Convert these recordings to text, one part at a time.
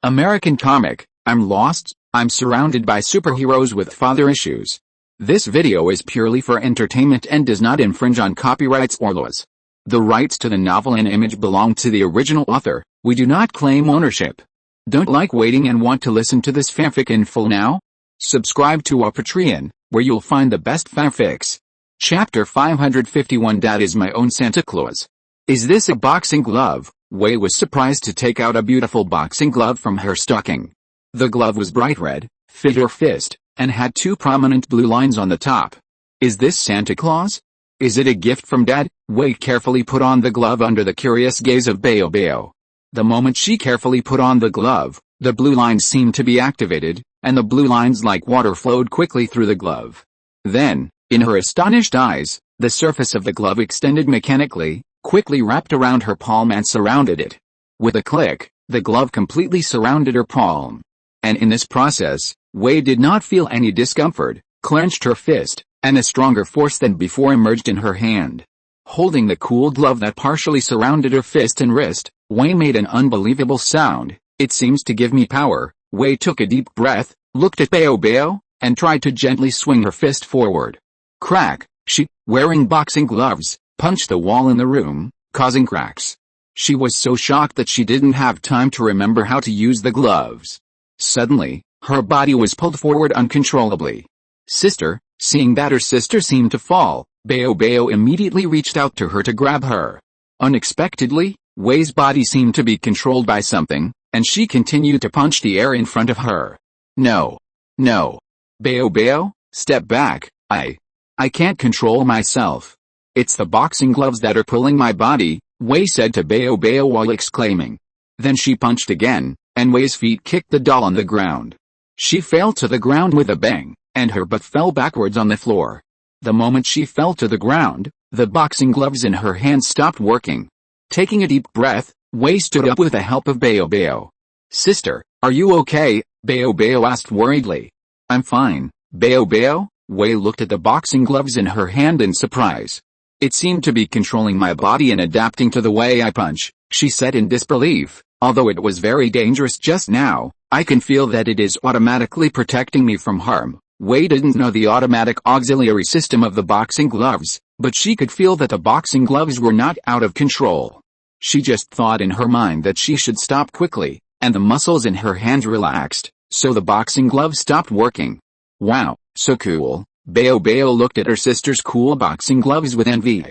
American comic, I'm lost, I'm surrounded by superheroes with father issues. This video is purely for entertainment and does not infringe on copyrights or laws. The rights to the novel and image belong to the original author. We do not claim ownership. Don't like waiting and want to listen to this fanfic in full now? Subscribe to our Patreon, where you'll find the best fanfics. Chapter 551. Dad is my own Santa Claus. Is this a boxing glove? Wei was surprised to take out a beautiful boxing glove from her stocking. The glove was bright red, fit her fist, and had two prominent blue lines on the top. Is this Santa Claus? Is it a gift from Dad? Wei carefully put on the glove under the curious gaze of Bao Bao. The moment she carefully put on the glove, the blue lines seemed to be activated, and the blue lines like water flowed quickly through the glove. Then, in her astonished eyes, the surface of the glove extended mechanically, quickly wrapped around her palm and surrounded it. With a click, the glove completely surrounded her palm. And in this process, Wei did not feel any discomfort, clenched her fist, and a stronger force than before emerged in her hand. Holding the cool glove that partially surrounded her fist and wrist, Wei made an unbelievable sound. It seems to give me power. Wei took a deep breath, looked at Bao Bao, and tried to gently swing her fist forward. Crack! She, wearing boxing gloves, punched the wall in the room, causing cracks. She was so shocked that she didn't have time to remember how to use the gloves. Suddenly, her body was pulled forward uncontrollably. Sister, seeing that her sister seemed to fall, Bao Bao immediately reached out to her to grab her. Unexpectedly, Wei's body seemed to be controlled by something, and she continued to punch the air in front of her. No. No. Bao Bao, step back, I can't control myself. It's the boxing gloves that are pulling my body, Wei said to Bao Bao while exclaiming. Then she punched again, and Wei's feet kicked the doll on the ground. She fell to the ground with a bang, and her butt fell backwards on the floor. The moment she fell to the ground, the boxing gloves in her hand stopped working. Taking a deep breath, Wei stood up with the help of Bao Bao. Sister, are you okay? Bao Bao asked worriedly. I'm fine, Bao Bao. Wei looked at the boxing gloves in her hand in surprise. It seemed to be controlling my body and adapting to the way I punch, she said in disbelief. Although it was very dangerous just now, I can feel that it is automatically protecting me from harm. Wei didn't know the automatic auxiliary system of the boxing gloves, but she could feel that the boxing gloves were not out of control. She just thought in her mind that she should stop quickly, and the muscles in her hands relaxed, so the boxing gloves stopped working. Wow, so cool. Bao Bao looked at her sister's cool boxing gloves with envy.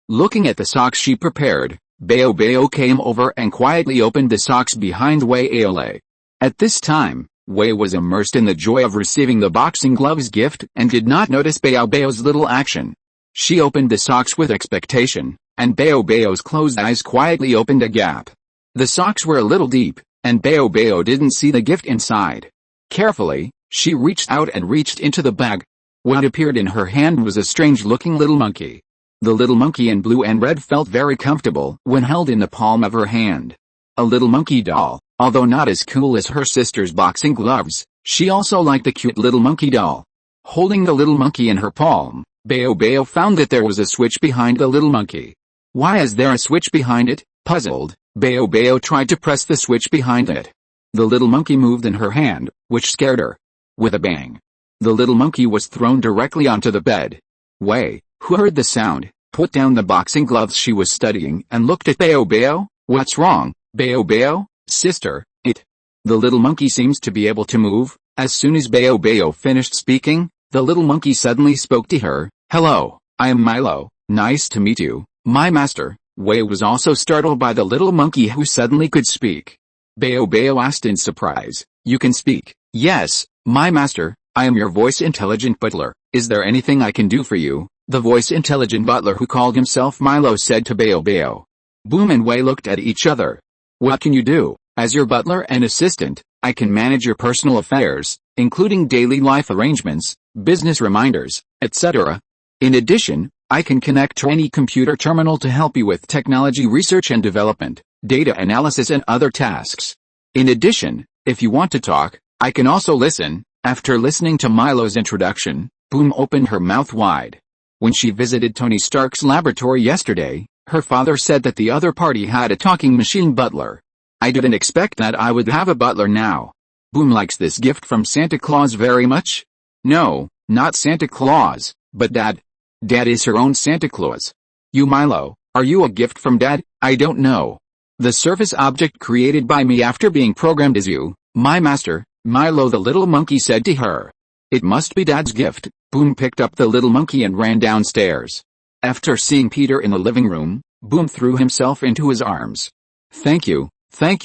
Looking at the socks she prepared, Bao Bao came over and quietly opened the socks behind Wei Aole. At this time, Wei was immersed in the joy of receiving the boxing gloves gift and did not notice Bao Bao's little action. She opened the socks with expectation, and Bao Bao's closed eyes quietly opened a gap. The socks were a little deep, and Bao Bao didn't see the gift inside. Carefully, she reached out and reached into the bag. What appeared in her hand was a strange-looking little monkey. The little monkey in blue and red felt very comfortable when held in the palm of her hand. A little monkey doll, although not as cool as her sister's boxing gloves, she also liked the cute little monkey doll. Holding the little monkey in her palm, Bao Bao found that there was a switch behind the little monkey. Why is there a switch behind it? Puzzled, Bao Bao tried to press the switch behind it. The little monkey moved in her hand, which scared her. With a bang, the little monkey was thrown directly onto the bed. Wei, who heard the sound, put down the boxing gloves she was studying and looked at Bao Bao. What's wrong, Bao Bao? Sister, the little monkey seems to be able to move. As soon as Bao Bao finished speaking, the little monkey suddenly spoke to her. Hello, I am Milo, nice to meet you, my master. Wei was also startled by the little monkey who suddenly could speak. Bao Bao asked in surprise, you can speak? Yes, my master, I am your voice-intelligent butler. Is there anything I can do for you? The voice-intelligent butler who called himself Milo said to Bao Bao. Boom and Wei looked at each other. What can you do? As your butler and assistant, I can manage your personal affairs, including daily life arrangements, business reminders, etc. In addition, I can connect to any computer terminal to help you with technology research and development, data analysis and other tasks. In addition, if you want to talk, I can also listen. After listening to Milo's introduction, Boom opened her mouth wide. When she visited Tony Stark's laboratory yesterday, her father said that the other party had a talking machine butler. I didn't expect that I would have a butler now. Boom likes this gift from Santa Claus very much? No, not Santa Claus, but Dad. Dad is her own Santa Claus. You Milo, are you a gift from Dad? I don't know. The surface object created by me after being programmed is you, my master, Milo the little monkey said to her. It must be Dad's gift. Boom picked up the little monkey and ran downstairs. After seeing Peter in the living room, Boom threw himself into his arms. Thank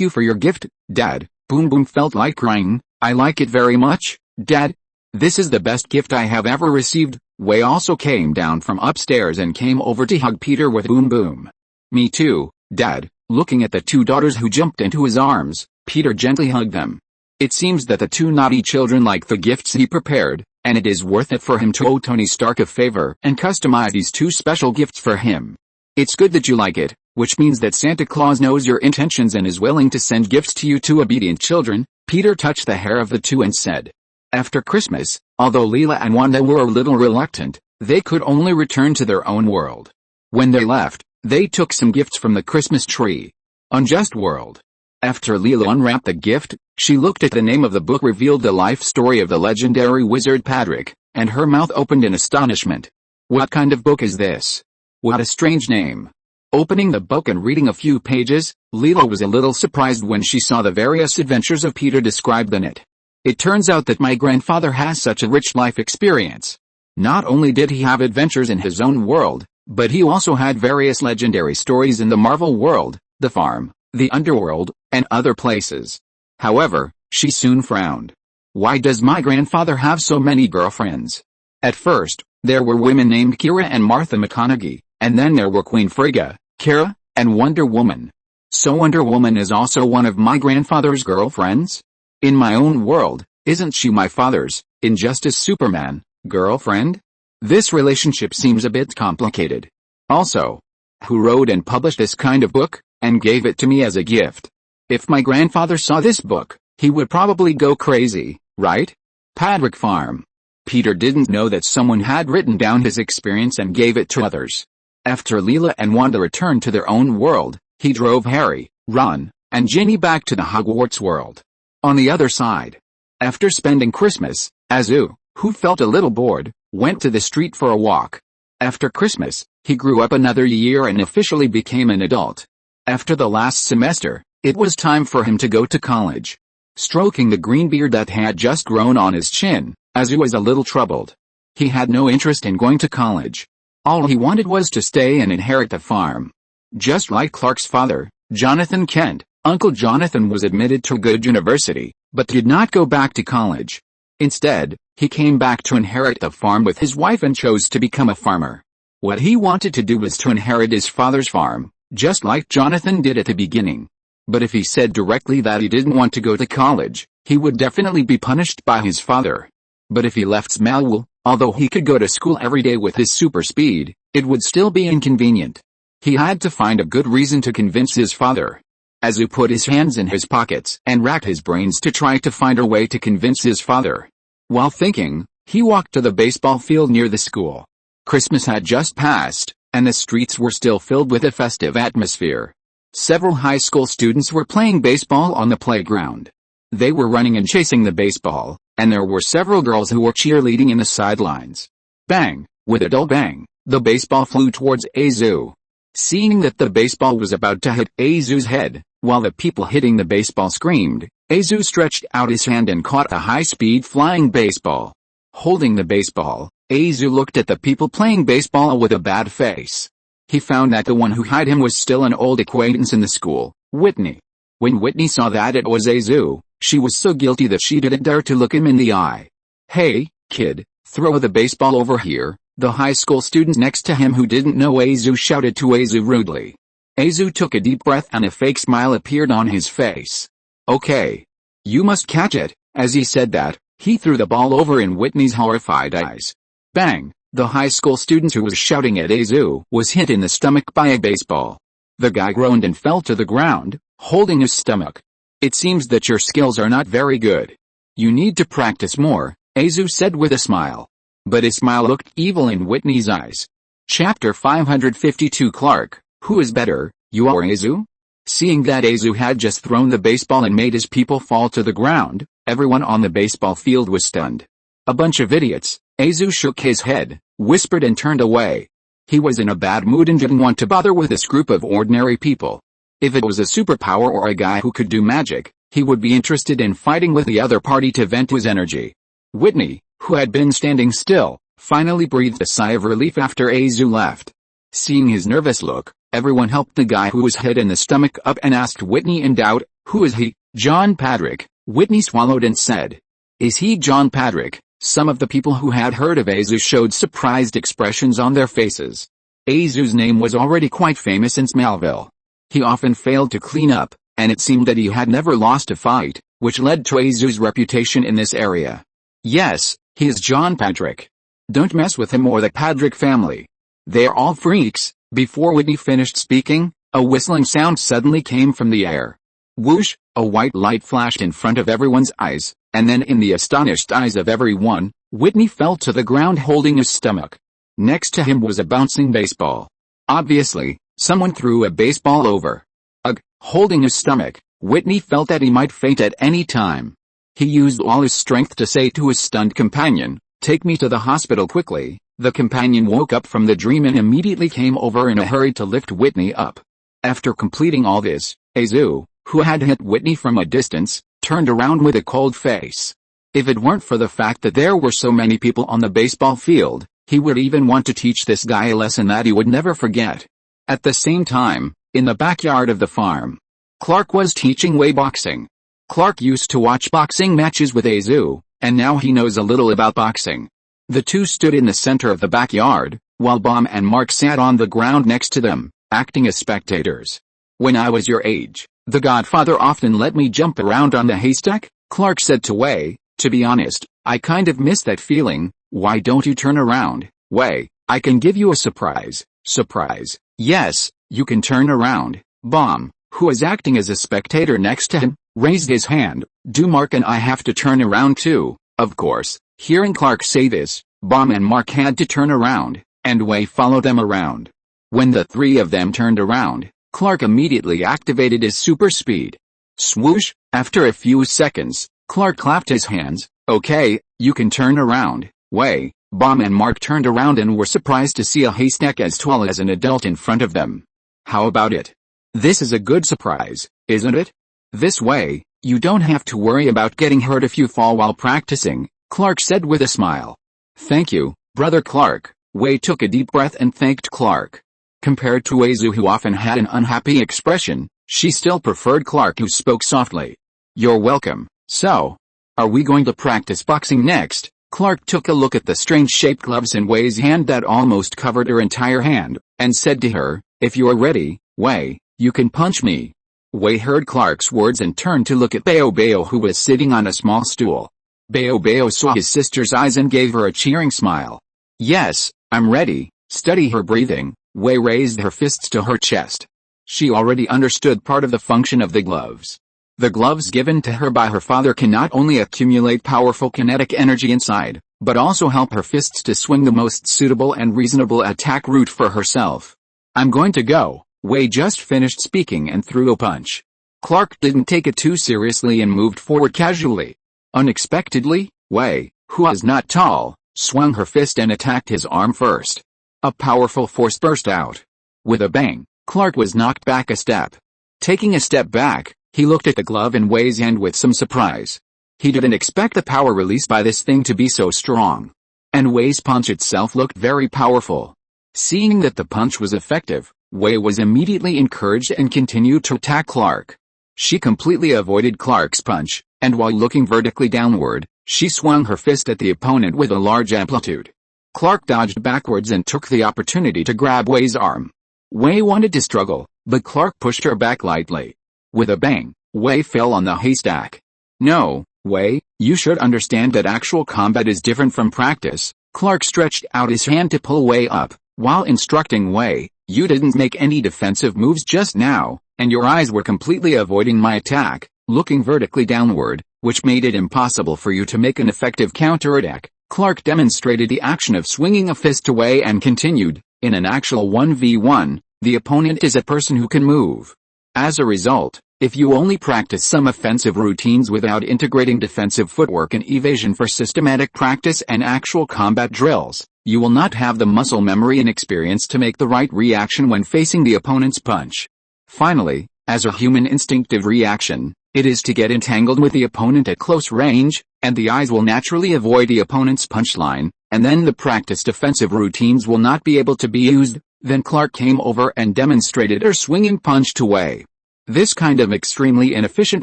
you for your gift, Dad. Boom felt like crying. I like it very much, Dad. This is the best gift I have ever received. Wei also came down from upstairs and came over to hug Peter with Boom. Me too, Dad. Looking at the two daughters who jumped into his arms, Peter gently hugged them. It seems that the two naughty children like the gifts he prepared, and it is worth it for him to owe Tony Stark a favor and customize these two special gifts for him. It's good that you like it, which means that Santa Claus knows your intentions and is willing to send gifts to you two obedient children. Peter touched the hair of the two and said. After Christmas, although Leela and Wanda were a little reluctant, they could only return to their own world. When they left, they took some gifts from the Christmas tree. Unjust World. After Leela unwrapped the gift, she looked at the name of the book revealed the life story of the legendary wizard Patrick, and her mouth opened in astonishment. What kind of book is this? What a strange name. Opening the book and reading a few pages, Leela was a little surprised when she saw the various adventures of Peter described in it. It turns out that my grandfather has such a rich life experience. Not only did he have adventures in his own world, but he also had various legendary stories in the Marvel world, the farm, the underworld, and other places. However, she soon frowned. Why does my grandfather have so many girlfriends? At first, there were women named Kira and Martha McConaughey, and then there were Queen Frigga, Kara, and Wonder Woman. So Wonder Woman is also one of my grandfather's girlfriends? In my own world, isn't she my father's, Injustice Superman, girlfriend? This relationship seems a bit complicated. Also, who wrote and published this kind of book, and gave it to me as a gift? If my grandfather saw this book, he would probably go crazy, right? Patrick Farm. Peter didn't know that someone had written down his experience and gave it to others. After Leela and Wanda returned to their own world, he drove Harry, Ron, and Ginny back to the Hogwarts world. On the other side, after spending Christmas, Azu, who felt a little bored, went to the street for a walk. After Christmas, he grew up another year and officially became an adult. After the last semester, it was time for him to go to college. Stroking the green beard that had just grown on his chin, Azu was a little troubled. He had no interest in going to college. All he wanted was to stay and inherit the farm. Just like Clark's father, Jonathan Kent, Uncle Jonathan was admitted to a good university, but did not go back to college. Instead, he came back to inherit the farm with his wife and chose to become a farmer. What he wanted to do was to inherit his father's farm, just like Jonathan did at the beginning. But if he said directly that he didn't want to go to college, he would definitely be punished by his father. But if he left Smallwood, although he could go to school every day with his super speed, it would still be inconvenient. He had to find a good reason to convince his father. Azu put his hands in his pockets and racked his brains to try to find a way to convince his father. While thinking, he walked to the baseball field near the school. Christmas had just passed, and the streets were still filled with a festive atmosphere. Several high school students were playing baseball on the playground. They were running and chasing the baseball, and there were several girls who were cheerleading in the sidelines. Bang! With a dull bang, the baseball flew towards Azu. Seeing that the baseball was about to hit Azu's head, while the people hitting the baseball screamed, Azu stretched out his hand and caught the high-speed flying baseball. Holding the baseball, Azu looked at the people playing baseball with a bad face. He found that the one who hid him was still an old acquaintance in the school, Whitney. When Whitney saw that it was Azu, she was so guilty that she didn't dare to look him in the eye. "Hey, kid, throw the baseball over here," the high school student next to him who didn't know Azu shouted to Azu rudely. Azu took a deep breath and a fake smile appeared on his face. "Okay. You must catch it." As he said that, he threw the ball over in Whitney's horrified eyes. Bang! The high school student who was shouting at Azu was hit in the stomach by a baseball. The guy groaned and fell to the ground, holding his stomach. "It seems that your skills are not very good. You need to practice more," Azu said with a smile. But his smile looked evil in Whitney's eyes. Chapter 552 Clark, who is better, you or Azu? Seeing that Azu had just thrown the baseball and made his people fall to the ground, everyone on the baseball field was stunned. A bunch of idiots. Azu shook his head, whispered and turned away. He was in a bad mood and didn't want to bother with this group of ordinary people. If it was a superpower or a guy who could do magic, he would be interested in fighting with the other party to vent his energy. Whitney, who had been standing still, finally breathed a sigh of relief after Azu left. Seeing his nervous look, everyone helped the guy who was hit in the stomach up and asked Whitney in doubt, "Who is he?" "John Patrick." Whitney swallowed and said. "Is he John Patrick?" Some of the people who had heard of Azu showed surprised expressions on their faces. Azu's name was already quite famous in Smallville. He often failed to clean up, and it seemed that he had never lost a fight, which led to Azu's reputation in this area. "Yes, he is John Patrick. Don't mess with him or the Patrick family. They're all freaks." Before Whitney finished speaking, a whistling sound suddenly came from the air. Whoosh, a white light flashed in front of everyone's eyes, and then in the astonished eyes of everyone, Whitney fell to the ground holding his stomach. Next to him was a bouncing baseball. Obviously, someone threw a baseball over. Ugh, holding his stomach, Whitney felt that he might faint at any time. He used all his strength to say to his stunned companion, "Take me to the hospital quickly." The companion woke up from the dream and immediately came over in a hurry to lift Whitney up. After completing all this, Azu, who had hit Whitney from a distance, turned around with a cold face. If it weren't for the fact that there were so many people on the baseball field, he would even want to teach this guy a lesson that he would never forget. At the same time, in the backyard of the farm, Clark was teaching Wei boxing. Clark used to watch boxing matches with Azu, and now he knows a little about boxing. The two stood in the center of the backyard, while Bomb and Mark sat on the ground next to them, acting as spectators. "When I was your age, the Godfather often let me jump around on the haystack," Clark said to Wei. "To be honest, I kind of miss that feeling. Why don't you turn around, Wei? I can give you a surprise." "Surprise?" "Yes, you can turn around." Bomb, who was acting as a spectator next to him, raised his hand. "Do Mark and I have to turn around too?" Of course. Hearing Clark say this, Bomb and Mark had to turn around, and Wei followed them around. When the three of them turned around, Clark immediately activated his super speed. Swoosh! After a few seconds, Clark clapped his hands. "Okay, you can turn around, Wei." Bomb and Mark turned around and were surprised to see a haystack as tall as an adult in front of them. "How about it? This is a good surprise, isn't it? This way, you don't have to worry about getting hurt if you fall while practicing," Clark said with a smile. "Thank you, Brother Clark." Wei took a deep breath and thanked Clark. Compared to Azu, who often had an unhappy expression, she still preferred Clark, who spoke softly. "You're welcome. So, are we going to practice boxing next?" Clark took a look at the strange-shaped gloves in Wei's hand that almost covered her entire hand, and said to her, "If you're ready, Wei, you can punch me." Wei heard Clark's words and turned to look at Bao, who was sitting on a small stool. Bao saw his sister's eyes and gave her a cheering smile. "Yes, I'm ready." Study her breathing. Wei raised her fists to her chest. She already understood part of the function of the gloves. The gloves given to her by her father can not only accumulate powerful kinetic energy inside, but also help her fists to swing the most suitable and reasonable attack route for herself. "I'm going to go." Wei just finished speaking and threw a punch. Clark didn't take it too seriously and moved forward casually. Unexpectedly, Wei, who was not tall, swung her fist and attacked his arm first. A powerful force burst out. With a bang, Clark was knocked back a step. Taking a step back, he looked at the glove in Wei's hand with some surprise. He didn't expect the power released by this thing to be so strong. And Wei's punch itself looked very powerful. Seeing that the punch was effective, Wei was immediately encouraged and continued to attack Clark. She completely avoided Clark's punch, and while looking vertically downward, she swung her fist at the opponent with a large amplitude. Clark dodged backwards and took the opportunity to grab Wei's arm. Wei wanted to struggle, but Clark pushed her back lightly. With a bang, Wei fell on the haystack. "No, Wei, you should understand that actual combat is different from practice." Clark stretched out his hand to pull Wei up, while instructing Wei, "You didn't make any defensive moves just now, and your eyes were completely avoiding my attack, looking vertically downward, which made it impossible for you to make an effective counterattack." Clark demonstrated the action of swinging a fist to Wei and continued, "In an actual 1v1, the opponent is a person who can move. As a result, if you only practice some offensive routines without integrating defensive footwork and evasion for systematic practice and actual combat drills, you will not have the muscle memory and experience to make the right reaction when facing the opponent's punch. Finally, as a human instinctive reaction, it is to get entangled with the opponent at close range, and the eyes will naturally avoid the opponent's punchline, and then the practiced defensive routines will not be able to be used. Then Clark came over and demonstrated her swinging punch to Wei. This kind of extremely inefficient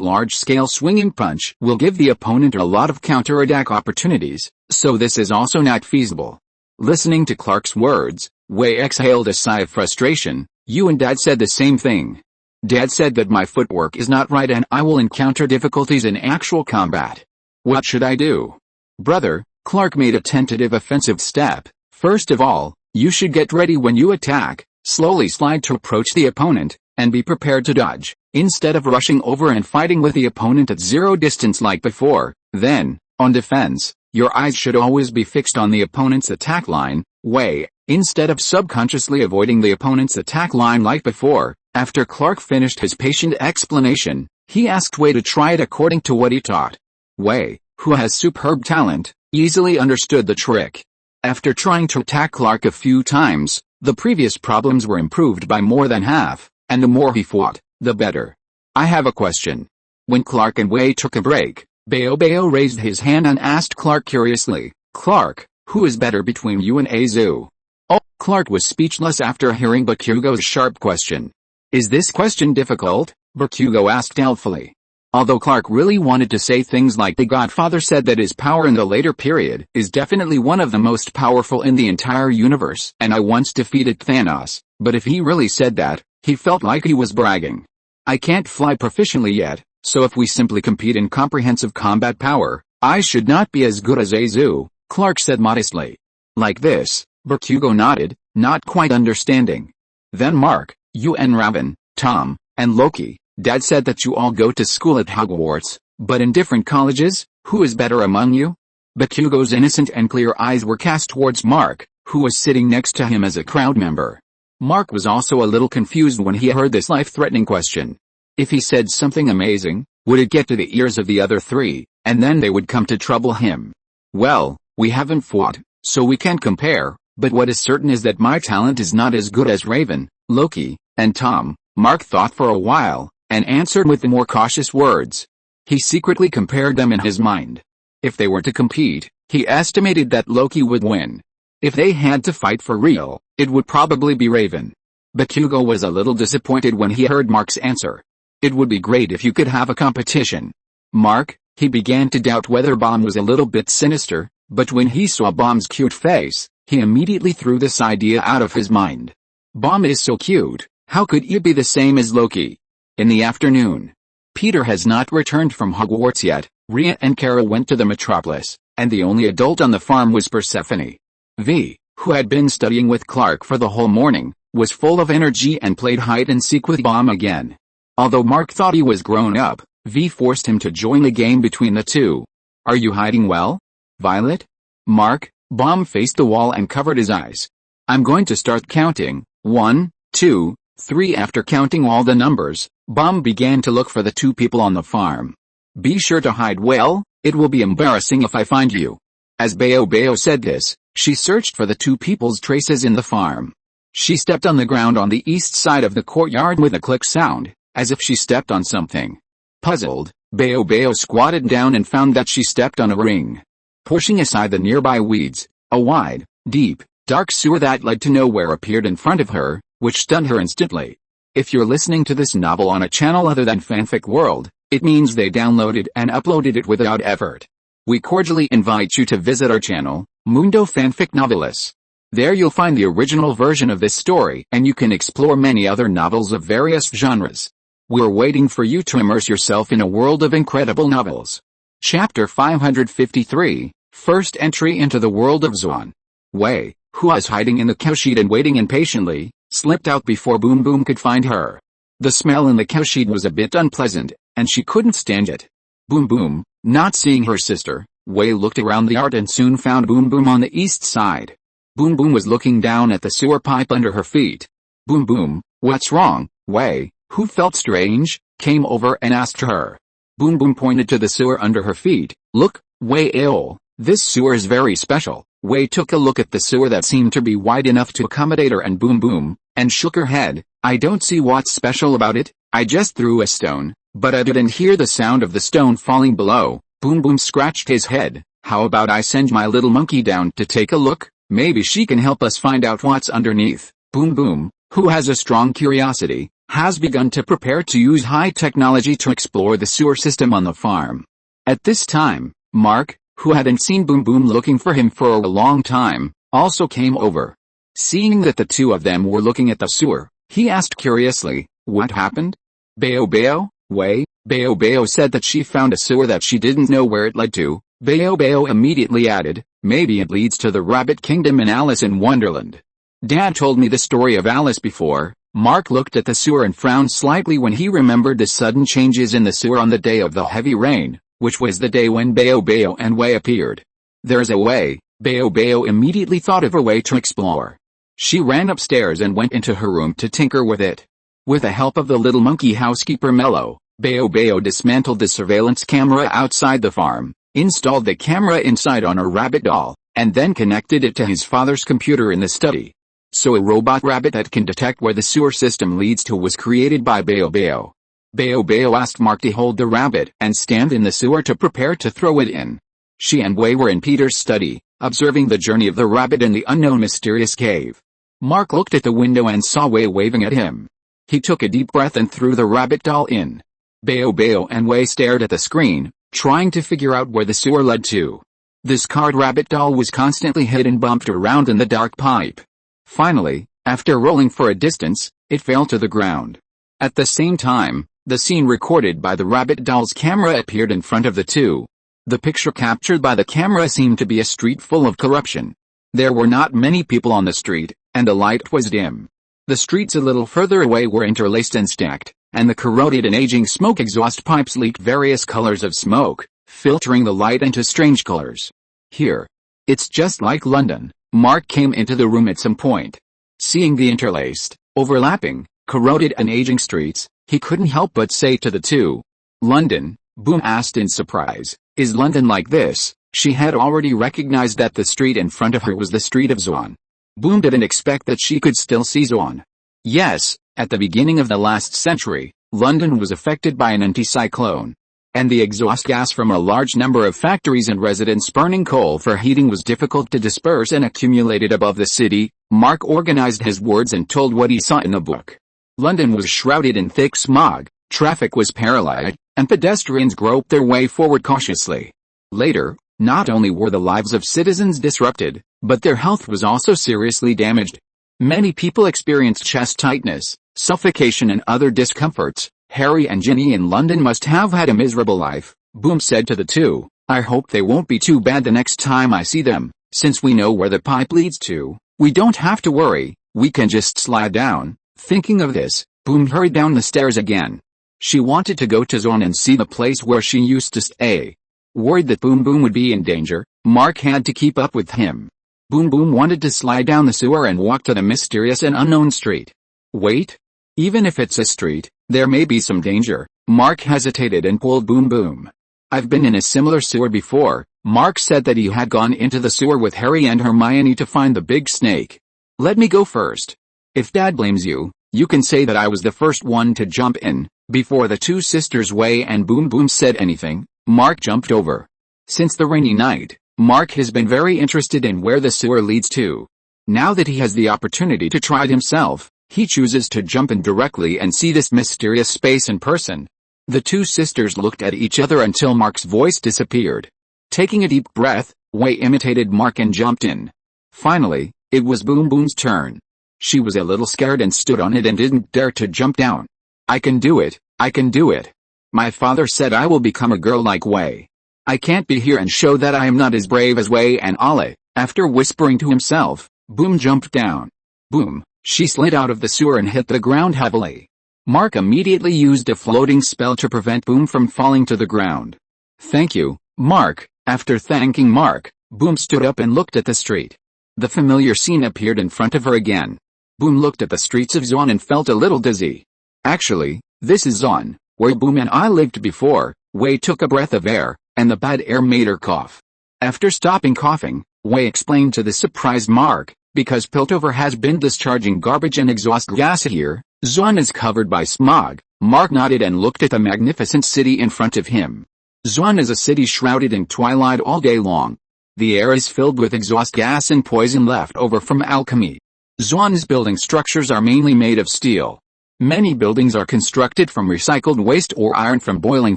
large-scale swinging punch will give the opponent a lot of counterattack opportunities, so this is also not feasible. Listening to Clark's words, Wei exhaled a sigh of frustration. You and Dad said the same thing. Dad said that my footwork is not right and I will encounter difficulties in actual combat. What should I do? Brother, Clark made a tentative offensive step. First of all, you should get ready when you attack, slowly slide to approach the opponent, and be prepared to dodge, instead of rushing over and fighting with the opponent at zero distance like before. Then, on defense, your eyes should always be fixed on the opponent's attack line, Wei, instead of subconsciously avoiding the opponent's attack line like before. After Clark finished his patient explanation, he asked Wei to try it according to what he taught. Wei, who has superb talent, easily understood the trick. After trying to attack Clark a few times, the previous problems were improved by more than half, and the more he fought, the better. I have a question. When Clark and Wei took a break, Bao raised his hand and asked Clark curiously, Clark, who is better between you and Azu? Oh, Clark was speechless after hearing Bakugo's sharp question. Is this question difficult? Bakugo asked doubtfully. Although Clark really wanted to say things like the Godfather said that his power in the later period is definitely one of the most powerful in the entire universe, and I once defeated Thanos, but if he really said that, he felt like he was bragging. I can't fly proficiently yet, so if we simply compete in comprehensive combat power, I should not be as good as Azu, Clark said modestly. Like this, Bakugo nodded, not quite understanding. Then Mark, you and Raven, Tom, and Loki, Dad said that you all go to school at Hogwarts, but in different colleges. Who is better among you? Bakugo's innocent and clear eyes were cast towards Mark, who was sitting next to him as a crowd member. Mark was also a little confused when he heard this life-threatening question. If he said something amazing, would it get to the ears of the other three, and then they would come to trouble him? Well, we haven't fought, so we can't compare, but what is certain is that my talent is not as good as Raven, Loki, and Tom. Mark thought for a while, and answered with the more cautious words. He secretly compared them in his mind. If they were to compete, he estimated that Loki would win. If they had to fight for real, it would probably be Raven. Bakugo was a little disappointed when he heard Mark's answer. It would be great if you could have a competition. Mark, he began to doubt whether Bomb was a little bit sinister, but when he saw Bomb's cute face, he immediately threw this idea out of his mind. Bomb is so cute, how could he be the same as Loki? In the afternoon. Peter has not returned from Hogwarts yet. Rhea and Kara went to the metropolis, and the only adult on the farm was Persephone. V, who had been studying with Clark for the whole morning, was full of energy and played hide-and-seek with Bomb again. Although Mark thought he was grown up, V forced him to join the game between the two. Are you hiding well, Violet? Mark, Bomb faced the wall and covered his eyes. I'm going to start counting. 1, 2, 3. After counting all the numbers, Bomb began to look for the two people on the farm. Be sure to hide well, it will be embarrassing if I find you. As Bao said this, she searched for the two people's traces in the farm. She stepped on the ground on the east side of the courtyard with a click sound, as if she stepped on something. Puzzled, Bao squatted down and found that she stepped on a ring. Pushing aside the nearby weeds, a wide, deep, dark sewer that led to nowhere appeared in front of her, which stunned her instantly. If you're listening to this novel on a channel other than Fanfic World, it means they downloaded and uploaded it without effort. We cordially invite you to visit our channel, Mundo Fanfic Novelis. There you'll find the original version of this story and you can explore many other novels of various genres. We're waiting for you to immerse yourself in a world of incredible novels. Chapter 553, First Entry into the World of Zuan. Wei, who was hiding in the cowshed and waiting impatiently, slipped out before Boom Boom could find her. The smell in the cowshed was a bit unpleasant, and she couldn't stand it. Boom Boom, not seeing her sister, Wei looked around the yard and soon found Boom Boom on the east side. Boom Boom was looking down at the sewer pipe under her feet. Boom Boom, what's wrong, Wei? who felt strange, came over and asked her. Boom Boom pointed to the sewer under her feet. Look, Wei Eol, this sewer is very special. Wei took a look at the sewer that seemed to be wide enough to accommodate her and Boom Boom, and shook her head. I don't see what's special about it. I just threw a stone, but I didn't hear the sound of the stone falling below. Boom Boom scratched his head. How about I send my little monkey down to take a look? Maybe she can help us find out what's underneath. Boom Boom, who has a strong curiosity, has begun to prepare to use high technology to explore the sewer system on the farm. At this time, Mark, who hadn't seen Boom Boom looking for him for a long time, also came over. Seeing that the two of them were looking at the sewer, he asked curiously, what happened? Bao Bao, Wei? Bao Bao said that she found a sewer that she didn't know where it led to. Bao Bao immediately added, maybe it leads to the Rabbit Kingdom in Alice in Wonderland. Dad told me the story of Alice before. Mark looked at the sewer and frowned slightly when he remembered the sudden changes in the sewer on the day of the heavy rain, which was the day when Bao Bao and Wei appeared. There's a way. Bao Bao immediately thought of a way to explore. She ran upstairs and went into her room to tinker with it. With the help of the little monkey housekeeper Mello, Bao Bao dismantled the surveillance camera outside the farm, installed the camera inside on a rabbit doll, and then connected it to his father's computer in the study. So a robot rabbit that can detect where the sewer system leads to was created by Bao Bao. Bao Bao asked Mark to hold the rabbit and stand in the sewer to prepare to throw it in. She and Wei were in Peter's study, observing the journey of the rabbit in the unknown mysterious cave. Mark looked at the window and saw Wei waving at him. He took a deep breath and threw the rabbit doll in. Bao Bao and Wei stared at the screen, trying to figure out where the sewer led to. This card rabbit doll was constantly hit and bumped around in the dark pipe. Finally, after rolling for a distance, it fell to the ground. At the same time, the scene recorded by the rabbit doll's camera appeared in front of the two. The picture captured by the camera seemed to be a street full of corruption. There were not many people on the street, and the light was dim. The streets a little further away were interlaced and stacked, and the corroded and aging smoke exhaust pipes leaked various colors of smoke, filtering the light into strange colors. Here. It's just like London. Mark came into the room at some point. Seeing the interlaced, overlapping, corroded and aging streets, he couldn't help but say to the two. London? Boom asked in surprise. Is London like this? She had already recognized that the street in front of her was the street of Zwan. Boom didn't expect that she could still see Zwan. Yes, at the beginning of the last century, London was affected by an anticyclone. And the exhaust gas from a large number of factories and residents burning coal for heating was difficult to disperse and accumulated above the city. Mark organized his words and told what he saw in the book. London was shrouded in thick smog, traffic was paralyzed, and pedestrians groped their way forward cautiously. Later, not only were the lives of citizens disrupted, but their health was also seriously damaged. Many people experienced chest tightness, suffocation and other discomforts. Harry and Ginny in London must have had a miserable life. Boom said to the two. I hope they won't be too bad the next time I see them. Since we know where the pipe leads to, we don't have to worry, we can just slide down. Thinking of this, Boom hurried down the stairs again. She wanted to go to Zwan and see the place where she used to stay. Worried that Boom Boom would be in danger, Mark had to keep up with him. Boom Boom wanted to slide down the sewer and walk to the mysterious and unknown street. Wait. Even if it's a street, there may be some danger. Mark hesitated and pulled Boom Boom. I've been in a similar sewer before. Mark said that he had gone into the sewer with Harry and Hermione to find the big snake. Let me go first. If Dad blames you, you can say that I was the first one to jump in. Before the two sisters Wei and Boom Boom said anything, Mark jumped over. Since the rainy night, Mark has been very interested in where the sewer leads to. Now that he has the opportunity to try it himself, he chooses to jump in directly and see this mysterious space in person. The two sisters looked at each other until Mark's voice disappeared. Taking a deep breath, Wei imitated Mark and jumped in. Finally, it was Boom Boom's turn. She was a little scared and stood on it and didn't dare to jump down. I can do it, I can do it. My father said I will become a girl like Wei. I can't be here and show that I am not as brave as Wei and Ollie. After whispering to himself, Boom jumped down. Boom, she slid out of the sewer and hit the ground heavily. Mark immediately used a floating spell to prevent Boom from falling to the ground. Thank you, Mark. After thanking Mark, Boom stood up and looked at the street. The familiar scene appeared in front of her again. Boom looked at the streets of Zwan and felt a little dizzy. Actually, this is Zon, where Boom and I lived before. Wei took a breath of air, and the bad air made her cough. After stopping coughing, Wei explained to the surprised Mark, because Piltover has been discharging garbage and exhaust gas here, Zon is covered by smog. Mark nodded and looked at the magnificent city in front of him. Zon is a city shrouded in twilight all day long. The air is filled with exhaust gas and poison left over from alchemy. Zon's building structures are mainly made of steel. Many buildings are constructed from recycled waste or iron from boiling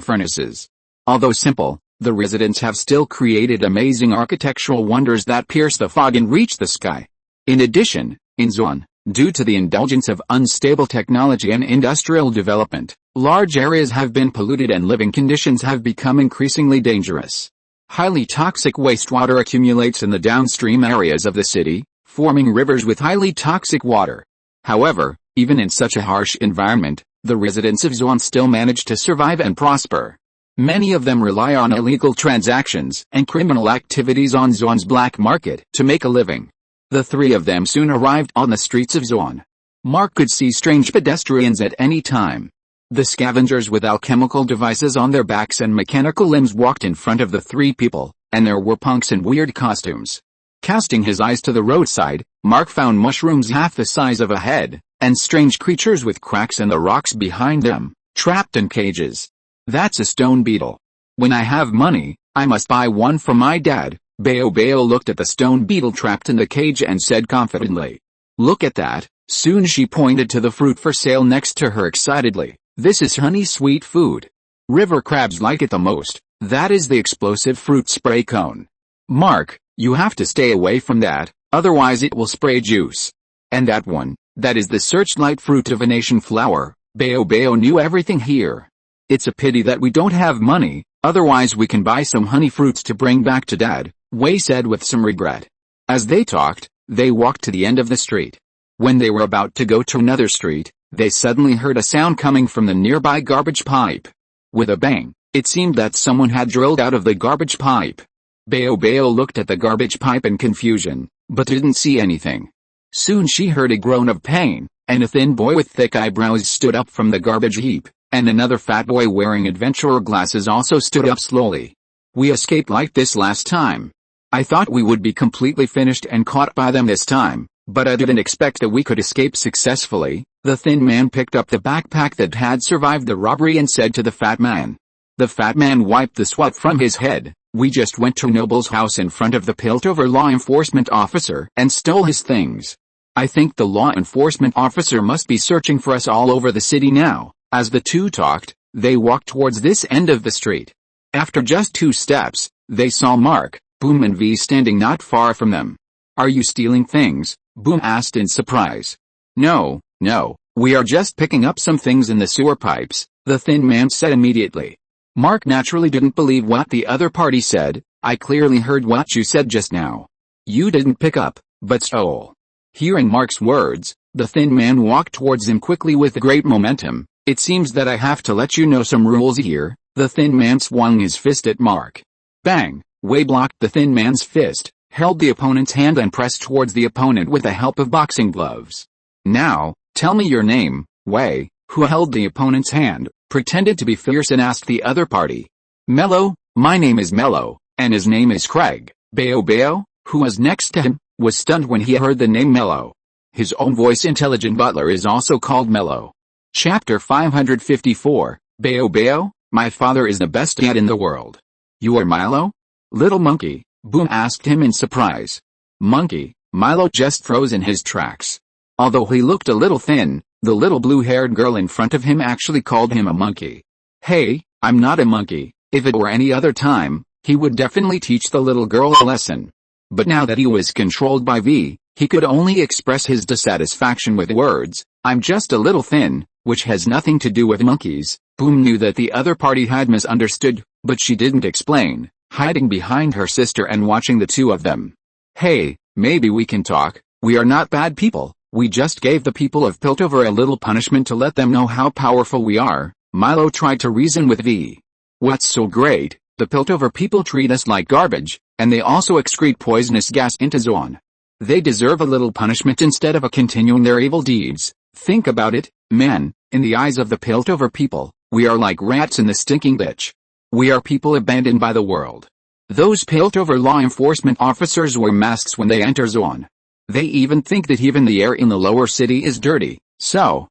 furnaces. Although simple, the residents have still created amazing architectural wonders that pierce the fog and reach the sky. In addition, in Zon, due to the indulgence of unstable technology and industrial development, large areas have been polluted and living conditions have become increasingly dangerous. Highly toxic wastewater accumulates in the downstream areas of the city, forming rivers with highly toxic water. However, even in such a harsh environment, the residents of Zon still manage to survive and prosper. Many of them rely on illegal transactions and criminal activities on Zon's black market to make a living. The three of them soon arrived on the streets of Zon. Mark could see strange pedestrians at any time. The scavengers with alchemical devices on their backs and mechanical limbs walked in front of the three people, and there were punks in weird costumes. Casting his eyes to the roadside, Mark found mushrooms half the size of a head, and strange creatures with cracks in the rocks behind them, trapped in cages. That's a stone beetle. When I have money, I must buy one for my dad. Bao looked at the stone beetle trapped in the cage and said confidently. Look at that. Soon she pointed to the fruit for sale next to her excitedly. This is honey sweet food. River crabs like it the most. That is the explosive fruit spray cone. Mark, you have to stay away from that, otherwise it will spray juice. And that one, that is the searchlight fruit of a nation flower. Bao knew everything here. It's a pity that we don't have money, otherwise we can buy some honey fruits to bring back to Dad, Wei said with some regret. As they talked, they walked to the end of the street. When they were about to go to another street, they suddenly heard a sound coming from the nearby garbage pipe. With a bang, it seemed that someone had drilled out of the garbage pipe. Bao looked at the garbage pipe in confusion, but didn't see anything. Soon she heard a groan of pain, and a thin boy with thick eyebrows stood up from the garbage heap, and another fat boy wearing adventurer glasses also stood up slowly. We escaped like this last time. I thought we would be completely finished and caught by them this time, but I didn't expect that we could escape successfully. The thin man picked up the backpack that had survived the robbery and said to the fat man. The fat man wiped the sweat from his head. We just went to Noble's house in front of the Piltover law enforcement officer and stole his things. I think the law enforcement officer must be searching for us all over the city now. As the two talked, they walked towards this end of the street. After just 2 steps, they saw Mark, Boom and V standing not far from them. Are you stealing things? Boom asked in surprise. No, we are just picking up some things in the sewer pipes, the thin man said immediately. Mark naturally didn't believe what the other party said. I clearly heard what you said just now. You didn't pick up, but stole. Hearing Mark's words, the thin man walked towards him quickly with great momentum. It seems that I have to let you know some rules here. The thin man swung his fist at Mark. Bang! Wei blocked the thin man's fist, held the opponent's hand and pressed towards the opponent with the help of boxing gloves. Now, tell me your name. Wei, who held the opponent's hand, pretended to be fierce and asked the other party. Mello, my name is Mello, and his name is Craig. Bao, who was next to him, was stunned when he heard the name Mello. His own voice intelligent butler is also called Mello. Chapter 554, Bao, my father is the best dad in the world. You are Milo? Little monkey, Boom asked him in surprise. Monkey, Milo just froze in his tracks. Although he looked a little thin, the little blue-haired girl in front of him actually called him a monkey. Hey, I'm not a monkey. If it were any other time, he would definitely teach the little girl a lesson. But now that he was controlled by V, he could only express his dissatisfaction with words. I'm just a little thin, which has nothing to do with monkeys. Boom knew that the other party had misunderstood, but she didn't explain, hiding behind her sister and watching the two of them. Hey, maybe we can talk. We are not bad people. We just gave the people of Piltover a little punishment to let them know how powerful we are. Milo tried to reason with V. What's so great? The Piltover people treat us like garbage, and they also excrete poisonous gas into Zon. They deserve a little punishment instead of continuing their evil deeds. Think about it, man. In the eyes of the Piltover people, we are like rats in the stinking ditch. We are people abandoned by the world. Those Piltover law enforcement officers wear masks when they enter Zone. They even think that even the air in the lower city is dirty, so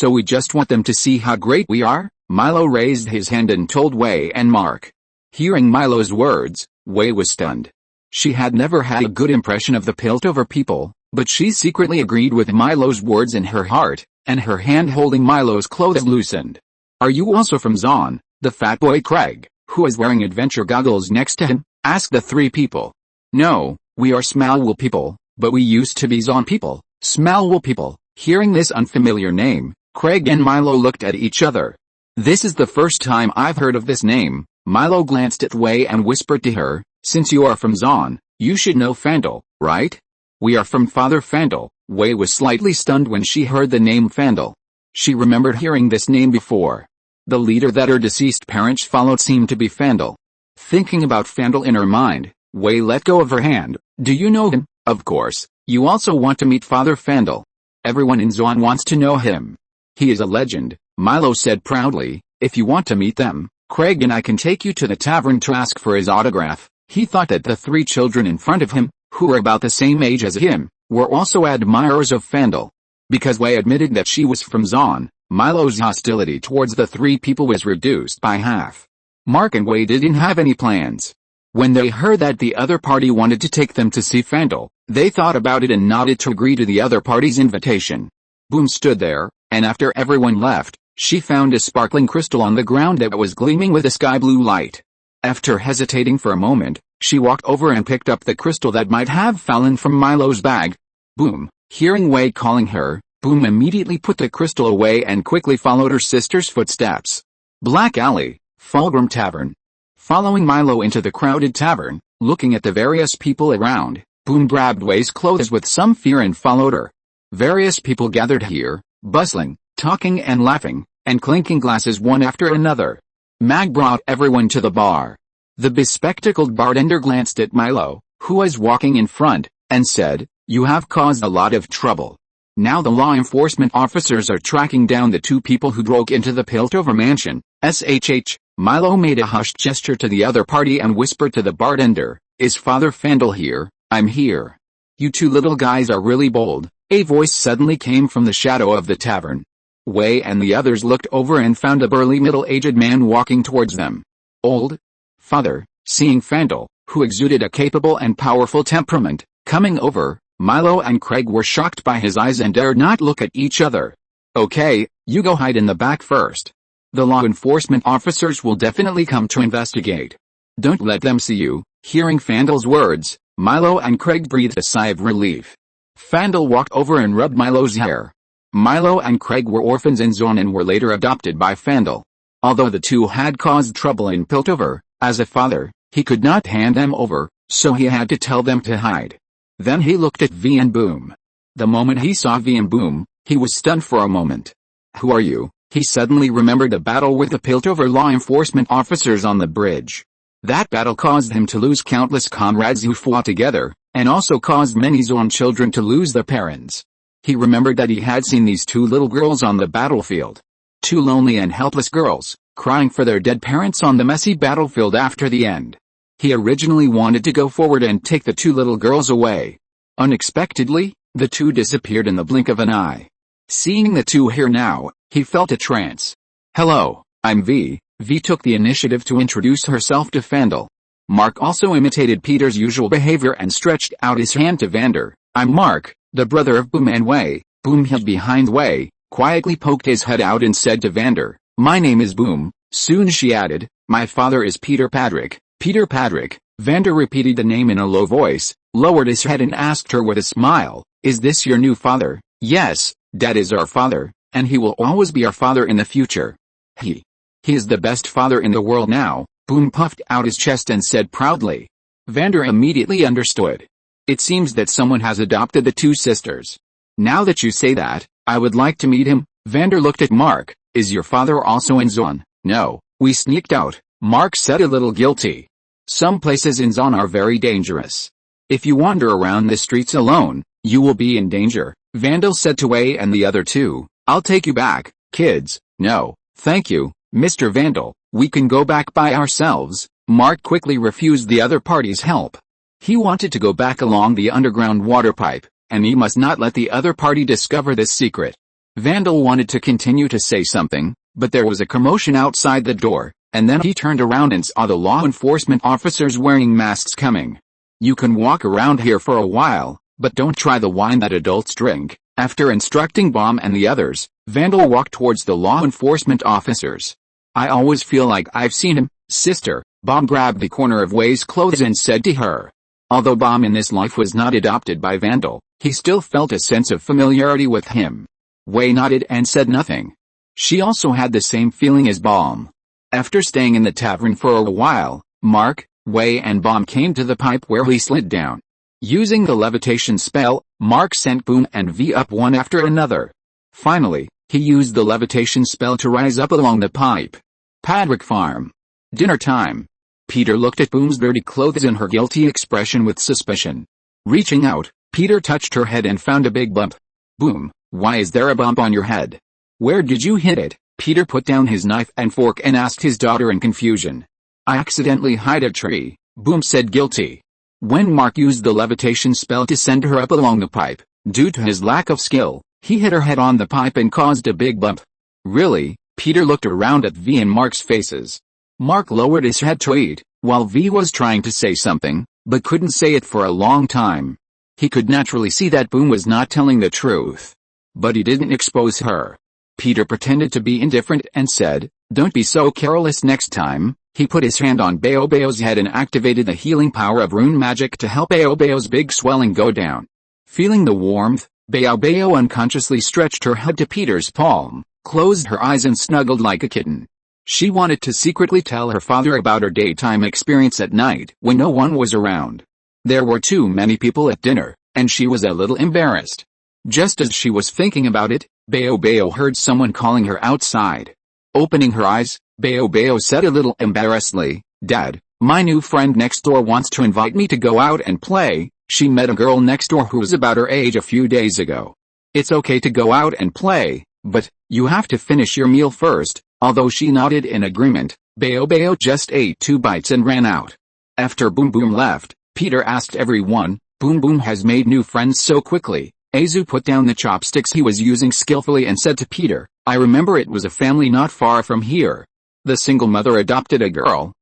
we just want them to see how great we are? Milo raised his hand and told Wei and Mark. Hearing Milo's words, Wei was stunned. She had never had a good impression of the Piltover people, but she secretly agreed with Milo's words in her heart, and her hand holding Milo's clothes loosened. Are you also from Zon? The fat boy Craig, who was wearing adventure goggles next to him, asked the three people. No, we are Smallwool people, but we used to be Zon people. Smallwool people. Hearing this unfamiliar name, Craig and Milo looked at each other. This is the first time I've heard of this name. Milo glanced at Wei and whispered to her, since you are from Zon, you should know Fandel, right? We are from Father Fandel. Wei was slightly stunned when she heard the name Fandel. She remembered hearing this name before. The leader that her deceased parents followed seemed to be Fandel. Thinking about Fandel in her mind, Wei let go of her hand. Do you know him? Of course, you also want to meet Father Fandel. Everyone in Zon wants to know him. He is a legend, Milo said proudly. If you want to meet them, Craig and I can take you to the tavern to ask for his autograph. He thought that the three children in front of him, who were about the same age as him, were also admirers of Fandel. Because Wei admitted that she was from Zon, Milo's hostility towards the three people was reduced by half. Mark and Wei didn't have any plans. When they heard that the other party wanted to take them to see Fandel, they thought about it and nodded to agree to the other party's invitation. Boom stood there, and after everyone left, she found a sparkling crystal on the ground that was gleaming with a sky blue light. After hesitating for a moment, she walked over and picked up the crystal that might have fallen from Milo's bag. Boom. Hearing Wei calling her, Boom immediately put the crystal away and quickly followed her sister's footsteps. Black Alley, Fulgrim Tavern. Following Milo into the crowded tavern, looking at the various people around, Boom grabbed Wei's clothes with some fear and followed her. Various people gathered here, bustling, talking and laughing, and clinking glasses one after another. Mag brought everyone to the bar. The bespectacled bartender glanced at Milo, who was walking in front, and said, You have caused a lot of trouble. Now the law enforcement officers are tracking down the two people who broke into the Piltover mansion. SHH. Milo made a hushed gesture to the other party and whispered to the bartender, Is Father Fandel here? I'm here. You two little guys are really bold. A voice suddenly came from the shadow of the tavern. Wei and the others looked over and found a burly middle-aged man walking towards them. Old Father, seeing Fandel, who exuded a capable and powerful temperament, coming over, Milo and Craig were shocked by his eyes and dared not look at each other. Okay, you go hide in the back first. The law enforcement officers will definitely come to investigate. Don't let them see you. Hearing Fandel's words, Milo and Craig breathed a sigh of relief. Fandel walked over and rubbed Milo's hair. Milo and Craig were orphans in Zon and were later adopted by Fandel. Although the two had caused trouble in Piltover, as a father, he could not hand them over, so he had to tell them to hide. Then he looked at V and Boom. The moment he saw V and Boom, he was stunned for a moment. Who are you? He suddenly remembered the battle with the Piltover law enforcement officers on the bridge. That battle caused him to lose countless comrades who fought together, and also caused many Zon children to lose their parents. He remembered that he had seen these two little girls on the battlefield. Two lonely and helpless girls, crying for their dead parents on the messy battlefield after the end. He originally wanted to go forward and take the two little girls away. Unexpectedly, the two disappeared in the blink of an eye. Seeing the two here now, he felt a trance. Hello, I'm V. V took the initiative to introduce herself to Fandel. Mark also imitated Peter's usual behavior and stretched out his hand to Vander. I'm Mark, the brother of Boom and Wei. Boom hid behind Wei, quietly poked his head out and said to Vander, My name is Boom. Soon she added, My father is Peter Padrick. Peter Padrick. Vander repeated the name in a low voice, lowered his head and asked her with a smile, Is this your new father? Yes, Dad is our father, and he will always be our father in the future. He is the best father in the world now. Boom puffed out his chest and said proudly. Vander immediately understood. It seems that someone has adopted the two sisters. Now that you say that, I would like to meet him. Vander looked at Mark. Is your father also in Zon? No, we sneaked out. Mark said a little guilty. Some places in Zon are very dangerous. If you wander around the streets alone, you will be in danger. Vandal said to Wei and the other two, I'll take you back. Kids, no, thank you, Mr. Vandal, we can go back by ourselves. Mark quickly refused the other party's help. He wanted to go back along the underground water pipe, and he must not let the other party discover this secret. Vandal wanted to continue to say something, but there was a commotion outside the door, and then he turned around and saw the law enforcement officers wearing masks coming. You can walk around here for a while, but don't try the wine that adults drink. After instructing Bomb and the others, Vandal walked towards the law enforcement officers. I always feel like I've seen him, sister. Bomb grabbed the corner of Way's clothes and said to her. Although Bomb in this life was not adopted by Vandal, he still felt a sense of familiarity with him. Way nodded and said nothing. She also had the same feeling as Bomb. After staying in the tavern for a while, Mark, Way and Bomb came to the pipe where he slid down. Using the levitation spell, Mark sent Boom and V up one after another. Finally, he used the levitation spell to rise up along the pipe. Padwick Farm. Dinner time. Peter looked at Boom's dirty clothes and her guilty expression with suspicion. Reaching out, Peter touched her head and found a big bump. Boom, why is there a bump on your head? Where did you hit it? Peter put down his knife and fork and asked his daughter in confusion. I accidentally hit a tree, Boom said guilty. When Mark used the levitation spell to send her up along the pipe, due to his lack of skill, he hit her head on the pipe and caused a big bump. Really? Peter looked around at V and Mark's faces. Mark lowered his head to eat, while V was trying to say something, but couldn't say it for a long time. He could naturally see that Boom was not telling the truth. But he didn't expose her. Peter pretended to be indifferent and said, don't be so careless next time. He put his hand on Baobao's head and activated the healing power of rune magic to help Baobao's big swelling go down. Feeling the warmth, Baobao unconsciously stretched her head to Peter's palm, closed her eyes and snuggled like a kitten. She wanted to secretly tell her father about her daytime experience at night when no one was around. There were too many people at dinner, and she was a little embarrassed. Just as she was thinking about it, Baobao heard someone calling her outside. Opening her eyes, Baobao said a little embarrassedly, Dad, my new friend next door wants to invite me to go out and play. She met a girl next door who was about her age a few days ago. It's okay to go out and play, but you have to finish your meal first. Although she nodded in agreement, Baobao just ate 2 bites and ran out. After Boom Boom left, Peter asked everyone, Boom Boom has made new friends so quickly. Azu put down the chopsticks he was using skillfully and said to Peter, I remember it was a family not far from here. The single mother adopted a girl.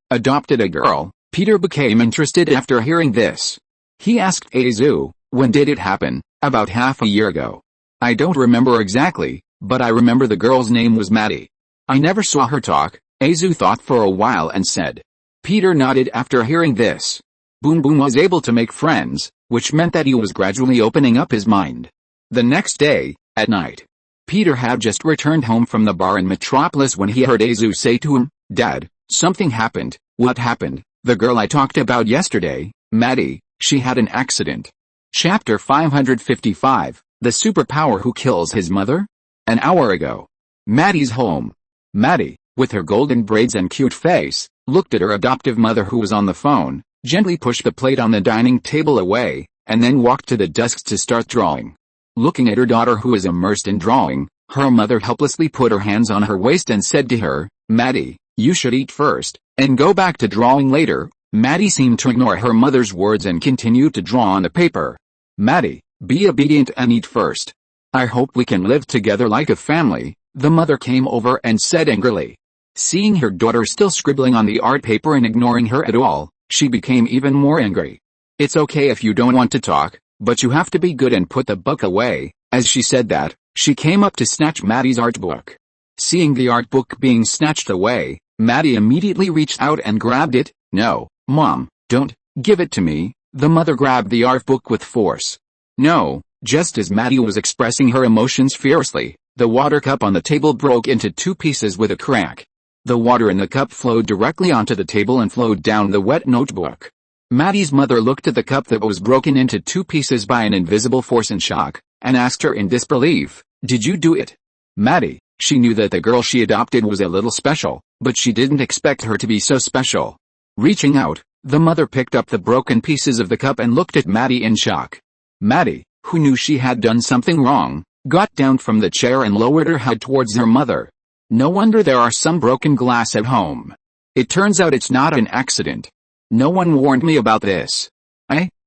Peter became interested after hearing this. He asked Azu, when did it happen? About half a year ago. I don't remember exactly, but I remember the girl's name was Maddie. I never saw her talk. Azu thought for a while and said. Peter nodded after hearing this. Boom Boom was able to make friends, which meant that he was gradually opening up his mind. The next day, at night, Peter had just returned home from the bar in Metropolis when he heard Azu say to him, Dad, something happened. What happened? The girl I talked about yesterday, Maddie, she had an accident. Chapter 555, The Superpower Who Kills His Mother? An hour ago. Maddie's home. Maddie, with her golden braids and cute face, looked at her adoptive mother who was on the phone, gently pushed the plate on the dining table away, and then walked to the desk to start drawing. Looking at her daughter who was immersed in drawing, her mother helplessly put her hands on her waist and said to her, Maddie, you should eat first, and go back to drawing later. Maddie seemed to ignore her mother's words and continued to draw on the paper. Maddie, be obedient and eat first. I hope we can live together like a family. The mother came over and said angrily. Seeing her daughter still scribbling on the art paper and ignoring her at all, she became even more angry. It's okay if you don't want to talk, but you have to be good and put the book away. As she said that, she came up to snatch Maddie's art book. Seeing the art book being snatched away, Maddie immediately reached out and grabbed it. No, Mom, don't, give it to me. The mother grabbed the art book with force. No, just as Maddie was expressing her emotions fiercely, the water cup on the table broke into 2 pieces with a crack. The water in the cup flowed directly onto the table and flowed down the wet notebook. Maddie's mother looked at the cup that was broken into 2 pieces by an invisible force in shock, and asked her in disbelief, Did you do it? Maddie, she knew that the girl she adopted was a little special, but she didn't expect her to be so special. Reaching out, the mother picked up the broken pieces of the cup and looked at Maddie in shock. Maddie, who knew she had done something wrong, got down from the chair and lowered her head towards her mother. No wonder there are some broken glass at home. It turns out it's not an accident. No one warned me about this.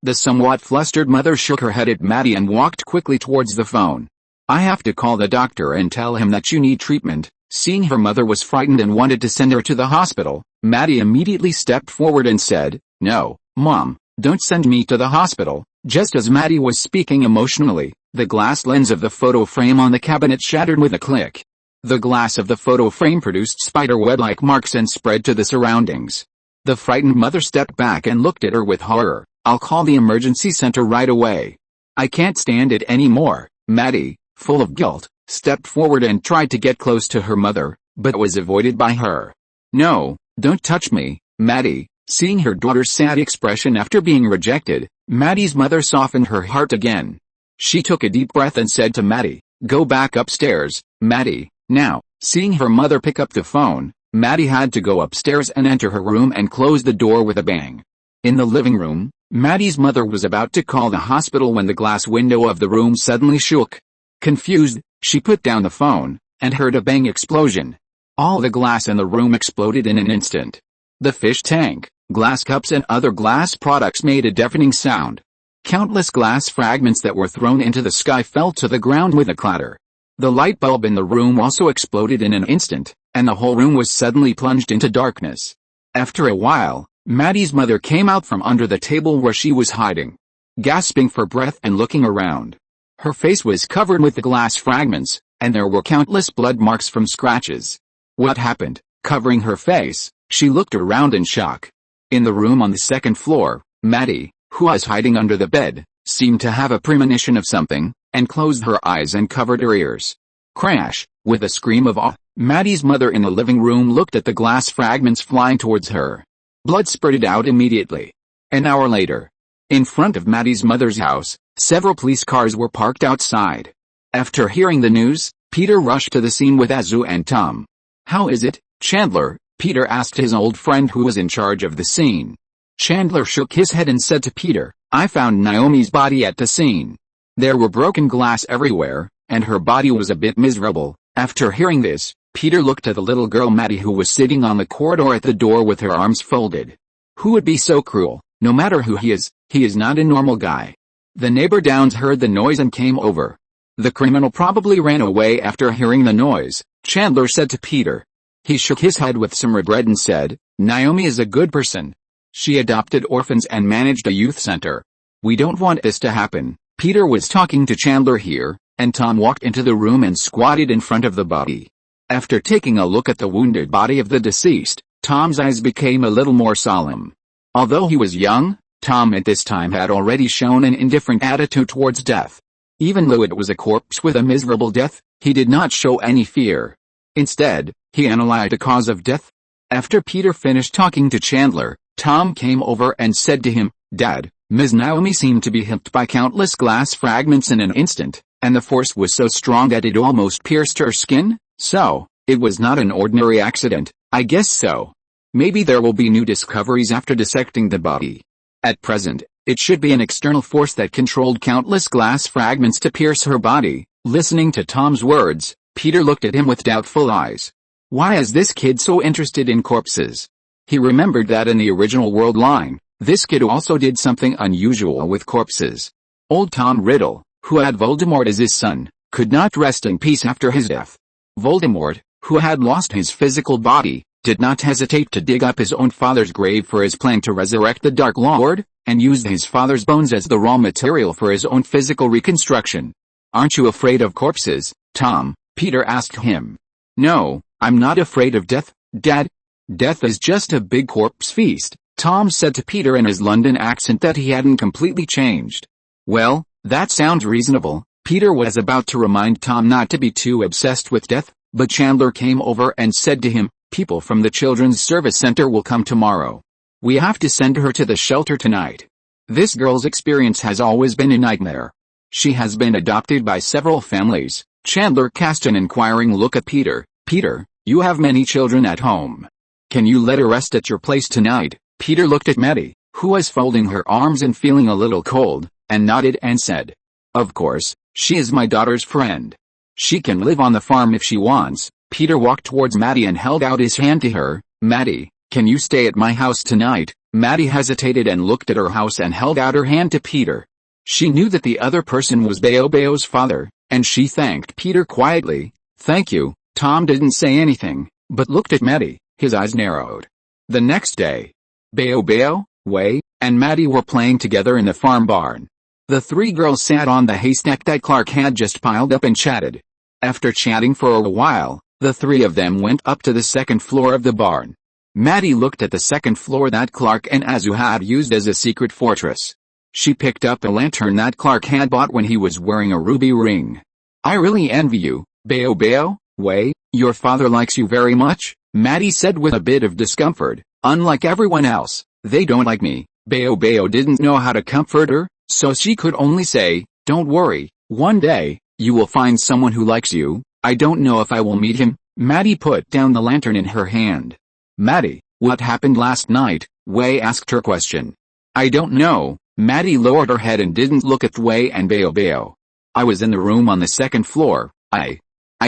The somewhat flustered mother shook her head at Maddie and walked quickly towards the phone. I have to call the doctor and tell him that you need treatment. Seeing her mother was frightened and wanted to send her to the hospital, Maddie immediately stepped forward and said, "No, Mom, don't send me to the hospital." Just as Maddie was speaking emotionally, the glass lens of the photo frame on the cabinet shattered with a click. The glass of the photo frame produced spider-web-like marks and spread to the surroundings. The frightened mother stepped back and looked at her with horror. "I'll call the emergency center right away. I can't stand it anymore." Maddie, full of guilt, stepped forward and tried to get close to her mother, but was avoided by her. "No, don't touch me, Maddie." Seeing her daughter's sad expression after being rejected, Maddie's mother softened her heart again. She took a deep breath and said to Maddie, "Go back upstairs, Maddie, now." Seeing her mother pick up the phone, Maddie had to go upstairs and enter her room and close the door with a bang. In the living room, Maddie's mother was about to call the hospital when the glass window of the room suddenly shook. Confused, she put down the phone, and heard a bang explosion. All the glass in the room exploded in an instant. The fish tank, glass cups and other glass products made a deafening sound. Countless glass fragments that were thrown into the sky fell to the ground with a clatter. The light bulb in the room also exploded in an instant, and the whole room was suddenly plunged into darkness. After a while, Maddie's mother came out from under the table where she was hiding, gasping for breath and looking around. Her face was covered with the glass fragments, and there were countless blood marks from scratches. What happened? Covering her face, she looked around in shock. In the room on the second floor, Maddie, who was hiding under the bed, seemed to have a premonition of something, and closed her eyes and covered her ears. Crash! With a scream of awe, Maddie's mother in the living room looked at the glass fragments flying towards her. Blood spurted out immediately. An hour later, in front of Maddie's mother's house, several police cars were parked outside. After hearing the news, Peter rushed to the scene with Azu and Tom. "How is it, Chandler?" Peter asked his old friend who was in charge of the scene. Chandler shook his head and said to Peter, "I found Naomi's body at the scene. There were broken glass everywhere, and her body was a bit miserable." After hearing this, Peter looked at the little girl Maddie who was sitting on the corridor at the door with her arms folded. Who would be so cruel? No matter who he is not a normal guy. The neighbor Downs heard the noise and came over. "The criminal probably ran away after hearing the noise," Chandler said to Peter. He shook his head with some regret and said, "Naomi is a good person. She adopted orphans and managed a youth center. We don't want this to happen." Peter was talking to Chandler here, and Tom walked into the room and squatted in front of the body. After taking a look at the wounded body of the deceased, Tom's eyes became a little more solemn. Although he was young, Tom at this time had already shown an indifferent attitude towards death. Even though it was a corpse with a miserable death, he did not show any fear. Instead, he analyzed the cause of death. After Peter finished talking to Chandler, Tom came over and said to him, "Dad, Ms. Naomi seemed to be hit by countless glass fragments in an instant, and the force was so strong that it almost pierced her skin. So, it was not an ordinary accident." "I guess so. Maybe there will be new discoveries after dissecting the body. At present, it should be an external force that controlled countless glass fragments to pierce her body." Listening to Tom's words, Peter looked at him with doubtful eyes. Why is this kid so interested in corpses? He remembered that in the original world line, this kid also did something unusual with corpses. Old Tom Riddle, who had Voldemort as his son, could not rest in peace after his death. Voldemort, who had lost his physical body, did not hesitate to dig up his own father's grave for his plan to resurrect the Dark Lord, and used his father's bones as the raw material for his own physical reconstruction. "Aren't you afraid of corpses, Tom?" Peter asked him. "No, I'm not afraid of death, Dad. Death is just a big corpse feast," Tom said to Peter in his London accent that he hadn't completely changed. "Well, that sounds reasonable." Peter was about to remind Tom not to be too obsessed with death, but Chandler came over and said to him, "People from the Children's Service Center will come tomorrow. We have to send her to the shelter tonight. This girl's experience has always been a nightmare. She has been adopted by several families." Chandler cast an inquiring look at Peter. "Peter, you have many children at home. Can you let her rest at your place tonight?" Peter looked at Maddie, who was folding her arms and feeling a little cold, and nodded and said, "Of course, She is my daughter's friend. She can live on the farm if she wants. Peter walked towards Maddie and held out his hand to her. Maddie, can you stay at my house tonight? Maddie hesitated and looked at her house and held out her hand to Peter. She knew that the other person was Bao's father, and she thanked Peter quietly. Thank you. Tom didn't say anything, but looked at Maddie, his eyes narrowed. The next day, Bao, Wei, and Maddie were playing together in the farm barn. The three girls sat on the haystack that Clark had just piled up and chatted. After chatting for a while, the three of them went up to the second floor of the barn. Maddie looked at the second floor that Clark and Azu had used as a secret fortress. She picked up a lantern that Clark had bought when he was wearing a ruby ring. I really envy you, Bao, Wei, your father likes you very much, Maddie said with a bit of discomfort. Unlike everyone else, they don't like me. Bao didn't know how to comfort her, so she could only say, don't worry, one day, you will find someone who likes you. I don't know if I will meet him. Maddie put down the lantern in her hand. Maddie, what happened last night? Wei asked her question. I don't know. Maddie lowered her head and didn't look at Wei and Bao. I was in the room on the second floor. I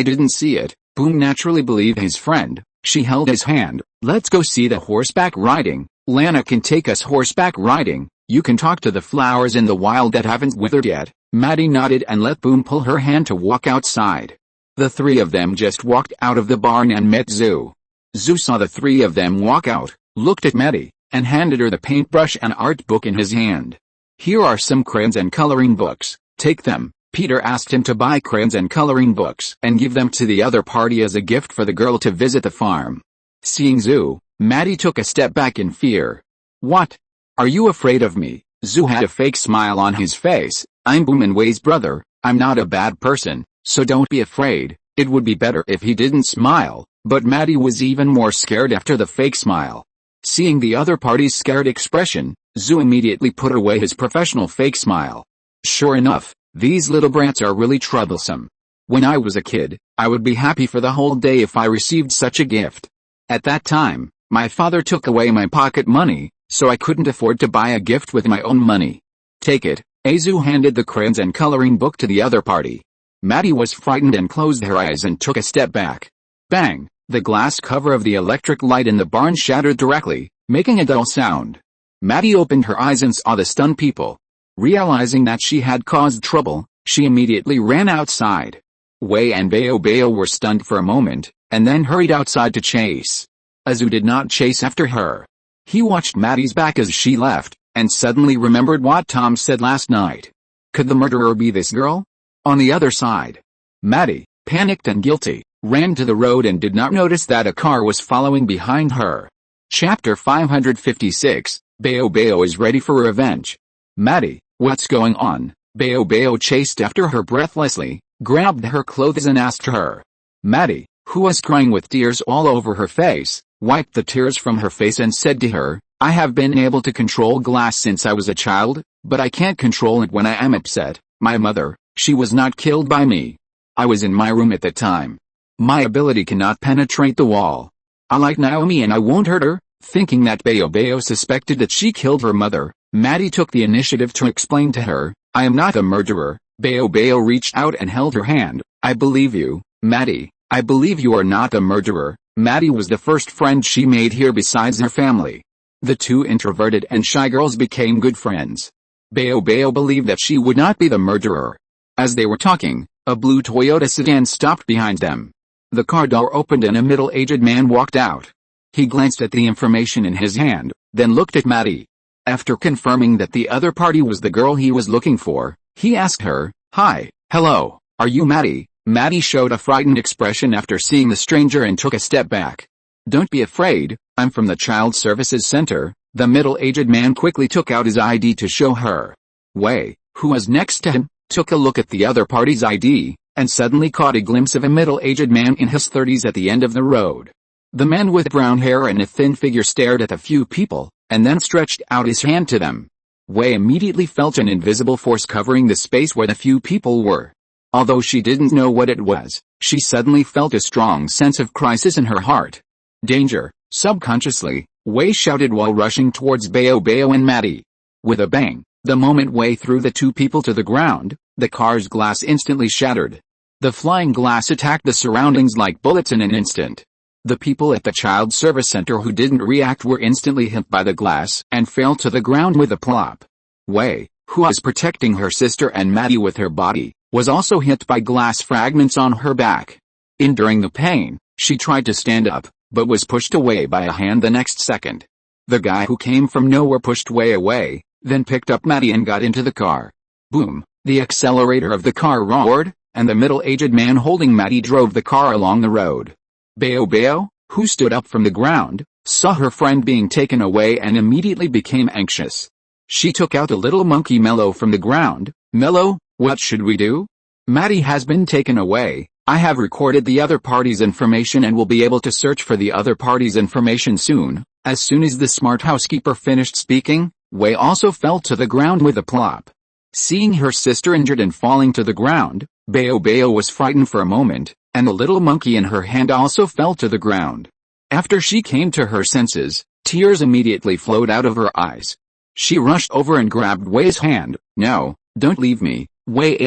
didn't see it. Boom naturally believed his friend. She held his hand. Let's go see the horseback riding. Lana can take us horseback riding. You can talk to the flowers in the wild that haven't withered yet. Maddie nodded and let Boom pull her hand to walk outside. The three of them just walked out of the barn and met Zhu. Zhu saw the three of them walk out, looked at Maddie, and handed her the paintbrush and art book in his hand. Here are some crayons and coloring books. Take them. Peter asked him to buy crayons and coloring books and give them to the other party as a gift for the girl to visit the farm. Seeing Zhu, Maddie took a step back in fear. What? Are you afraid of me? Zhu had a fake smile on his face. I'm Boom and Wei's brother. I'm not a bad person, so don't be afraid. It would be better if he didn't smile, but Maddie was even more scared after the fake smile. Seeing the other party's scared expression, Zhu immediately put away his professional fake smile. Sure enough, these little brats are really troublesome. When I was a kid, I would be happy for the whole day if I received such a gift. At that time, my father took away my pocket money, so I couldn't afford to buy a gift with my own money. Take it. Azu handed the crayons and coloring book to the other party. Maddie was frightened and closed her eyes and took a step back. Bang! The glass cover of the electric light in the barn shattered directly, making a dull sound. Maddie opened her eyes and saw the stunned people. Realizing that she had caused trouble, she immediately ran outside. Wei and Bao were stunned for a moment, and then hurried outside to chase. Azu did not chase after her. He watched Maddie's back as she left, and suddenly remembered what Tom said last night. Could the murderer be this girl? On the other side, Maddie, panicked and guilty, ran to the road and did not notice that a car was following behind her. Chapter 556, Bao is ready for revenge. Maddie, what's going on? Bao chased after her breathlessly, grabbed her clothes and asked her. Maddie, who was crying with tears all over her face, wiped the tears from her face and said to her, I have been able to control glass since I was a child, but I can't control it when I am upset. My mother, she was not killed by me. I was in my room at the time. My ability cannot penetrate the wall. I like Naomi and I won't hurt her. Thinking that Bao suspected that she killed her mother, Maddie took the initiative to explain to her, I am not a murderer. Bao reached out and held her hand. I believe you, Maddie. I believe you are not a murderer. Maddie was the first friend she made here besides her family. The two introverted and shy girls became good friends. Bao believed that she would not be the murderer. As they were talking, a blue Toyota sedan stopped behind them. The car door opened and a middle-aged man walked out. He glanced at the information in his hand, then looked at Maddie. After confirming that the other party was the girl he was looking for, he asked her, Hi, hello, are you Maddie? Maddie showed a frightened expression after seeing the stranger and took a step back. Don't be afraid, I'm from the Child Services Center. The middle-aged man quickly took out his ID to show her. Wei, who was next to him, took a look at the other party's ID, and suddenly caught a glimpse of a middle-aged man in his 30s at the end of the road. The man with brown hair and a thin figure stared at a few people, and then stretched out his hand to them. Wei immediately felt an invisible force covering the space where the few people were. Although she didn't know what it was, she suddenly felt a strong sense of crisis in her heart. Danger, subconsciously, Wei shouted while rushing towards Bao and Maddie. With a bang, the moment Wei threw the two people to the ground, The car's glass instantly shattered. The flying glass attacked the surroundings like bullets in an instant. The people at the child service center who didn't react were instantly hit by the glass and fell to the ground with a plop. Wei, who was protecting her sister and Maddie with her body, was also hit by glass fragments on her back. Enduring the pain, she tried to stand up, but was pushed away by a hand the next second. The guy who came from nowhere pushed Wei away, then picked up Maddie and got into the car. Boom, the accelerator of the car roared, and the middle-aged man holding Maddie drove the car along the road. Bao, who stood up from the ground, saw her friend being taken away and immediately became anxious. She took out a little monkey Mello from the ground. Mello, what should we do? Maddie has been taken away. I have recorded the other party's information and will be able to search for the other party's information soon. As soon as the smart housekeeper finished speaking, Wei also fell to the ground with a plop. Seeing her sister injured and falling to the ground, Bao was frightened for a moment, and the little monkey in her hand also fell to the ground. After she came to her senses, tears immediately flowed out of her eyes. She rushed over and grabbed Wei's hand. No, don't leave me, Wei.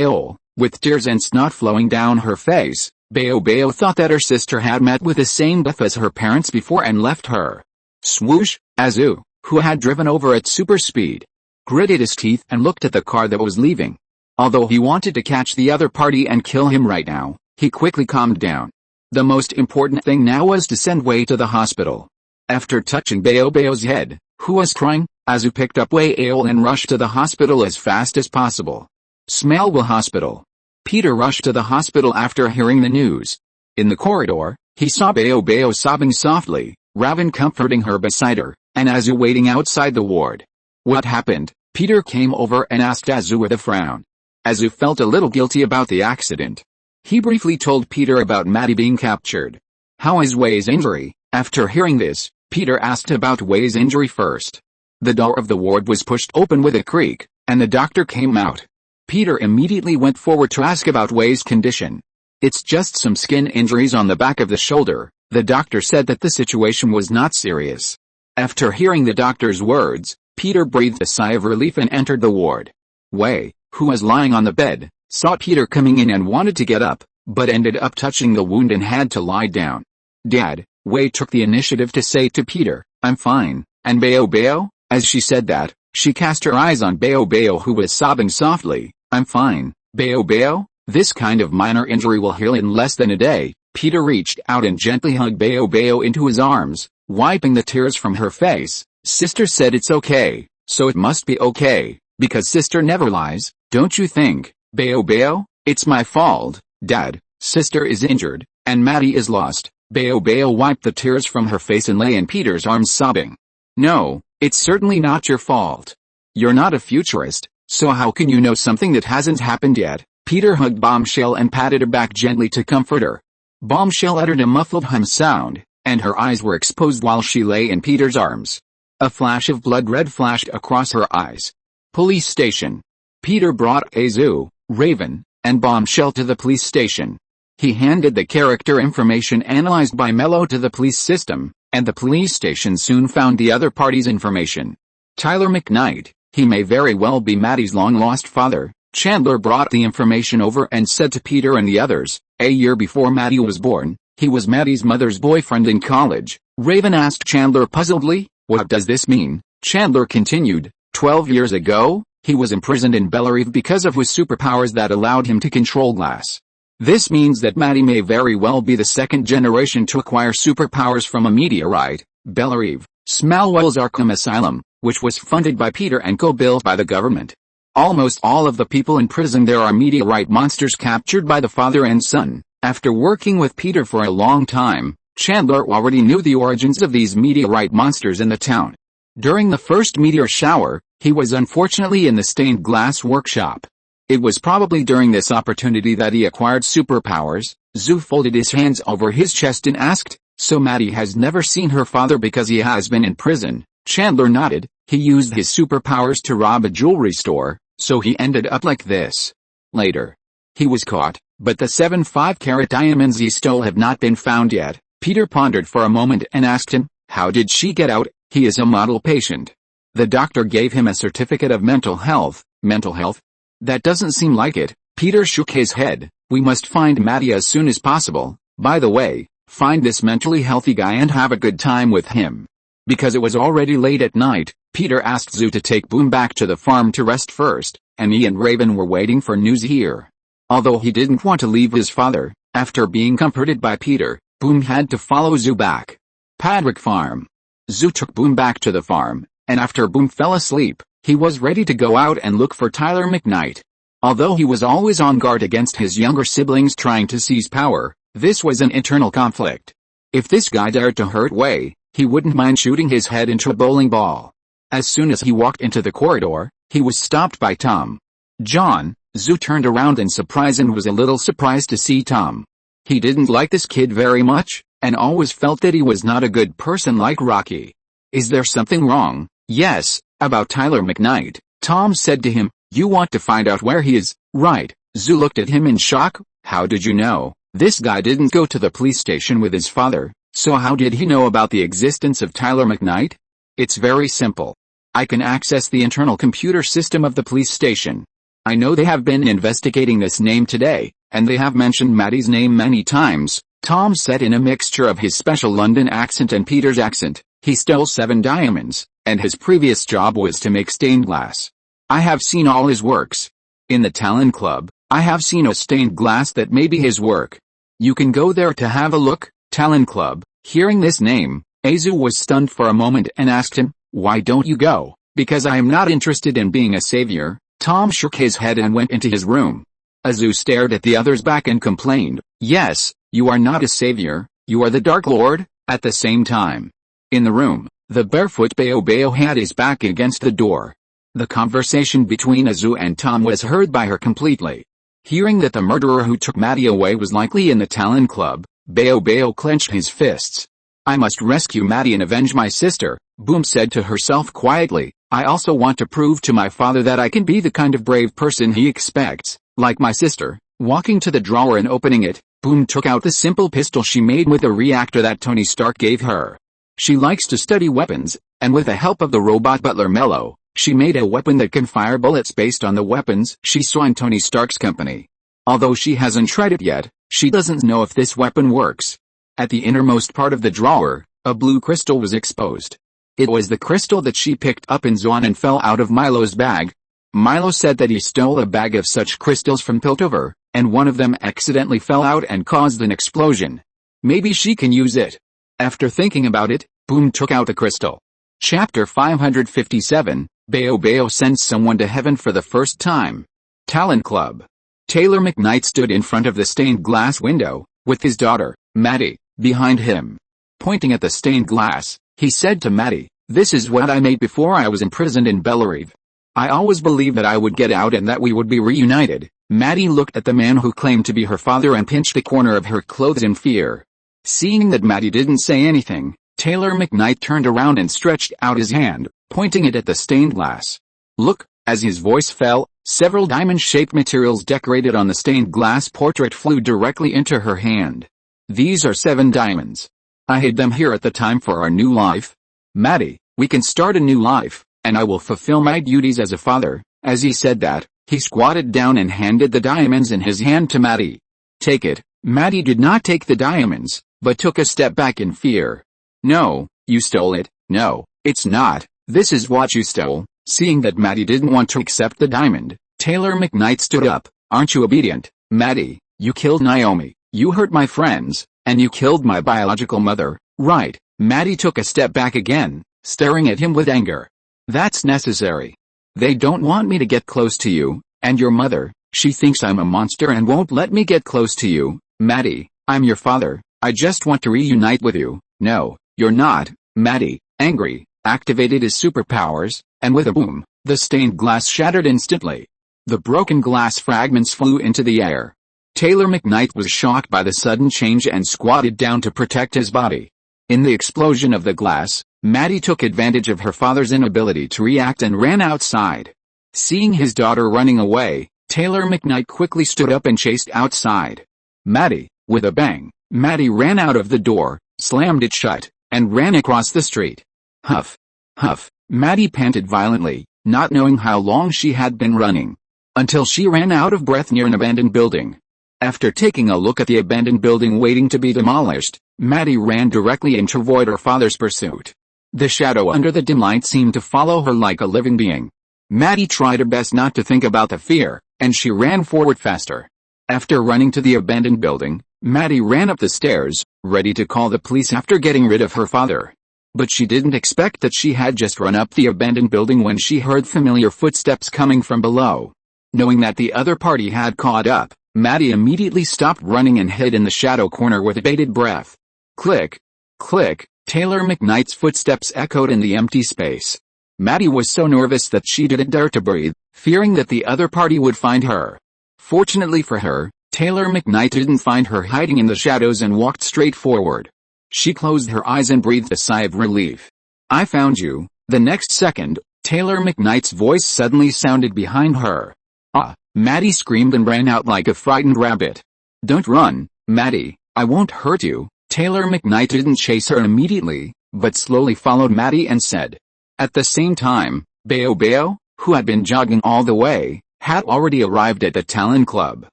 With tears and snot flowing down her face, Bao thought that her sister had met with the same death as her parents before and left her. Swoosh, Azu, who had driven over at super speed, gritted his teeth and looked at the car that was leaving. Although he wanted to catch the other party and kill him right now, he quickly calmed down. The most important thing now was to send Wei to the hospital. After touching Bao's head, who was crying, Azu picked up Wei and rushed to the hospital as fast as possible. Smallville Hospital. Peter rushed to the hospital after hearing the news. In the corridor, he saw Bao sobbing softly, Raven comforting her beside her, and Azu waiting outside the ward. What happened? Peter came over and asked Azu with a frown. Azu felt a little guilty about the accident. He briefly told Peter about Maddie being captured. How is Wei's injury? After hearing this, Peter asked about Wei's injury first. The door of the ward was pushed open with a creak, and the doctor came out. Peter immediately went forward to ask about Wei's condition. It's just some skin injuries on the back of the shoulder. The doctor said that the situation was not serious. After hearing the doctor's words, Peter breathed a sigh of relief and entered the ward. Wei, who was lying on the bed, saw Peter coming in and wanted to get up, but ended up touching the wound and had to lie down. Dad, Wei took the initiative to say to Peter, I'm fine, and Bao, as she said that, she cast her eyes on Bao who was sobbing softly. I'm fine, Bao, this kind of minor injury will heal in less than a day. Peter reached out and gently hugged Bao into his arms, wiping the tears from her face. Sister said it's okay, so it must be okay, because sister never lies, don't you think, Bao? It's my fault, Dad, sister is injured, and Maddie is lost. Bao wiped the tears from her face and lay in Peter's arms sobbing. No, it's certainly not your fault. You're not a futurist. So how can you know something that hasn't happened yet? Peter hugged Bombshell and patted her back gently to comfort her. Bombshell uttered a muffled hum sound, and her eyes were exposed while she lay in Peter's arms. A flash of blood red flashed across her eyes. Police station. Peter brought Azu, Raven, and Bombshell to the police station. He handed the character information analyzed by Mello to the police system, and the police station soon found the other party's information. Tyler McKnight. He may very well be Maddie's long-lost father. Chandler brought the information over and said to Peter and the others, a year before Maddie was born, he was Maddie's mother's boyfriend in college. Raven asked Chandler puzzledly, what does this mean? Chandler continued, 12 years ago, he was imprisoned in Bellerive because of his superpowers that allowed him to control glass. This means that Maddie may very well be the second generation to acquire superpowers from a meteorite. Bellerive, Smallville's Arkham Asylum, which was funded by Peter and co-built by the government. Almost all of the people in prison there are meteorite monsters captured by the father and son. After working with Peter for a long time, Chandler already knew the origins of these meteorite monsters in the town. During the first meteor shower, he was unfortunately in the stained glass workshop. It was probably during this opportunity that he acquired superpowers. Zu folded his hands over his chest and asked, so Maddie has never seen her father because he has been in prison? Chandler nodded. He used his superpowers to rob a jewelry store, so he ended up like this. Later, he was caught, but the 7 5-carat diamonds he stole have not been found yet. Peter pondered for a moment and asked him, how did she get out? He is a model patient. The doctor gave him a certificate of mental health. Mental health? That doesn't seem like it. Peter shook his head. We must find Maddie as soon as possible. By the way, find this mentally healthy guy and have a good time with him. Because it was already late at night, Peter asked Zoo to take Boom back to the farm to rest first, and he and Raven were waiting for news here. Although he didn't want to leave his father, after being comforted by Peter, Boom had to follow Zoo back. Padwick Farm. Zoo took Boom back to the farm, and after Boom fell asleep, he was ready to go out and look for Tyler McKnight. Although he was always on guard against his younger siblings trying to seize power, this was an internal conflict. If this guy dared to hurt Wei, he wouldn't mind shooting his head into a bowling ball. As soon as he walked into the corridor, he was stopped by Tom. John. Zoo turned around in surprise and was a little surprised to see Tom. He didn't like this kid very much, and always felt that he was not a good person like Rocky. Is there something wrong? Yes, about Tyler McKnight, Tom said to him. You want to find out where he is, right? Zoo looked at him in shock. How did you know? This guy didn't go to the police station with his father, so how did he know about the existence of Tyler McKnight? It's very simple. I can access the internal computer system of the police station. I know they have been investigating this name today, and they have mentioned Maddie's name many times, Tom said in a mixture of his special London accent and Peter's accent. He stole 7 diamonds, and his previous job was to make stained glass. I have seen all his works. In the Talon Club, I have seen a stained glass that may be his work. You can go there to have a look. Talon Club. Hearing this name, Azu was stunned for a moment and asked him, why don't you go? Because I am not interested in being a savior. Tom shook his head and went into his room. Azu stared at the others back and complained, yes, you are not a savior, you are the Dark Lord. At the same time, in the room, the barefoot Bao had his back against the door. The conversation between Azu and Tom was heard by her completely. Hearing that the murderer who took Maddie away was likely in the Talon Club, Bao clenched his fists. I must rescue Maddie and avenge my sister, Boom said to herself quietly. I also want to prove to my father that I can be the kind of brave person he expects, like my sister. Walking to the drawer and opening it, Boom took out the simple pistol she made with a reactor that Tony Stark gave her. She likes to study weapons, and with the help of the robot butler Mello, she made a weapon that can fire bullets based on the weapons she saw in Tony Stark's company. Although she hasn't tried it yet, she doesn't know if this weapon works. At the innermost part of the drawer, a blue crystal was exposed. It was the crystal that she picked up in Zwan and fell out of Milo's bag. Milo said that he stole a bag of such crystals from Piltover, and one of them accidentally fell out and caused an explosion. Maybe she can use it. After thinking about it, Boom took out the crystal. Chapter 557, Bao sends someone to heaven for the first time. Talon Club. Taylor McKnight stood in front of the stained glass window, with his daughter, Maddie, behind him. Pointing at the stained glass, he said to Maddie, this is what I made before I was imprisoned in Bellarive. I always believed that I would get out and that we would be reunited. Maddie looked at the man who claimed to be her father and pinched the corner of her clothes in fear. Seeing that Maddie didn't say anything, Taylor McKnight turned around and stretched out his hand, pointing it at the stained glass. Look, as his voice fell, several diamond-shaped materials decorated on the stained glass portrait flew directly into her hand. These are 7 diamonds. I hid them here at the time for our new life. Maddie, we can start a new life, and I will fulfill my duties as a father. As he said that, he squatted down and handed the diamonds in his hand to Maddie. Take it. Maddie did not take the diamonds, but took a step back in fear. No, you stole it. No, it's not. This is what you stole. Seeing that Maddie didn't want to accept the diamond, Taylor McKnight stood up. Aren't you obedient? Maddie, you killed Naomi, you hurt my friends, and you killed my biological mother, right? Maddie took a step back again, staring at him with anger. That's necessary. They don't want me to get close to you, and your mother, she thinks I'm a monster and won't let me get close to you. Maddie, I'm your father, I just want to reunite with you. No, you're not. Maddie, angry, activated his superpowers, and with a boom, the stained glass shattered instantly. The broken glass fragments flew into the air. Taylor McKnight was shocked by the sudden change and squatted down to protect his body. In the explosion of the glass, Maddie took advantage of her father's inability to react and ran outside. Seeing his daughter running away, Taylor McKnight quickly stood up and chased outside. Maddie, with a bang, Maddie ran out of the door, slammed it shut, and ran across the street. Huff. Huff. Maddie panted violently, not knowing how long she had been running. until she ran out of breath near an abandoned building. After taking a look at the abandoned building waiting to be demolished, Maddie ran directly in to avoid her father's pursuit. The shadow under the dim light seemed to follow her like a living being. Maddie tried her best not to think about the fear, and she ran forward faster. After running to the abandoned building, Maddie ran up the stairs, ready to call the police after getting rid of her father. But she didn't expect that she had just run up the abandoned building when she heard familiar footsteps coming from below. Knowing that the other party had caught up, Maddie immediately stopped running and hid in the shadow corner with bated breath. Click, click, Taylor McKnight's footsteps echoed in the empty space. Maddie was so nervous that she didn't dare to breathe, fearing that the other party would find her. Fortunately for her, Taylor McKnight didn't find her hiding in the shadows and walked straight forward. She closed her eyes and breathed a sigh of relief. I found you. The next second, Taylor McKnight's voice suddenly sounded behind her. Ah! Maddie screamed and ran out like a frightened rabbit. Don't run, Maddie, I won't hurt you. Taylor McKnight didn't chase her immediately, but slowly followed Maddie and said. At the same time, Bao, who had been jogging all the way, had already arrived at the Talon Club.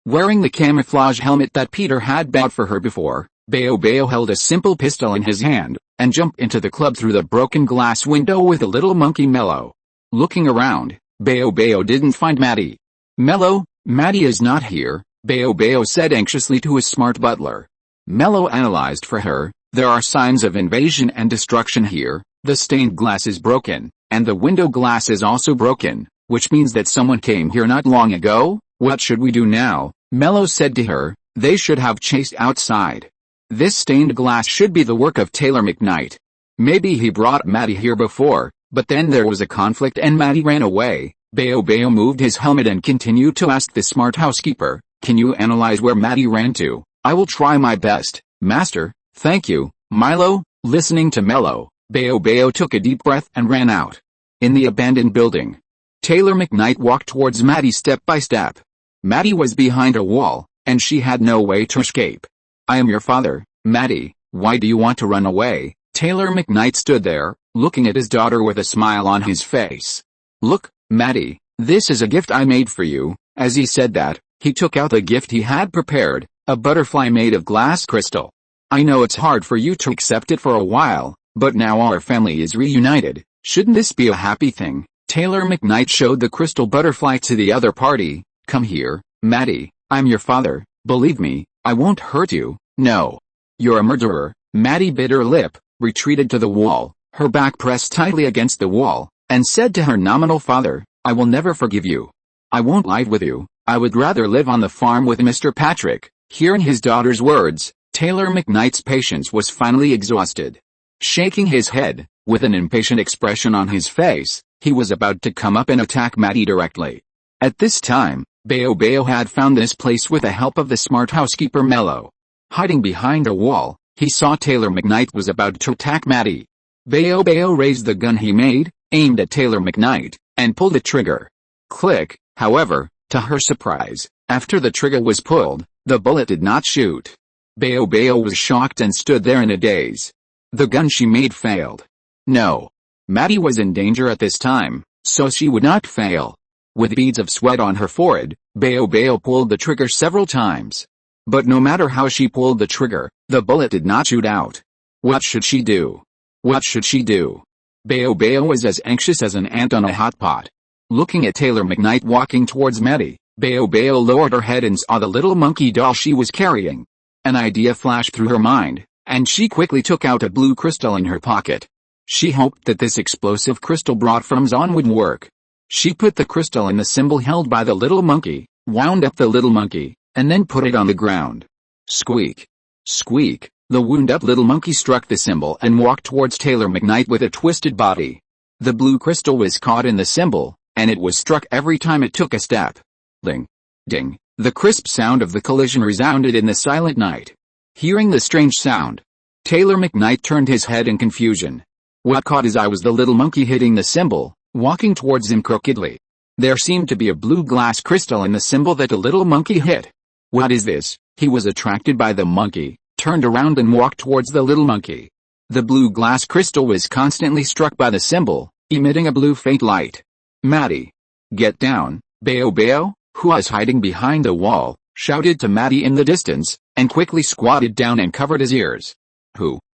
Wearing the camouflage helmet that Peter had bought for her before, Bao held a simple pistol in his hand, and jumped into the club through the broken glass window with the little monkey Mello. Looking around, Bao didn't find Maddie. Mello, Maddie is not here, Bao said anxiously to his smart butler. Mello analyzed for her. There are signs of invasion and destruction here. The stained glass is broken, and the window glass is also broken, which means that someone came here not long ago. What should we do now? Mello said to her. They should have chased outside. This stained glass should be the work of Taylor McKnight. Maybe he brought Maddie here before, but then there was a conflict and Maddie ran away. Bao moved his helmet and continued to ask the smart housekeeper, can you analyze where Maddie ran to? I will try my best, master, thank you, Milo. Listening to Mello, Bao took a deep breath and ran out. In the abandoned building, Taylor McKnight walked towards Maddie step by step. Maddie was behind a wall, and she had no way to escape. I am your father, Maddie, why do you want to run away? Taylor McKnight stood there, looking at his daughter with a smile on his face. Look, Maddie, this is a gift I made for you. As he said that, he took out the gift he had prepared, a butterfly made of glass crystal. I know it's hard for you to accept it for a while, but now our family is reunited. Shouldn't this be a happy thing? Taylor McKnight showed the crystal butterfly to the other party. Come here, Maddie, I'm your father, believe me, I won't hurt you. No. You're a murderer. Maddie bit her lip, retreated to the wall, her back pressed tightly against the wall, and said to her nominal father, I will never forgive you. I won't lie with you. I would rather live on the farm with Mr. Patrick. Hearing his daughter's words, Taylor McKnight's patience was finally exhausted. Shaking his head, with an impatient expression on his face, he was about to come up and attack Maddie directly. At this time, Bao had found this place with the help of the smart housekeeper Mello. Hiding behind a wall, he saw Taylor McKnight was about to attack Maddie. Bao raised the gun he made, aimed at Taylor McKnight, and pulled the trigger. Click, however, to her surprise, after the trigger was pulled, the bullet did not shoot. Bao was shocked and stood there in a daze. The gun she made failed. No. Maddie was in danger at this time, so she would not fail. With beads of sweat on her forehead, Bao pulled the trigger several times. But no matter how she pulled the trigger, the bullet did not shoot out. What should she do? What should she do? Bao was as anxious as an ant on a hot pot. Looking at Taylor McKnight walking towards Maddie, Bao lowered her head and saw the little monkey doll she was carrying. An idea flashed through her mind, and she quickly took out a blue crystal in her pocket. She hoped that this explosive crystal brought from Zon would work. She put the crystal in the symbol held by the little monkey, wound up the little monkey, and then put it on the ground. Squeak. Squeak. The wound-up little monkey struck the symbol and walked towards Taylor McKnight with a twisted body. The blue crystal was caught in the symbol, and it was struck every time it took a step. Ding. Ding. The crisp sound of the collision resounded in the silent night. Hearing the strange sound, Taylor McKnight turned his head in confusion. What caught his eye was the little monkey hitting the symbol, walking towards him crookedly. There seemed to be a blue glass crystal in the symbol that the little monkey hit. What is this? He was attracted by the monkey, turned around and walked towards the little monkey. The blue glass crystal was constantly struck by the symbol, emitting a blue faint light. Maddie. Get down, Bao, who was hiding behind the wall, shouted to Maddie in the distance, and quickly squatted down and covered his ears.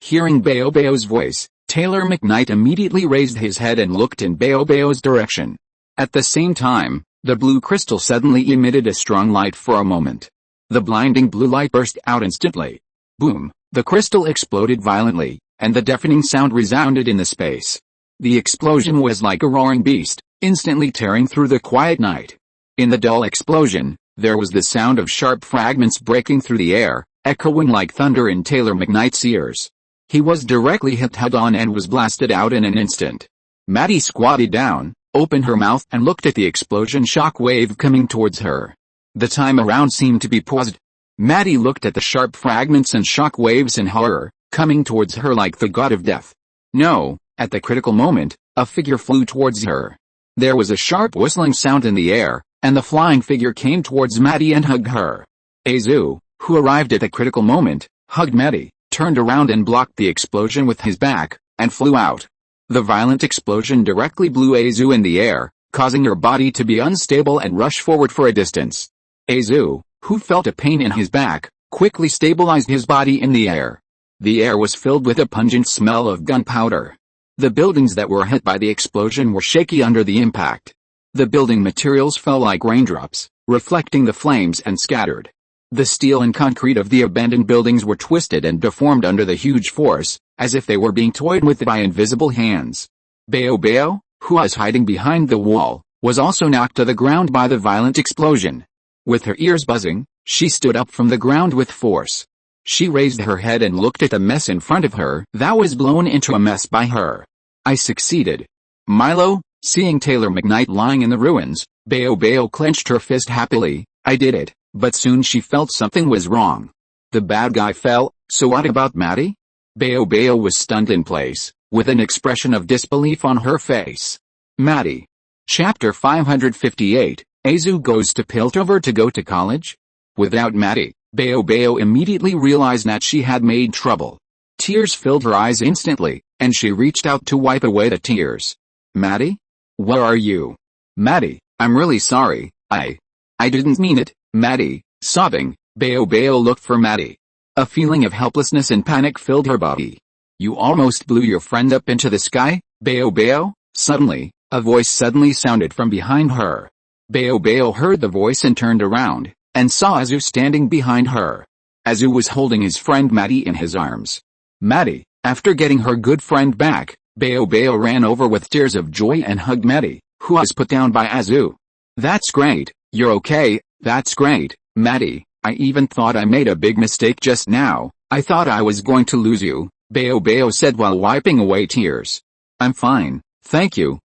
Hearing Bao's voice, Taylor McKnight immediately raised his head and looked in Bao's direction. At the same time, the blue crystal suddenly emitted a strong light for a moment. The blinding blue light burst out instantly. Boom! The crystal exploded violently, and the deafening sound resounded in the space. The explosion was like a roaring beast, instantly tearing through the quiet night. In the dull explosion, there was the sound of sharp fragments breaking through the air, echoing like thunder in Taylor McKnight's ears. He was directly hit head-on and was blasted out in an instant. Maddie squatted down, opened her mouth and looked at the explosion shock wave coming towards her. The time around seemed to be paused. Maddie looked at the sharp fragments and shock waves in horror, coming towards her like the god of death. No, at the critical moment, a figure flew towards her. There was a sharp whistling sound in the air, and the flying figure came towards Maddie and hugged her. Azu, who arrived at the critical moment, hugged Maddie, turned around and blocked the explosion with his back, and flew out. The violent explosion directly blew Azu in the air, causing her body to be unstable and rush forward for a distance. Azu, who felt a pain in his back, quickly stabilized his body in the air. The air was filled with a pungent smell of gunpowder. The buildings that were hit by the explosion were shaky under the impact. The building materials fell like raindrops, reflecting the flames and scattered. The steel and concrete of the abandoned buildings were twisted and deformed under the huge force, as if they were being toyed with by invisible hands. Bao, who was hiding behind the wall, was also knocked to the ground by the violent explosion. With her ears buzzing, she stood up from the ground with force. She raised her head and looked at the mess in front of her that was blown into a mess by her. I succeeded. Milo, seeing Taylor McKnight lying in the ruins, Bao clenched her fist happily. I did it, but soon she felt something was wrong. The bad guy fell, so what about Maddie? Bao was stunned in place, with an expression of disbelief on her face. Maddie. Chapter 558, Azu goes to Piltover to go to college? Without Maddie, Bao immediately realized that she had made trouble. Tears filled her eyes instantly, and she reached out to wipe away the tears. Maddie? Where are you? Maddie, I'm really sorry, I didn't mean it, Maddie, sobbing, Bao looked for Maddie. A feeling of helplessness and panic filled her body. You almost blew your friend up into the sky, Bao? Suddenly, a voice suddenly sounded from behind her. Bao heard the voice and turned around, and saw Azu standing behind her. Azu was holding his friend Maddie in his arms. Maddie, after getting her good friend back, Bao ran over with tears of joy and hugged Maddie, who was put down by Azu. That's great, you're okay, that's great, Maddie, I even thought I made a big mistake just now, I thought I was going to lose you, Bao said while wiping away tears. I'm fine, thank you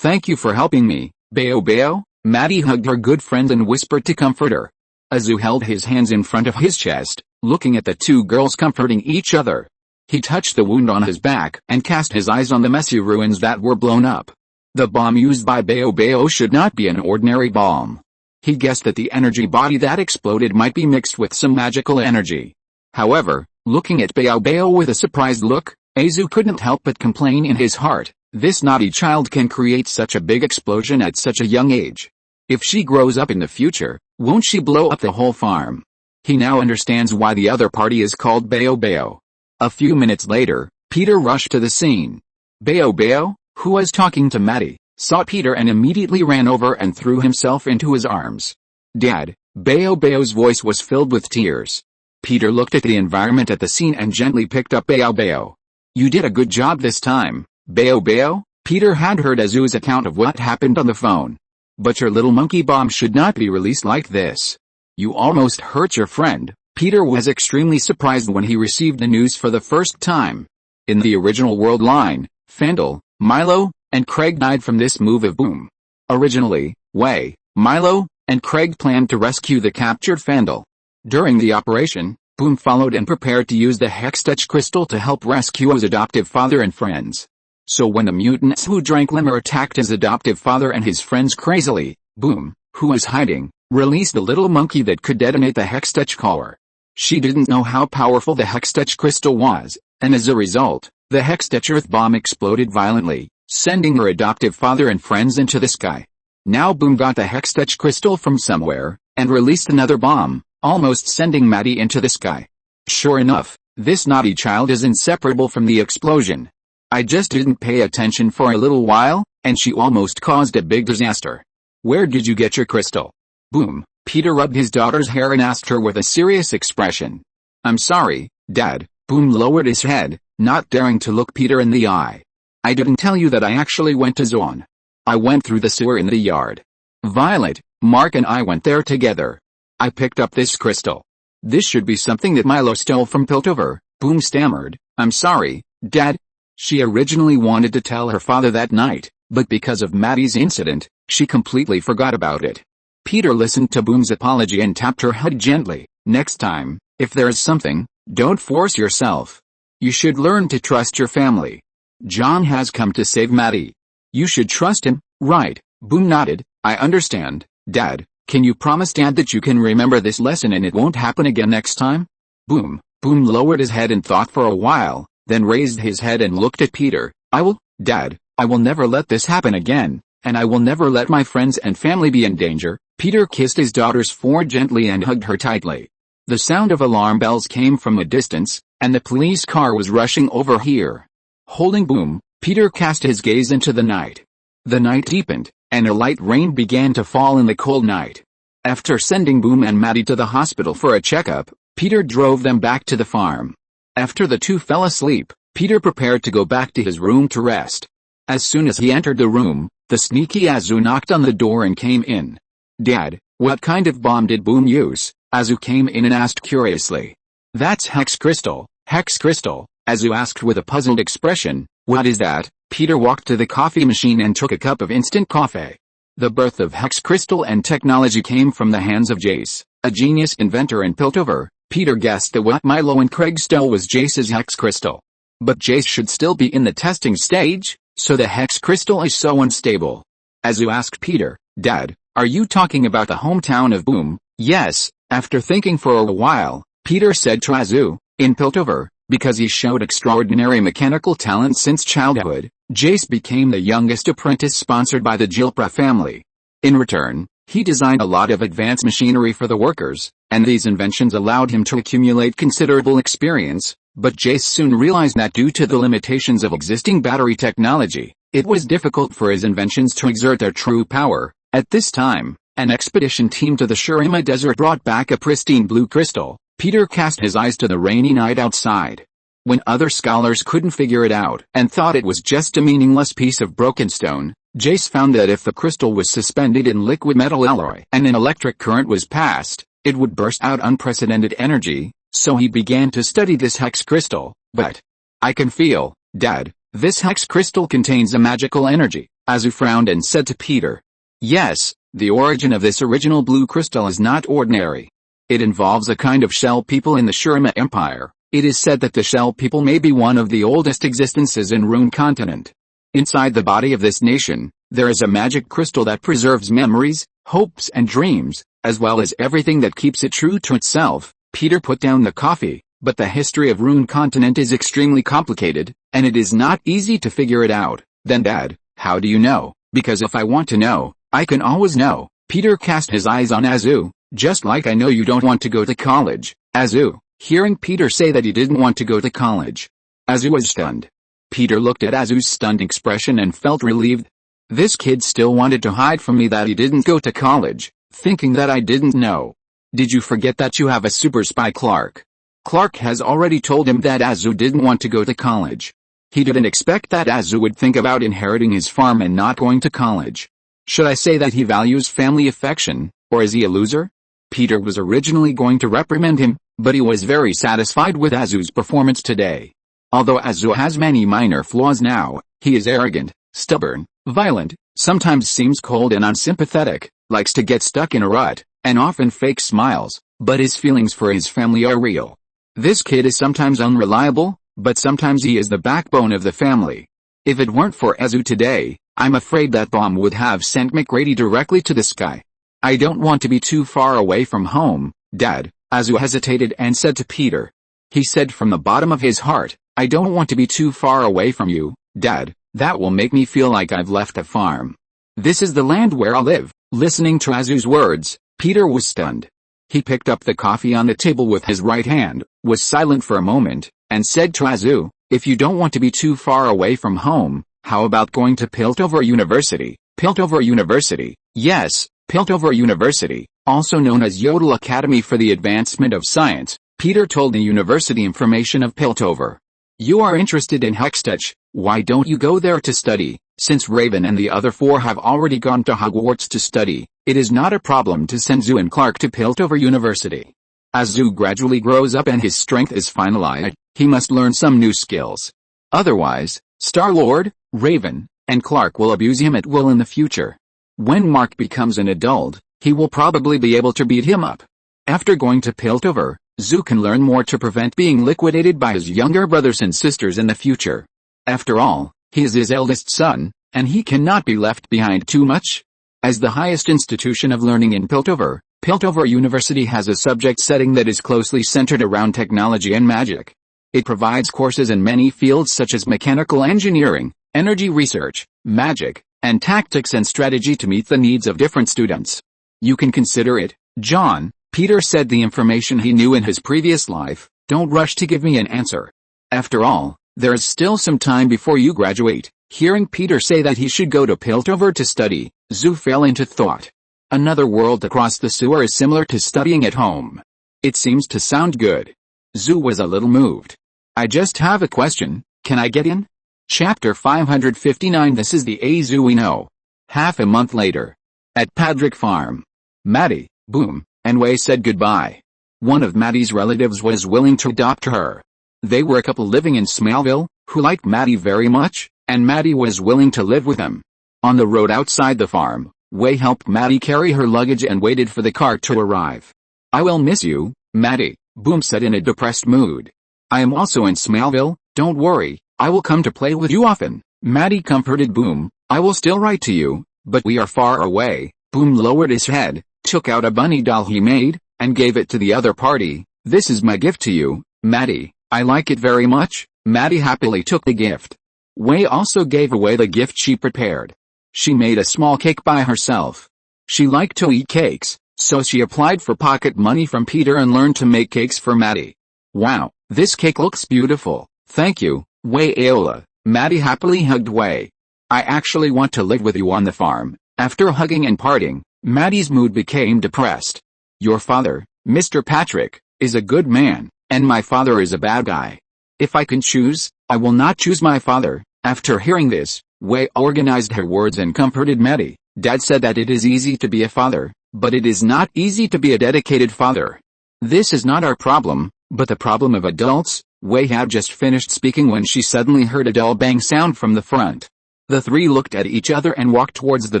for helping me, Bao. Maddie hugged her good friend and whispered to comfort her. Azu held his hands in front of his chest, looking at the two girls comforting each other. He touched the wound on his back and cast his eyes on the messy ruins that were blown up. The bomb used by Bao should not be an ordinary bomb. He guessed that the energy body that exploded might be mixed with some magical energy. However, looking at Bao with a surprised look, Azu couldn't help but complain in his heart, this naughty child can create such a big explosion at such a young age. If she grows up in the future, won't she blow up the whole farm? He now understands why the other party is called Bao. A few minutes later, Peter rushed to the scene. Bao, who was talking to Maddie, saw Peter and immediately ran over and threw himself into his arms. Dad, Bao's voice was filled with tears. Peter looked at the environment at the scene and gently picked up Bao. You did a good job this time, Bao. Peter had heard Azu's account of what happened on the phone. But your little monkey bomb should not be released like this. You almost hurt your friend. Peter was extremely surprised when he received the news for the first time. In the original world line, Fandel, Milo, and Craig died from this move of Boom. Originally, Wei, Milo, and Craig planned to rescue the captured Fandel. During the operation, Boom followed and prepared to use the Hextech crystal to help rescue his adoptive father and friends. So when the mutants who drank Limmer attacked his adoptive father and his friends crazily, Boom, who was hiding, released a little monkey that could detonate the Hextech core. She didn't know how powerful the Hextech crystal was, and as a result, the Hextech Earth bomb exploded violently, sending her adoptive father and friends into the sky. Now Boom got the Hextech crystal from somewhere, and released another bomb, almost sending Maddie into the sky. Sure enough, this naughty child is inseparable from the explosion. I just didn't pay attention for a little while, and she almost caused a big disaster. Where did you get your crystal? Boom. Peter rubbed his daughter's hair and asked her with a serious expression. I'm sorry, Dad. Boom lowered his head, not daring to look Peter in the eye. I didn't tell you that I actually went to Zone. I went through the sewer in the yard. Violet, Mark and I went there together. I picked up this crystal. This should be something that Milo stole from Piltover. Boom stammered. I'm sorry, Dad. She originally wanted to tell her father that night, but because of Maddie's incident, she completely forgot about it. Peter listened to Boom's apology and tapped her head gently. Next time, if there is something, don't force yourself. You should learn to trust your family. John has come to save Maddie. You should trust him, right? Boom nodded. I understand, Dad. Can you promise Dad that you can remember this lesson and it won't happen again next time? Boom lowered his head and thought for a while, then raised his head and looked at Peter. I will, Dad. I will never let this happen again, and I will never let my friends and family be in danger. Peter kissed his daughter's forehead gently and hugged her tightly. The sound of alarm bells came from a distance, and the police car was rushing over here. Holding Boom, Peter cast his gaze into the night. The night deepened, and a light rain began to fall in the cold night. After sending Boom and Maddie to the hospital for a checkup, Peter drove them back to the farm. After the two fell asleep, Peter prepared to go back to his room to rest. As soon as he entered the room, the sneaky Azu knocked on the door and came in. Dad, what kind of bomb did Boom use? Azu came in and asked curiously. That's Hex Crystal, Azu asked with a puzzled expression. What is that? Peter walked to the coffee machine and took a cup of instant coffee. The birth of Hex Crystal and technology came from the hands of Jace, a genius inventor in Piltover. Peter guessed that what Milo and Craig stole was Jace's Hex Crystal. But Jace should still be in the testing stage, so the Hex Crystal is so unstable. Azu asked Peter, Dad, are you talking about the hometown of Boom? Yes, after thinking for a while, Peter said to Azu, in Piltover, because he showed extraordinary mechanical talent since childhood, Jace became the youngest apprentice sponsored by the Gilpra family. In return, he designed a lot of advanced machinery for the workers, and these inventions allowed him to accumulate considerable experience, but Jace soon realized that due to the limitations of existing battery technology, it was difficult for his inventions to exert their true power. At this time, an expedition team to the Shurima Desert brought back a pristine blue crystal. Peter cast his eyes to the rainy night outside. When other scholars couldn't figure it out and thought it was just a meaningless piece of broken stone, Jace found that if the crystal was suspended in liquid metal alloy and an electric current was passed, it would burst out unprecedented energy, so he began to study this Hex Crystal. But I can feel, Dad, this Hex Crystal contains a magical energy. Azu frowned and said to Peter. Yes, the origin of this original blue crystal is not ordinary. It involves a kind of shell people in the Shurima Empire. It is said that the shell people may be one of the oldest existences in Rune Continent. Inside the body of this nation, there is a magic crystal that preserves memories, hopes and dreams, as well as everything that keeps it true to itself. Peter put down the coffee, but the history of Rune Continent is extremely complicated, and it is not easy to figure it out. Then Dad, how do you know? Because if I want to know, I can always know. Peter cast his eyes on Azu. Just like I know you don't want to go to college, Azu. Hearing Peter say that he didn't want to go to college, Azu was stunned. Peter looked at Azu's stunned expression and felt relieved. This kid still wanted to hide from me that he didn't go to college, thinking that I didn't know. Did you forget that you have a super spy Clark? Clark has already told him that Azu didn't want to go to college. He didn't expect that Azu would think about inheriting his farm and not going to college. Should I say that he values family affection, or is he a loser? Peter was originally going to reprimand him, but he was very satisfied with Azu's performance today. Although Azu has many minor flaws now, he is arrogant, stubborn, violent, sometimes seems cold and unsympathetic, likes to get stuck in a rut, and often fakes smiles, but his feelings for his family are real. This kid is sometimes unreliable, but sometimes he is the backbone of the family. If it weren't for Azu today, I'm afraid that bomb would have sent McGrady directly to the sky. I don't want to be too far away from home, Dad, Azu hesitated and said to Peter. He said from the bottom of his heart, I don't want to be too far away from you, Dad, that will make me feel like I've left the farm. This is the land where I live." Listening to Azu's words, Peter was stunned. He picked up the coffee on the table with his right hand, was silent for a moment, and said to Azu, "If you don't want to be too far away from home, how about going to Piltover University?" Piltover University. Yes, Piltover University, also known as Yodel Academy for the Advancement of Science. Peter told the university information of Piltover. "You are interested in Hextech, why don't you go there to study? Since Raven and the other 4 have already gone to Hogwarts to study, it is not a problem to send Zu and Clark to Piltover University. As Zu gradually grows up and his strength is finalized, he must learn some new skills. Otherwise, Star-Lord, Raven, and Clark will abuse him at will in the future. When Mark becomes an adult, he will probably be able to beat him up. After going to Piltover, Zu can learn more to prevent being liquidated by his younger brothers and sisters in the future. After all, he is his eldest son, and he cannot be left behind too much." As the highest institution of learning in Piltover, Piltover University has a subject setting that is closely centered around technology and magic. It provides courses in many fields such as mechanical engineering, energy research, magic, and tactics and strategy to meet the needs of different students. "You can consider it, John," Peter said the information he knew in his previous life. "Don't rush to give me an answer. After all, there is still some time before you graduate." Hearing Peter say that he should go to Piltover to study, Zu fell into thought. Another world across the sewer is similar to studying at home. It seems to sound good. Zu was a little moved. "I just have a question, can I get in?" Chapter 559. This is the Azu we know. Half a month later. At Padrick Farm. Maddie, Boom, and Wei said goodbye. One of Maddie's relatives was willing to adopt her. They were a couple living in Smallville, who liked Maddie very much, and Maddie was willing to live with them. On the road outside the farm, Wei helped Maddie carry her luggage and waited for the car to arrive. "I will miss you, Maddie," Boom said in a depressed mood. "I am also in Smallville, don't worry, I will come to play with you often." Maddie comforted Boom. "I will still write to you, but we are far away." Boom lowered his head, took out a bunny doll he made, and gave it to the other party. "This is my gift to you, Maddie, I like it very much." Maddie happily took the gift. Wei also gave away the gift she prepared. She made a small cake by herself. She liked to eat cakes, so she applied for pocket money from Peter and learned to make cakes for Maddie. "Wow, this cake looks beautiful, thank you, Wei Aola." Maddie happily hugged Wei. "I actually want to live with you on the farm." After hugging and parting, Maddie's mood became depressed. "Your father, Mr. Patrick, is a good man, and my father is a bad guy. If I can choose, I will not choose my father." After hearing this, Wei organized her words and comforted Maddie. "Dad said that it is easy to be a father, but it is not easy to be a dedicated father. This is not our problem, but the problem of adults." Wei had just finished speaking when she suddenly heard a dull bang sound from the front. The three looked at each other and walked towards the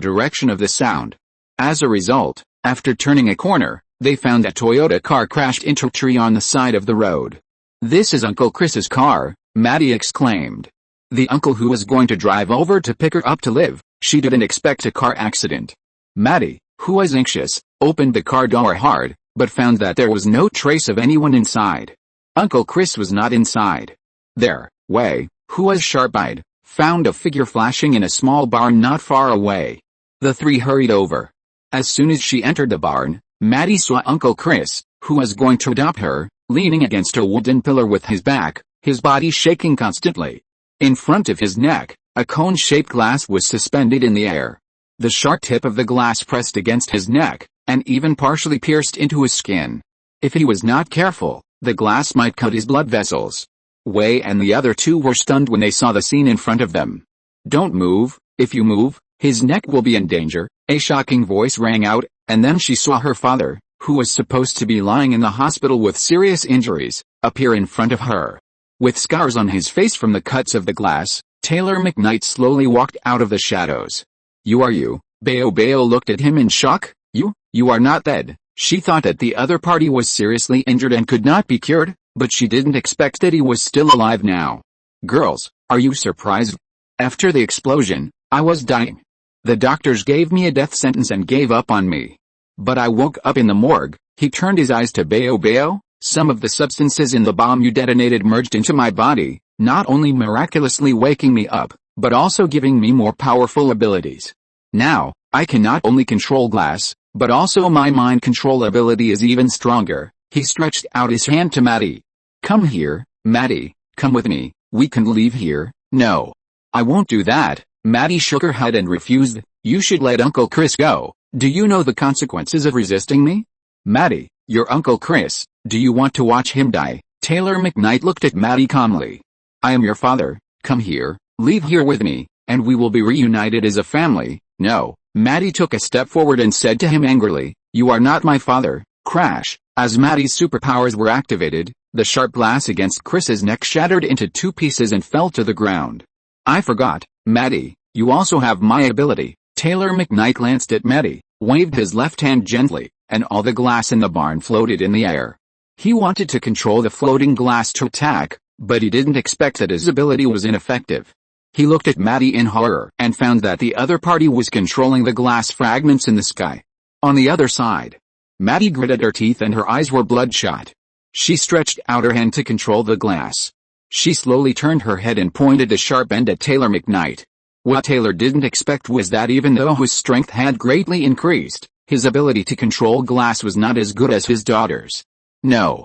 direction of the sound. As a result, after turning a corner, they found a Toyota car crashed into a tree on the side of the road. "This is Uncle Chris's car," Maddie exclaimed. The uncle who was going to drive over to pick her up to live. She didn't expect a car accident. Maddie, who was anxious, opened the car door hard, but found that there was no trace of anyone inside. Uncle Chris was not inside. There, Wei, who was sharp-eyed, found a figure flashing in a small barn not far away. The three hurried over. As soon as she entered the barn, Maddie saw Uncle Chris, who was going to adopt her, leaning against a wooden pillar with his back, his body shaking constantly. In front of his neck, a cone-shaped glass was suspended in the air. The sharp tip of the glass pressed against his neck, and even partially pierced into his skin. If he was not careful, the glass might cut his blood vessels. Wei and the other two were stunned when they saw the scene in front of them. "Don't move, if you move, his neck will be in danger," a shocking voice rang out, and then she saw her father, who was supposed to be lying in the hospital with serious injuries, appear in front of her. With scars on his face from the cuts of the glass, Taylor McKnight slowly walked out of the shadows. "You are you?" Bao looked at him in shock. You are not dead." She thought that the other party was seriously injured and could not be cured, but she didn't expect that he was still alive now. "Girls, are you surprised? After the explosion, I was dying. The doctors gave me a death sentence and gave up on me. But I woke up in the morgue." He turned his eyes to Bao. "Some of the substances in the bomb you detonated merged into my body, not only miraculously waking me up, but also giving me more powerful abilities. Now, I can not only control glass, but also my mind control ability is even stronger. He stretched out his hand to Maddie. Come here, Maddie, come with me, we can leave here. No. I won't do that. Maddie shook her head and refused. You should let Uncle Chris go. Do you know the consequences of resisting me? Maddie, your Uncle Chris, do you want to watch him die? Taylor McKnight looked at Maddie calmly. I am your father, come here, leave here with me, and we will be reunited as a family. No. Maddie took a step forward and said to him angrily, you are not my father. Crash. As Maddie's superpowers were activated, the sharp glass against Chris's neck shattered into 2 pieces and fell to the ground. I forgot, Maddie, you also have my ability. Taylor McKnight glanced at Maddie, waved his left hand gently, and all the glass in the barn floated in the air. He wanted to control the floating glass to attack, but he didn't expect that his ability was ineffective. He looked at Maddie in horror and found that the other party was controlling the glass fragments in the sky. On the other side, Maddie gritted her teeth and her eyes were bloodshot. She stretched out her hand to control the glass. She slowly turned her head and pointed the sharp end at Taylor McKnight. What Taylor didn't expect was that even though his strength had greatly increased, his ability to control glass was not as good as his daughter's. No.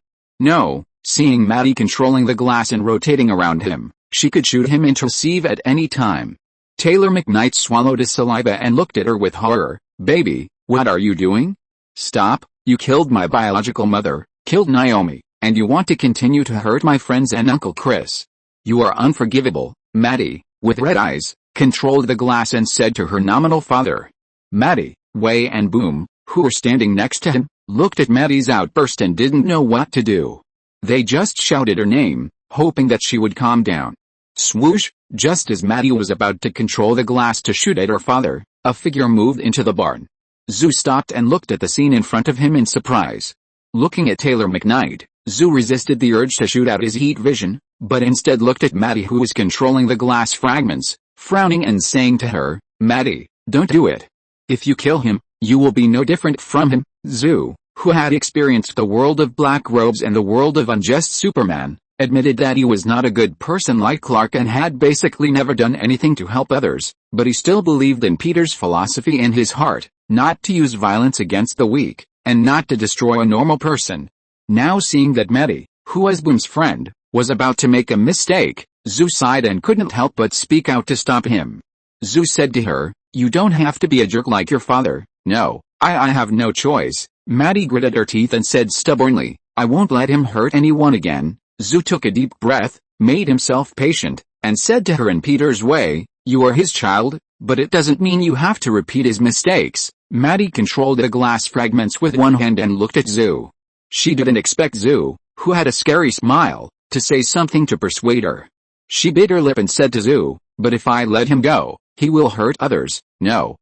Seeing Maddie controlling the glass and rotating around him, she could shoot him into a sieve at any time. Taylor McKnight swallowed his saliva and looked at her with horror. Baby, what are you doing? Stop, you killed my biological mother, killed Naomi, and you want to continue to hurt my friends and Uncle Chris. You are unforgivable. Maddie, with red eyes, controlled the glass and said to her nominal father. Maddie, Wei and Boom, who were standing next to him, looked at Maddie's outburst and didn't know what to do. They just shouted her name, hoping that she would calm down. Swoosh, just as Maddie was about to control the glass to shoot at her father, a figure moved into the barn. Zhu stopped and looked at the scene in front of him in surprise. Looking at Taylor McKnight, Zhu resisted the urge to shoot out his heat vision, but instead looked at Maddie who was controlling the glass fragments, frowning and saying to her, Maddie, don't do it. If you kill him, you will be no different from him. Zhu, who had experienced the world of black robes and the world of unjust Superman, admitted that he was not a good person like Clark and had basically never done anything to help others, but he still believed in Peter's philosophy in his heart, not to use violence against the weak, and not to destroy a normal person. Now seeing that Maddie, who was Boom's friend, was about to make a mistake, Zhu sighed and couldn't help but speak out to stop him. Zhu said to her, you don't have to be a jerk like your father. No, I have no choice. Maddie gritted her teeth and said stubbornly, I won't let him hurt anyone again. Zhu took a deep breath, made himself patient, and said to her in Peter's way, you are his child, but it doesn't mean you have to repeat his mistakes. Maddie controlled the glass fragments with one hand and looked at Zhu. She didn't expect Zhu, who had a scary smile, to say something to persuade her. She bit her lip and said to Zhu, but if I let him go, he will hurt others. No,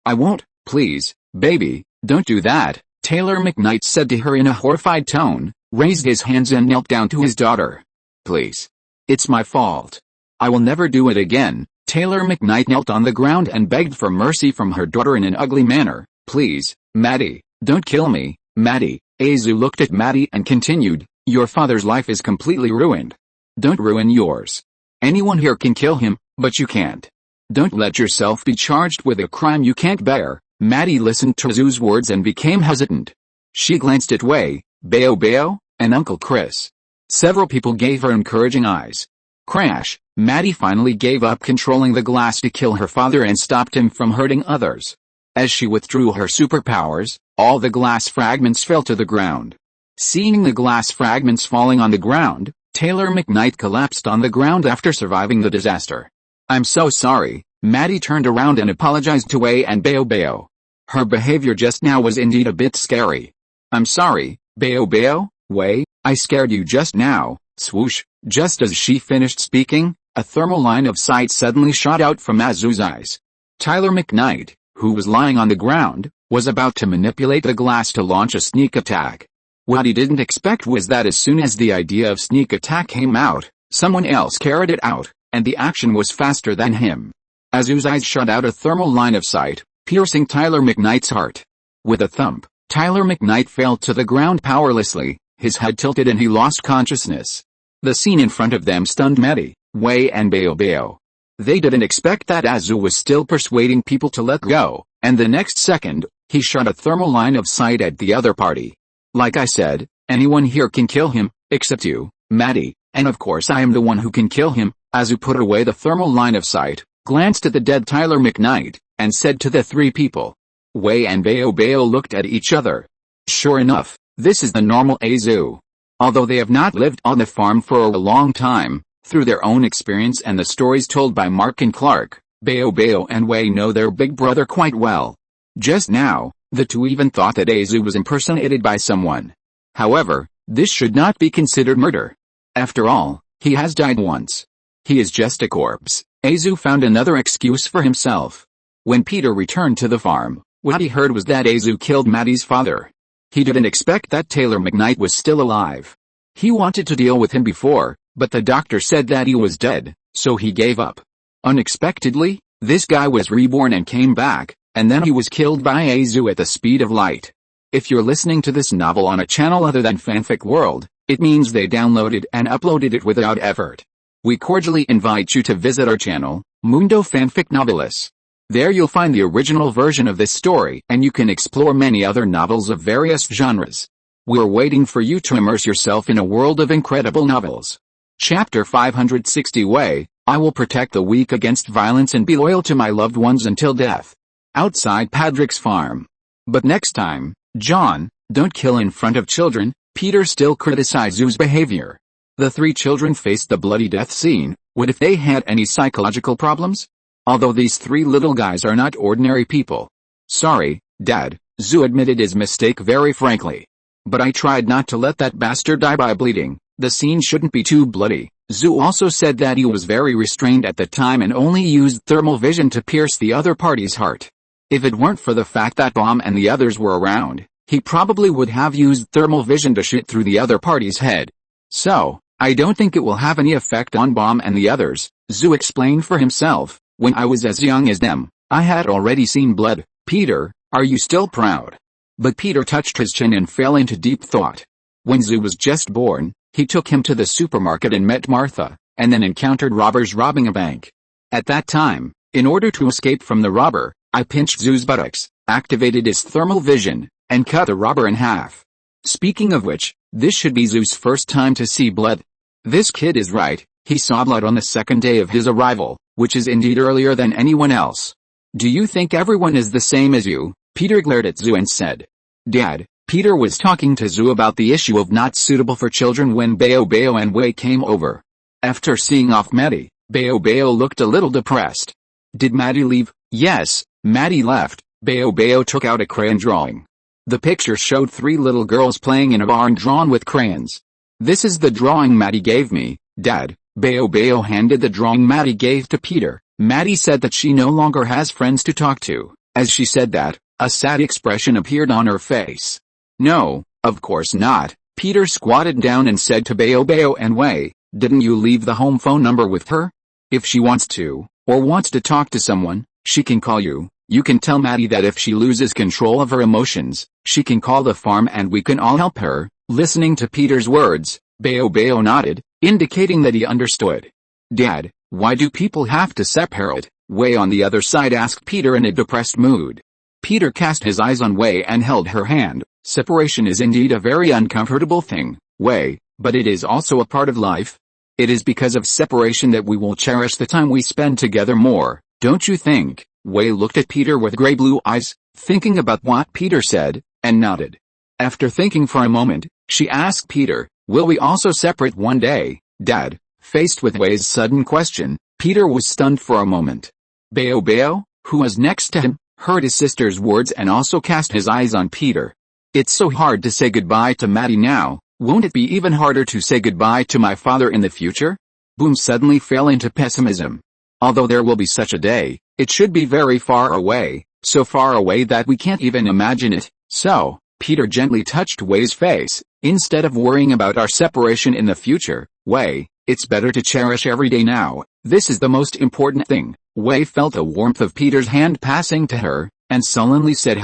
I won't, please, baby, don't do that. Taylor McKnight said to her in a horrified tone, raised his hands and knelt down to his daughter. Please. It's my fault. I will never do it again. Taylor McKnight knelt on the ground and begged for mercy from her daughter in an ugly manner. Please, Maddie, don't kill me. Maddie. Zhu looked at Maddie and continued, your father's life is completely ruined. Don't ruin yours. Anyone here can kill him, but you can't. Don't let yourself be charged with a crime you can't bear. Maddie listened to Zhu's words and became hesitant. She glanced at Wei, Bao, and Uncle Chris. Several people gave her encouraging eyes. Crash, Maddie finally gave up controlling the glass to kill her father and stopped him from hurting others. As she withdrew her superpowers, all the glass fragments fell to the ground. Seeing the glass fragments falling on the ground, Taylor McKnight collapsed on the ground after surviving the disaster. I'm so sorry. Maddie turned around and apologized to Wei and Bao. Her behavior just now was indeed a bit scary. I'm sorry, Bao, Wei, I scared you just now. Swoosh, just as she finished speaking, a thermal line of sight suddenly shot out from Zhu's eyes. Taylor McKnight, who was lying on the ground, was about to manipulate the glass to launch a sneak attack. What he didn't expect was that as soon as the idea of sneak attack came out, someone else carried it out, and the action was faster than him. Zhu's eyes shot out a thermal line of sight, piercing Taylor McKnight's heart. With a thump, Taylor McKnight fell to the ground powerlessly, his head tilted and he lost consciousness. The scene in front of them stunned Maddie, Wei and Bao. They didn't expect that Azu was still persuading people to let go, and the next second, he shot a thermal line of sight at the other party. Like I said, anyone here can kill him, except you, Maddie, and of course I am the one who can kill him. Azu put away the thermal line of sight, glanced at the dead Tyler McKnight, and said to the three people. Wei and Bao looked at each other. Sure enough, this is the normal Azu. Although they have not lived on the farm for a long time, through their own experience and the stories told by Mark and Clark, Bao and Wei know their big brother quite well. Just now, the two even thought that Azu was impersonated by someone. However, this should not be considered murder. After all, he has died once. He is just a corpse. Azu found another excuse for himself. When Peter returned to the farm, what he heard was that Azu killed Maddie's father. He didn't expect that Taylor McKnight was still alive. He wanted to deal with him before, but the doctor said that he was dead, so he gave up. Unexpectedly, this guy was reborn and came back, and then he was killed by Azu at the speed of light. If you're listening to this novel on a channel other than Fanfic World, it means they downloaded and uploaded it without effort. We cordially invite you to visit our channel, Mundo Fanfic Novelis. There you'll find the original version of this story and you can explore many other novels of various genres. We're waiting for you to immerse yourself in a world of incredible novels. Chapter 560 Wei, I will protect the weak against violence and be loyal to my loved ones until death. Outside Patrick's farm. But next time, John, don't kill in front of children. Peter still criticized Zoo's behavior. The three children faced the bloody death scene. What if they had any psychological problems? Although these three little guys are not ordinary people. Sorry, Dad, Zoo admitted his mistake very frankly. But I tried not to let that bastard die by bleeding. The scene shouldn't be too bloody. Zoo also said that he was very restrained at the time and only used thermal vision to pierce the other party's heart. If it weren't for the fact that Bomb and the others were around, he probably would have used thermal vision to shoot through the other party's head. So, I don't think it will have any effect on Bomb and the others, Zoo explained for himself. When I was as young as them, I had already seen blood. Peter, are you still proud? But Peter touched his chin and fell into deep thought. When Zoo was just born, he took him to the supermarket and met Martha, and then encountered robbers robbing a bank. At that time, in order to escape from the robber, I pinched Zoo's buttocks, activated his thermal vision, and cut the robber in half. Speaking of which, this should be Zoo's first time to see blood. This kid is right, he saw blood on the second day of his arrival, which is indeed earlier than anyone else. Do you think everyone is the same as you? Peter glared at Zoo and said. Dad, Peter was talking to Zoo about the issue of not suitable for children when Bao and Wei came over. After seeing off Maddie, Bao looked a little depressed. Did Maddie leave? Yes, Maddie left. Bao took out a crayon drawing. The picture showed three little girls playing in a barn drawn with crayons. This is the drawing Maddie gave me, Dad. Bao handed the drawing Maddie gave to Peter. Maddie said that she no longer has friends to talk to. As she said that, a sad expression appeared on her face. No, of course not. Peter squatted down and said to Bao and Wei, didn't you leave the home phone number with her? If she wants to, or wants to talk to someone, she can call you. You can tell Maddie that if she loses control of her emotions, she can call the farm and we can all help her. Listening to Peter's words, Bao nodded, indicating that he understood. Dad, why do people have to separate? Wei on the other side asked Peter in a depressed mood. Peter cast his eyes on Wei and held her hand. Separation is indeed a very uncomfortable thing, Wei, but it is also a part of life. It is because of separation that we will cherish the time we spend together more, don't you think? Wei looked at Peter with gray blue eyes, thinking about what Peter said, and nodded. After thinking for a moment, she asked Peter, will we also separate one day, Dad? Faced with Wei's sudden question, Peter was stunned for a moment. Bao, who was next to him, heard his sister's words and also cast his eyes on Peter. It's so hard to say goodbye to Maddie now, won't it be even harder to say goodbye to my father in the future? Boom suddenly fell into pessimism. Although there will be such a day, it should be very far away, so far away that we can't even imagine it. So, Peter gently touched Wei's face. Instead of worrying about our separation in the future, Wei, it's better to cherish every day now. This is the most important thing. Wei felt the warmth of Peter's hand passing to her, and sullenly said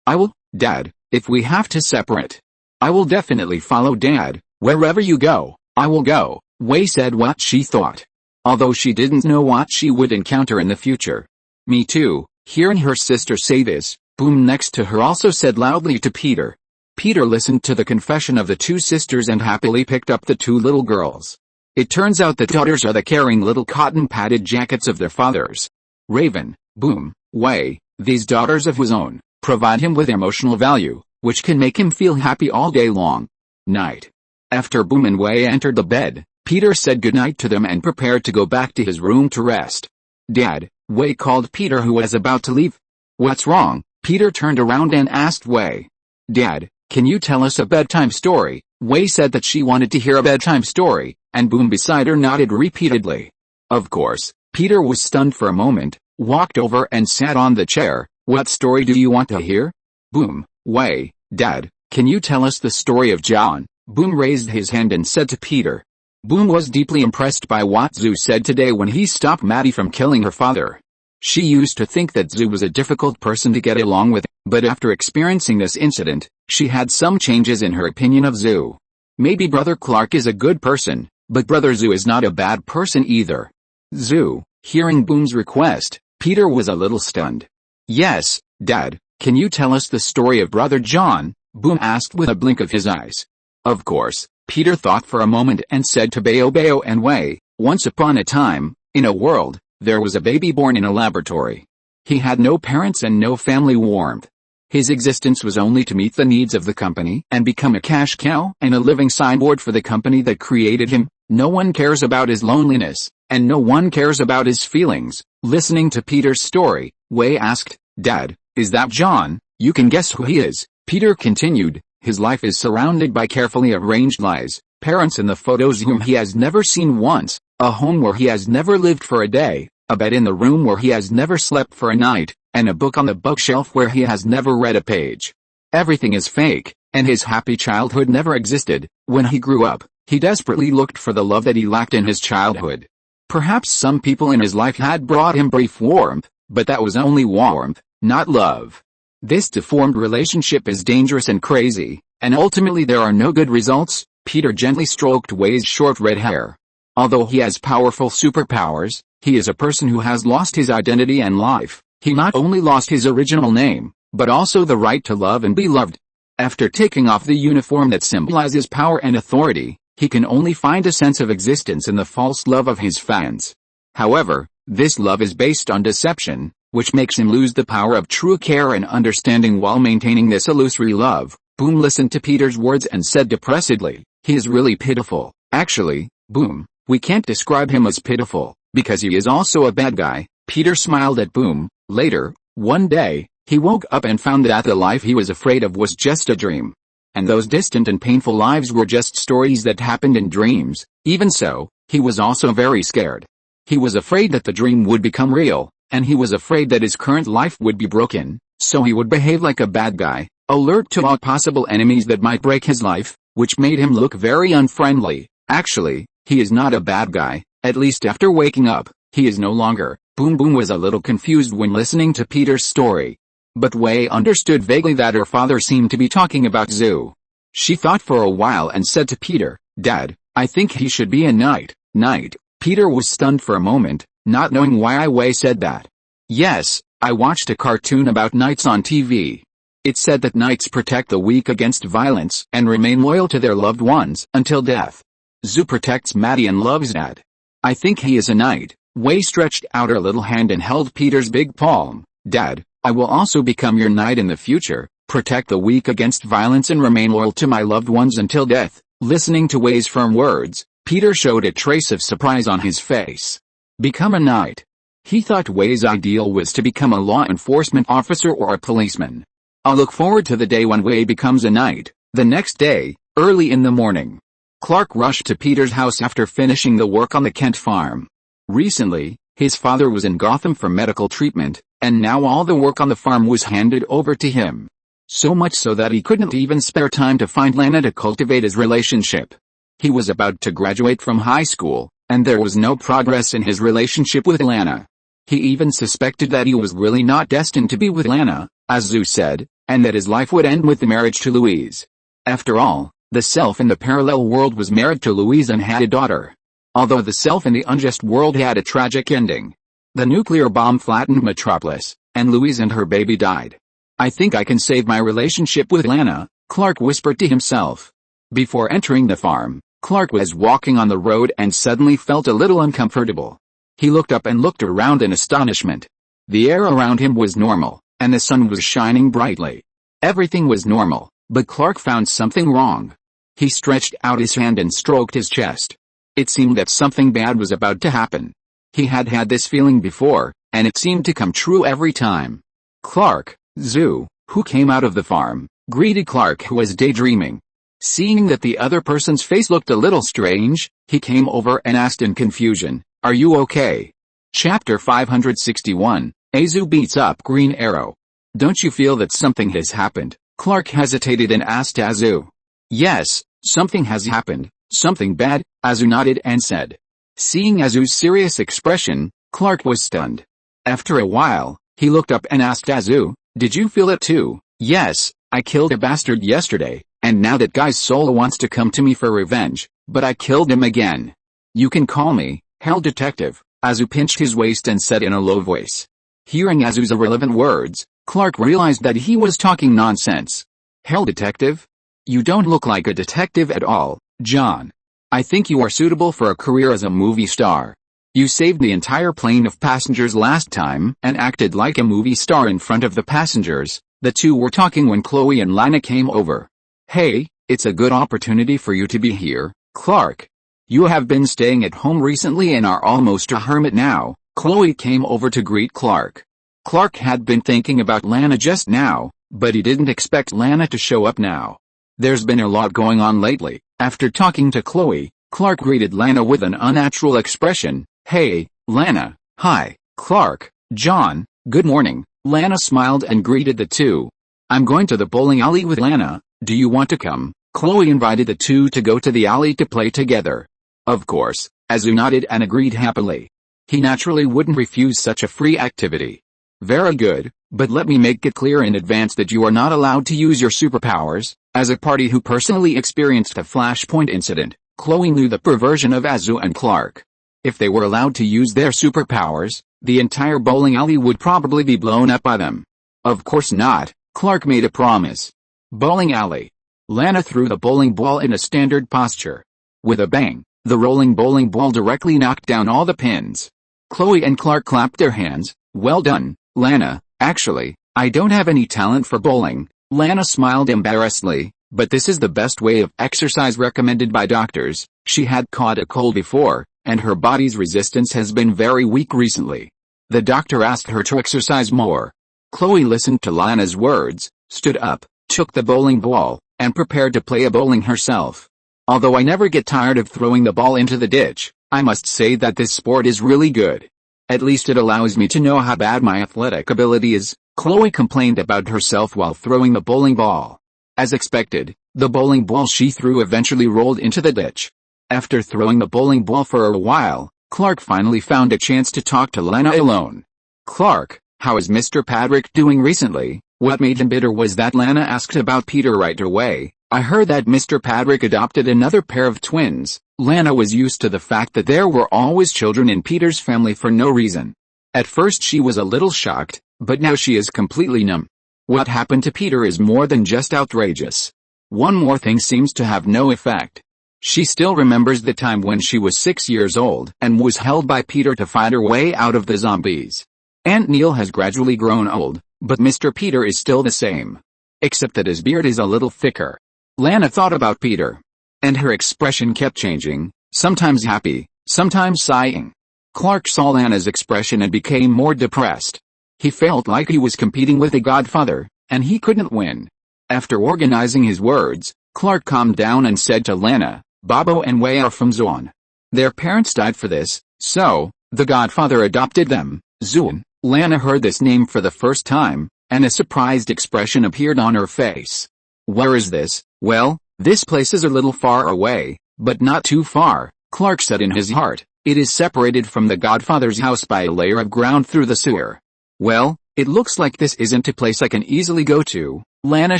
I will, Dad, if we have to separate. I will definitely follow Dad. Wherever you go, I will go. Wei said what she thought. although she didn't know what she would encounter in the future. Me too. Hearing her sister say this, Boom next to her also said loudly to Peter. Peter listened to the confession of the two sisters and happily picked up the two little girls. It turns out that daughters are the caring little cotton-padded jackets of their fathers. Raven, Boom, Wei, these daughters of his own, provide him with emotional value, which can make him feel happy all day long. Night. After Boom and Wei entered the bed, Peter said goodnight to them and prepared to go back to his room to rest. Dad, Wei called Peter, who was about to leave. What's wrong? Peter turned around and asked Wei. Dad, can you tell us a bedtime story? Wei said that she wanted to hear a bedtime story, and Boom beside her nodded repeatedly. Of course, Peter was stunned for a moment, walked over and sat on the chair. What story do you want to hear? Boom, Wei, Dad, can you tell us the story of John? Boom raised his hand and said to Peter. Boom was deeply impressed by what Zhu said today when he stopped Maddie from killing her father. She used to think that Zhu was a difficult person to get along with, but after experiencing this incident, she had some changes in her opinion of Zhu. Maybe Brother Clark is a good person, but Brother Zhu is not a bad person either. Zhu, hearing Boom's request, Peter was a little stunned. Yes, Dad, can you tell us the story of Brother John? Boom asked with a blink of his eyes. Of course, Peter thought for a moment and said to Bao and Wei, once upon a time, in a world, there was a baby born in a laboratory. He had no parents and no family warmth. His existence was only to meet the needs of the company and become a cash cow and a living signboard for the company that created him. No one cares about his loneliness, and no one cares about his feelings. Listening to Peter's story, Wei asked, Dad, is that John? You can guess who he is. Peter continued, his life is surrounded by carefully arranged lies, parents in the photos whom he has never seen once, a home where he has never lived for a day, a bed in the room where he has never slept for a night, and a book on the bookshelf where he has never read a page. Everything is fake, and his happy childhood never existed. When he grew up, he desperately looked for the love that he lacked in his childhood. Perhaps some people in his life had brought him brief warmth, but that was only warmth, not love. This deformed relationship is dangerous and crazy, and ultimately there are no good results. Peter gently stroked Wei's short red hair. Although he has powerful superpowers, he is a person who has lost his identity and life. He not only lost his original name, but also the right to love and be loved. After taking off the uniform that symbolizes power and authority, he can only find a sense of existence in the false love of his fans. However, this love is based on deception, which makes him lose the power of true care and understanding while maintaining this illusory love. Boom listened to Peter's words and said depressedly, he is really pitiful. Actually, Boom, we can't describe him as pitiful, because he is also a bad guy. Peter smiled at Boom. Later, one day, he woke up and found that the life he was afraid of was just a dream. And those distant and painful lives were just stories that happened in dreams. Even so, he was also very scared. He was afraid that the dream would become real, and he was afraid that his current life would be broken, so he would behave like a bad guy, alert to all possible enemies that might break his life, which made him look very unfriendly. Actually, he is not a bad guy, at least after waking up, he is no longer. Boom was a little confused when listening to Peter's story. But Wei understood vaguely that her father seemed to be talking about Zhu. She thought for a while and said to Peter, Dad, I think he should be a knight. Knight. Peter was stunned for a moment, not knowing why Wei said that. Yes, I watched a cartoon about knights on TV. It said that knights protect the weak against violence and remain loyal to their loved ones until death. Zhu protects Maddie and loves Dad. I think he is a knight. Wei stretched out her little hand and held Peter's big palm. Dad, I will also become your knight in the future, protect the weak against violence and remain loyal to my loved ones until death. Listening to Wei's firm words, Peter showed a trace of surprise on his face. Become a knight. He thought Wei's ideal was to become a law enforcement officer or a policeman. I'll look forward to the day when Wei becomes a knight. The next day, early in the morning, Clark rushed to Peter's house after finishing the work on the Kent farm. Recently, his father was in Gotham for medical treatment, and now all the work on the farm was handed over to him. So much so that he couldn't even spare time to find Lana to cultivate his relationship. He was about to graduate from high school, and there was no progress in his relationship with Lana. He even suspected that he was really not destined to be with Lana, as Zhu said, and that his life would end with the marriage to Louise. After all, the self in the parallel world was married to Louise and had a daughter. Although the self in the unjust world had a tragic ending. The nuclear bomb flattened Metropolis, and Louise and her baby died. I think I can save my relationship with Lana, Clark whispered to himself. Before entering the farm, Clark was walking on the road and suddenly felt a little uncomfortable. He looked up and looked around in astonishment. The air around him was normal, and the sun was shining brightly. Everything was normal, but Clark found something wrong. He stretched out his hand and stroked his chest. It seemed that something bad was about to happen. He had had this feeling before, and it seemed to come true every time. Clark, Zoo, who came out of the farm, greeted Clark, who was daydreaming. Seeing that the other person's face looked a little strange, he came over and asked in confusion, "Are you okay?" Chapter 561, Azu beats up Green Arrow. Don't you feel that something has happened? Clark hesitated and asked Azu. Yes, something has happened, something bad, Azu nodded and said. Seeing Azu's serious expression, Clark was stunned. After a while, he looked up and asked Azu, "Did you feel it too?" "Yes, I killed a bastard yesterday, and now that guy's soul wants to come to me for revenge, but I killed him again. You can call me Hell Detective." Azu pinched his waist and said in a low voice. Hearing Azu's irrelevant words, Clark realized that he was talking nonsense. "Hell Detective? You don't look like a detective at all, John. I think you are suitable for a career as a movie star. You saved the entire plane of passengers last time and acted like a movie star in front of the passengers." The two were talking when Chloe and Lana came over. "Hey, it's a good opportunity for you to be here, Clark. You have been staying at home recently and are almost a hermit now." Chloe came over to greet Clark. Clark had been thinking about Lana just now, but he didn't expect Lana to show up now. There's been a lot going on lately. After talking to Chloe, Clark greeted Lana with an unnatural expression. "Hey, Lana." "Hi, Clark, John, good morning." Lana smiled and greeted the two. "I'm going to the bowling alley with Lana, do you want to come?" Chloe invited the two to go to the alley to play together. Of course, Azu nodded and agreed happily. He naturally wouldn't refuse such a free activity. "Very good, but let me make it clear in advance that you are not allowed to use your superpowers." As a party who personally experienced a flashpoint incident, Chloe knew the perversion of Azu and Clark. If they were allowed to use their superpowers, the entire bowling alley would probably be blown up by them. Of course not, Clark made a promise. Bowling alley. Lana threw the bowling ball in a standard posture. With a bang, the rolling bowling ball directly knocked down all the pins. Chloe and Clark clapped their hands. "Well done, Lana." "Actually, I don't have any talent for bowling." Lana smiled embarrassedly, "but this is the best way of exercise recommended by doctors." She had caught a cold before, and her body's resistance has been very weak recently. The doctor asked her to exercise more. Chloe listened to Lana's words, stood up, took the bowling ball, and prepared to play a bowling herself. "Although I never get tired of throwing the ball into the ditch, I must say that this sport is really good. At least it allows me to know how bad my athletic ability is," Chloe complained about herself while throwing the bowling ball. As expected, the bowling ball she threw eventually rolled into the ditch. After throwing the bowling ball for a while, Clark finally found a chance to talk to Lana alone. "Clark, how is Mr. Padrick doing recently?" What made him bitter was that Lana asked about Peter right away. "I heard that Mr. Padrick adopted another pair of twins." Lana was used to the fact that there were always children in Peter's family for no reason. At first she was a little shocked, but now she is completely numb. What happened to Peter is more than just outrageous. One more thing seems to have no effect. She still remembers the time when she was 6 years old and was held by Peter to fight her way out of the zombies. Aunt Neil has gradually grown old, but Mr. Peter is still the same. Except that his beard is a little thicker. Lana thought about Peter. And her expression kept changing, sometimes happy, sometimes sighing. Clark saw Lana's expression and became more depressed. He felt like he was competing with the Godfather, and he couldn't win. After organizing his words, Clark calmed down and said to Lana, "Bobo and Wei are from Zuan. Their parents died for this, so the Godfather adopted them." Zuan. Lana heard this name for the first time, and a surprised expression appeared on her face. "Where is this?" "Well, this place is a little far away, but not too far," Clark said in his heart. "It is separated from the Godfather's house by a layer of ground through the sewer." "Well, it looks like this isn't a place I can easily go to." Lana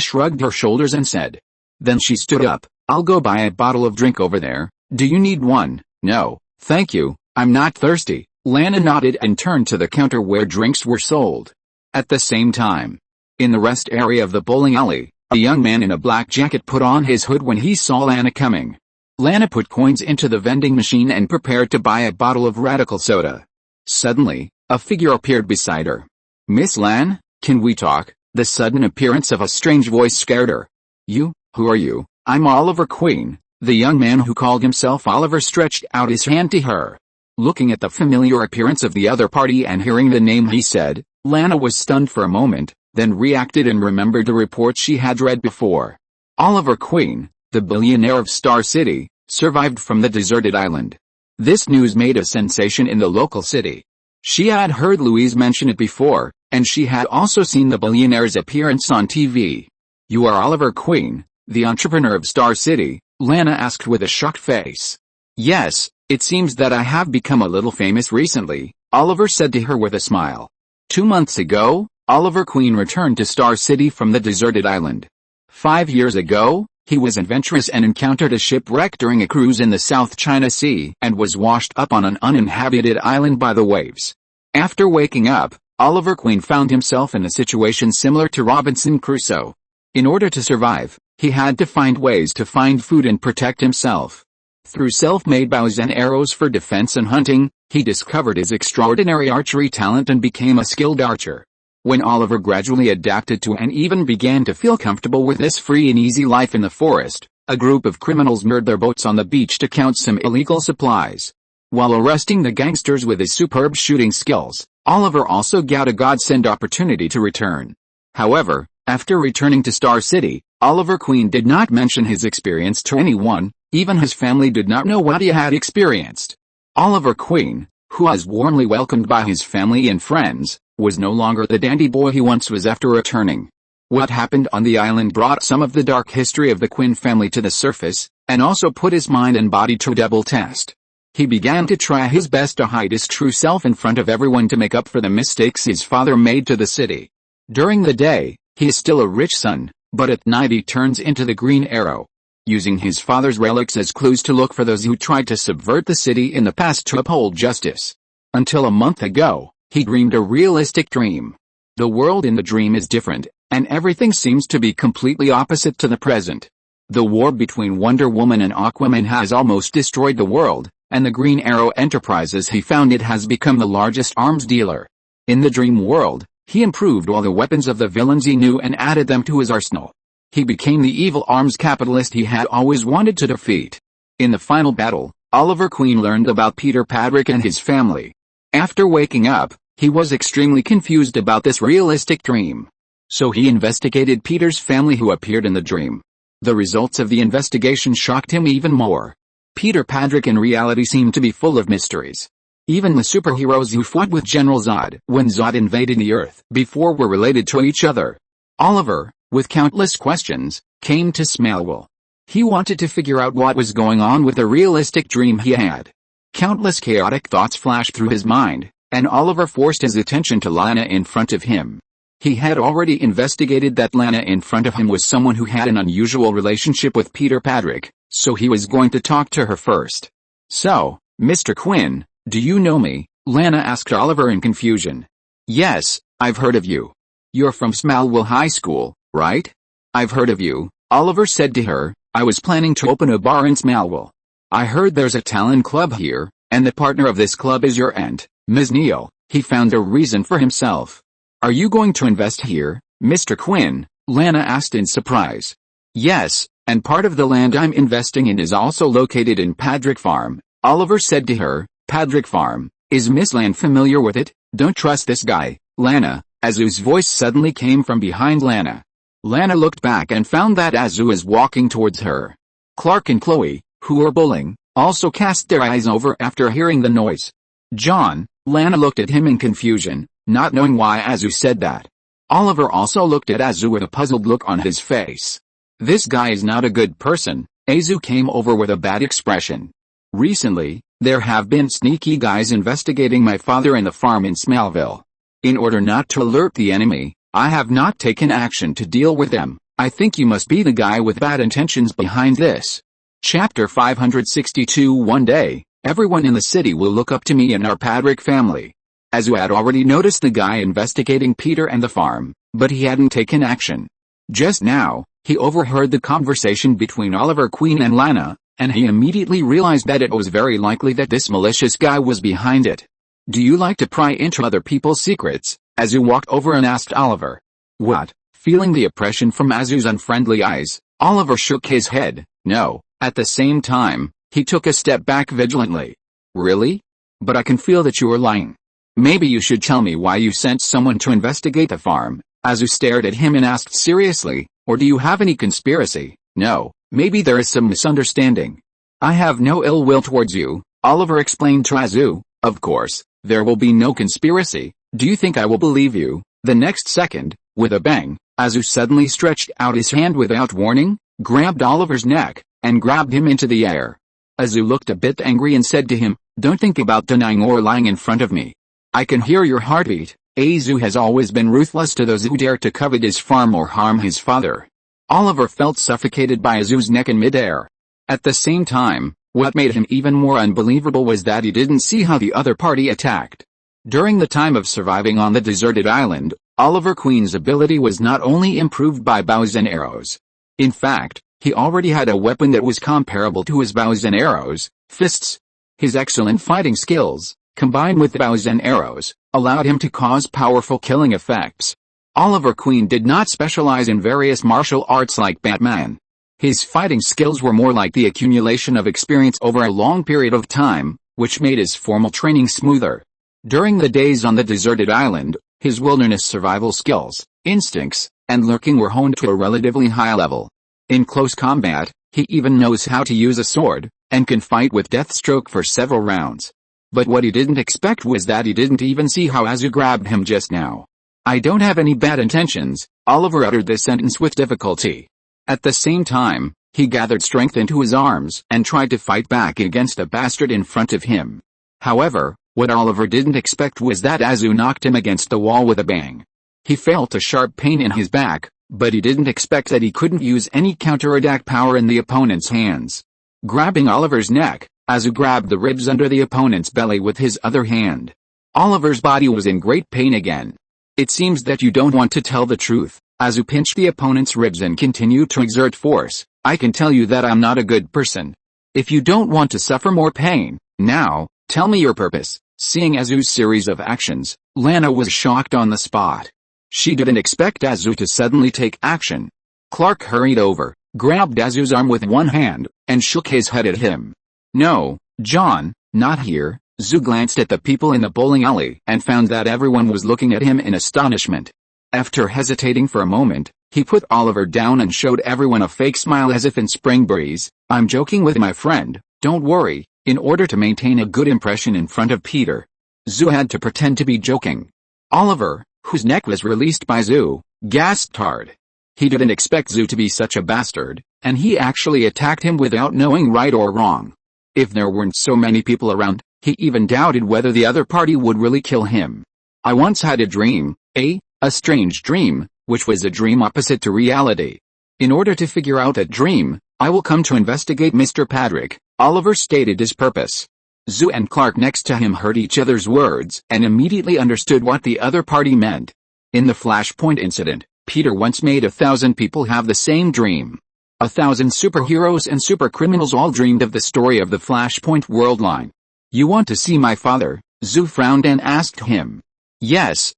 shrugged her shoulders and said. Then she stood up. "I'll go buy a bottle of drink over there. Do you need one?" "No, Thank you, I'm not thirsty. Lana nodded and turned to the counter where drinks were sold. At the same time, in the rest area of the bowling alley, a young man in a black jacket put on his hood when he saw Lana coming. Lana put coins into the vending machine and prepared to buy a bottle of radical soda. Suddenly, a figure appeared beside her. Miss Lan, can we talk? The sudden appearance of a strange voice scared her. You, who are you? I'm Oliver Queen. The young man who called himself Oliver stretched out his hand to her. Looking at the familiar appearance of the other party and hearing the name he said, Lana was stunned for a moment, then reacted and remembered the report she had read before. Oliver Queen, the billionaire of Star City, survived from the deserted island. This news made a sensation in the local city. She had heard Louise mention it before, and she had also seen the billionaire's appearance on TV. You are Oliver Queen, the entrepreneur of Star City? Lana asked with a shocked face. Yes, it seems that I have become a little famous recently, Oliver said to her with a smile. 2 months ago, Oliver Queen returned to Star City from the deserted island. 5 years ago, he was adventurous and encountered a shipwreck during a cruise in the South China Sea and was washed up on an uninhabited island by the waves. After waking up, Oliver Queen found himself in a situation similar to Robinson Crusoe. In order to survive, he had to find ways to find food and protect himself. Through self-made bows and arrows for defense and hunting, he discovered his extraordinary archery talent and became a skilled archer. When Oliver gradually adapted to and even began to feel comfortable with this free and easy life in the forest, a group of criminals moored their boats on the beach to count some illegal supplies. While arresting the gangsters with his superb shooting skills, Oliver also got a godsend opportunity to return. However, after returning to Star City, Oliver Queen did not mention his experience to anyone, even his family did not know what he had experienced. Oliver Queen, who was warmly welcomed by his family and friends, was no longer the dandy boy he once was after returning. What happened on the island brought some of the dark history of the Quinn family to the surface, and also put his mind and body to a double test. He began to try his best to hide his true self in front of everyone to make up for the mistakes his father made to the city. During the day, he is still a rich son, but at night he turns into the Green Arrow, using his father's relics as clues to look for those who tried to subvert the city in the past to uphold justice. Until a month ago, he dreamed a realistic dream. The world in the dream is different, and everything seems to be completely opposite to the present. The war between Wonder Woman and Aquaman has almost destroyed the world, and the Green Arrow Enterprises he founded has become the largest arms dealer. In the dream world, he improved all the weapons of the villains he knew and added them to his arsenal. He became the evil arms capitalist he had always wanted to defeat. In the final battle, Oliver Queen learned about Peter Padrick and his family. After waking up, he was extremely confused about this realistic dream. So he investigated Peter's family who appeared in the dream. The results of the investigation shocked him even more. Peter Padrick in reality seemed to be full of mysteries. Even the superheroes who fought with General Zod when Zod invaded the Earth before were related to each other. Oliver, with countless questions, came to Smallville. He wanted to figure out what was going on with the realistic dream he had. Countless chaotic thoughts flashed through his mind, and Oliver forced his attention to Lana in front of him. He had already investigated that Lana in front of him was someone who had an unusual relationship with Peter Padrick, so he was going to talk to her first. So, Mr. Quinn, do you know me? Lana asked Oliver in confusion. Yes, I've heard of you. You're from Smallville High School, right? I've heard of you, Oliver said to her. I was planning to open a bar in Smallville. I heard there's a talent club here, and the partner of this club is your aunt, Ms. Neal. He found a reason for himself. Are you going to invest here, Mr. Quinn? Lana asked in surprise. Yes, and part of the land I'm investing in is also located in Padrick Farm, Oliver said to her. Padrick Farm, is Miss Lan familiar with it? Don't trust this guy, Lana. Azu's voice suddenly came from behind Lana. Lana looked back and found that Azu was walking towards her. Clark and Chloe, who were bowling, also cast their eyes over after hearing the noise. John, Lana looked at him in confusion, not knowing why Azu said that. Oliver also looked at Azu with a puzzled look on his face. This guy is not a good person. Azu came over with a bad expression. Recently, there have been sneaky guys investigating my father and the farm in Smallville. In order not to alert the enemy, I have not taken action to deal with them. I think you must be the guy with bad intentions behind this. Chapter 562. One day, Everyone in the city will look up to me and our Padrick family. Azu had already noticed the guy investigating Peter and the farm, but he hadn't taken action. Just now, he overheard the conversation between Oliver Queen and Lana, and he immediately realized that it was very likely that this malicious guy was behind it. Do you like to pry into other people's secrets? Azu walked over and asked Oliver. What? Feeling the oppression from Azu's unfriendly eyes, Oliver shook his head. No. At the same time, he took a step back vigilantly. Really? But I can feel that you are lying. Maybe you should tell me why you sent someone to investigate the farm. Azu stared at him and asked seriously, or do you have any conspiracy? No, maybe there is some misunderstanding. I have no ill will towards you, Oliver explained to Azu. Of course, there will be no conspiracy. Do you think I will believe you? The next second, with a bang, Azu suddenly stretched out his hand without warning, grabbed Oliver's neck, and grabbed him into the air. Azu looked a bit angry and said to him, don't think about denying or lying in front of me. I can hear your heartbeat. Azu has always been ruthless to those who dare to covet his farm or harm his father. Oliver felt suffocated by Azu's neck in midair. At the same time, what made him even more unbelievable was that he didn't see how the other party attacked. During the time of surviving on the deserted island, Oliver Queen's ability was not only improved by bows and arrows. In fact, he already had a weapon that was comparable to his bows and arrows, fists. His excellent fighting skills, combined with bows and arrows, allowed him to cause powerful killing effects. Oliver Queen did not specialize in various martial arts like Batman. His fighting skills were more like the accumulation of experience over a long period of time, which made his formal training smoother. During the days on the deserted island, his wilderness survival skills, instincts, and lurking were honed to a relatively high level. In close combat, he even knows how to use a sword, and can fight with Deathstroke for several rounds. But what he didn't expect was that he didn't even see how Azu grabbed him just now. I don't have any bad intentions, Oliver uttered this sentence with difficulty. At the same time, he gathered strength into his arms and tried to fight back against the bastard in front of him. However, what Oliver didn't expect was that Azu knocked him against the wall with a bang. He felt a sharp pain in his back, but he didn't expect that he couldn't use any counterattack power in the opponent's hands. Grabbing Oliver's neck, Azu grabbed the ribs under the opponent's belly with his other hand. Oliver's body was in great pain again. It seems that you don't want to tell the truth. Azu pinched the opponent's ribs and continued to exert force. I can tell you that I'm not a good person. If you don't want to suffer more pain, now, tell me your purpose. Seeing Azu's series of actions, Lana was shocked on the spot. She didn't expect Azu to suddenly take action. Clark hurried over, grabbed Azu's arm with one hand, and shook his head at him. No, John, not here. Azu glanced at the people in the bowling alley and found that everyone was looking at him in astonishment. After hesitating for a moment, he put Oliver down and showed everyone a fake smile as if in spring breeze. I'm joking with my friend, don't worry, in order to maintain a good impression in front of Peter. Azu had to pretend to be joking. Oliver, whose neck was released by Azu, gasped hard. He didn't expect Azu to be such a bastard, and he actually attacked him without knowing right or wrong. If there weren't so many people around, he even doubted whether the other party would really kill him. I once had a dream, a strange dream, which was a dream opposite to reality. In order to figure out that dream, I will come to investigate Mr. Padrick, Oliver stated his purpose. Azu and Clark next to him heard each other's words and immediately understood what the other party meant. In the Flashpoint incident, Peter once made 1,000 people have the same dream. 1,000 superheroes and supercriminals all dreamed of the story of the Flashpoint world line. You want to see my father? Azu frowned and asked him. Yes,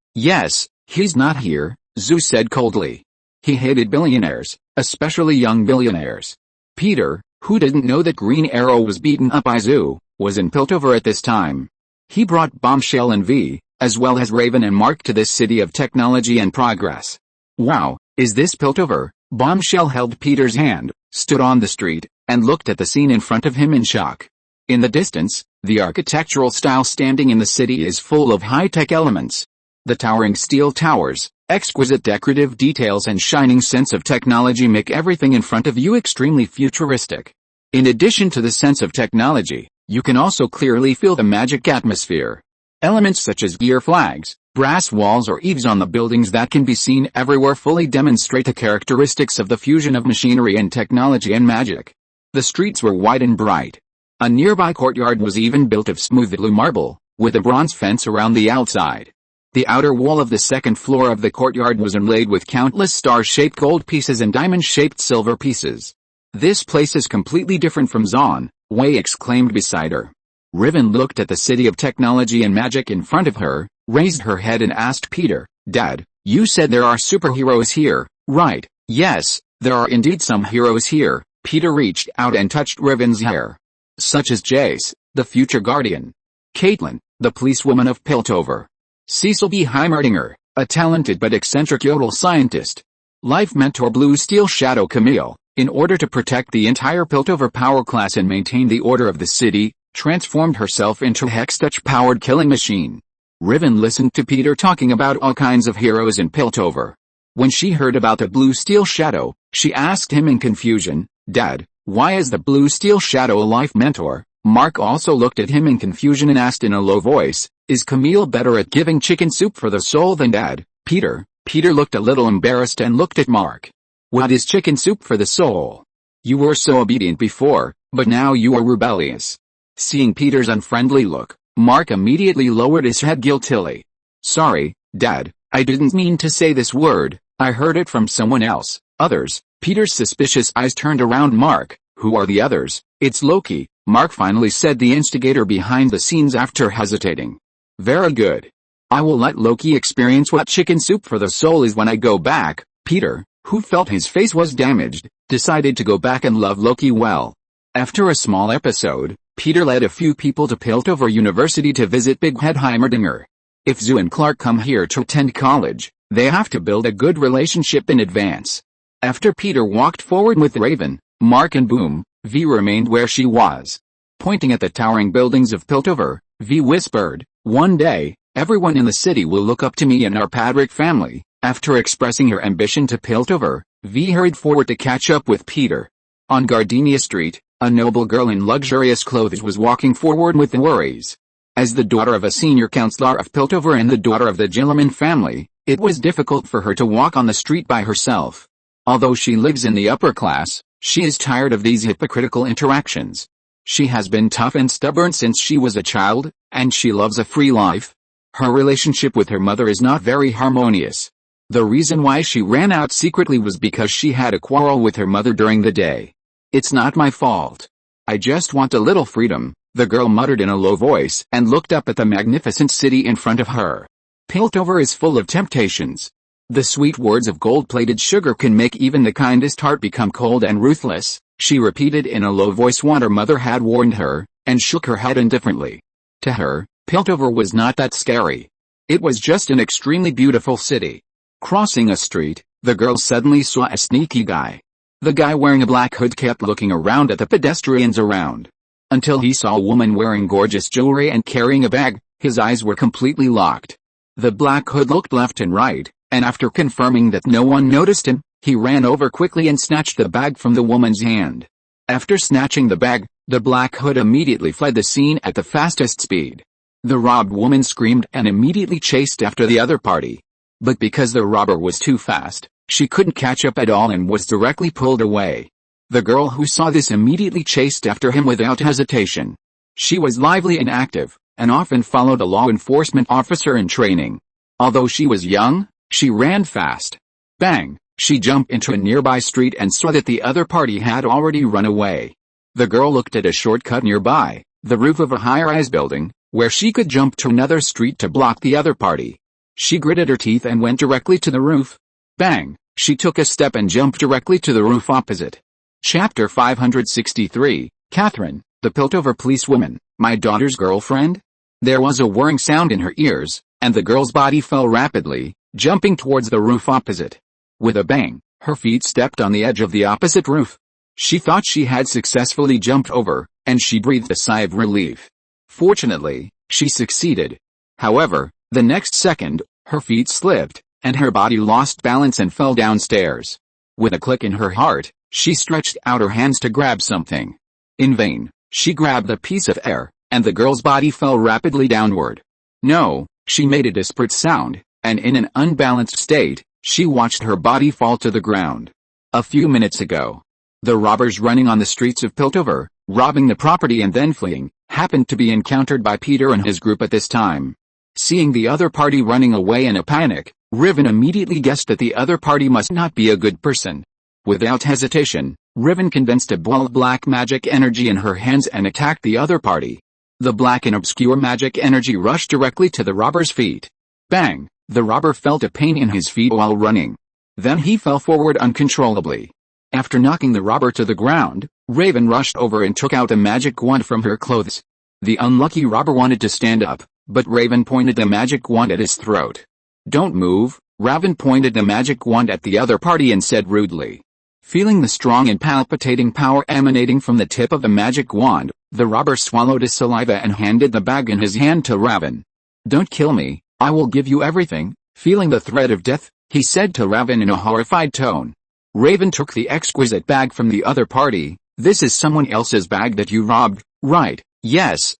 he's not here, Azu said coldly. He hated billionaires, especially young billionaires. Peter, who didn't know that Green Arrow was beaten up by Azu, was in Piltover at this time. He brought Bombshell and V, as well as Raven and Mark to this city of technology and progress. Wow, is this Piltover? Bombshell held Peter's hand, stood on the street, and looked at the scene in front of him in shock. In the distance, the architectural style standing in the city is full of high-tech elements. The towering steel towers, exquisite decorative details and shining sense of technology make everything in front of you extremely futuristic. In addition to the sense of technology, you can also clearly feel the magic atmosphere. Elements such as gear flags, brass walls or eaves on the buildings that can be seen everywhere fully demonstrate the characteristics of the fusion of machinery and technology and magic. The streets were wide and bright. A nearby courtyard was even built of smooth blue marble, with a bronze fence around the outside. The outer wall of the second floor of the courtyard was inlaid with countless star-shaped gold pieces and diamond-shaped silver pieces. "This place is completely different from Zon," Wei exclaimed beside her. Riven looked at the city of technology and magic in front of her, raised her head and asked Peter, "Dad, you said there are superheroes here, right?" "Yes, there are indeed some heroes here." Peter reached out and touched Riven's hair. "Such as Jace, the future guardian. Caitlin, the policewoman of Piltover. Cecil B. Heimerdinger, a talented but eccentric yodel scientist. Life mentor Blue Steel Shadow Camille, in order to protect the entire Piltover power class and maintain the order of the city, transformed herself into a Hextouch-powered killing machine." Riven listened to Peter talking about all kinds of heroes in Piltover. When she heard about the Blue Steel Shadow, she asked him in confusion, "Dad, why is the Blue Steel Shadow a life mentor?" Mark also looked at him in confusion and asked in a low voice, "Is Camille better at giving chicken soup for the soul than Dad, Peter?" Peter looked a little embarrassed and looked at Mark. "What is chicken soup for the soul? You were so obedient before, but now you are rebellious." Seeing Peter's unfriendly look, Mark immediately lowered his head guiltily. "Sorry, Dad, I didn't mean to say this word, I heard it from someone else." "Others?" Peter's suspicious eyes turned around Mark. "Who are the others?" "It's Loki," Mark finally said, the instigator behind the scenes after hesitating. "Very good. I will let Loki experience what chicken soup for the soul is when I go back." Peter, who felt his face was damaged, decided to go back and love Loki well. After a small episode, Peter led a few people to Piltover University to visit Big Head Heimerdinger. If Zoo and Clark come here to attend college, they have to build a good relationship in advance. After Peter walked forward with Raven, Mark and Boom, V remained where she was. Pointing at the towering buildings of Piltover, V whispered, "One day, everyone in the city will look up to me and our Padrick family." After expressing her ambition to Piltover, V hurried forward to catch up with Peter. On Gardenia Street, a noble girl in luxurious clothes was walking forward with worries. As the daughter of a senior counselor of Piltover and the daughter of the Gilliman family, it was difficult for her to walk on the street by herself. Although she lives in the upper class, she is tired of these hypocritical interactions. She has been tough and stubborn since she was a child, and she loves a free life. Her relationship with her mother is not very harmonious. The reason why she ran out secretly was because she had a quarrel with her mother during the day. "It's not my fault. I just want a little freedom," the girl muttered in a low voice and looked up at the magnificent city in front of her. "Piltover is full of temptations. The sweet words of gold-plated sugar can make even the kindest heart become cold and ruthless," she repeated in a low voice what her mother had warned her, and shook her head indifferently. To her, Piltover was not that scary. It was just an extremely beautiful city. Crossing a street, the girl suddenly saw a sneaky guy. The guy wearing a black hood kept looking around at the pedestrians around. Until he saw a woman wearing gorgeous jewelry and carrying a bag, his eyes were completely locked. The black hood looked left and right, and after confirming that no one noticed him, he ran over quickly and snatched the bag from the woman's hand. After snatching the bag, the black hood immediately fled the scene at the fastest speed. The robbed woman screamed and immediately chased after the other party. But because the robber was too fast, she couldn't catch up at all and was directly pulled away. The girl who saw this immediately chased after him without hesitation. She was lively and active, and often followed a law enforcement officer in training. Although she was young, she ran fast. Bang! She jumped into a nearby street and saw that the other party had already run away. The girl looked at a shortcut nearby, the roof of a high-rise building, where she could jump to another street to block the other party. She gritted her teeth and went directly to the roof. Bang! She took a step and jumped directly to the roof opposite. Chapter 563, Catherine, the Piltover policewoman, my daughter's girlfriend? There was a whirring sound in her ears, and the girl's body fell rapidly, jumping towards the roof opposite. With a bang, her feet stepped on the edge of the opposite roof. She thought she had successfully jumped over, and she breathed a sigh of relief. Fortunately, she succeeded. However, the next second, her feet slipped, and her body lost balance and fell downstairs. With a click in her heart, she stretched out her hands to grab something. In vain, she grabbed a piece of air, and the girl's body fell rapidly downward. No, she made a desperate sound, and in an unbalanced state, she watched her body fall to the ground. A few minutes ago, the robbers running on the streets of Piltover, robbing the property and then fleeing, happened to be encountered by Peter and his group at this time. Seeing the other party running away in a panic, Riven immediately guessed that the other party must not be a good person. Without hesitation, Riven condensed a ball of black magic energy in her hands and attacked the other party. The black and obscure magic energy rushed directly to the robber's feet. Bang! The robber felt a pain in his feet while running. Then he fell forward uncontrollably. After knocking the robber to the ground, Raven rushed over and took out a magic wand from her clothes. The unlucky robber wanted to stand up, but Raven pointed the magic wand at his throat. "Don't move." Raven pointed the magic wand at the other party and said rudely. Feeling the strong and palpitating power emanating from the tip of the magic wand, the robber swallowed his saliva and handed the bag in his hand to Raven. "Don't kill me, I will give you everything." Feeling the threat of death, he said to Raven in a horrified tone. Raven took the exquisite bag from the other party. "This is someone else's bag that you robbed, right?" "Yes,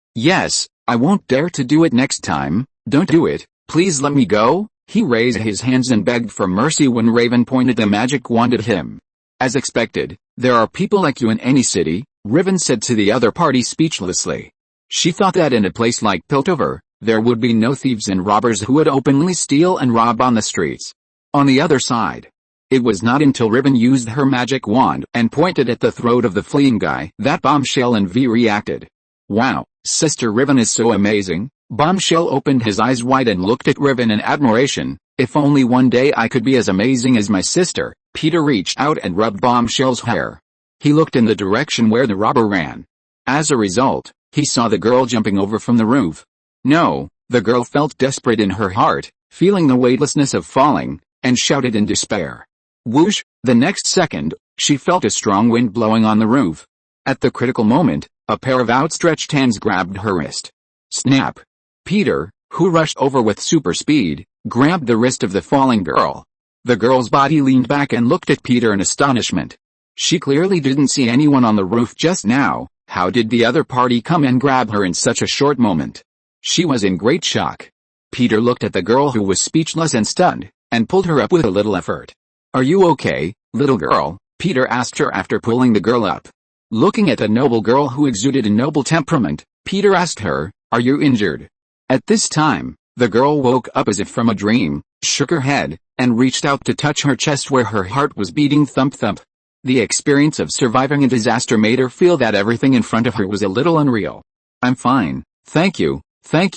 I won't dare to do it next time. Don't do it, please let me go." He raised his hands and begged for mercy when Raven pointed the magic wand at him. "As expected, there are people like you in any city," Raven said to the other party speechlessly. She thought that in a place like Piltover, there would be no thieves and robbers who would openly steal and rob on the streets. On the other side, it was not until Riven used her magic wand and pointed at the throat of the fleeing guy that Bombshell and V reacted. "Wow, Sister Riven is so amazing." Bombshell opened his eyes wide and looked at Riven in admiration. "If only one day I could be as amazing as my sister." Peter reached out and rubbed Bombshell's hair. He looked in the direction where the robber ran. As a result, he saw the girl jumping over from the roof. No, the girl felt desperate in her heart, feeling the weightlessness of falling, and shouted in despair. Whoosh! The next second, she felt a strong wind blowing on the roof. At the critical moment, a pair of outstretched hands grabbed her wrist. Snap! Peter, who rushed over with super speed, grabbed the wrist of the falling girl. The girl's body leaned back and looked at Peter in astonishment. She clearly didn't see anyone on the roof just now. How did the other party come and grab her in such a short moment? She was in great shock. Peter looked at the girl who was speechless and stunned, and pulled her up with a little effort. "Are you okay, little girl?" Peter asked her after pulling the girl up. Looking at the noble girl who exuded a noble temperament, Peter asked her, "Are you injured?" At this time, the girl woke up as if from a dream, shook her head, and reached out to touch her chest where her heart was beating thump-thump. The experience of surviving a disaster made her feel that everything in front of her was a little unreal. "I'm fine, thank you,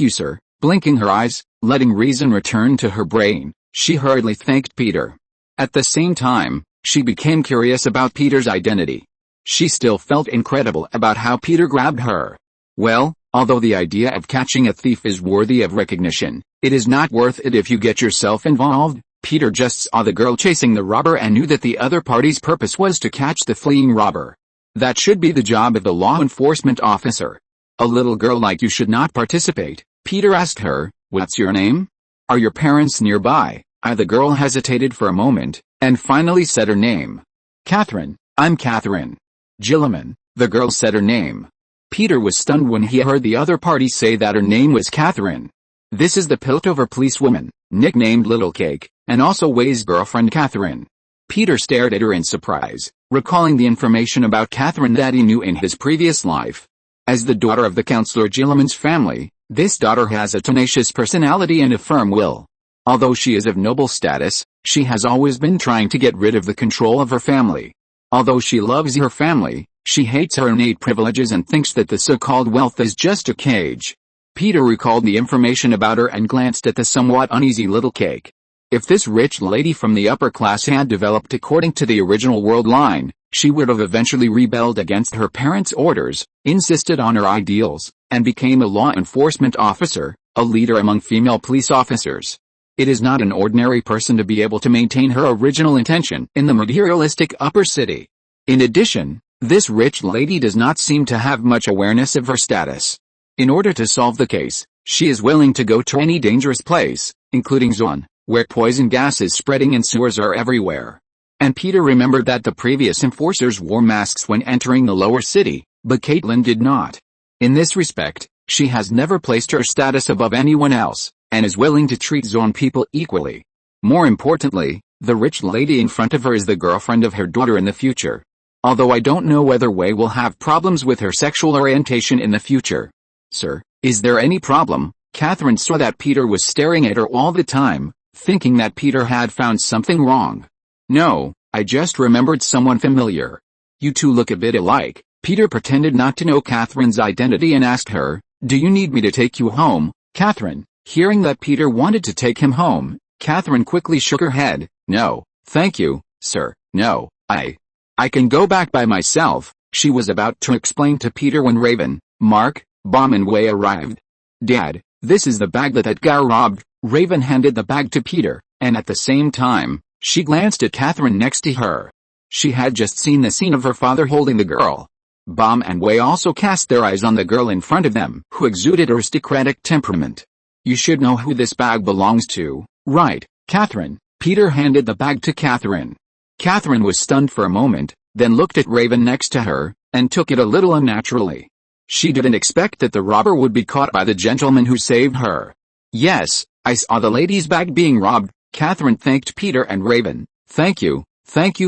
sir." Blinking her eyes, letting reason return to her brain, she hurriedly thanked Peter. At the same time, she became curious about Peter's identity. She still felt incredible about how Peter grabbed her. Well, although the idea of catching a thief is worthy of recognition, it is not worth it if you get yourself involved. Peter just saw the girl chasing the robber and knew that the other party's purpose was to catch the fleeing robber. That should be the job of the law enforcement officer. "A little girl like you should not participate," Peter asked her. "What's your name? Are your parents nearby?" The girl hesitated for a moment, and finally said her name. "Catherine, I'm Catherine." "Gilliman," the girl said her name. Peter was stunned when he heard the other party say that her name was Catherine. "This is the Piltover policewoman, nicknamed Little Cake, and also Way's girlfriend Catherine." Peter stared at her in surprise, recalling the information about Catherine that he knew in his previous life. As the daughter of the counselor Gilliman's family, this daughter has a tenacious personality and a firm will. Although she is of noble status, she has always been trying to get rid of the control of her family. Although she loves her family, she hates her innate privileges and thinks that the so-called wealth is just a cage. Peter recalled the information about her and glanced at the somewhat uneasy Little Cake. If this rich lady from the upper class had developed according to the original world line, she would have eventually rebelled against her parents' orders, insisted on her ideals, and became a law enforcement officer, a leader among female police officers. It is not an ordinary person to be able to maintain her original intention in the materialistic upper city. In addition, this rich lady does not seem to have much awareness of her status. In order to solve the case, she is willing to go to any dangerous place, including Zone, where poison gas is spreading and sewers are everywhere. And Peter remembered that the previous enforcers wore masks when entering the lower city, but Caitlin did not. In this respect, she has never placed her status above anyone else, and is willing to treat Zone people equally. More importantly, the rich lady in front of her is the girlfriend of her daughter in the future. although I don't know whether Wei will have problems with her sexual orientation in the future. Sir, is there any problem? Catherine saw that Peter was staring at her all the time, thinking that Peter had found something wrong. No, I just remembered someone familiar. You two look a bit alike. Peter pretended not to know Catherine's identity and asked her, do you need me to take you home, Catherine? Hearing that Peter wanted to take him home, Catherine quickly shook her head. No, thank you, sir, no, I can go back by myself. She was about to explain to Peter when Raven, Mark, Bomb and Wei arrived. Dad, this is the bag that guy robbed. Raven handed the bag to Peter, and at the same time, she glanced at Catherine next to her. She had just seen the scene of her father holding the girl. Bomb and Wei also cast their eyes on the girl in front of them, who exuded aristocratic temperament. You should know who this bag belongs to, right, Catherine? Peter handed the bag to Catherine. Catherine was stunned for a moment, then looked at Raven next to her, and took it a little unnaturally. She didn't expect that the robber would be caught by the gentleman who saved her. Yes, I saw the lady's bag being robbed. Catherine thanked Peter and Raven. Thank you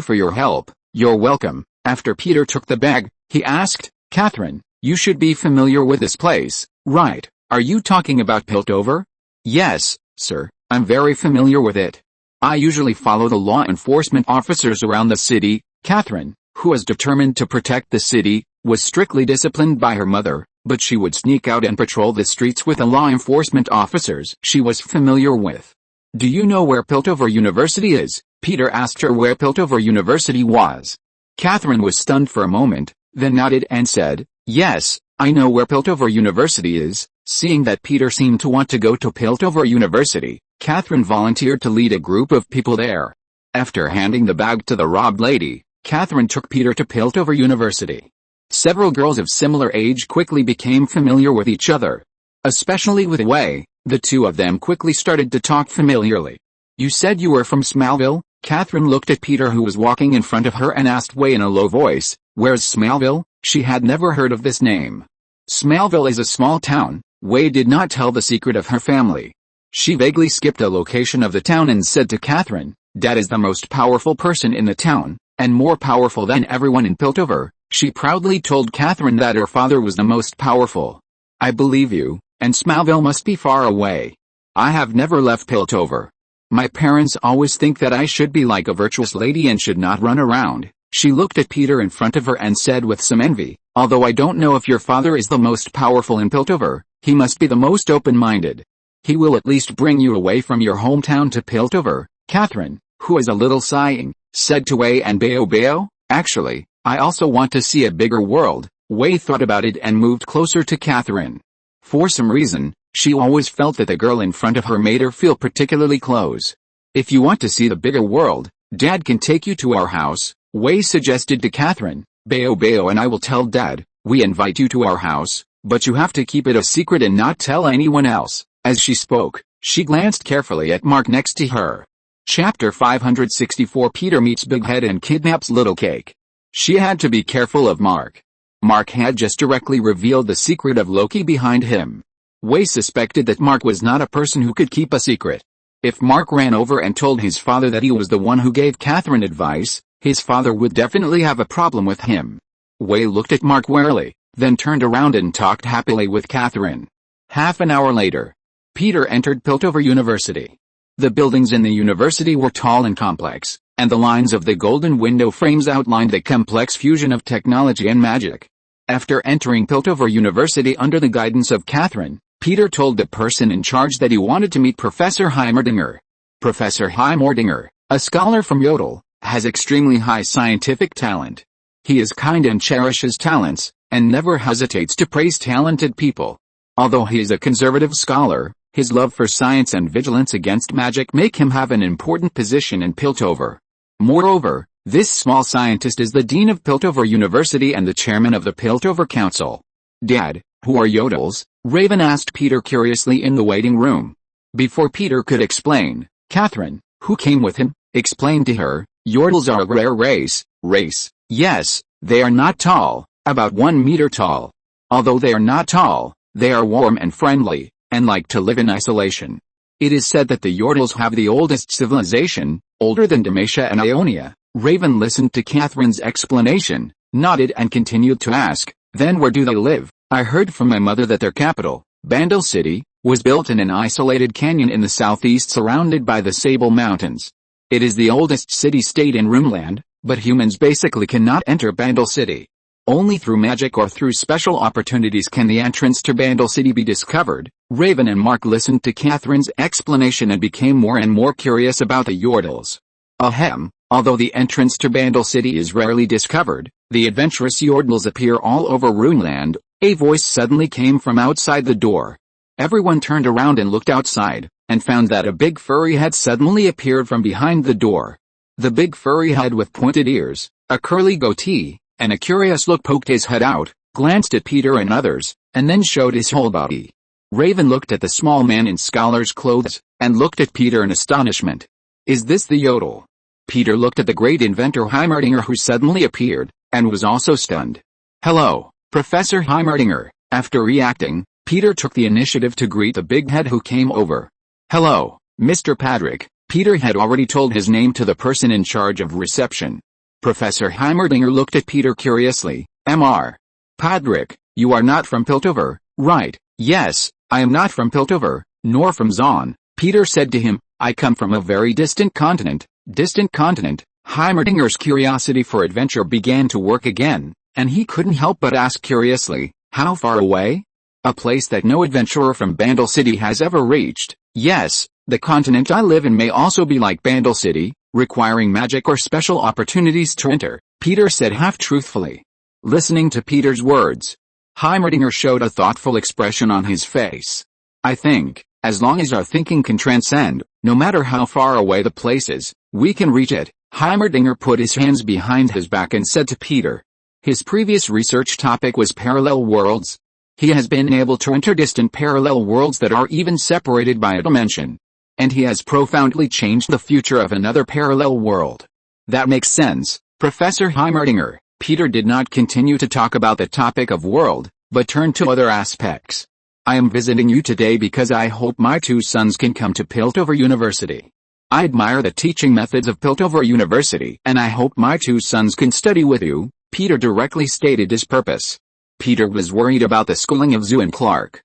for your help. You're welcome. After Peter took the bag, he asked, Catherine, you should be familiar with this place, right? Are you talking about Piltover? Yes, sir, I'm very familiar with it. I usually follow the law enforcement officers around the city. Catherine, who was determined to protect the city, was strictly disciplined by her mother, but she would sneak out and patrol the streets with the law enforcement officers she was familiar with. Do you know where Piltover University is? Peter asked her where Piltover University was. Catherine was stunned for a moment, then nodded and said, yes, I know where Piltover University is. Seeing that Peter seemed to want to go to Piltover University, Catherine volunteered to lead a group of people there. After handing the bag to the robbed lady, Catherine took Peter to Piltover University. Several girls of similar age quickly became familiar with each other. Especially with Wei, the two of them quickly started to talk familiarly. You said you were from Smallville? Catherine looked at Peter who was walking in front of her and asked Wei in a low voice, where's Smallville? She had never heard of this name. Smallville is a small town. Wei did not tell the secret of her family. She vaguely skipped a location of the town and said to Catherine, Dad is the most powerful person in the town, and more powerful than everyone in Piltover. She proudly told Catherine that her father was the most powerful. I believe you, and Smallville must be far away. I have never left Piltover. My parents always think that I should be like a virtuous lady and should not run around. She looked at Peter in front of her and said with some envy, although I don't know if your father is the most powerful in Piltover, he must be the most open-minded. He will at least bring you away from your hometown to Piltover. Catherine, who was a little sighing, said to Wei and Bao. Actually, I also want to see a bigger world. Wei thought about it and moved closer to Catherine. For some reason, she always felt that the girl in front of her made her feel particularly close. If you want to see the bigger world, Dad can take you to our house, Wei suggested to Catherine. Bao and I will tell Dad, we invite you to our house, but you have to keep it a secret and not tell anyone else. As she spoke, she glanced carefully at Mark next to her. Chapter 564 Peter meets Big Head and kidnaps Little Cake. She had to be careful of Mark. Mark had just directly revealed the secret of Loki behind him. Wei suspected that Mark was not a person who could keep a secret. If Mark ran over and told his father that he was the one who gave Catherine advice, his father would definitely have a problem with him. Wei looked at Mark warily, then turned around and talked happily with Catherine. Half an hour later, Peter entered Piltover University. The buildings in the university were tall and complex, and the lines of the golden window frames outlined the complex fusion of technology and magic. After entering Piltover University under the guidance of Catherine, Peter told the person in charge that he wanted to meet Professor Heimerdinger. Professor Heimerdinger, a scholar from Yodel, has extremely high scientific talent. He is kind and cherishes talents, and never hesitates to praise talented people. Although he is a conservative scholar, his love for science and vigilance against magic make him have an important position in Piltover. Moreover, this small scientist is the dean of Piltover University and the chairman of the Piltover Council. Dad, who are Yodels? Raven asked Peter curiously in the waiting room. Before Peter could explain, Catherine, who came with him, explained to her, Yodels are a rare race. Yes, they are not tall, about 1 meter tall. Although they are not tall, they are warm and friendly, and like to live in isolation. It is said that the Yodels have the oldest civilization, older than Dalmatia and Ionia. Raven listened to Catherine's explanation, nodded and continued to ask, "Then where do they live? I heard from my mother that their capital, Bandle City, was built in an isolated canyon in the southeast surrounded by the Sable Mountains. It is the oldest city-state in Roomland, but humans basically cannot enter Bandle City. Only through magic or through special opportunities can the entrance to Bandle City be discovered." Raven and Mark listened to Catherine's explanation and became more and more curious about the Yordles. Ahem, although the entrance to Bandle City is rarely discovered, the adventurous Yordles appear all over Roomland. A voice suddenly came from outside the door. Everyone turned around and looked outside, and found that a big furry head suddenly appeared from behind the door. The big furry head with pointed ears, a curly goatee, and a curious look poked his head out, glanced at Peter and others, and then showed his whole body. Raven looked at the small man in scholar's clothes, and looked at Peter in astonishment. "Is this the Yodel?" Peter looked at the great inventor Heimerdinger, who suddenly appeared, and was also stunned. "Hello, Professor Heimerdinger." After reacting, Peter took the initiative to greet the big head who came over. "Hello, Mr. Padrick." Peter had already told his name to the person in charge of reception. Professor Heimerdinger looked at Peter curiously. "Mr. Padrick, you are not from Piltover, right?" "Yes, I am not from Piltover, nor from Zon," Peter said to him. "I come from a very distant continent." Distant continent? Heimerdinger's curiosity for adventure began to work again, and he couldn't help but ask curiously, "How far away?" "A place that no adventurer from Bandle City has ever reached." "Yes, the continent I live in may also be like Bandle City, requiring magic or special opportunities to enter," Peter said half-truthfully. Listening to Peter's words, Heimerdinger showed a thoughtful expression on his face. "I think, as long as our thinking can transcend, no matter how far away the place is, we can reach it." Heimerdinger put his hands behind his back and said to Peter. His previous research topic was parallel worlds. He has been able to enter distant parallel worlds that are even separated by a dimension. And he has profoundly changed the future of another parallel world. "That makes sense, Professor Heimerdinger." Peter did not continue to talk about the topic of world, but turned to other aspects. "I am visiting you today because I hope my two sons can come to Piltover University. I admire the teaching methods of Piltover University, and I hope my two sons can study with you." Peter directly stated his purpose. Peter was worried about the schooling of Zoo and Clark.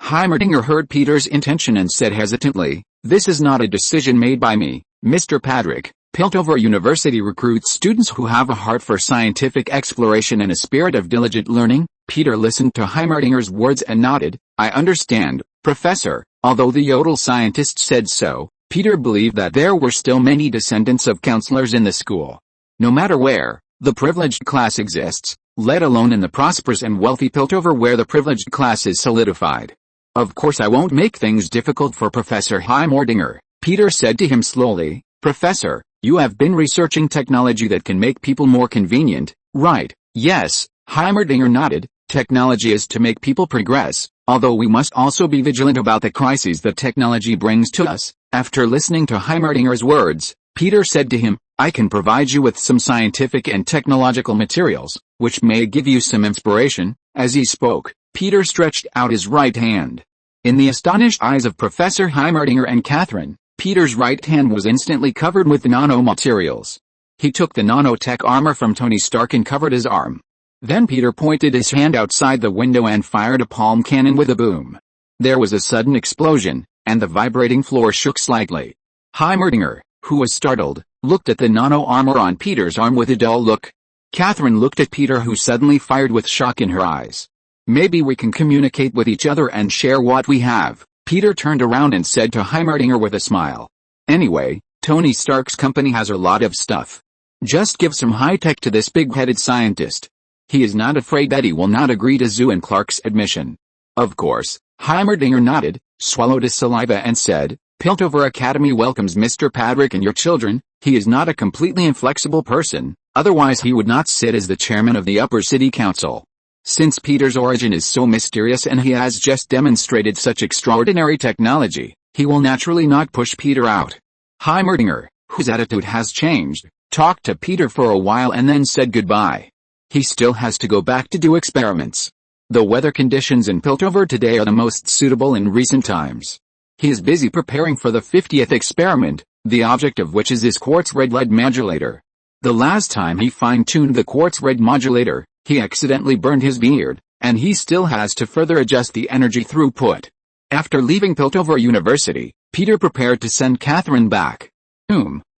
Heimerdinger heard Peter's intention and said hesitantly, "This is not a decision made by me, Mr. Padrick. Piltover University recruits students who have a heart for scientific exploration and a spirit of diligent learning." Peter listened to Heimerdinger's words and nodded. "I understand, Professor." Although the Yodel scientist said so, Peter believed that there were still many descendants of counselors in the school. No matter where, the privileged class exists, let alone in the prosperous and wealthy Piltover where the privileged class is solidified. "Of course I won't make things difficult for Professor Heimerdinger," Peter said to him slowly. "Professor, you have been researching technology that can make people more convenient, right?" "Yes," Heimerdinger nodded. "Technology is to make people progress, although we must also be vigilant about the crises that technology brings to us." After listening to Heimerdinger's words, Peter said to him, "I can provide you with some scientific and technological materials, which may give you some inspiration." As he spoke, Peter stretched out his right hand. In the astonished eyes of Professor Heimerdinger and Catherine, Peter's right hand was instantly covered with nanomaterials. He took the nanotech armor from Tony Stark and covered his arm. Then Peter pointed his hand outside the window and fired a palm cannon with a boom. There was a sudden explosion, and the vibrating floor shook slightly. Heimerdinger, who was startled, looked at the nano armor on Peter's arm with a dull look. Catherine looked at Peter, who suddenly fired with shock in her eyes. "Maybe we can communicate with each other and share what we have," Peter turned around and said to Heimerdinger with a smile. "Anyway, Tony Stark's company has a lot of stuff. Just give some high-tech to this big-headed scientist. He is not afraid that he will not agree to Zoo and Clark's admission." "Of course," Heimerdinger nodded, swallowed his saliva and said, "Piltover Academy welcomes Mr. Padrick and your children. He is not a completely inflexible person, otherwise he would not sit as the chairman of the Upper City Council. Since Peter's origin is so mysterious and he has just demonstrated such extraordinary technology, he will naturally not push Peter out." Heimerdinger, whose attitude has changed, talked to Peter for a while and then said goodbye. He still has to go back to do experiments. The weather conditions in Piltover today are the most suitable in recent times. He is busy preparing for the 50th experiment, the object of which is his quartz red LED modulator. The last time he fine-tuned the quartz red modulator, he accidentally burned his beard, and he still has to further adjust the energy throughput. After leaving Piltover University, Peter prepared to send Catherine back.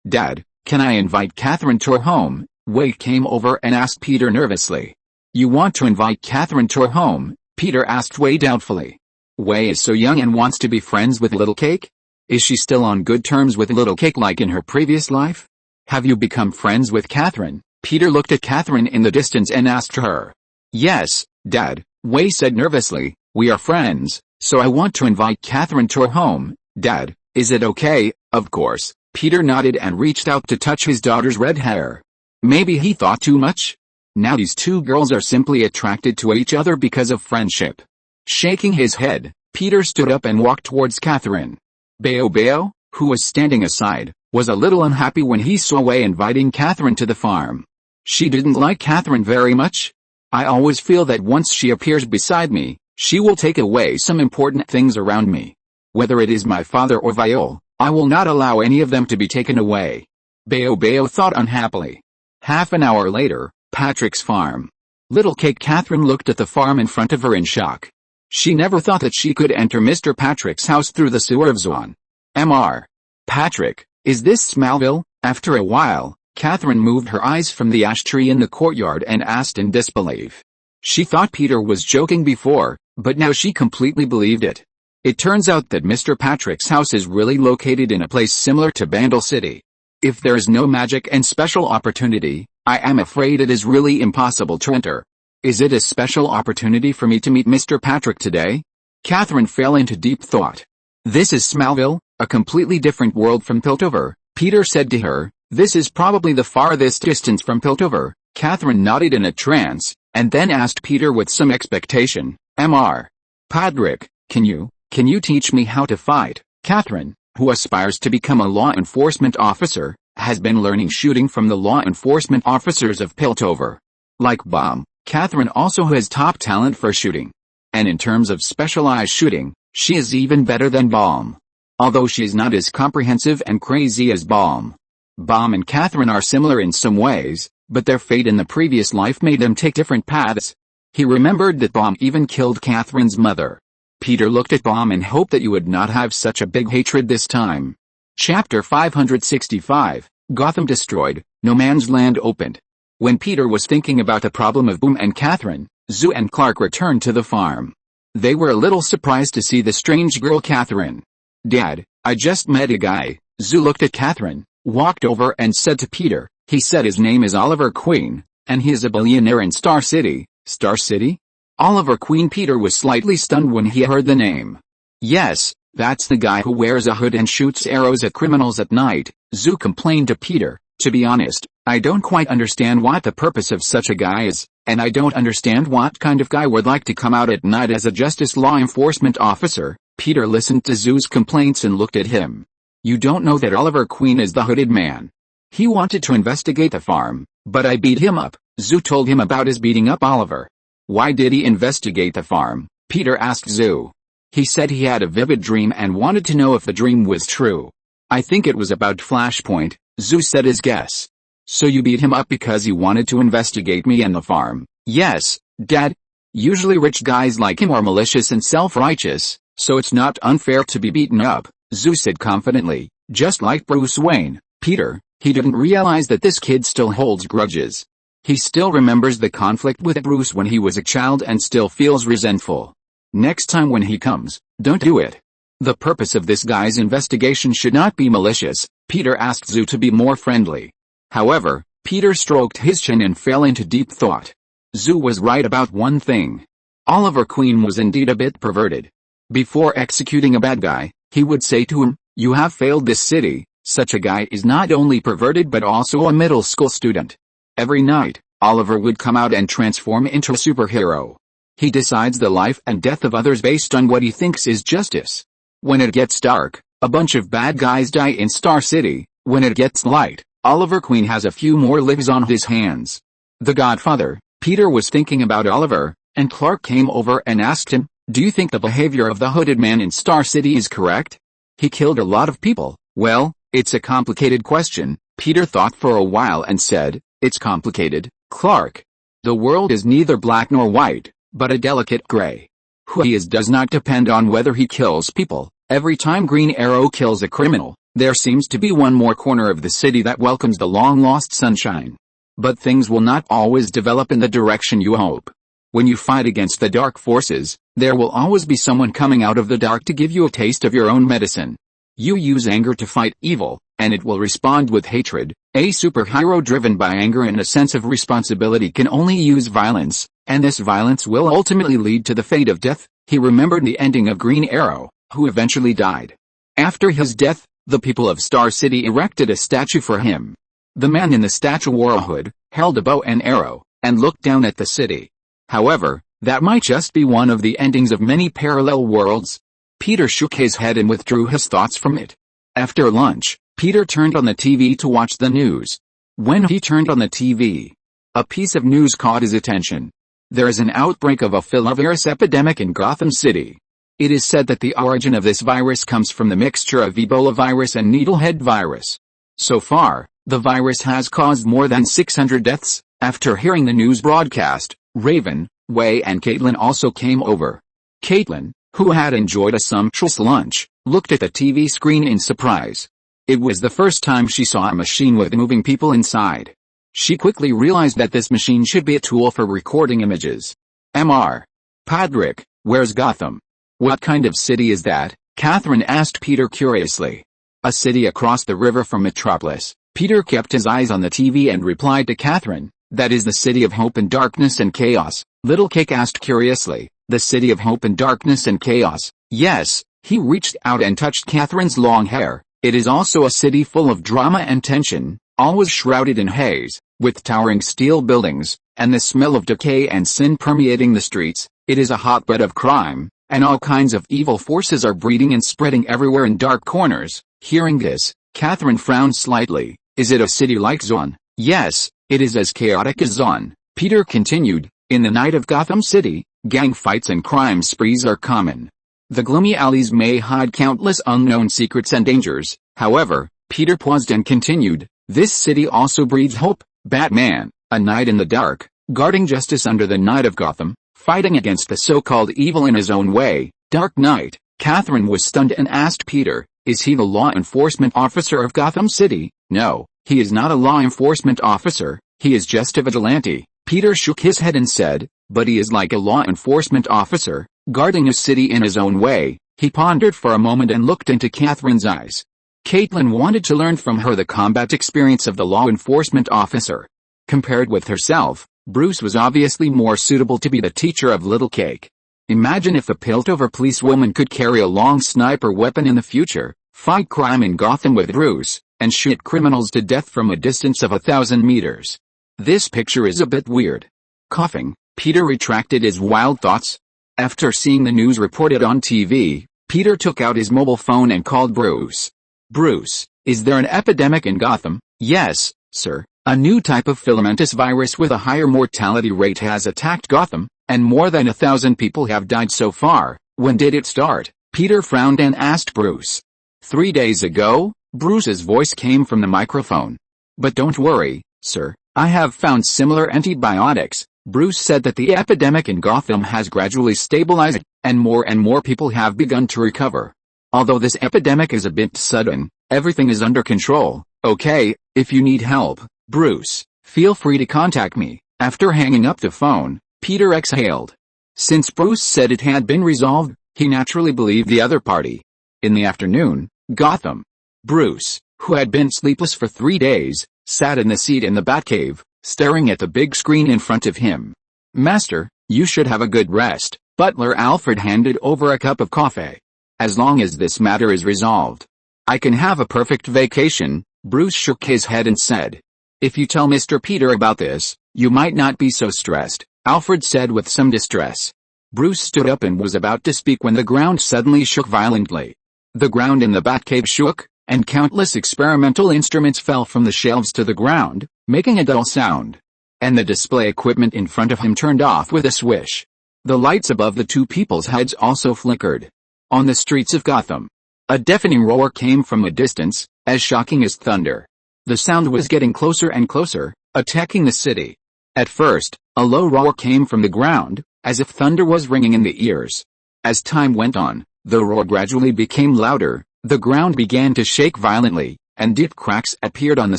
Dad, can I invite Catherine to our home? Wei came over and asked Peter nervously. You want to invite Catherine to our home? Peter asked Wei doubtfully. Wei is so young and wants to be friends with Little Cake? Is she still on good terms with Little Cake like in her previous life? Have you become friends with Catherine? Peter looked at Catherine in the distance and asked her. Yes, Dad, Wei said nervously, we are friends, so I want to invite Catherine to our home. Dad, is it okay? Of course. Peter nodded and reached out to touch his daughter's red hair. Maybe he thought too much? Now these two girls are simply attracted to each other because of friendship. Shaking his head, Peter stood up and walked towards Catherine. Bao, who was standing aside, was a little unhappy when he saw Wei inviting Catherine to the farm. She didn't like Catherine very much. I always feel that once she appears beside me, she will take away some important things around me. Whether it is my father or Viol, I will not allow any of them to be taken away. Bao thought unhappily. Half an hour later, Patrick's farm. Little Cake Catherine looked at the farm in front of her in shock. She never thought that she could enter Mr. Patrick's house through the sewer of Zwan. Mr. Patrick, is this Smallville? After a while, Catherine moved her eyes from the ash tree in the courtyard and asked in disbelief. She thought Peter was joking before, but now she completely believed it. It turns out that Mr. Patrick's house is really located in a place similar to Bandle City. If there is no magic and special opportunity, I am afraid it is really impossible to enter. Is it a special opportunity for me to meet Mr. Patrick today? Catherine fell into deep thought. This is Smallville, a completely different world from Piltover, Peter said to her. This is probably the farthest distance from Piltover. Catherine nodded in a trance, and then asked Peter with some expectation, Mr. Patrick, can you teach me how to fight? Catherine, who aspires to become a law enforcement officer, has been learning shooting from the law enforcement officers of Piltover. Like Bomb, Catherine also has top talent for shooting. And in terms of specialized shooting, she is even better than Bomb. Although she is not as comprehensive and crazy as Bomb. Bomb and Catherine are similar in some ways, but their fate in the previous life made them take different paths. He remembered that Bomb even killed Catherine's mother. Peter looked at Bomb and hoped that you would not have such a big hatred this time. Chapter 565, Gotham Destroyed, No Man's Land Opened. When Peter was thinking about the problem of Boom and Catherine, Zoo and Clark returned to the farm. They were a little surprised to see the strange girl Catherine. Dad, I just met a guy. Zoo looked at Catherine, walked over and said to Peter, he said his name is Oliver Queen, and he is a billionaire in Star City. Star City? Oliver Queen. Peter was slightly stunned when he heard the name. Yes, that's the guy who wears a hood and shoots arrows at criminals at night, Zoo complained to Peter. To be honest, I don't quite understand what the purpose of such a guy is, and I don't understand what kind of guy would like to come out at night as a justice law enforcement officer. Peter listened to Zoo's complaints and looked at him. You don't know that Oliver Queen is the hooded man. He wanted to investigate the farm, but I beat him up. Zoo told him about his beating up Oliver. Why did he investigate the farm? Peter asked Zoo. He said he had a vivid dream and wanted to know if the dream was true. I think it was about Flashpoint, Zoo said his guess. So you beat him up because he wanted to investigate me and the farm? Yes, Dad. Usually rich guys like him are malicious and self-righteous, so it's not unfair to be beaten up, Zoo said confidently. Just like Bruce Wayne, Peter, he didn't realize that this kid still holds grudges. He still remembers the conflict with Bruce when he was a child and still feels resentful. Next time when he comes, don't do it. The purpose of this guy's investigation should not be malicious. Peter asked Zoo to be more friendly. However, Peter stroked his chin and fell into deep thought. Zoo was right about one thing. Oliver Queen was indeed a bit perverted. Before executing a bad guy, he would say to him, "You have failed this city." Such a guy is not only perverted but also a middle school student. Every night, Oliver would come out and transform into a superhero. He decides the life and death of others based on what he thinks is justice. When it gets dark, a bunch of bad guys die in Star City. When it gets light, Oliver Queen has a few more lives on his hands. The Godfather. Peter was thinking about Oliver, and Clark came over and asked him, "Do you think the behavior of the hooded man in Star City is correct? He killed a lot of people." "Well, It's a complicated question. Peter thought for a while and said, "It's complicated, Clark. The world is neither black nor white, but a delicate gray. Who he is does not depend on whether he kills people. Every time Green Arrow kills a criminal, there seems to be one more corner of the city that welcomes the long-lost sunshine. But things will not always develop in the direction you hope. When you fight against the dark forces, there will always be someone coming out of the dark to give you a taste of your own medicine. You use anger to fight evil, and it will respond with hatred. A superhero driven by anger and a sense of responsibility can only use violence, and this violence will ultimately lead to the fate of death." He remembered the ending of Green Arrow, who eventually died. After his death, the people of Star City erected a statue for him. The man in the statue wore a hood, held a bow and arrow, and looked down at the city. However, that might just be one of the endings of many parallel worlds. Peter shook his head and withdrew his thoughts from it. After lunch, Peter turned on the TV to watch the news. When he turned on the TV, a piece of news caught his attention. There is an outbreak of a filovirus epidemic in Gotham City. It is said that the origin of this virus comes from the mixture of Ebola virus and needlehead virus. So far, the virus has caused more than 600 deaths. After hearing the news broadcast, Raven, Way and Caitlin also came over. Caitlin, who had enjoyed a sumptuous lunch, looked at the TV screen in surprise. It was the first time she saw a machine with moving people inside. She quickly realized that this machine should be a tool for recording images. Mr. Padrick, where's Gotham? What kind of city is that? Catherine asked Peter curiously. A city across the river from Metropolis. Peter kept his eyes on the TV and replied to Catherine, "That is the city of hope and darkness and chaos." Little Cake asked curiously, "The city of hope and darkness and chaos?" "Yes." He reached out and touched Catherine's long hair. "It is also a city full of drama and tension, always shrouded in haze, with towering steel buildings, and the smell of decay and sin permeating the streets. It is a hotbed of crime, and all kinds of evil forces are breeding and spreading everywhere in dark corners." Hearing this, Catherine frowned slightly. "Is it a city like Zon?" "Yes, it is as chaotic as Zon." Peter continued, "In the night of Gotham City, gang fights and crime sprees are common. The gloomy alleys may hide countless unknown secrets and dangers." However, Peter paused and continued, "This city also breeds hope. Batman, a knight in the dark, guarding justice under the night of Gotham, fighting against the so-called evil in his own way." Dark Knight. Catherine was stunned and asked Peter, "Is he the law enforcement officer of Gotham City?" "No, he is not a law enforcement officer, he is just a vigilante." Peter shook his head and said, "But he is like a law enforcement officer, guarding a city in his own way." He pondered for a moment and looked into Catherine's eyes. Caitlin wanted to learn from her the combat experience of the law enforcement officer. Compared with herself, Bruce was obviously more suitable to be the teacher of Little Cake. Imagine if a Piltover policewoman could carry a long sniper weapon in the future, fight crime in Gotham with Bruce, and shoot criminals to death from a distance of 1,000 meters. This picture is a bit weird. Coughing, Peter retracted his wild thoughts. After seeing the news reported on TV, Peter took out his mobile phone and called Bruce. "Bruce, is there an epidemic in Gotham?" "Yes, sir. A new type of filamentous virus with a higher mortality rate has attacked Gotham, and more than 1,000 people have died so far." "When did it start?" Peter frowned and asked Bruce. 3 days ago," Bruce's voice came from the microphone. "But don't worry, sir. I have found similar antibiotics." Bruce said that the epidemic in Gotham has gradually stabilized, and more people have begun to recover. "Although this epidemic is a bit sudden, everything is under control." "Okay, if you need help, Bruce, feel free to contact me." After hanging up the phone, Peter exhaled. Since Bruce said it had been resolved, he naturally believed the other party. In the afternoon, Gotham. Bruce, who had been sleepless for 3 days, sat in the seat in the Batcave, staring at the big screen in front of him. "Master, you should have a good rest." Butler Alfred handed over a cup of coffee. "As long as this matter is resolved, I can have a perfect vacation." Bruce shook his head and said, "If you tell Mr. Peter about this, you might not be so stressed," Alfred said with some distress. Bruce stood up and was about to speak when the ground suddenly shook violently. The ground in the Batcave shook, and countless experimental instruments fell from the shelves to the ground, making a dull sound. And the display equipment in front of him turned off with a swish. The lights above the two people's heads also flickered. On the streets of Gotham, a deafening roar came from a distance, as shocking as thunder. The sound was getting closer and closer, attacking the city. At first, a low roar came from the ground, as if thunder was ringing in the ears. As time went on, the roar gradually became louder, the ground began to shake violently, and deep cracks appeared on the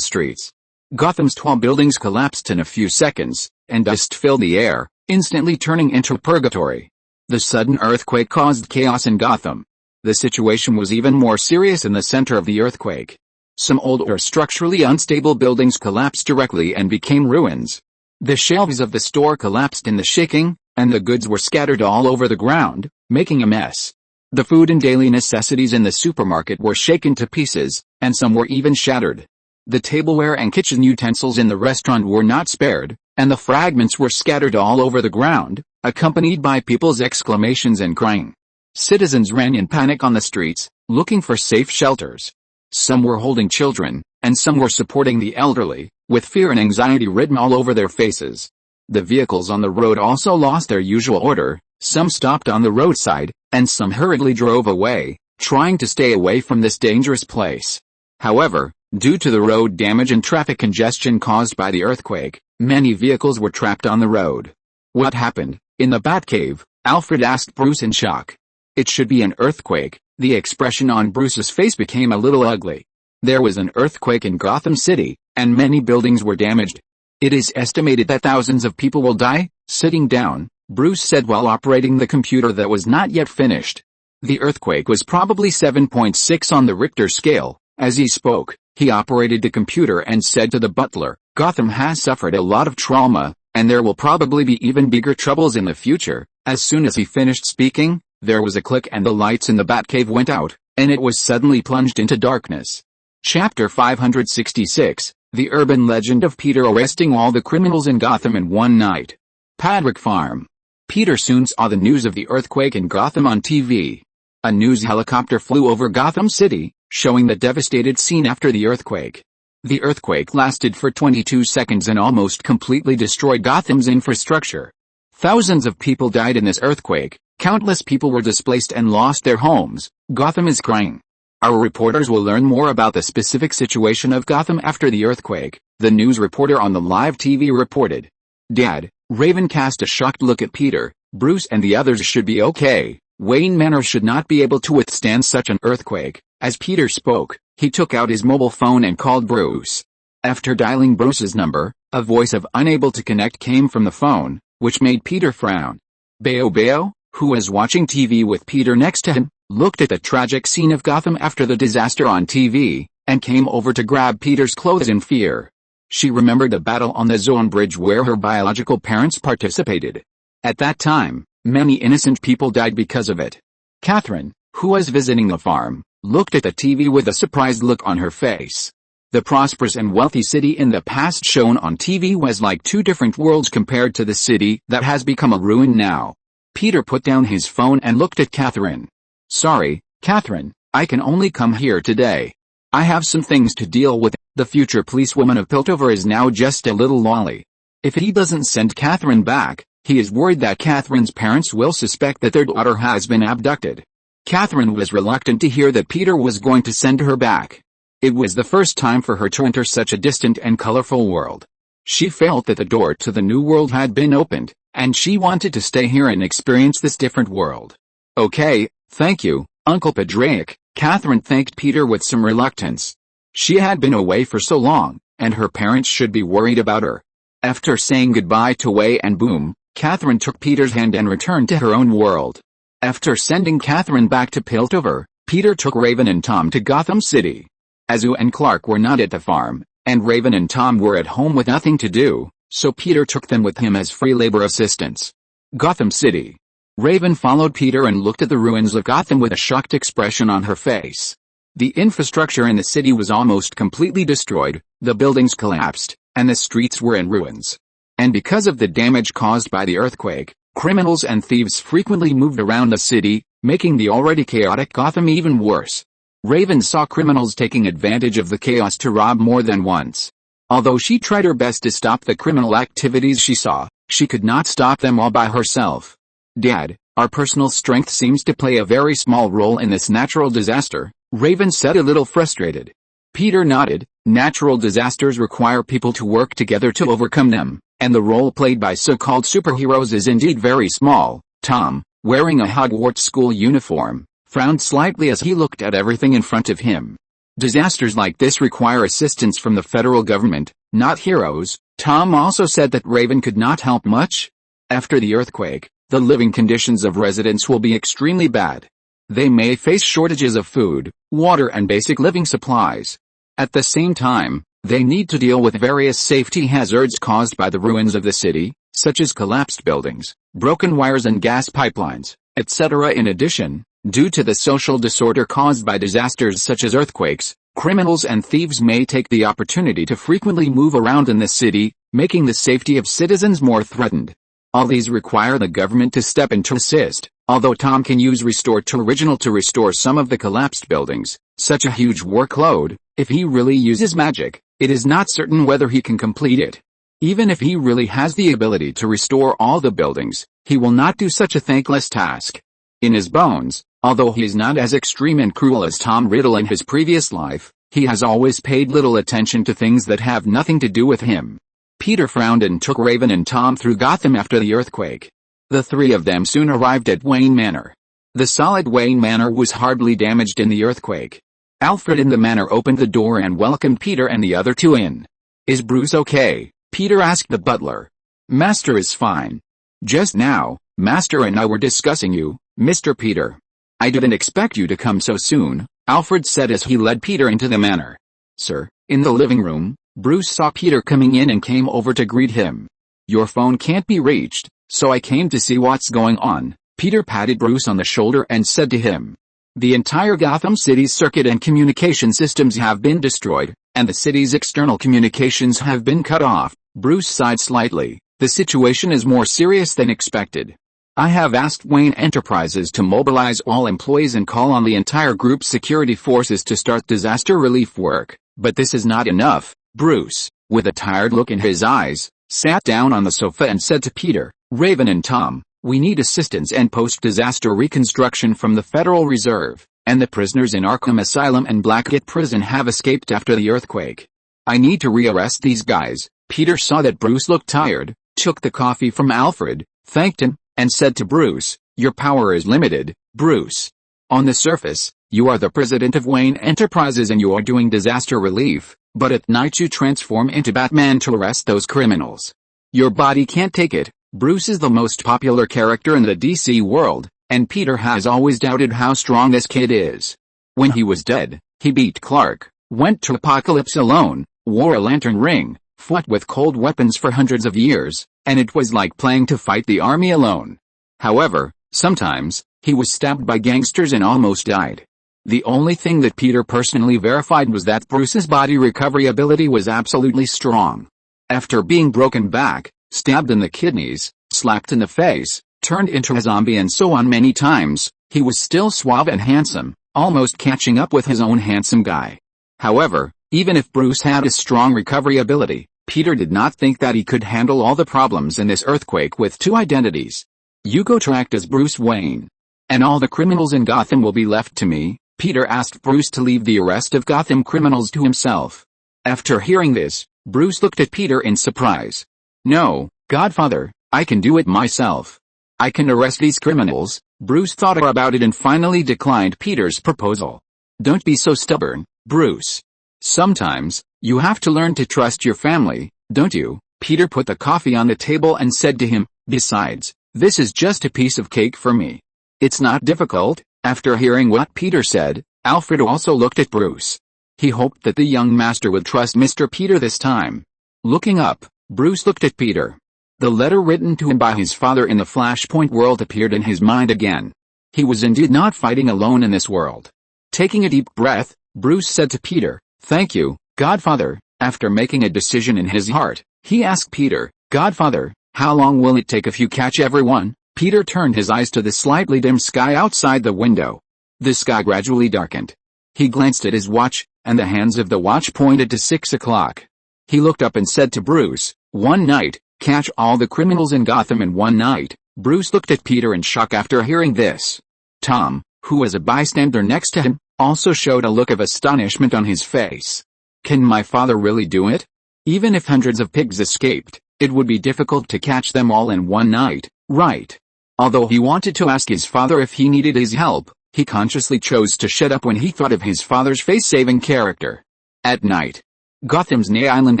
streets. Gotham's tall buildings collapsed in a few seconds, and dust filled the air, instantly turning into purgatory. The sudden earthquake caused chaos in Gotham. The situation was even more serious in the center of the earthquake. Some old or structurally unstable buildings collapsed directly and became ruins. The shelves of the store collapsed in the shaking, and the goods were scattered all over the ground, making a mess. The food and daily necessities in the supermarket were shaken to pieces, and some were even shattered. The tableware and kitchen utensils in the restaurant were not spared, and the fragments were scattered all over the ground, accompanied by people's exclamations and crying. Citizens ran in panic on the streets, looking for safe shelters. Some were holding children, and some were supporting the elderly, with fear and anxiety written all over their faces. The vehicles on the road also lost their usual order, some stopped on the roadside, and some hurriedly drove away, trying to stay away from this dangerous place. However, due to the road damage and traffic congestion caused by the earthquake, many vehicles were trapped on the road. "What happened?" In the Batcave, Alfred asked Bruce in shock. "It should be an earthquake." The expression on Bruce's face became a little ugly. There was an earthquake in Gotham City, and many buildings were damaged. "It is estimated that thousands of people will die." Sitting down, Bruce said while operating the computer that was not yet finished. The earthquake was probably 7.6 on the Richter scale. As he spoke, he operated the computer and said to the butler, "Gotham has suffered a lot of trauma, and there will probably be even bigger troubles in the future." As soon as he finished speaking, there was a click and the lights in the Batcave went out, and it was suddenly plunged into darkness. Chapter 566, The Urban Legend of Peter Arresting All the Criminals in Gotham in One Night. Padwick Farm. Peter soon saw the news of the earthquake in Gotham on TV. A news helicopter flew over Gotham City, showing the devastated scene after the earthquake. The earthquake lasted for 22 seconds and almost completely destroyed Gotham's infrastructure. Thousands of people died in this earthquake. Countless people were displaced and lost their homes. Gotham is crying. Our reporters will learn more about the specific situation of Gotham after the earthquake, the news reporter on the live TV reported. "Dad," Raven cast a shocked look at Peter. "Bruce and the others should be okay. Wayne Manor should not be able to withstand such an earthquake." As Peter spoke, he took out his mobile phone and called Bruce. After dialing Bruce's number, a voice of "unable to connect" came from the phone, which made Peter frown. Bayo, who was watching TV with Peter next to him, looked at the tragic scene of Gotham after the disaster on TV, and came over to grab Peter's clothes in fear. She remembered the battle on the Zone Bridge where her biological parents participated. At that time, many innocent people died because of it. Catherine, who was visiting the farm, looked at the TV with a surprised look on her face. The prosperous and wealthy city in the past shown on TV was like two different worlds compared to the city that has become a ruin now. Peter put down his phone and looked at Catherine. "Sorry, Catherine, I can only come here today. I have some things to deal with." The future policewoman of Piltover is now just a little lolly. If he doesn't send Catherine back, he is worried that Catherine's parents will suspect that their daughter has been abducted. Catherine was reluctant to hear that Peter was going to send her back. It was the first time for her to enter such a distant and colorful world. She felt that the door to the new world had been opened, and she wanted to stay here and experience this different world. "Okay, thank you, Uncle Padraic," Catherine thanked Peter with some reluctance. She had been away for so long, and her parents should be worried about her. After saying goodbye to Way and Boom, Catherine took Peter's hand and returned to her own world. After sending Catherine back to Piltover, Peter took Raven and Tom to Gotham City. Azu and Clark were not at the farm, and Raven and Tom were at home with nothing to do, so Peter took them with him as free labor assistants. Gotham City. Raven followed Peter and looked at the ruins of Gotham with a shocked expression on her face. The infrastructure in the city was almost completely destroyed, the buildings collapsed, and the streets were in ruins. And because of the damage caused by the earthquake, criminals and thieves frequently moved around the city, making the already chaotic Gotham even worse. Raven saw criminals taking advantage of the chaos to rob more than once. Although she tried her best to stop the criminal activities she saw, she could not stop them all by herself. "Dad, our personal strength seems to play a very small role in this natural disaster," Raven said, a little frustrated. Peter nodded. Natural disasters require people to work together to overcome them, and the role played by so-called superheroes is indeed very small. Tom, wearing a Hogwarts school uniform, frowned slightly as he looked at everything in front of him. Disasters like this require assistance from the federal government, not heroes. Tom also said that Raven could not help much. After the earthquake, the living conditions of residents will be extremely bad. They may face shortages of food, water and basic living supplies. At the same time, they need to deal with various safety hazards caused by the ruins of the city, such as collapsed buildings, broken wires and gas pipelines, etc. In addition, due to the social disorder caused by disasters such as earthquakes, criminals and thieves may take the opportunity to frequently move around in the city, making the safety of citizens more threatened. All these require the government to step in to assist. Although Tom can use Restore to Original to restore some of the collapsed buildings, such a huge workload, if he really uses magic, it is not certain whether he can complete it. Even if he really has the ability to restore all the buildings, he will not do such a thankless task. In his bones, although he is not as extreme and cruel as Tom Riddle in his previous life, he has always paid little attention to things that have nothing to do with him. Peter frowned and took Raven and Tom through Gotham after the earthquake. The three of them soon arrived at Wayne Manor. The solid Wayne Manor was hardly damaged in the earthquake. Alfred in the manor opened the door and welcomed Peter and the other two in. "Is Bruce okay?" Peter asked the butler. "Master is fine. Just now, Master and I were discussing you, Mr. Peter." "I didn't expect you to come so soon," Alfred said as he led Peter into the manor. "Sir." In the living room, Bruce saw Peter coming in and came over to greet him. "Your phone can't be reached, so I came to see what's going on." Peter patted Bruce on the shoulder and said to him, "The entire Gotham City's circuit and communication systems have been destroyed, and the city's external communications have been cut off." Bruce sighed slightly. "The situation is more serious than expected. I have asked Wayne Enterprises to mobilize all employees and call on the entire group's security forces to start disaster relief work, but this is not enough." Bruce, with a tired look in his eyes, sat down on the sofa and said to Peter, "Raven and Tom, we need assistance and post-disaster reconstruction from the Federal Reserve, and the prisoners in Arkham Asylum and Blackgate Prison have escaped after the earthquake. I need to rearrest these guys." Peter saw that Bruce looked tired, took the coffee from Alfred, thanked him, and said to Bruce, "Your power is limited, Bruce. On the surface, you are the president of Wayne Enterprises and you are doing disaster relief, but at night you transform into Batman to arrest those criminals. Your body can't take it." Bruce is the most popular character in the DC world, and Peter has always doubted how strong this kid is. When he was dead, he beat Clark, went to Apocalypse alone, wore a lantern ring, fought with cold weapons for hundreds of years, and it was like playing to fight the army alone. However, sometimes, he was stabbed by gangsters and almost died. The only thing that Peter personally verified was that Bruce's body recovery ability was absolutely strong. After being broken back, stabbed in the kidneys, slapped in the face, turned into a zombie and so on many times, he was still suave and handsome, almost catching up with his own handsome guy. However, even if Bruce had a strong recovery ability, Peter did not think that he could handle all the problems in this earthquake with two identities. "You go to act as Bruce Wayne, and all the criminals in Gotham will be left to me." Peter asked Bruce to leave the arrest of Gotham criminals to himself. After hearing this, Bruce looked at Peter in surprise. "No, Godfather, I can do it myself. I can arrest these criminals." Bruce thought about it and finally declined Peter's proposal. "Don't be so stubborn, Bruce. Sometimes, you have to learn to trust your family, don't you?" Peter put the coffee on the table and said to him, "Besides, this is just a piece of cake for me. It's not difficult." After hearing what Peter said, Alfred also looked at Bruce. He hoped that the young master would trust Mr. Peter this time. Looking up, Bruce looked at Peter. The letter written to him by his father in the Flashpoint world appeared in his mind again. He was indeed not fighting alone in this world. Taking a deep breath, Bruce said to Peter, "Thank you, Godfather." After making a decision in his heart, he asked Peter, "Godfather, how long will it take if you catch everyone?" Peter turned his eyes to the slightly dim sky outside the window. The sky gradually darkened. He glanced at his watch, and the hands of the watch pointed to 6 o'clock. He looked up and said to Bruce, "One night, catch all the criminals in Gotham in one night." Bruce looked at Peter in shock after hearing this. Tom, who was a bystander next to him, also showed a look of astonishment on his face. Can my father really do it? Even if hundreds of pigs escaped, it would be difficult to catch them all in one night, right? Although he wanted to ask his father if he needed his help, he consciously chose to shut up when he thought of his father's face-saving character. At night. Gotham's Nye Island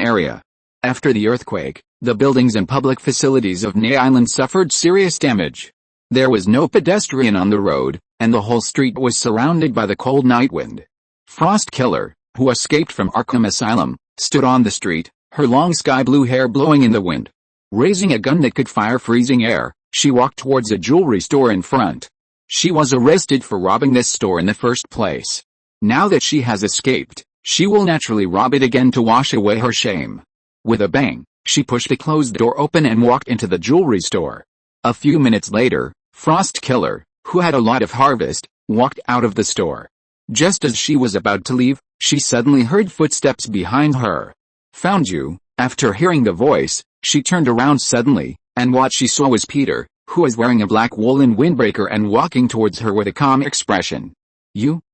area. After the earthquake, the buildings and public facilities of Nye Island suffered serious damage. There was no pedestrian on the road, and the whole street was surrounded by the cold night wind. Frost Killer, who escaped from Arkham Asylum, stood on the street, her long sky-blue hair blowing in the wind. Raising a gun that could fire freezing air, she walked towards a jewelry store in front. She was arrested for robbing this store in the first place. Now that she has escaped, she will naturally rob it again to wash away her shame. With a bang, she pushed the closed door open and walked into the jewelry store. A few minutes later, Frost Killer, who had a lot of harvest, walked out of the store. Just as she was about to leave, she suddenly heard footsteps behind her. Found you. After hearing the voice, she turned around suddenly, and what she saw was Peter, who was wearing a black woolen windbreaker and walking towards her with a calm expression.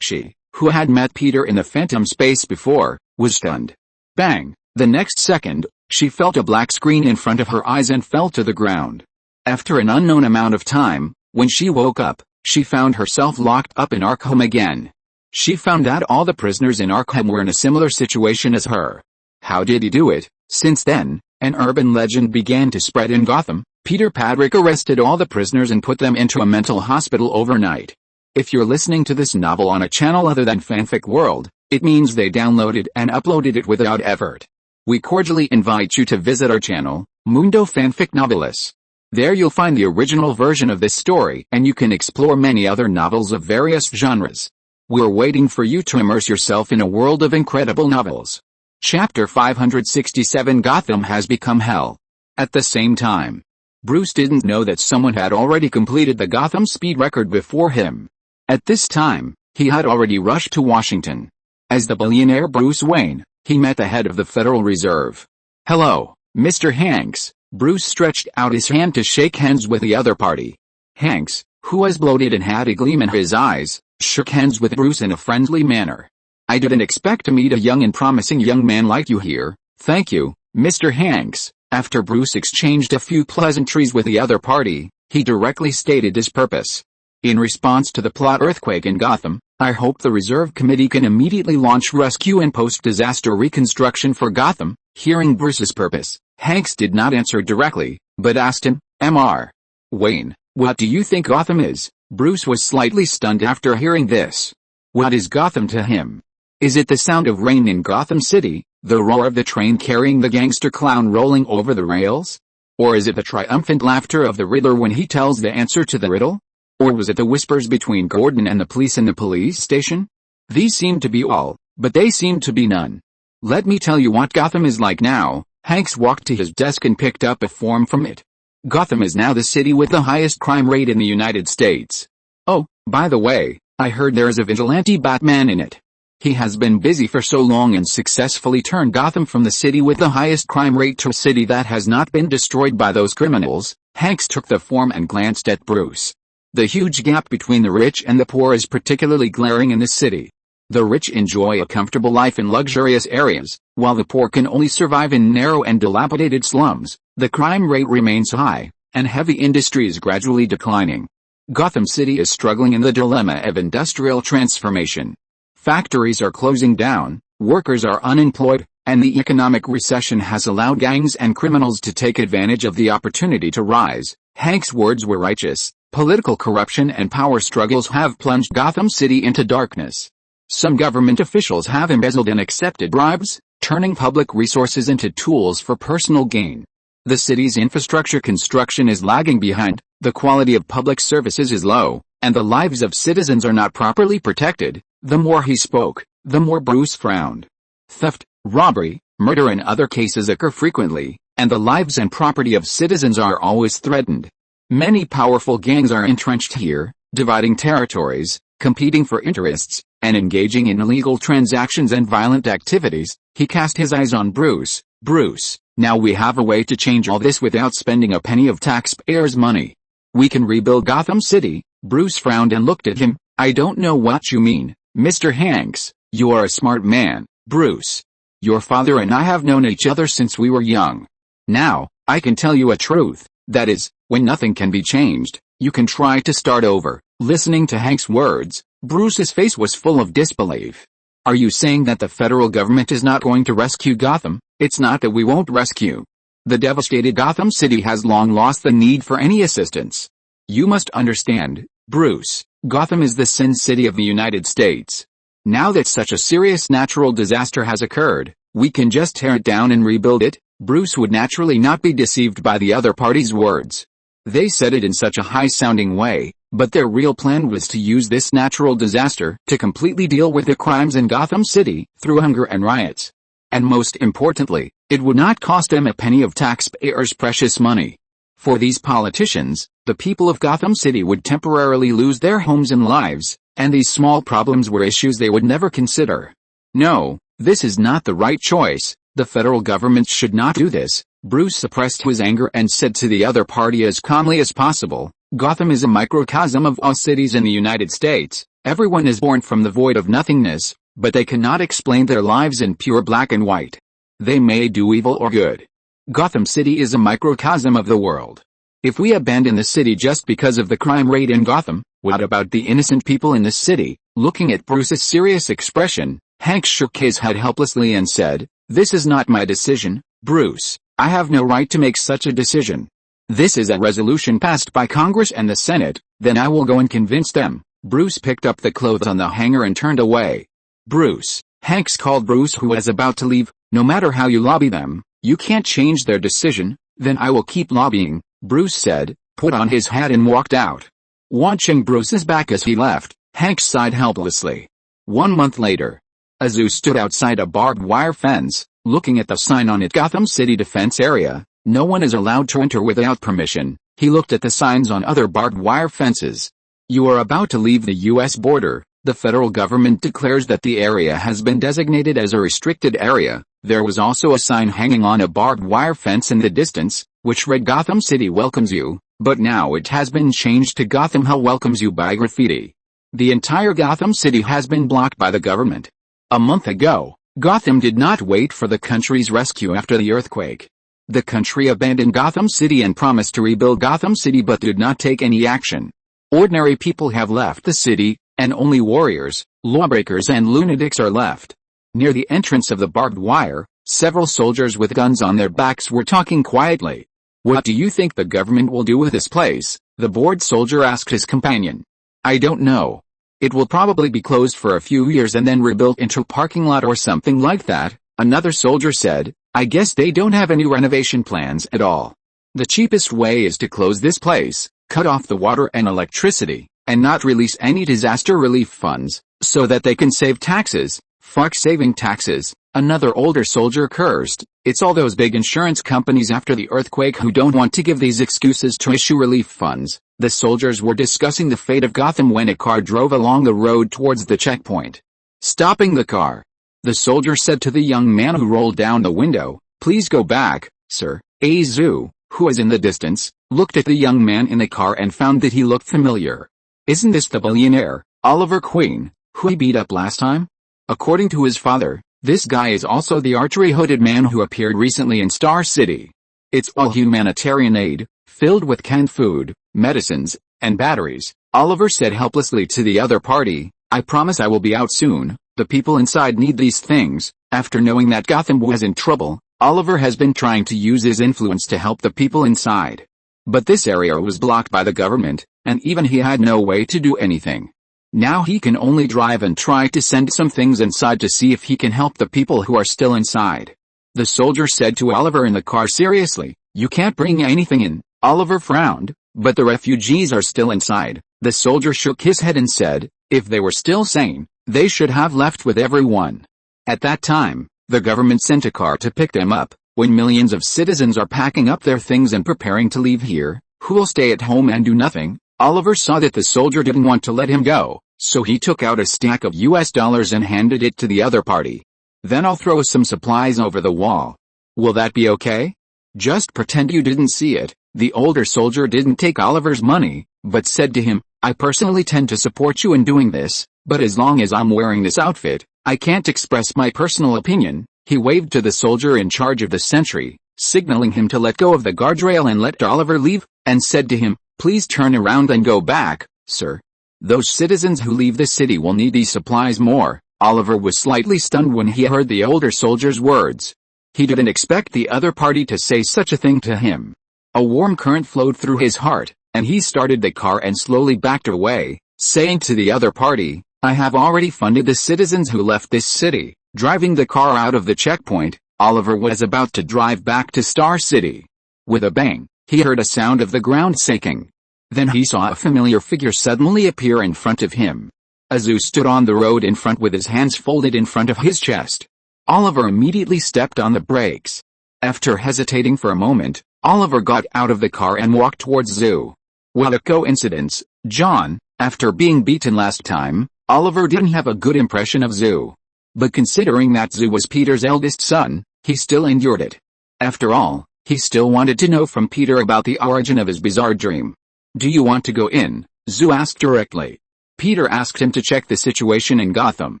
She, who had met Peter in the phantom space before, was stunned. Bang! The next second, she felt a black screen in front of her eyes and fell to the ground. After an unknown amount of time, when she woke up, she found herself locked up in Arkham again. She found out all the prisoners in Arkham were in a similar situation as her. How did he do it? Since then, an urban legend began to spread in Gotham. Peter Padrick arrested all the prisoners and put them into a mental hospital overnight. If you're listening to this novel on a channel other than Fanfic World, it means they downloaded and uploaded it without effort. We cordially invite you to visit our channel, Mundo Fanfic Novelis. There you'll find the original version of this story and you can explore many other novels of various genres. We're waiting for you to immerse yourself in a world of incredible novels. Chapter 567 Gotham has become hell. At the same time, Bruce didn't know that someone had already completed the Gotham speed record before him. At this time, he had already rushed to Washington. As the billionaire Bruce Wayne, he met the head of the Federal Reserve. Hello, Mr. Hanks. Bruce stretched out his hand to shake hands with the other party. Hanks, who was bloated and had a gleam in his eyes, shook hands with Bruce in a friendly manner. I didn't expect to meet a young and promising young man like you here. Thank you, Mr. Hanks. After Bruce exchanged a few pleasantries with the other party, he directly stated his purpose. In response to the plot earthquake in Gotham, I hope the Reserve Committee can immediately launch rescue and post-disaster reconstruction for Gotham. Hearing Bruce's purpose, Hanks did not answer directly, but asked him, Mr. Wayne, what do you think Gotham is? Bruce was slightly stunned after hearing this. What is Gotham to him? Is it the sound of rain in Gotham City, the roar of the train carrying the gangster clown rolling over the rails? Or is it the triumphant laughter of the Riddler when he tells the answer to the riddle? Or was it the whispers between Gordon and the police in the police station? These seem to be all, but they seem to be none. Let me tell you what Gotham is like now. Hanks walked to his desk and picked up a form from it. Gotham is now the city with the highest crime rate in the United States. Oh, by the way, I heard there is a vigilante Batman in it. He has been busy for so long and successfully turned Gotham from the city with the highest crime rate to a city that has not been destroyed by those criminals. Hanks took the form and glanced at Bruce. The huge gap between the rich and the poor is particularly glaring in this city. The rich enjoy a comfortable life in luxurious areas, while the poor can only survive in narrow and dilapidated slums. The crime rate remains high, and heavy industry is gradually declining. Gotham City is struggling in the dilemma of industrial transformation. Factories are closing down, workers are unemployed, and the economic recession has allowed gangs and criminals to take advantage of the opportunity to rise. Hank's words were righteous. Political corruption and power struggles have plunged Gotham City into darkness. Some government officials have embezzled and accepted bribes, turning public resources into tools for personal gain. The city's infrastructure construction is lagging behind, the quality of public services is low, and the lives of citizens are not properly protected. The more he spoke, the more Bruce frowned. Theft, robbery, murder and other cases occur frequently, and the lives and property of citizens are always threatened. Many powerful gangs are entrenched here, dividing territories, competing for interests, and engaging in illegal transactions and violent activities. He cast his eyes on Bruce. Bruce, now we have a way to change all this without spending a penny of taxpayers' money. We can rebuild Gotham City. Bruce frowned and looked at him. I don't know what you mean, Mr. Hanks, you are a smart man, Bruce. Your father and I have known each other since we were young. Now, I can tell you a truth, that is, when nothing can be changed, you can try to start over. Listening to Hank's words, Bruce's face was full of disbelief. Are you saying that the federal government is not going to rescue Gotham? It's not that we won't rescue. The devastated Gotham City has long lost the need for any assistance. You must understand, Bruce, Gotham is the Sin City of the United States. Now that such a serious natural disaster has occurred, we can just tear it down and rebuild it. Bruce would naturally not be deceived by the other party's words. They said it in such a high-sounding way, but their real plan was to use this natural disaster to completely deal with the crimes in Gotham City, through hunger and riots. And most importantly, it would not cost them a penny of taxpayers' precious money. For these politicians, the people of Gotham City would temporarily lose their homes and lives, and these small problems were issues they would never consider. No, this is not the right choice. The federal government should not do this. Bruce suppressed his anger and said to the other party as calmly as possible, Gotham is a microcosm of all cities in the United States. Everyone is born from the void of nothingness, but they cannot explain their lives in pure black and white. They may do evil or good. Gotham City is a microcosm of the world. If we abandon the city just because of the crime rate in Gotham, what about the innocent people in this city? Looking at Bruce's serious expression, Hank shook his head helplessly and said, This is not my decision, Bruce. I have no right to make such a decision. This is a resolution passed by Congress and the Senate, then I will go and convince them. Bruce picked up the clothes on the hanger and turned away. Bruce, Hanks called Bruce, who was about to leave. No matter how you lobby them, you can't change their decision. Then I will keep lobbying, Bruce said, put on his hat and walked out. Watching Bruce's back as he left, Hanks sighed helplessly. 1 month later, a zoo stood outside a barbed wire fence, looking at the sign on it, Gotham City Defense Area. No one is allowed to enter without permission. He looked at the signs on other barbed wire fences. You are about to leave the U.S. border. The federal government declares that the area has been designated as a restricted area. There was also a sign hanging on a barbed wire fence in the distance, which read Gotham City welcomes you, but now it has been changed to Gotham Hell welcomes you by graffiti. The entire Gotham City has been blocked by the government. A month ago, Gotham did not wait for the country's rescue after the earthquake. The country abandoned Gotham City and promised to rebuild Gotham City but did not take any action. Ordinary people have left the city, and only warriors, lawbreakers and lunatics are left. Near the entrance of the barbed wire, several soldiers with guns on their backs were talking quietly. What do you think the government will do with this place? The bored soldier asked his companion. I don't know. It will probably be closed for a few years and then rebuilt into a parking lot or something like that, another soldier said. I guess they don't have any renovation plans at all. The cheapest way is to close this place, cut off the water and electricity, and not release any disaster relief funds, so that they can save taxes. Fuck saving taxes, another older soldier cursed. It's all those big insurance companies after the earthquake who don't want to give these excuses to issue relief funds. The soldiers were discussing the fate of Gotham when a car drove along the road towards the checkpoint. Stopping the car, the soldier said to the young man who rolled down the window, Please go back, sir. Azu, who was in the distance, looked at the young man in the car and found that he looked familiar. Isn't this the billionaire, Oliver Queen, who he beat up last time? According to his father, this guy is also the archery-hooded man who appeared recently in Star City. It's all humanitarian aid, filled with canned food, medicines, and batteries, Oliver said helplessly to the other party. I promise I will be out soon. The people inside need these things. After knowing that Gotham was in trouble, Oliver has been trying to use his influence to help the people inside. But this area was blocked by the government, and even he had no way to do anything. Now he can only drive and try to send some things inside to see if he can help the people who are still inside. The soldier said to Oliver in the car seriously, You can't bring anything in. Oliver frowned, but the refugees are still inside. The soldier shook his head and said, If they were still sane, they should have left with everyone. At that time, the government sent a car to pick them up. When millions of citizens are packing up their things and preparing to leave here, who will stay at home and do nothing? Oliver saw that the soldier didn't want to let him go, so he took out a stack of US dollars and handed it to the other party. Then I'll throw some supplies over the wall. Will that be okay? Just pretend you didn't see it. The older soldier didn't take Oliver's money, but said to him, I personally tend to support you in doing this. But as long as I'm wearing this outfit, I can't express my personal opinion." He waved to the soldier in charge of the sentry, signaling him to let go of the guardrail and let Oliver leave, and said to him, "Please turn around and go back, sir. Those citizens who leave the city will need these supplies more." Oliver was slightly stunned when he heard the older soldier's words. He didn't expect the other party to say such a thing to him. A warm current flowed through his heart, and he started the car and slowly backed away, saying to the other party, "I have already funded the citizens who left this city." Driving the car out of the checkpoint, Oliver was about to drive back to Star City. With a bang, he heard a sound of the ground shaking. Then he saw a familiar figure suddenly appear in front of him. Azu stood on the road in front with his hands folded in front of his chest. Oliver immediately stepped on the brakes. After hesitating for a moment, Oliver got out of the car and walked towards Zu. What a coincidence, John. After being beaten last time, Oliver didn't have a good impression of Zu. But considering that Zu was Peter's eldest son, he still endured it. After all, he still wanted to know from Peter about the origin of his bizarre dream. "Do you want to go in?" Zu asked directly. Peter asked him to check the situation in Gotham.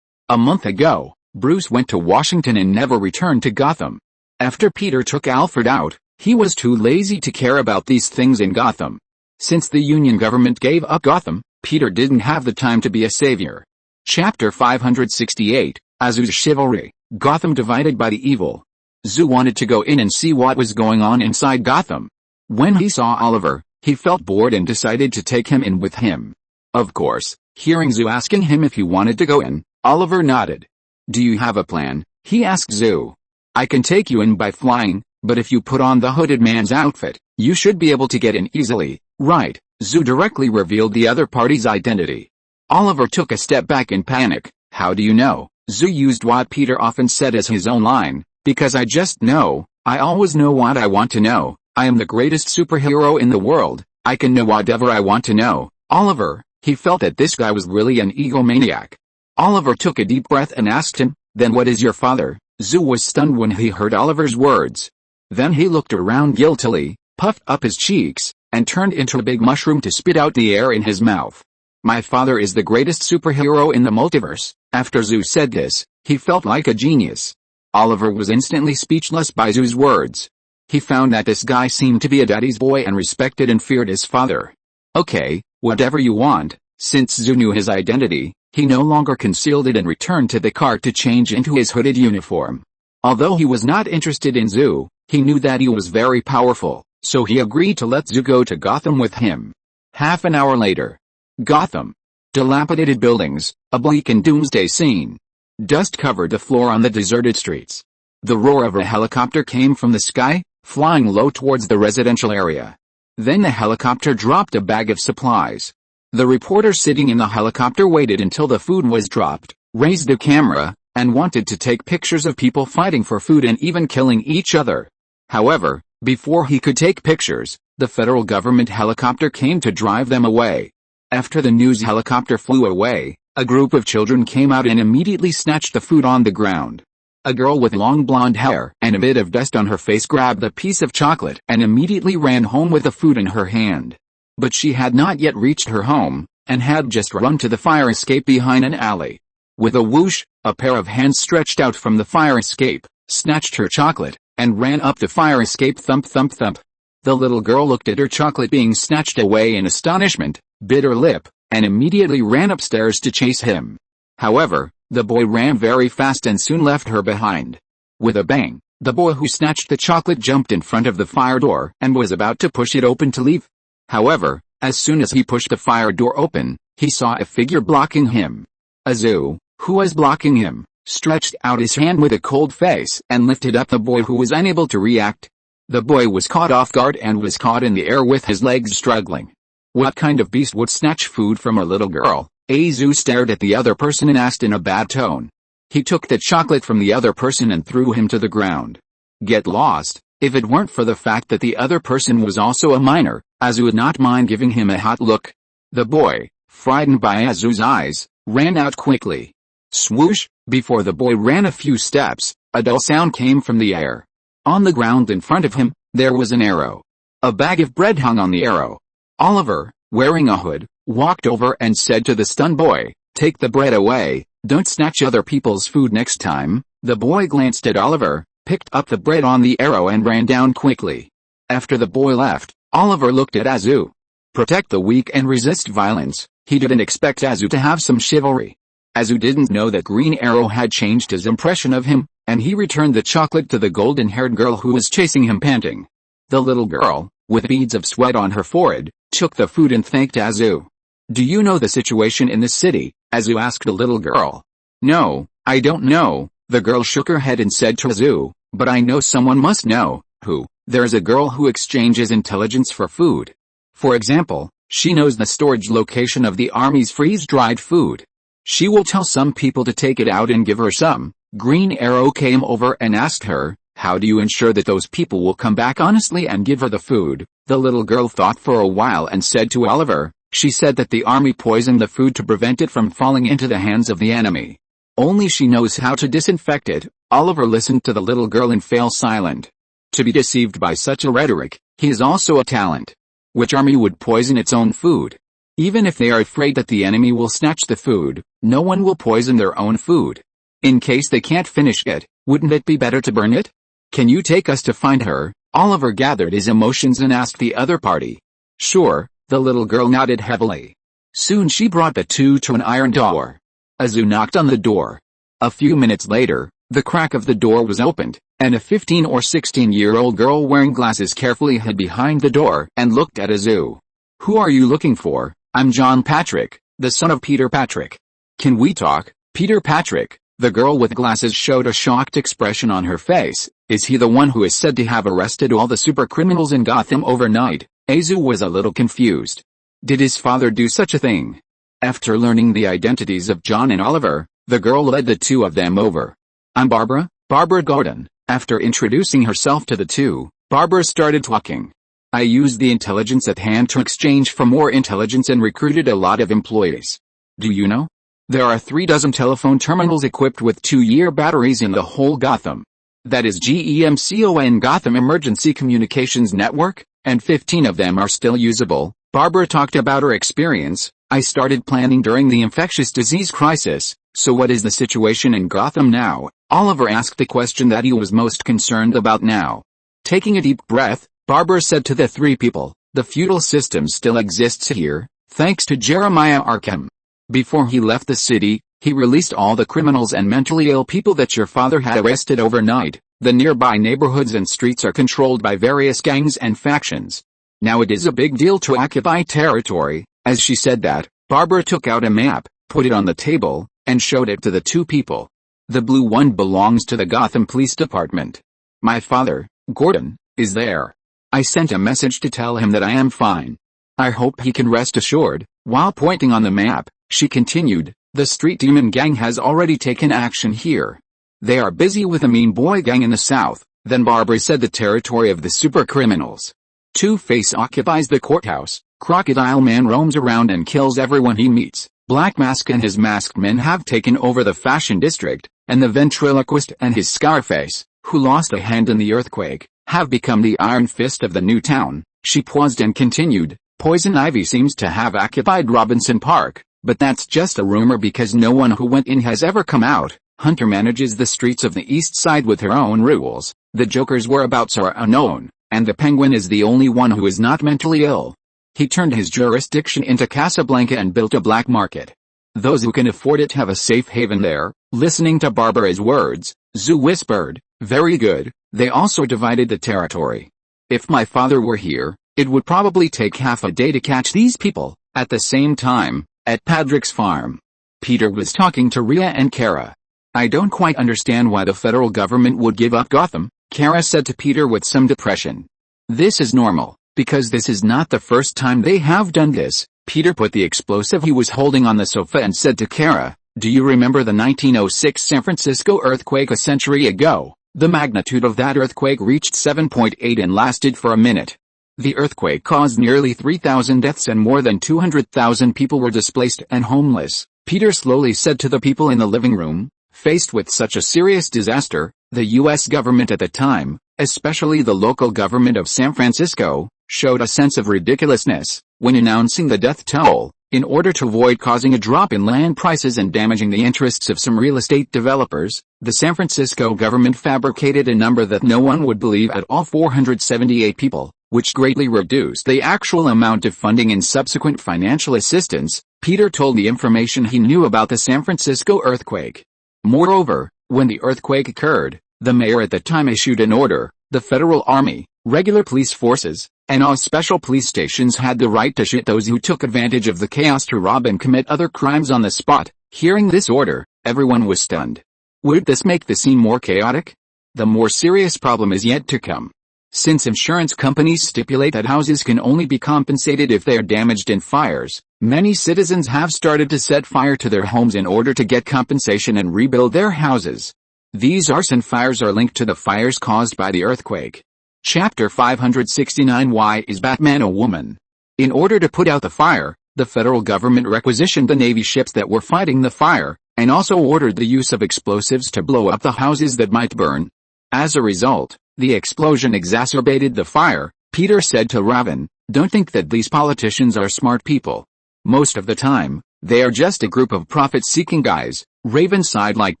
A month ago, Bruce went to Washington and never returned to Gotham. After Peter took Alfred out, he was too lazy to care about these things in Gotham. Since the Union government gave up Gotham, Peter didn't have the time to be a savior. Chapter 568, Azu's Chivalry, Gotham divided by the evil. Zu wanted to go in and see what was going on inside Gotham. When he saw Oliver, he felt bored and decided to take him in with him. Of course, hearing Zu asking him if he wanted to go in, Oliver nodded. "Do you have a plan?" he asked Zu. "I can take you in by flying, but if you put on the hooded man's outfit, you should be able to get in easily, right?" Zu directly revealed the other party's identity. Oliver took a step back in panic. "How do you know?" Zu used what Peter often said as his own line, "Because I just know. I always know what I want to know. I am the greatest superhero in the world. I can know whatever I want to know." Oliver, he felt that this guy was really an egomaniac. Oliver took a deep breath and asked him, "Then what is your father?" Zu was stunned when he heard Oliver's words. Then he looked around guiltily, puffed up his cheeks, and turned into a big mushroom to spit out the air in his mouth. "My father is the greatest superhero in the multiverse." After Zu said this, he felt like a genius. Oliver was instantly speechless by Zu's words. He found that this guy seemed to be a daddy's boy and respected and feared his father. "Okay, whatever you want." Since Zu knew his identity, he no longer concealed it and returned to the car to change into his hooded uniform. Although he was not interested in Zu, he knew that he was very powerful, so he agreed to let Zu go to Gotham with him. Half an hour later. Gotham. Dilapidated buildings, a bleak and doomsday scene. Dust covered the floor on the deserted streets. The roar of a helicopter came from the sky, flying low towards the residential area. Then the helicopter dropped a bag of supplies. The reporter sitting in the helicopter waited until the food was dropped, raised the camera, and wanted to take pictures of people fighting for food and even killing each other. However, before he could take pictures, the federal government helicopter came to drive them away. After the news helicopter flew away, a group of children came out and immediately snatched the food on the ground. A girl with long blonde hair and a bit of dust on her face grabbed a piece of chocolate and immediately ran home with the food in her hand. But she had not yet reached her home, and had just run to the fire escape behind an alley. With a whoosh, a pair of hands stretched out from the fire escape, snatched her chocolate, and ran up the fire escape. Thump thump thump. The little girl looked at her chocolate being snatched away in astonishment, bit her lip, and immediately ran upstairs to chase him. However, the boy ran very fast and soon left her behind. With a bang, the boy who snatched the chocolate jumped in front of the fire door and was about to push it open to leave. However, as soon as he pushed the fire door open, he saw a figure blocking him. Azu, who was blocking him, stretched out his hand with a cold face and lifted up the boy, who was unable to react. The boy was caught off guard and was caught in the air with his legs struggling. What kind of beast would snatch food from a little girl? Azu stared at the other person and asked in a bad tone. He took the chocolate from the other person and threw him to the ground. Get lost. If it weren't for the fact that the other person was also a minor, Azu would not mind giving him a hot look. The boy, frightened by Azu's eyes, ran out quickly. Swoosh! Before the boy ran a few steps, a dull sound came from the air. On the ground in front of him, there was an arrow. A bag of bread hung on the arrow. Oliver, wearing a hood, walked over and said to the stunned boy, Take the bread away, don't snatch other people's food next time. The boy glanced at Oliver, picked up the bread on the arrow and ran down quickly. After the boy left, Oliver looked at Azu. Protect the weak and resist violence. He didn't expect Azu to have some chivalry. Azu didn't know that Green Arrow had changed his impression of him, and he returned the chocolate to the golden-haired girl who was chasing him panting. The little girl, with beads of sweat on her forehead, took the food and thanked Azu. Do you know the situation in the city? Azu asked the little girl. No, I don't know, the girl shook her head and said to Azu, but I know someone must know. Who? There's a girl who exchanges intelligence for food. For example, she knows the storage location of the army's freeze-dried food. She will tell some people to take it out and give her some. Green Arrow came over and asked her, how do you ensure that those people will come back honestly and give her the food? The little girl thought for a while and said to Oliver, she said that the army poisoned the food to prevent it from falling into the hands of the enemy. Only she knows how to disinfect it. Oliver listened to the little girl and fell silent. To be deceived by such a rhetoric, he is also a talent. Which army would poison its own food? Even if they are afraid that the enemy will snatch the food, no one will poison their own food. In case they can't finish it, wouldn't it be better to burn it? Can you take us to find her? Oliver gathered his emotions and asked the other party. Sure, the little girl nodded heavily. Soon she brought the two to an iron door. Azu knocked on the door. A few minutes later, the crack of the door was opened, and a 15 or 16-year-old girl wearing glasses carefully hid behind the door and looked at Azu. Who are you looking for? I'm John Patrick, the son of Peter Patrick. Can we talk? Peter Patrick, the girl with glasses showed a shocked expression on her face. Is he the one who is said to have arrested all the super criminals in Gotham overnight? Azu was a little confused. Did his father do such a thing? After learning the identities of John and Oliver, the girl led the two of them over. I'm Barbara Gordon. After introducing herself to the two, Barbara started talking. I used the intelligence at hand to exchange for more intelligence and recruited a lot of employees. Do you know? There are 36 telephone terminals equipped with 2-year batteries in the whole Gotham. That is GEMCON Gotham Emergency Communications Network, and 15 of them are still usable. Barbara talked about her experience. I started planning during the infectious disease crisis. So what is the situation in Gotham now? Oliver asked the question that he was most concerned about now. Taking a deep breath, Barbara said to the three people, the feudal system still exists here, thanks to Jeremiah Arkham. Before he left the city, he released all the criminals and mentally ill people that your father had arrested overnight. The nearby neighborhoods and streets are controlled by various gangs and factions. Now it is a big deal to occupy territory. As she said that, Barbara took out a map, put it on the table, and showed it to the two people. The blue one belongs to the Gotham Police Department. My father, Gordon, is there. I sent a message to tell him that I am fine. I hope he can rest assured. While pointing on the map, she continued, the Street Demon Gang has already taken action here. They are busy with a mean boy gang in the south. Then Barbara said the territory of the super criminals. Two-Face occupies the courthouse. Crocodile Man roams around and kills everyone he meets. Black Mask and his masked men have taken over the fashion district, and the ventriloquist and his Scarface, who lost a hand in the earthquake, have become the Iron Fist of the new town. She paused and continued, Poison Ivy seems to have occupied Robinson Park, but that's just a rumor because no one who went in has ever come out. Hunter manages the streets of the East Side with her own rules. The Joker's whereabouts are unknown, and the Penguin is the only one who is not mentally ill. He turned his jurisdiction into Casablanca and built a black market. Those who can afford it have a safe haven there. Listening to Barbara's words, Zoo whispered, very good. They also divided the territory. If my father were here, it would probably take half a day to catch these people. At the same time, at Patrick's farm, Peter was talking to Rhea and Kara. I don't quite understand why the federal government would give up Gotham, Kara said to Peter with some depression. This is normal, because this is not the first time they have done this. Peter put the explosive he was holding on the sofa and said to Kara, do you remember the 1906 San Francisco earthquake a century ago? The magnitude of that earthquake reached 7.8 and lasted for a minute. The earthquake caused nearly 3,000 deaths and more than 200,000 people were displaced and homeless. Peter slowly said to the people in the living room, faced with such a serious disaster, the U.S. government at the time, especially the local government of San Francisco, showed a sense of ridiculousness. When announcing the death toll, In order to avoid causing a drop in land prices and damaging the interests of some real estate developers, the San Francisco government fabricated a number that no one would believe at all: 478 people, which greatly reduced the actual amount of funding and subsequent financial assistance. Peter told the information he knew about the San Francisco earthquake. Moreover, when the earthquake occurred, the mayor at the time issued an order: the federal army, regular police forces, and all special police stations had the right to shoot those who took advantage of the chaos to rob and commit other crimes on the spot. Hearing this order, everyone was stunned. Would this make the scene more chaotic? The more serious problem is yet to come. Since insurance companies stipulate that houses can only be compensated if they are damaged in fires, many citizens have started to set fire to their homes in order to get compensation and rebuild their houses. These arson fires are linked to the fires caused by the earthquake. Chapter 569: Why is Batman a woman? In order to put out the fire, the federal government requisitioned the Navy ships that were fighting the fire, and also ordered the use of explosives to blow up the houses that might burn. As a result, the explosion exacerbated the fire. Peter said to Raven, "Don't think that these politicians are smart people. Most of the time, they are just a group of profit-seeking guys." Raven sighed like,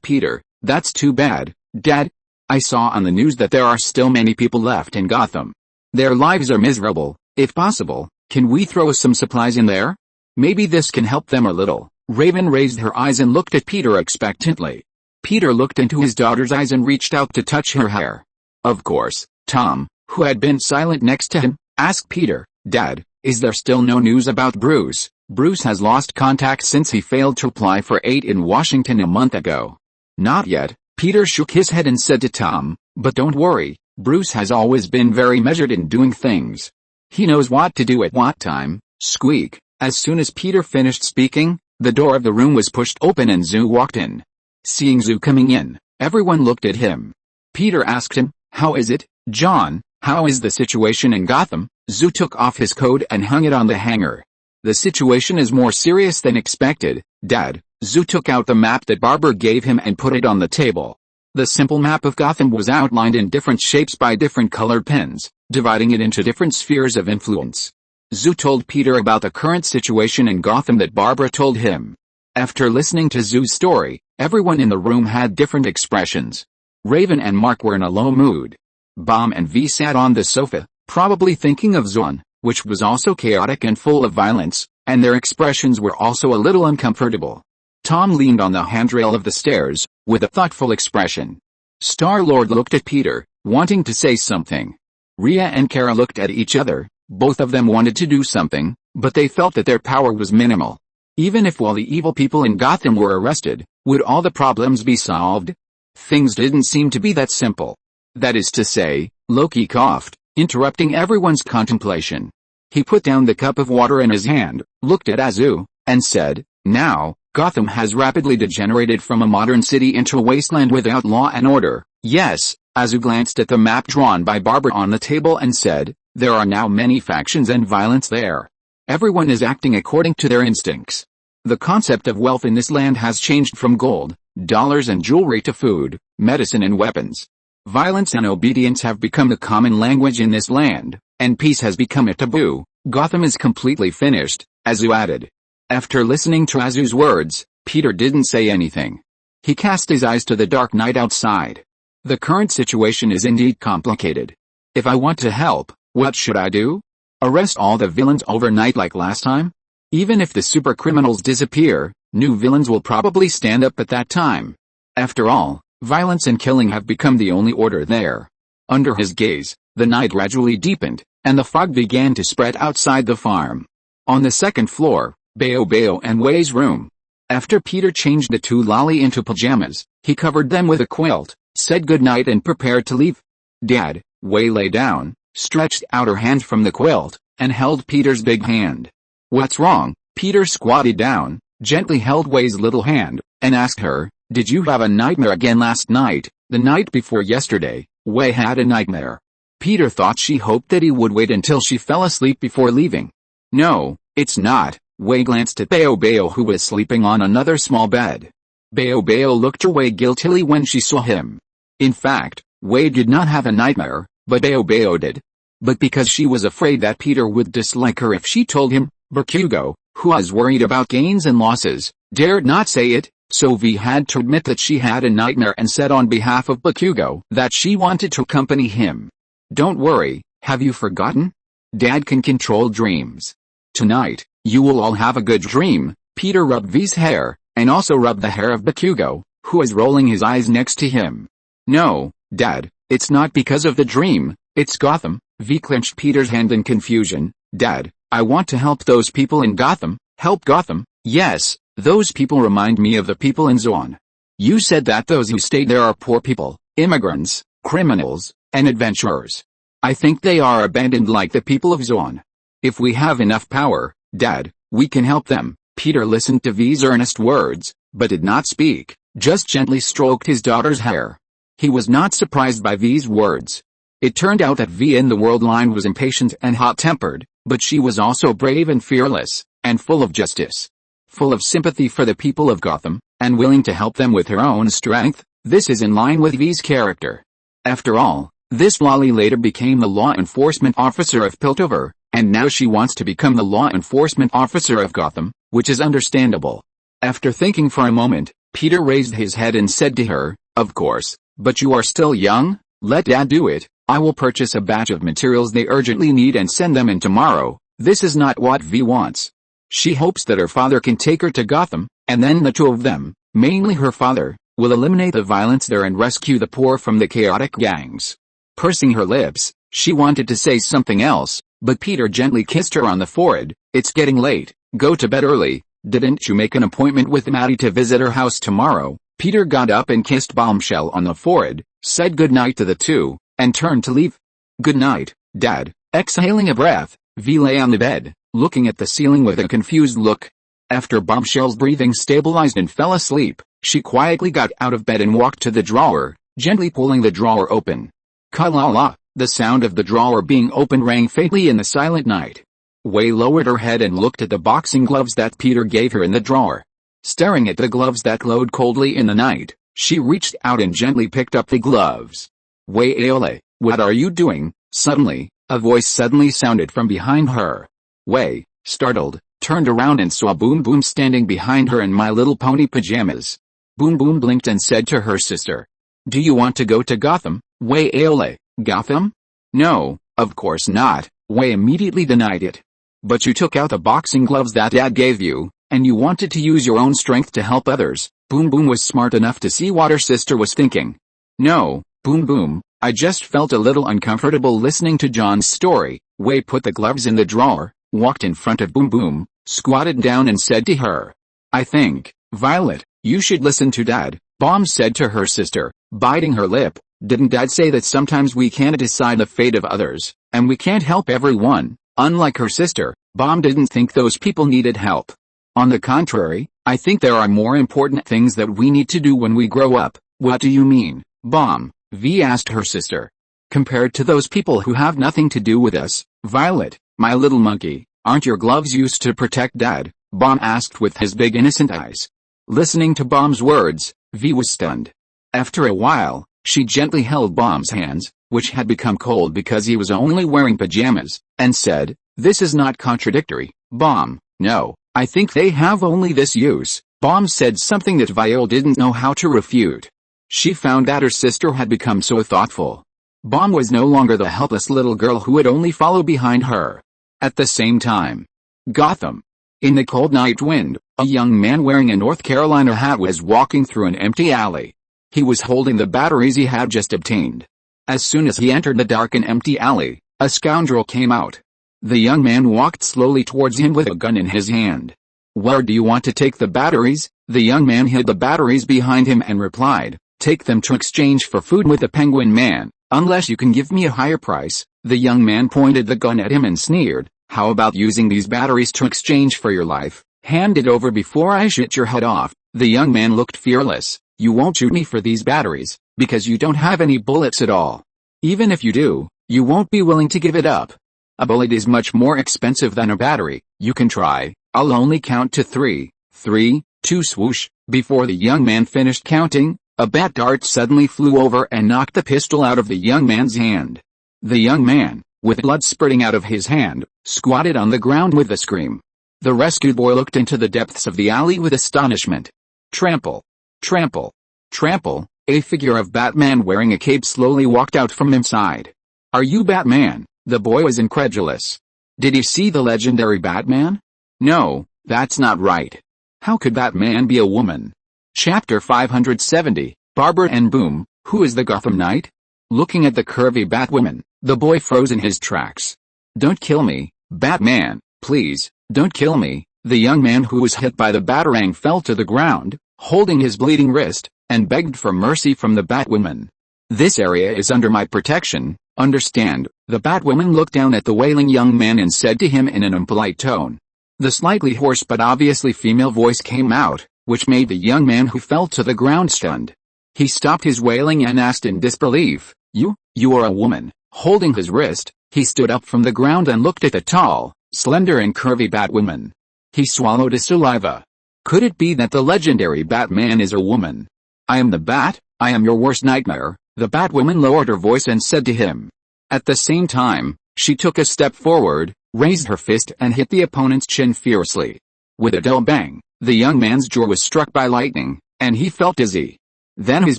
"Peter, that's too bad, Dad. I saw on the news that there are still many people left in Gotham. Their lives are miserable. If possible, can we throw some supplies in there? Maybe this can help them a little." Raven raised her eyes and looked at Peter expectantly. Peter looked into his daughter's eyes and reached out to touch her hair. Of course, Tom, who had been silent next to him, asked Peter, "Dad, is there still no news about Bruce?" "Bruce has lost contact since he failed to apply for aid in Washington a month ago." "Not yet." Peter shook his head and said to Tom, "But don't worry, Bruce has always been very measured in doing things. He knows what to do at what time." Squeak. As soon as Peter finished speaking, the door of the room was pushed open and Zoo walked in. Seeing Zoo coming in, everyone looked at him. Peter asked him, "How is it, John? How is the situation in Gotham?" Zoo took off his coat and hung it on the hanger. "The situation is more serious than expected, Dad." Zoo took out the map that Barbara gave him and put it on the table. The simple map of Gotham was outlined in different shapes by different colored pens, dividing it into different spheres of influence. Zoo told Peter about the current situation in Gotham that Barbara told him. After listening to Zoo's story, everyone in the room had different expressions. Raven and Mark were in a low mood. Bomb and V sat on the sofa, probably thinking of Zon, which was also chaotic and full of violence, and their expressions were also a little uncomfortable. Tom leaned on the handrail of the stairs, with a thoughtful expression. Star-Lord looked at Peter, wanting to say something. Rhea and Kara looked at each other. Both of them wanted to do something, but they felt that their power was minimal. Even if all the evil people in Gotham were arrested, would all the problems be solved? Things didn't seem to be that simple. That is to say, Loki coughed, interrupting everyone's contemplation. He put down the cup of water in his hand, looked at Azu, and said, "Now, Gotham has rapidly degenerated from a modern city into a wasteland without law and order." "Yes." Azu glanced at the map drawn by Barbara on the table and said, "There are now many factions and violence there. Everyone is acting according to their instincts. The concept of wealth in this land has changed from gold, dollars and jewelry to food, medicine and weapons. Violence and obedience have become the common language in this land, and peace has become a taboo. Gotham is completely finished," Azu added. After listening to Azu's words, Peter didn't say anything. He cast his eyes to the dark night outside. The current situation is indeed complicated. If I want to help, what should I do? Arrest all the villains overnight like last time? Even if the super criminals disappear, new villains will probably stand up at that time. After all, violence and killing have become the only order there. Under his gaze, the night gradually deepened, and the fog began to spread outside the farm. On the second floor, Bao and Wei's room. After Peter changed the two lolly into pajamas, he covered them with a quilt, said goodnight and prepared to leave. "Dad," Wei lay down, stretched out her hand from the quilt, and held Peter's big hand. "What's wrong?" Peter squatted down, gently held Wei's little hand, and asked her, "Did you have a nightmare again last night?" "The night before yesterday, Wei had a nightmare." Peter thought she hoped that he would wait until she fell asleep before leaving. "No, it's not." Wei glanced at Bao who was sleeping on another small bed. Bao looked away guiltily when she saw him. In fact, Wei did not have a nightmare, but Bao did. But because she was afraid that Peter would dislike her if she told him, Bakugo, who was worried about gains and losses, dared not say it, so V had to admit that she had a nightmare and said on behalf of Bakugo that she wanted to accompany him. Don't worry, have you forgotten? Dad can control dreams. Tonight, you will all have a good dream. Peter rubbed V's hair, and also rubbed the hair of Bakugo, who was rolling his eyes next to him. No, Dad, it's not because of the dream, it's Gotham. V clenched Peter's hand in confusion. Dad, I want to help those people in Gotham. Help Gotham? Yes, those people remind me of the people in Zoan. You said that those who stay there are poor people, immigrants, criminals, and adventurers. I think they are abandoned like the people of Zoan. If we have enough power, Dad, we can help them. Peter listened to V's earnest words, but did not speak, just gently stroked his daughter's hair. He was not surprised by V's words. It turned out that V in the world line was impatient and hot-tempered, but she was also brave and fearless, and full of justice. Full of sympathy for the people of Gotham, and willing to help them with her own strength. This is in line with V's character. After all, this lolly later became the law enforcement officer of Piltover, and now she wants to become the law enforcement officer of Gotham, which is understandable. After thinking for a moment, Peter raised his head and said to her, of course, but you are still young, let Dad do it. I will purchase a batch of materials they urgently need and send them in tomorrow. This is not what V wants. She hopes that her father can take her to Gotham, and then the two of them, mainly her father, will eliminate the violence there and rescue the poor from the chaotic gangs. Pursing her lips, she wanted to say something else, but Peter gently kissed her on the forehead. It's getting late, go to bed early. Didn't you make an appointment with Maddie to visit her house tomorrow? Peter got up and kissed Bombshell on the forehead, said goodnight to the two, and turned to leave. Good night, Dad. Exhaling a breath, V lay on the bed, looking at the ceiling with a confused look. After Bombshell's breathing stabilized and fell asleep, she quietly got out of bed and walked to the drawer, gently pulling the drawer open. Ka-la-la, the sound of the drawer being opened rang faintly in the silent night. Wei lowered her head and looked at the boxing gloves that Peter gave her in the drawer. Staring at the gloves that glowed coldly in the night, she reached out and gently picked up the gloves. Wei Aole, what are you doing? Suddenly, a voice suddenly sounded from behind her. Wei, startled, turned around and saw Boom Boom standing behind her in My Little Pony pajamas. Boom Boom blinked and said to her sister, do you want to go to Gotham? Wei Aole, Gotham? No, of course not. Wei immediately denied it. But you took out the boxing gloves that Dad gave you, and you wanted to use your own strength to help others. Boom Boom was smart enough to see what her sister was thinking. No, Boom Boom, I just felt a little uncomfortable listening to John's story. Wei put the gloves in the drawer, walked in front of Boom Boom, squatted down and said to her, I think, Violet, you should listen to Dad. Bomb said to her sister, biting her lip. Didn't Dad say that sometimes we can't decide the fate of others, and we can't help everyone? Unlike her sister, Bomb didn't think those people needed help. On the contrary, I think there are more important things that we need to do when we grow up. What do you mean, Bomb? V asked her sister. Compared to those people who have nothing to do with us, Violet, my little monkey, aren't your gloves used to protect Dad? Bomb asked with his big innocent eyes. Listening to Bomb's words, V was stunned. After a while, she gently held Bomb's hands, which had become cold because he was only wearing pajamas, and said, this is not contradictory, Bomb. No, I think they have only this use. Bomb said something that Viola didn't know how to refute. She found that her sister had become so thoughtful. Bomb was no longer the helpless little girl who would only follow behind her. At the same time, Gotham. In the cold night wind, a young man wearing a North Carolina hat was walking through an empty alley. He was holding the batteries he had just obtained. As soon as he entered the dark and empty alley, a scoundrel came out. The young man walked slowly towards him with a gun in his hand. Where do you want to take the batteries? The young man hid the batteries behind him and replied, take them to exchange for food with the Penguin Man, unless you can give me a higher price. The young man pointed the gun at him and sneered, how about using these batteries to exchange for your life? Hand it over before I shoot your head off. The young man looked fearless. You won't shoot me for these batteries, because you don't have any bullets at all. Even if you do, you won't be willing to give it up. A bullet is much more expensive than a battery. You can try. I'll only count to 3. 3, 2 swoosh. Before the young man finished counting, a bat dart suddenly flew over and knocked the pistol out of the young man's hand. The young man, with blood spurting out of his hand, squatted on the ground with a scream. The rescued boy looked into the depths of the alley with astonishment. Trample. Trample. Trample, a figure of Batman wearing a cape slowly walked out from inside. Are you Batman? The boy was incredulous. Did he see the legendary Batman? No, that's not right. How could Batman be a woman? Chapter 570, Barbara and Boom, who is the Gotham Knight? Looking at the curvy Batwoman, the boy froze in his tracks. Don't kill me, Batman, please, don't kill me. The young man who was hit by the batarang fell to the ground, holding his bleeding wrist, and begged for mercy from the Batwoman. This area is under my protection, understand? The Batwoman looked down at the wailing young man and said to him in an impolite tone. The slightly hoarse but obviously female voice came out, which made the young man who fell to the ground stunned. He stopped his wailing and asked in disbelief, You are a woman. Holding his wrist, he stood up from the ground and looked at the tall, slender and curvy Batwoman. He swallowed his saliva. Could it be that the legendary Batman is a woman? I am the Bat, I am your worst nightmare, the Batwoman lowered her voice and said to him. At the same time, she took a step forward, raised her fist and hit the opponent's chin fiercely. With a dull bang, the young man's jaw was struck by lightning, and he felt dizzy. Then his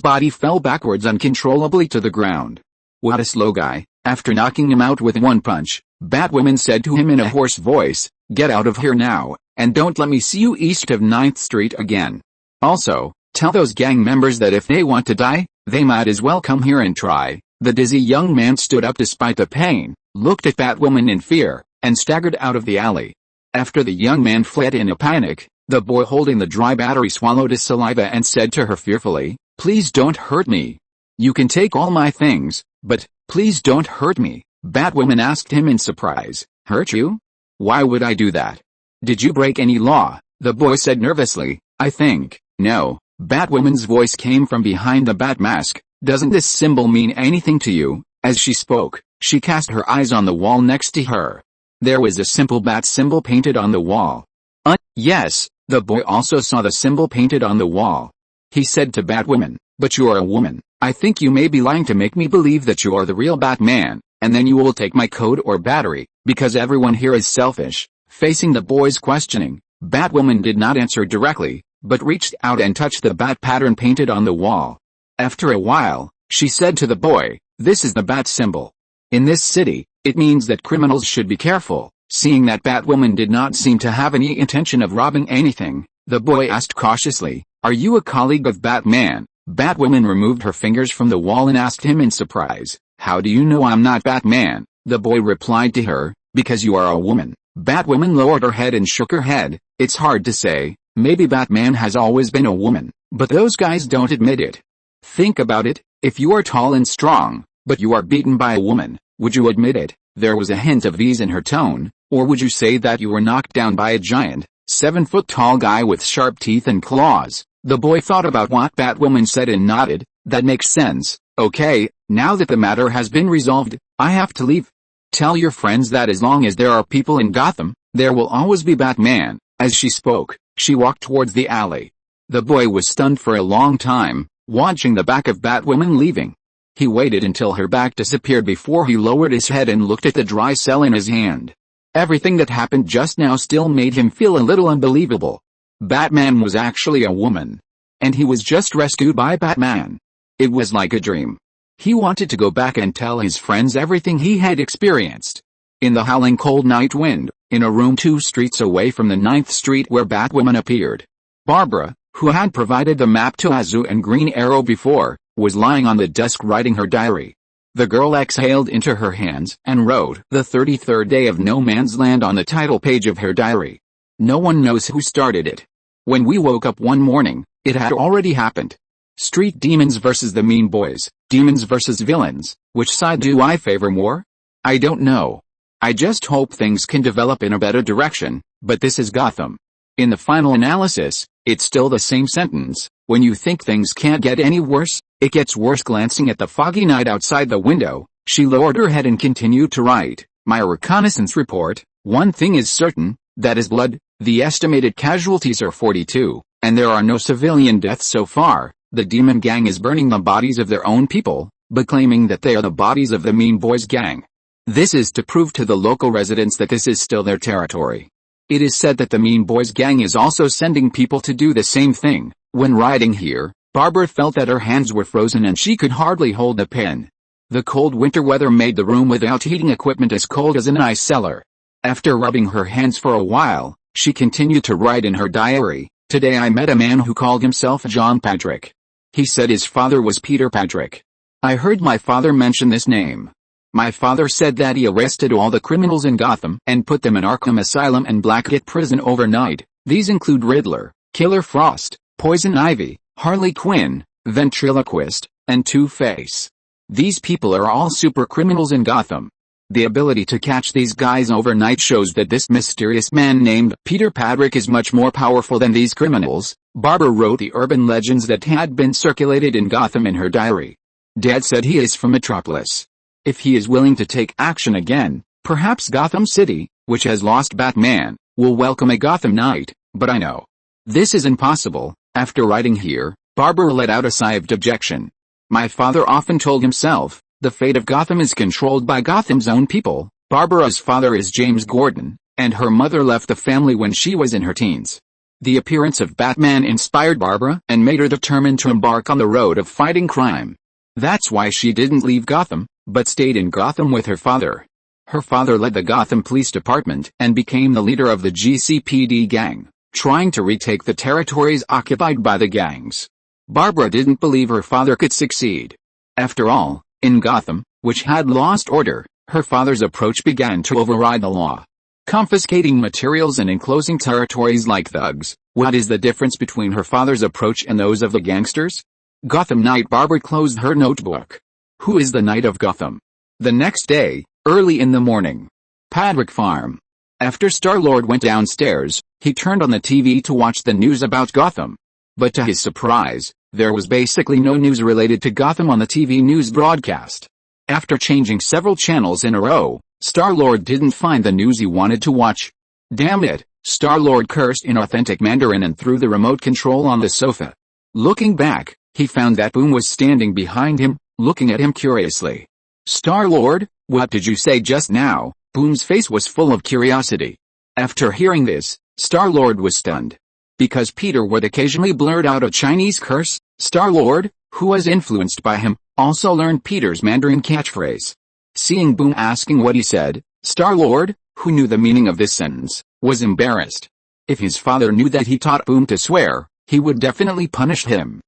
body fell backwards uncontrollably to the ground. What a slow guy. After knocking him out with one punch, Batwoman said to him in a hoarse voice, Get out of here now, and don't let me see you east of 9th Street again. Also, tell those gang members that if they want to die, they might as well come here and try. The dizzy young man stood up despite the pain, looked at Batwoman in fear, and staggered out of the alley. After the young man fled in a panic, the boy holding the dry battery swallowed his saliva and said to her fearfully, Please don't hurt me. You can take all my things, but, please don't hurt me. Batwoman asked him in surprise. Hurt you? Why would I do that? Did you break any law? The boy said nervously. I think, no. Batwoman's voice came from behind the bat mask. Doesn't this symbol mean anything to you? As she spoke, she cast her eyes on the wall next to her. There was a simple bat symbol painted on the wall. Yes, the boy also saw the symbol painted on the wall. He said to Batwoman, But you are a woman. I think you may be lying to make me believe that you are the real Batman, and then you will take my code or battery, because everyone here is selfish. Facing the boy's questioning, Batwoman did not answer directly, but reached out and touched the bat pattern painted on the wall. After a while, she said to the boy, This is the bat symbol. In this city, it means that criminals should be careful. Seeing that Batwoman did not seem to have any intention of robbing anything, the boy asked cautiously, Are you a colleague of Batman? Batwoman removed her fingers from the wall and asked him in surprise, How do you know I'm not Batman? The boy replied to her, Because you are a woman. Batwoman lowered her head and shook her head. It's hard to say, maybe Batman has always been a woman, but those guys don't admit it. Think about it, if you are tall and strong, but you are beaten by a woman, would you admit it? There was a hint of ease in her tone, or would you say that you were knocked down by a giant, 7-foot-tall guy with sharp teeth and claws? The boy thought about what Batwoman said and nodded. That makes sense. Okay, now that the matter has been resolved, I have to leave. Tell your friends that as long as there are people in Gotham, there will always be Batman. As she spoke, she walked towards the alley. The boy was stunned for a long time, watching the back of Batwoman leaving. He waited until her back disappeared before he lowered his head and looked at the dry cell in his hand. Everything that happened just now still made him feel a little unbelievable. Batman was actually a woman. And he was just rescued by Batman. It was like a dream. He wanted to go back and tell his friends everything he had experienced. In the howling cold night wind, in a room 2 streets away from the 9th Street where Batwoman appeared. Barbara, who had provided the map to Azu and Green Arrow before, was lying on the desk writing her diary. The girl exhaled into her hands and wrote the 33rd day of No Man's Land on the title page of her diary. No one knows who started it. When we woke up one morning, it had already happened. Street demons versus the mean boys, demons versus villains, which side do I favor more? I don't know. I just hope things can develop in a better direction, but this is Gotham. In the final analysis, it's still the same sentence. When you think things can't get any worse, it gets worse. Glancing at the foggy night outside the window, she lowered her head and continued to write. My reconnaissance report, one thing is certain, that is blood. The estimated casualties are 42, and there are no civilian deaths so far. The demon gang is burning the bodies of their own people, but claiming that they are the bodies of the mean boys gang. This is to prove to the local residents that this is still their territory. It is said that the Mean Boys gang is also sending people to do the same thing. When riding here, Barbara felt that her hands were frozen and she could hardly hold a pen. The cold winter weather made the room without heating equipment as cold as an ice cellar. After rubbing her hands for a while, she continued to write in her diary, "Today I met a man who called himself John Patrick. He said his father was Peter Patrick. I heard my father mention this name. My father said that he arrested all the criminals in Gotham and put them in Arkham Asylum and Blackgate Prison overnight. These include Riddler, Killer Frost, Poison Ivy, Harley Quinn, Ventriloquist, and Two-Face. These people are all super criminals in Gotham. The ability to catch these guys overnight shows that this mysterious man named Peter Patrick is much more powerful than these criminals." Barbara wrote the urban legends that had been circulated in Gotham in her diary. Dad said he is from Metropolis. If he is willing to take action again, perhaps Gotham City, which has lost Batman, will welcome a Gotham Knight, but I know this is impossible. After writing here, Barbara let out a sigh of dejection. My father often told himself, the fate of Gotham is controlled by Gotham's own people. Barbara's father is James Gordon, and her mother left the family when she was in her teens. The appearance of Batman inspired Barbara and made her determined to embark on the road of fighting crime. That's why she didn't leave Gotham, but stayed in Gotham with her father. Her father led the Gotham Police Department and became the leader of the GCPD gang, trying to retake the territories occupied by the gangs. Barbara didn't believe her father could succeed. After all, in Gotham, which had lost order, her father's approach began to override the law, confiscating materials and enclosing territories like thugs. What is the difference between her father's approach and those of the gangsters? Gotham Knight. Barbara closed her notebook. Who is the Knight of Gotham? The next day, early in the morning. Patrick Farm. After Star-Lord went downstairs, he turned on the TV to watch the news about Gotham. But to his surprise, there was basically no news related to Gotham on the TV news broadcast. After changing several channels in a row, Star-Lord didn't find the news he wanted to watch. Damn it, Star-Lord cursed in authentic Mandarin and threw the remote control on the sofa. Looking back, he found that Boom was standing behind him, looking at him curiously. Star-Lord, what did you say just now? Boom's face was full of curiosity. After hearing this, Star-Lord was stunned. Because Peter would occasionally blurt out a Chinese curse, Star-Lord, who was influenced by him, also learned Peter's Mandarin catchphrase. Seeing Boom asking what he said, Star-Lord, who knew the meaning of this sentence, was embarrassed. If his father knew that he taught Boom to swear, he would definitely punish him.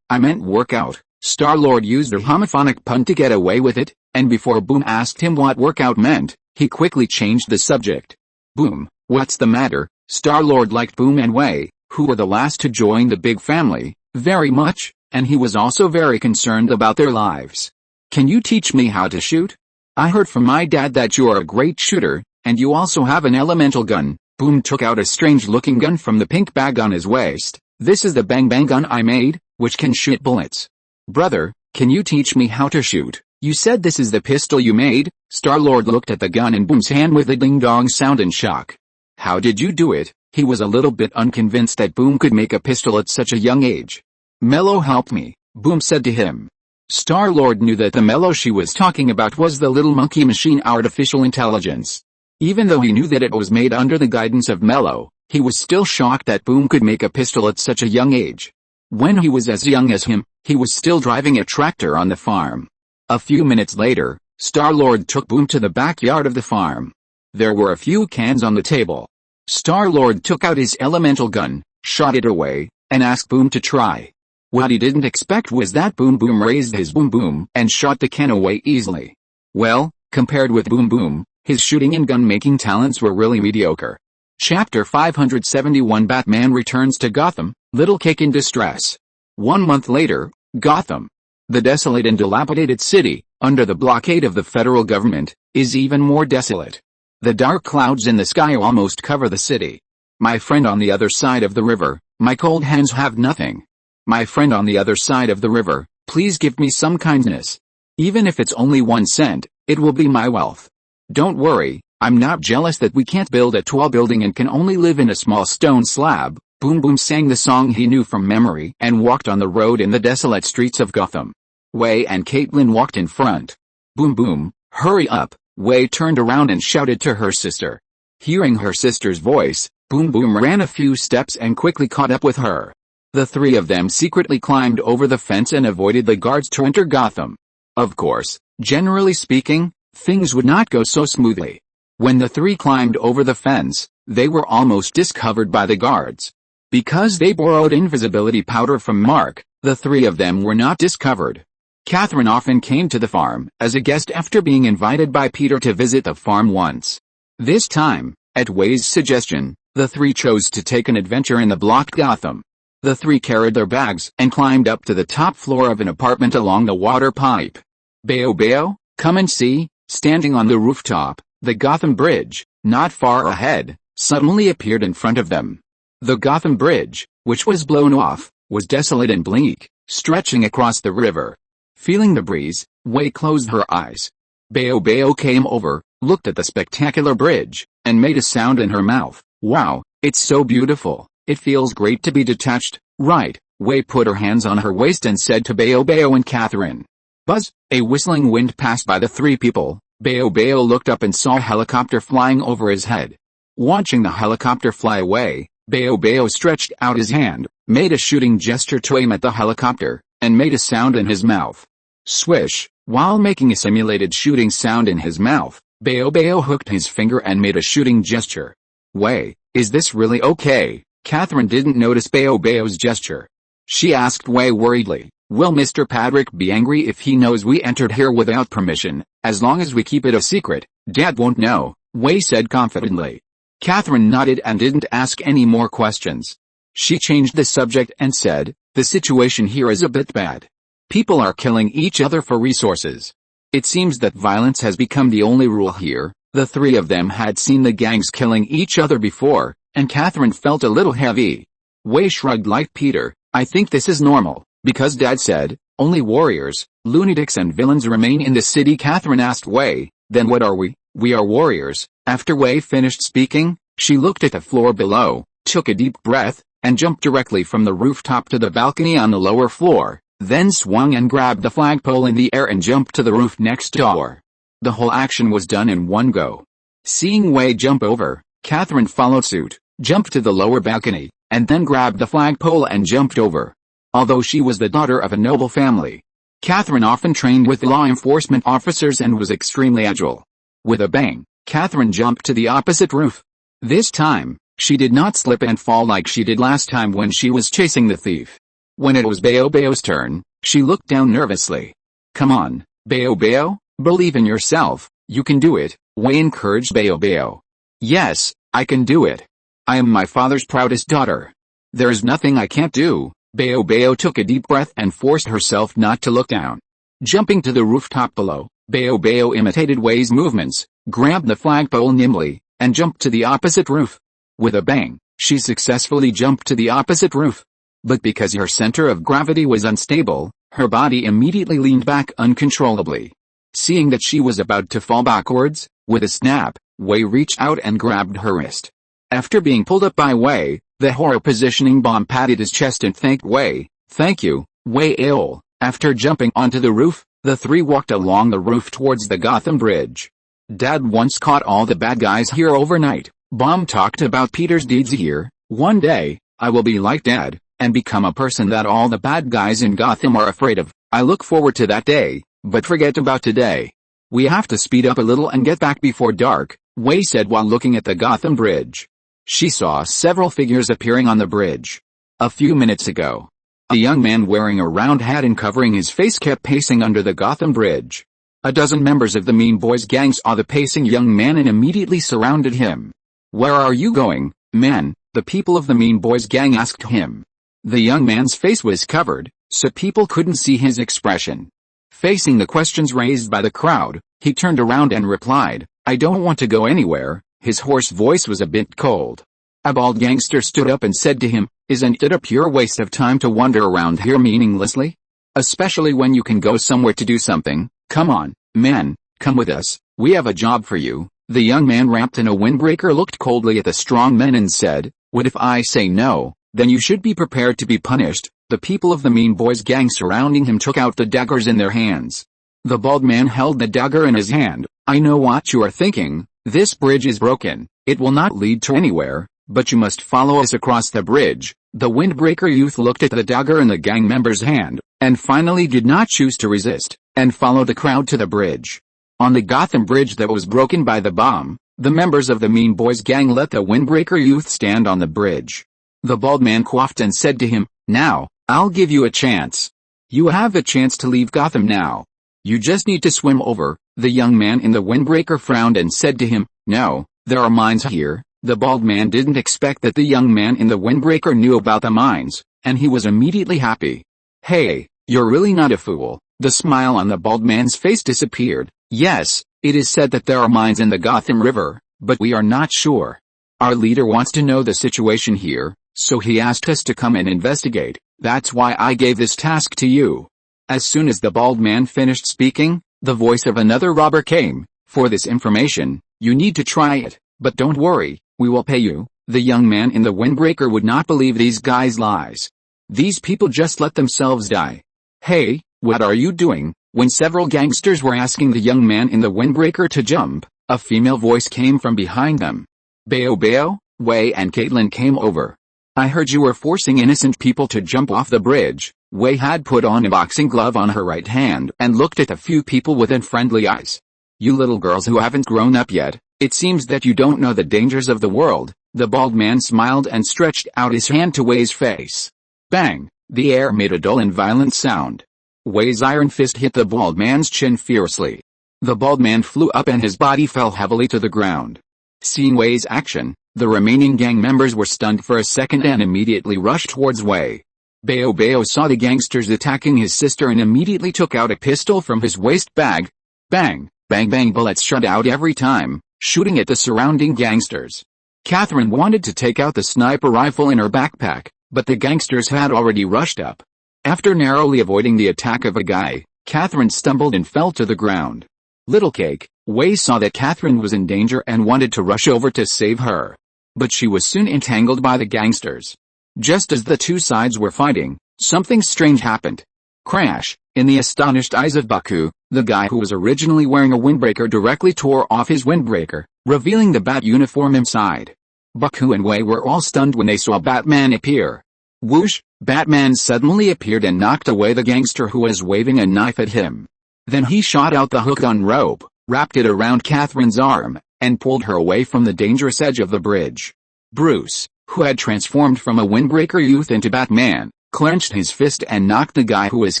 I meant workout. Star-Lord used a homophonic pun to get away with it, and before Boom asked him what workout meant, he quickly changed the subject. Boom, what's the matter? Star-Lord liked Boom and Wei, who were the last to join the big family, very much, and he was also very concerned about their lives. Can you teach me how to shoot? I heard from my dad that you are a great shooter, and you also have an elemental gun. Boom took out a strange-looking gun from the pink bag on his waist. This is the Bang Bang gun I made, which can shoot bullets. Brother, can you teach me how to shoot? You said this is the pistol you made? Star-Lord looked at the gun in Boom's hand with a ding-dong sound in shock. How did you do it? He was a little bit unconvinced that Boom could make a pistol at such a young age. Mello helped me, Boom said to him. Star-Lord knew that the Mello she was talking about was the little monkey machine artificial intelligence. Even though he knew that it was made under the guidance of Mello, he was still shocked that Boom could make a pistol at such a young age. When he was as young as him, he was still driving a tractor on the farm. A few minutes later, Star-Lord took Boom to the backyard of the farm. There were a few cans on the table. Star-Lord took out his elemental gun, shot it away, and asked Boom to try. What he didn't expect was that Boom raised his boom and shot the can away easily. Well, compared with Boom, his shooting and gun-making talents were really mediocre. Chapter 571 Batman returns to Gotham, Little Cake in distress. 1 month later, Gotham, the desolate and dilapidated city, under the blockade of the federal government, is even more desolate. The dark clouds in the sky almost cover the city. My friend on the other side of the river, my cold hands have nothing. My friend on the other side of the river, please give me some kindness. Even if it's only 1 cent, it will be my wealth. Don't worry, I'm not jealous that we can't build a tall building and can only live in a small stone slab. Boom sang the song he knew from memory and walked on the road in the desolate streets of Gotham. Wei and Caitlin walked in front. Boom, hurry up. Wei turned around and shouted to her sister. Hearing her sister's voice, Boom Boom ran a few steps and quickly caught up with her. The three of them secretly climbed over the fence and avoided the guards to enter Gotham. Of course, generally speaking, things would not go so smoothly. When the three climbed over the fence, they were almost discovered by the guards. Because they borrowed invisibility powder from Mark, the three of them were not discovered. Catherine often came to the farm as a guest after being invited by Peter to visit the farm once. This time, at Way's suggestion, the three chose to take an adventure in the blocked Gotham. The three carried their bags and climbed up to the top floor of an apartment along the water pipe. Bayo Bayo, come and see, standing on the rooftop, the Gotham Bridge, not far ahead, suddenly appeared in front of them. The Gotham Bridge, which was blown off, was desolate and bleak, stretching across the river. Feeling the breeze, Wei closed her eyes. Bayo Bayo came over, looked at the spectacular bridge, and made a sound in her mouth. Wow, it's so beautiful, it feels great to be detached, right? Wei put her hands on her waist and said to Bayo Bayo and Catherine. Buzz, a whistling wind passed by the three people. Bayo Bayo looked up and saw a helicopter flying over his head. Watching the helicopter fly away, Bayo Bayo stretched out his hand, made a shooting gesture to aim at the helicopter, and made a sound in his mouth. Swish, while making a simulated shooting sound in his mouth, Bayo Bayo hooked his finger and made a shooting gesture. Wei, is this really okay? Catherine didn't notice Bayo Bayo's gesture. She asked Wei worriedly, will Mr. Padrick be angry if he knows we entered here without permission? As long as we keep it a secret, Dad won't know, Wei said confidently. Catherine nodded and didn't ask any more questions. She changed the subject and said, the situation here is a bit bad. People are killing each other for resources. It seems that violence has become the only rule here. The three of them had seen the gangs killing each other before, and Catherine felt a little heavy. Wei shrugged like Peter, I think this is normal, because Dad said, only warriors, lunatics and villains remain in the city. Catherine asked Wei, then what are we? We are warriors. After Wei finished speaking, she looked at the floor below, took a deep breath, and jumped directly from the rooftop to the balcony on the lower floor, then swung and grabbed the flagpole in the air and jumped to the roof next door. The whole action was done in one go. Seeing Wei jump over, Catherine followed suit, jumped to the lower balcony, and then grabbed the flagpole and jumped over. Although she was the daughter of a noble family, Catherine often trained with law enforcement officers and was extremely agile. With a bang, Catherine jumped to the opposite roof. This time, she did not slip and fall like she did last time when she was chasing the thief. When it was Bayo Bayo's turn, she looked down nervously. Come on, Bayo Bayo, believe in yourself, you can do it, Wei encouraged Bayo Bayo. Yes, I can do it. I am my father's proudest daughter. There is nothing I can't do. Bayo Bayo took a deep breath and forced herself not to look down. Jumping to the rooftop below, Bayo Bayo imitated Wei's movements, grabbed the flagpole nimbly, and jumped to the opposite roof. With a bang, she successfully jumped to the opposite roof. But because her center of gravity was unstable, her body immediately leaned back uncontrollably. Seeing that she was about to fall backwards, with a snap, Wei reached out and grabbed her wrist. After being pulled up by Wei, the horror positioning bomb patted his chest and thanked Wei. Thank you, Wei Il. After jumping onto the roof, the three walked along the roof towards the Gotham Bridge. Dad once caught all the bad guys here overnight. Bomb talked about Peter's deeds here. One day, I will be like Dad, and become a person that all the bad guys in Gotham are afraid of. I look forward to that day, but forget about today. We have to speed up a little and get back before dark, Wei said while looking at the Gotham Bridge. She saw several figures appearing on the bridge. A few minutes ago, a young man wearing a round hat and covering his face kept pacing under the Gotham Bridge. A dozen members of the Mean Boys gang saw the pacing young man and immediately surrounded him. Where are you going, man? The people of the Mean Boys gang asked him. The young man's face was covered, so people couldn't see his expression. Facing the questions raised by the crowd, he turned around and replied, I don't want to go anywhere. His hoarse voice was a bit cold. A bald gangster stood up and said to him, isn't it a pure waste of time to wander around here meaninglessly? Especially when you can go somewhere to do something. Come on, man, come with us, we have a job for you. The young man wrapped in a windbreaker looked coldly at the strong men and said, what if I say no? Then you should be prepared to be punished. The people of the Mean Boys gang surrounding him took out the daggers in their hands. The bald man held the dagger in his hand. I know what you are thinking. This bridge is broken. It will not lead to anywhere, but you must follow us across the bridge." The windbreaker youth looked at the dagger in the gang member's hand, and finally did not choose to resist, and followed the crowd to the bridge. On the Gotham bridge that was broken by the bomb, the members of the Mean Boys gang let the windbreaker youth stand on the bridge. The bald man coughed and said to him, "Now, I'll give you a chance. You have a chance to leave Gotham now. You just need to swim over." The young man in the windbreaker frowned and said to him, "No, there are mines here." The bald man didn't expect that the young man in the windbreaker knew about the mines, and he was immediately happy. "Hey, you're really not a fool." The smile on the bald man's face disappeared. "Yes, it is said that there are mines in the Gotham River, but we are not sure. Our leader wants to know the situation here, so he asked us to come and investigate. That's why I gave this task to you." As soon as the bald man finished speaking, the voice of another robber came. "For this information, you need to try it, but don't worry, we will pay you." The young man in the windbreaker would not believe these guys' lies. These people just let themselves die. "Hey, what are you doing?" When several gangsters were asking the young man in the windbreaker to jump, a female voice came from behind them. "Bayo Bayo, Wei and Caitlin came over. I heard you were forcing innocent people to jump off the bridge." Wei had put on a boxing glove on her right hand and looked at the few people with unfriendly eyes. "You little girls who haven't grown up yet, it seems that you don't know the dangers of the world." The bald man smiled and stretched out his hand to Wei's face. Bang! The air made a dull and violent sound. Wei's iron fist hit the bald man's chin fiercely. The bald man flew up and his body fell heavily to the ground. Seeing Wei's action, the remaining gang members were stunned for a second and immediately rushed towards Wei. Bayo Bayo saw the gangsters attacking his sister and immediately took out a pistol from his waist bag. Bang, bang bang, bullets shot out every time, shooting at the surrounding gangsters. Catherine wanted to take out the sniper rifle in her backpack, but the gangsters had already rushed up. After narrowly avoiding the attack of a guy, Catherine stumbled and fell to the ground. Little Cake, Wei saw that Catherine was in danger and wanted to rush over to save her. But she was soon entangled by the gangsters. Just as the two sides were fighting, something strange happened. Crash! In the astonished eyes of Baku, the guy who was originally wearing a windbreaker directly tore off his windbreaker, revealing the bat uniform inside. Baku and Wei were all stunned when they saw Batman appear. Whoosh! Batman suddenly appeared and knocked away the gangster who was waving a knife at him. Then he shot out the hook-on rope, wrapped it around Catherine's arm, and pulled her away from the dangerous edge of the bridge. Bruce, who had transformed from a windbreaker youth into Batman, clenched his fist and knocked the guy who was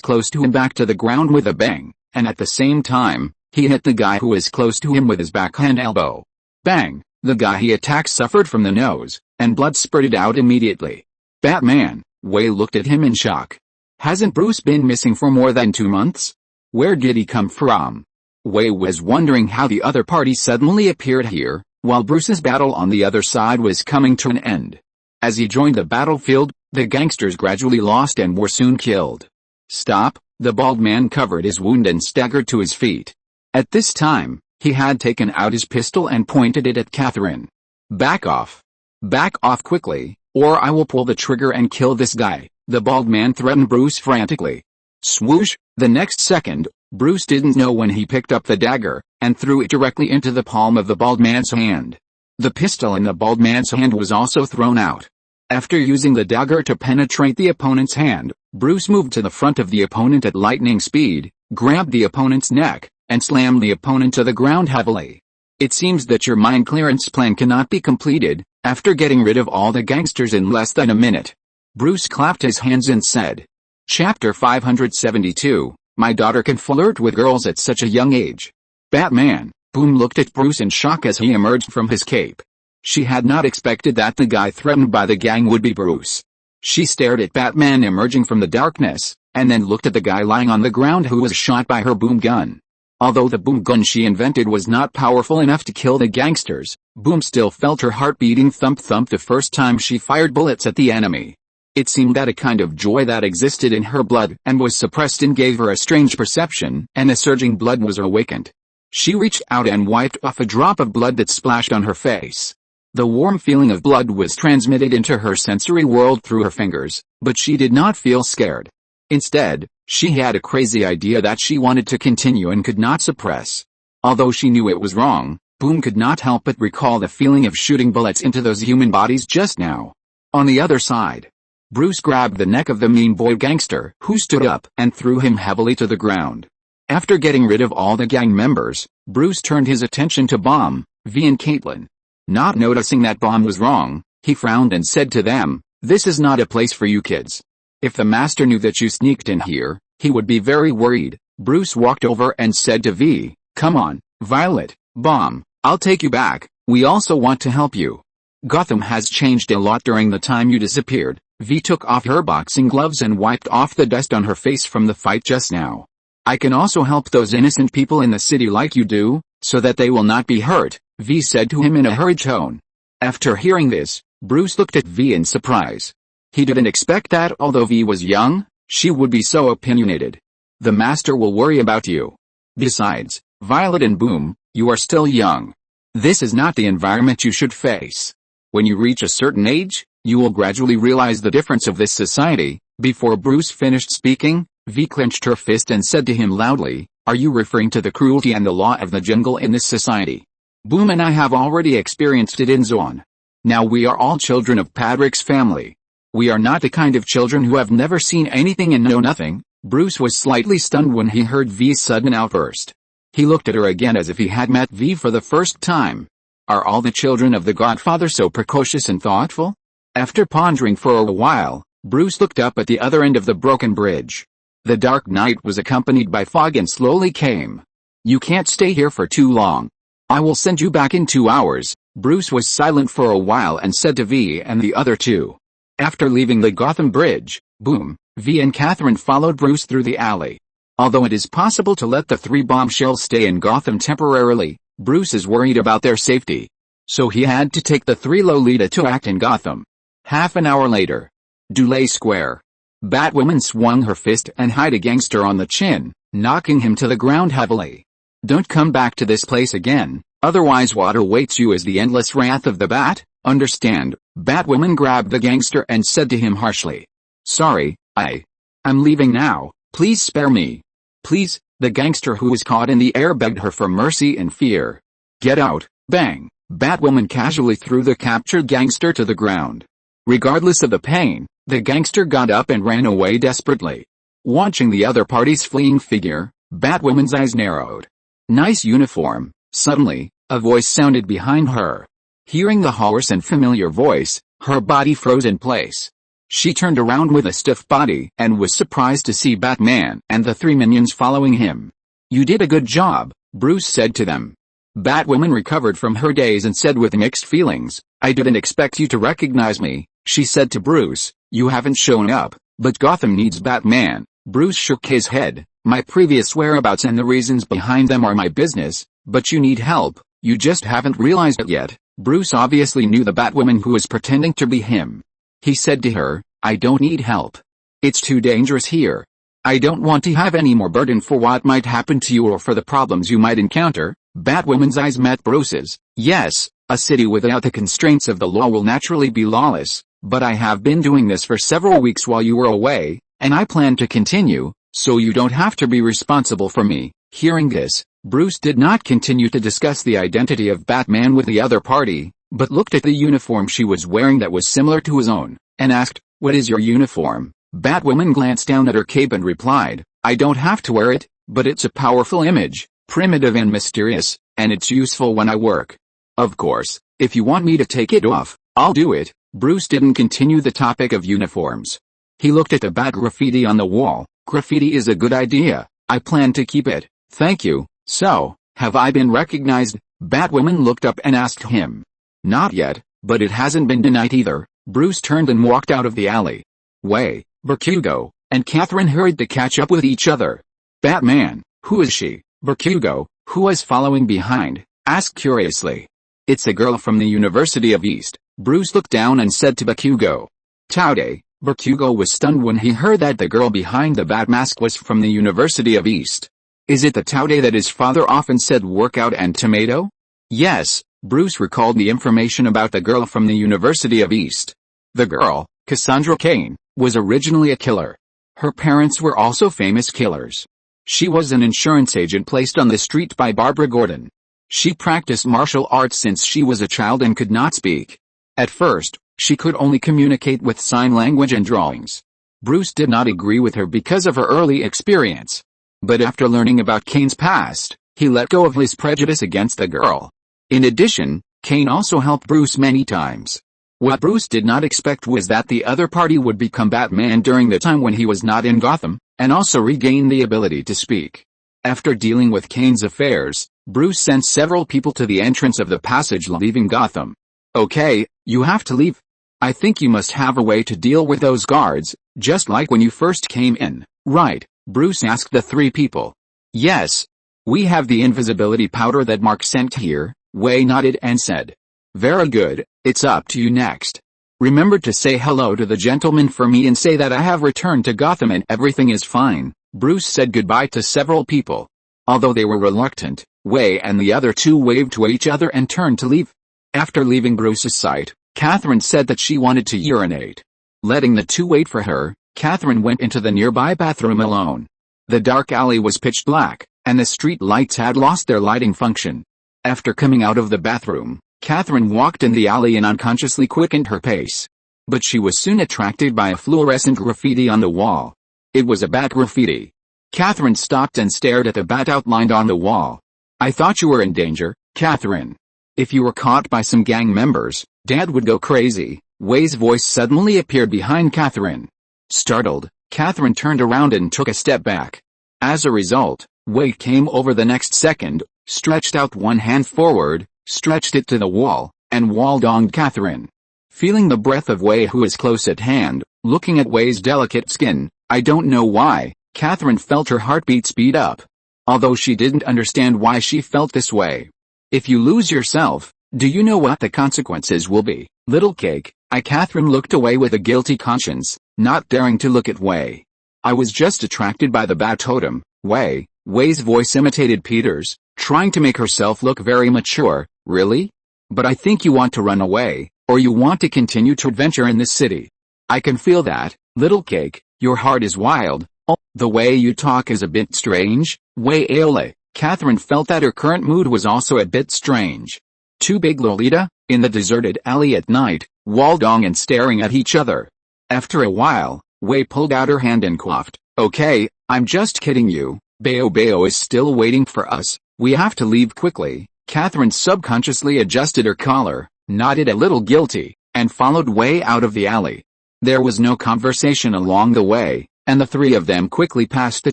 close to him back to the ground with a bang, and at the same time, he hit the guy who was close to him with his backhand elbow. Bang! The guy he attacked suffered from the nose, and blood spurted out immediately. "Batman!" Wei looked at him in shock. "Hasn't Bruce been missing for more than 2 months? Where did he come from?" Wei was wondering how the other party suddenly appeared here, while Bruce's battle on the other side was coming to an end. As he joined the battlefield, the gangsters gradually lost and were soon killed. "Stop!" The bald man covered his wound and staggered to his feet. At this time, he had taken out his pistol and pointed it at Catherine. "Back off! Back off quickly, or I will pull the trigger and kill this guy," the bald man threatened Bruce frantically. Swoosh! The next second, Bruce didn't know when he picked up the dagger, and threw it directly into the palm of the bald man's hand. The pistol in the bald man's hand was also thrown out. After using the dagger to penetrate the opponent's hand, Bruce moved to the front of the opponent at lightning speed, grabbed the opponent's neck, and slammed the opponent to the ground heavily. "It seems that your mine clearance plan cannot be completed." After getting rid of all the gangsters in less than a minute, Bruce clapped his hands and said, Chapter 572, My daughter can flirt with girls at such a young age. Batman, Boom looked at Bruce in shock as he emerged from his cape. She had not expected that the guy threatened by the gang would be Bruce. She stared at Batman emerging from the darkness, and then looked at the guy lying on the ground who was shot by her boom gun. Although the boom gun she invented was not powerful enough to kill the gangsters, Boom still felt her heart beating thump-thump the first time she fired bullets at the enemy. It seemed that a kind of joy that existed in her blood and was suppressed and gave her a strange perception, and a surging blood was awakened. She reached out and wiped off a drop of blood that splashed on her face. The warm feeling of blood was transmitted into her sensory world through her fingers, but she did not feel scared. Instead, she had a crazy idea that she wanted to continue and could not suppress. Although she knew it was wrong, Boom could not help but recall the feeling of shooting bullets into those human bodies just now. On the other side, Bruce grabbed the neck of the mean boy gangster, who stood up, and threw him heavily to the ground. After getting rid of all the gang members, Bruce turned his attention to Bomb, V and Caitlin. Not noticing that Bomb was wrong, he frowned and said to them, "This is not a place for you kids. If the master knew that you sneaked in here, he would be very worried." Bruce walked over and said to V, "Come on, Violet, Bomb, I'll take you back, we also want to help you. Gotham has changed a lot during the time you disappeared." V took off her boxing gloves and wiped off the dust on her face from the fight just now. "I can also help those innocent people in the city like you do, so that they will not be hurt," V said to him in a hurried tone. After hearing this, Bruce looked at V in surprise. He didn't expect that although V was young, she would be so opinionated. "The master will worry about you. Besides, Violet and Boom, you are still young. This is not the environment you should face. When you reach a certain age, you will gradually realize the difference of this society." Before Bruce finished speaking, V clenched her fist and said to him loudly, "Are you referring to the cruelty and the law of the jungle in this society? Boom and I have already experienced it in Zone. Now we are all children of Patrick's family. We are not the kind of children who have never seen anything and know nothing." Bruce was slightly stunned when he heard V's sudden outburst. He looked at her again as if he had met V for the first time. Are all the children of the Godfather so precocious and thoughtful? After pondering for a while, Bruce looked up at the other end of the broken bridge. The dark night was accompanied by fog and slowly came. "You can't stay here for too long. I will send you back in 2 hours." Bruce was silent for a while and said to V and the other two. After leaving the Gotham Bridge, Boom, V and Catherine followed Bruce through the alley. Although it is possible to let the 3 bombshells stay in Gotham temporarily, Bruce is worried about their safety. So he had to take the 3 Lolita to act in Gotham. Half an hour later. Dulé Square. Batwoman swung her fist and hit a gangster on the chin, knocking him to the ground heavily. "Don't come back to this place again, otherwise what awaits you is the endless wrath of the Bat, understand?" Batwoman grabbed the gangster and said to him harshly. "Sorry, I'm leaving now, please spare me. Please." The gangster who was caught in the air begged her for mercy and fear. "Get out." Bang! Batwoman casually threw the captured gangster to the ground. Regardless of the pain, the gangster got up and ran away desperately. Watching the other party's fleeing figure, Batwoman's eyes narrowed. "Nice uniform." Suddenly, a voice sounded behind her. Hearing the hoarse and familiar voice, her body froze in place. She turned around with a stiff body and was surprised to see Batman and the 3 minions following him. "You did a good job," Bruce said to them. Batwoman recovered from her daze and said with mixed feelings, "I didn't expect you to recognize me." She said to Bruce, "You haven't shown up, but Gotham needs Batman." Bruce shook his head. "My previous whereabouts and the reasons behind them are my business, but you need help, you just haven't realized it yet." Bruce obviously knew the Batwoman who was pretending to be him. He said to her, "I don't need help. It's too dangerous here. I don't want to have any more burden for what might happen to you or for the problems you might encounter." Batwoman's eyes met Bruce's. "Yes, a city without the constraints of the law will naturally be lawless, but I have been doing this for several weeks while you were away, and I plan to continue, so you don't have to be responsible for me." Hearing this, Bruce did not continue to discuss the identity of Batman with the other party, but looked at the uniform she was wearing that was similar to his own, and asked, "What is your uniform?" Batwoman glanced down at her cape and replied, "I don't have to wear it, but it's a powerful image, primitive and mysterious, and it's useful when I work. Of course, if you want me to take it off, I'll do it." Bruce didn't continue the topic of uniforms. He looked at the Bat graffiti on the wall. "Graffiti is a good idea. I plan to keep it. Thank you." "So, have I been recognized?" Batwoman looked up and asked him. "Not yet, but it hasn't been denied either." Bruce turned and walked out of the alley. Way, Bakugo and Catherine hurried to catch up with each other. "Batman, who is she?" Bakugo, who was following behind, asked curiously. "It's a girl from the University of East." Bruce looked down and said to Bakugo. "Taude." Bakugo was stunned when he heard that the girl behind the bat mask was from the University of East. "Is it the Taude that his father often said workout and tomato?" "Yes." Bruce recalled the information about the girl from the University of East. The girl, Cassandra Cain, was originally a killer. Her parents were also famous killers. She was an insurance agent placed on the street by Barbara Gordon. She practiced martial arts since she was a child and could not speak. At first, she could only communicate with sign language and drawings. Bruce did not agree with her because of her early experience. But after learning about Kane's past, he let go of his prejudice against the girl. In addition, Kane also helped Bruce many times. What Bruce did not expect was that the other party would become Batman during the time when he was not in Gotham, and also regain the ability to speak. After dealing with Kane's affairs, Bruce sent several people to the entrance of the passage leaving Gotham. Okay, you have to leave. I think you must have a way to deal with those guards, just like when you first came in, right? Bruce asked the three people. Yes. We have the invisibility powder that Mark sent here, Wei nodded and said. Very good, it's up to you next. Remember to say hello to the gentleman for me and say that I have returned to Gotham and everything is fine. Bruce said goodbye to several people. Although they were reluctant, Wei and the other two waved to each other and turned to leave. After leaving Bruce's sight, Catherine said that she wanted to urinate. Letting the two wait for her, Catherine went into the nearby bathroom alone. The dark alley was pitch black, and the street lights had lost their lighting function. After coming out of the bathroom, Catherine walked in the alley and unconsciously quickened her pace. But she was soon attracted by a fluorescent graffiti on the wall. It was a bat graffiti. Catherine stopped and stared at the bat outlined on the wall. I thought you were in danger, Catherine. If you were caught by some gang members, Dad would go crazy. Wei's voice suddenly appeared behind Catherine. Startled, Catherine turned around and took a step back. As a result, Wei came over the next second, stretched out one hand forward, stretched it to the wall, and wall-donged Catherine. Feeling the breath of Wei who is close at hand, looking at Wei's delicate skin, I don't know why, Catherine felt her heartbeat speed up. Although she didn't understand why she felt this way. If you lose yourself, do you know what the consequences will be, little cake? Catherine looked away with a guilty conscience, not daring to look at Wei. I was just attracted by the bat totem, Wei. Wei's voice imitated Peter's, trying to make herself look very mature. Really? But I think you want to run away, or you want to continue to adventure in this city. I can feel that, little cake, your heart is wild. Oh, the way you talk is a bit strange, Wei Aole. Catherine felt that her current mood was also a bit strange. Too big Lolita, in the deserted alley at night, wall-dong and staring at each other. After a while, Wei pulled out her hand and coughed. Okay, I'm just kidding you, Bao is still waiting for us, we have to leave quickly. Catherine subconsciously adjusted her collar, nodded a little guilty, and followed Wei out of the alley. There was no conversation along the way, and the three of them quickly passed the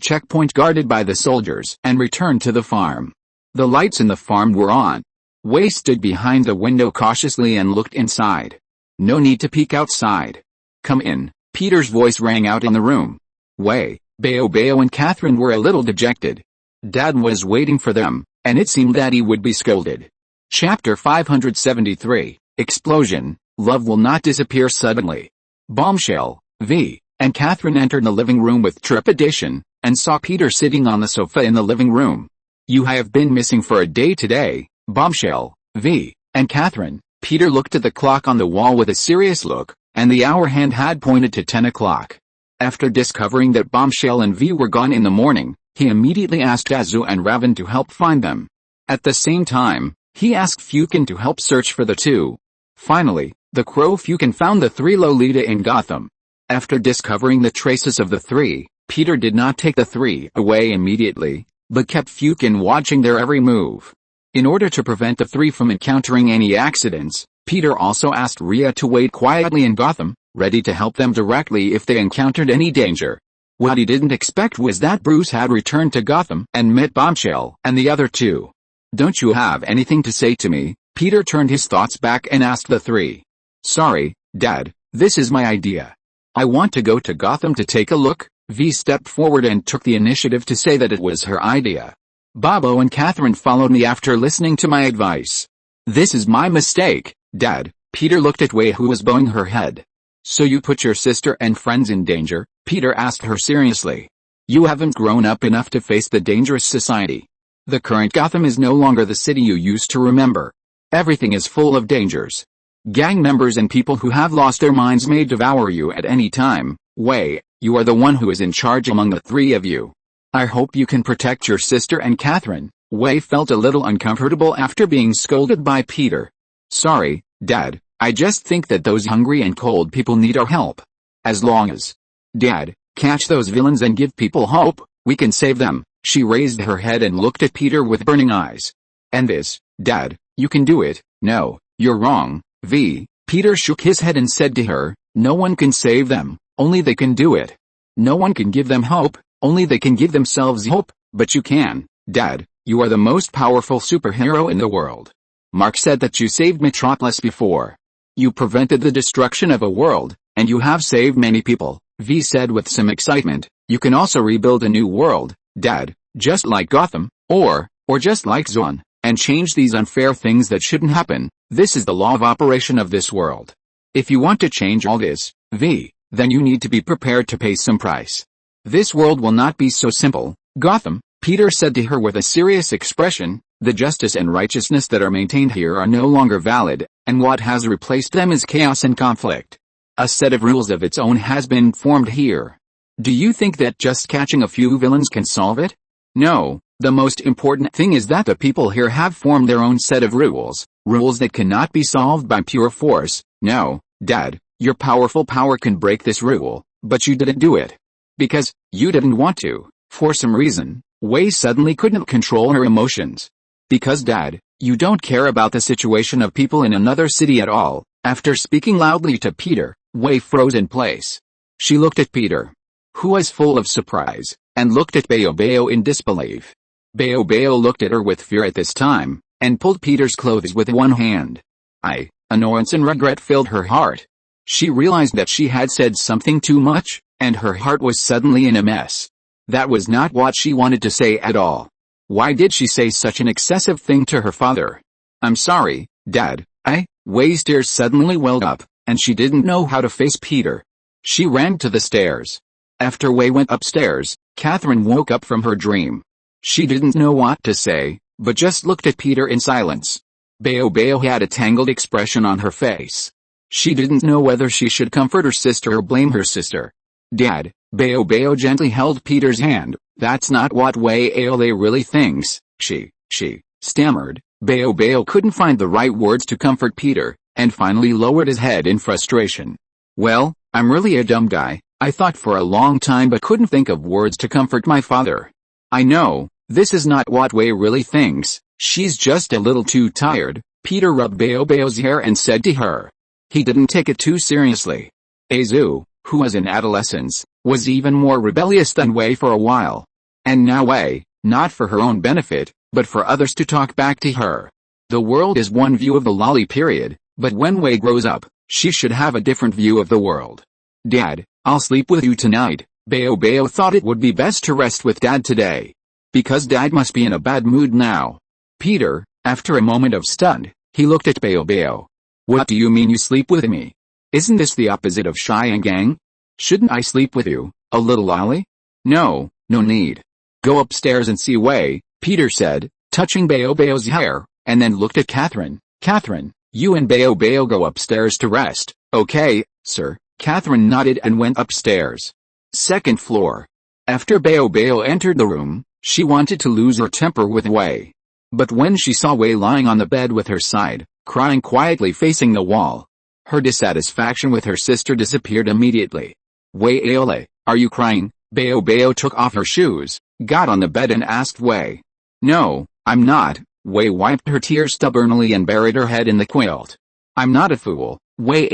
checkpoint guarded by the soldiers and returned to the farm. The lights in the farm were on. Wei stood behind the window cautiously and looked inside. No need to peek outside. Come in, Peter's voice rang out in the room. Wei, Bao and Catherine were a little dejected. Dad was waiting for them, and it seemed that he would be scolded. Chapter 573, Explosion, Love Will Not Disappear Suddenly. Bombshell, V. And Catherine entered the living room with trepidation, and saw Peter sitting on the sofa in the living room. You have been missing for a day today, Bombshell, V. And Catherine. Peter looked at the clock on the wall with a serious look, and the hour hand had pointed to 10 o'clock. After discovering that Bombshell and V were gone in the morning, he immediately asked Azu and Raven to help find them. At the same time, he asked Fukin to help search for the two. Finally, the Crow Fukin found the three Lolita in Gotham. After discovering the traces of the three, Peter did not take the three away immediately, but kept Fukin watching their every move. In order to prevent the three from encountering any accidents, Peter also asked Rhea to wait quietly in Gotham, ready to help them directly if they encountered any danger. What he didn't expect was that Bruce had returned to Gotham and met Bombshell and the other two. Don't you have anything to say to me? Peter turned his thoughts back and asked the three. Sorry, Dad, this is my idea. I want to go to Gotham to take a look. V stepped forward and took the initiative to say that it was her idea. Bobo and Catherine followed me after listening to my advice. This is my mistake, Dad. Peter looked at Wei who was bowing her head. So you put your sister and friends in danger? Peter asked her seriously. You haven't grown up enough to face the dangerous society. The current Gotham is no longer the city you used to remember. Everything is full of dangers. Gang members and people who have lost their minds may devour you at any time. Wei, you are the one who is in charge among the three of you. I hope you can protect your sister and Catherine. Wei felt a little uncomfortable after being scolded by Peter. Sorry, Dad, I just think that those hungry and cold people need our help. As long as Dad catch those villains and give people hope, we can save them. She raised her head and looked at Peter with burning eyes. And this, Dad, you can do it. No, you're wrong, V. Peter shook his head and said to her, no one can save them, only they can do it. No one can give them hope, only they can give themselves hope, but you can, Dad, you are the most powerful superhero in the world. Mark said that you saved Metropolis before. You prevented the destruction of a world, and you have saved many people, V said with some excitement. You can also rebuild a new world, Dad, just like Gotham, or just like Zon, and change these unfair things that shouldn't happen. This is the law of operation of this world. If you want to change all this, V, then you need to be prepared to pay some price. This world will not be so simple, Gotham, Peter said to her with a serious expression. The justice and righteousness that are maintained here are no longer valid, and what has replaced them is chaos and conflict. A set of rules of its own has been formed here. Do you think that just catching a few villains can solve it? No, the most important thing is that the people here have formed their own set of rules, rules that cannot be solved by pure force. No, Dad, your powerful power can break this rule, but you didn't do it. Because you didn't want to, for some reason. Wei suddenly couldn't control her emotions. Because Dad, you don't care about the situation of people in another city at all. After speaking loudly to Peter, Wei froze in place. She looked at Peter, who was full of surprise, and looked at Bao in disbelief. Bao looked at her with fear at this time, and pulled Peter's clothes with one hand. Annoyance and regret filled her heart. She realized that she had said something too much, and her heart was suddenly in a mess. That was not what she wanted to say at all. Why did she say such an excessive thing to her father? I'm sorry, Dad, Wei's tears suddenly welled up, and she didn't know how to face Peter. She ran to the stairs. After Wei went upstairs, Catherine woke up from her dream. She didn't know what to say, but just looked at Peter in silence. Bao had a tangled expression on her face. She didn't know whether she should comfort her sister or blame her sister. Dad, Bao gently held Peter's hand. That's not what Wei really thinks, she stammered. Bao couldn't find the right words to comfort Peter, and finally lowered his head in frustration. Well, I'm really a dumb guy. I thought for a long time but couldn't think of words to comfort my father. I know, this is not what Wei really thinks. She's just a little too tired. Peter rubbed Bao's hair and said to her. He didn't take it too seriously. Azu, who was in adolescence, was even more rebellious than Wei for a while. And now Wei, not for her own benefit, but for others to talk back to her. The world is one view of the lolly period, but when Wei grows up, she should have a different view of the world. Dad, I'll sleep with you tonight. Bao thought it would be best to rest with Dad today. Because Dad must be in a bad mood now. Peter, after a moment of stun, he looked at Bao. What do you mean you sleep with me? Isn't this the opposite of shy and gang? Shouldn't I sleep with you, a little lolly? No need. Go upstairs and see Wei, Peter said, touching Bao's hair, and then looked at Catherine. Catherine, you and Bao go upstairs to rest. Okay, sir. Catherine nodded and went upstairs. Second floor. After Bao entered the room, she wanted to lose her temper with Wei. But when she saw Wei lying on the bed with her side, crying quietly facing the wall, her dissatisfaction with her sister disappeared immediately. Wei, are you crying? Bao took off her shoes, got on the bed and asked Wei. No, I'm not. Wei wiped her tears stubbornly and buried her head in the quilt. I'm not a fool. Wei,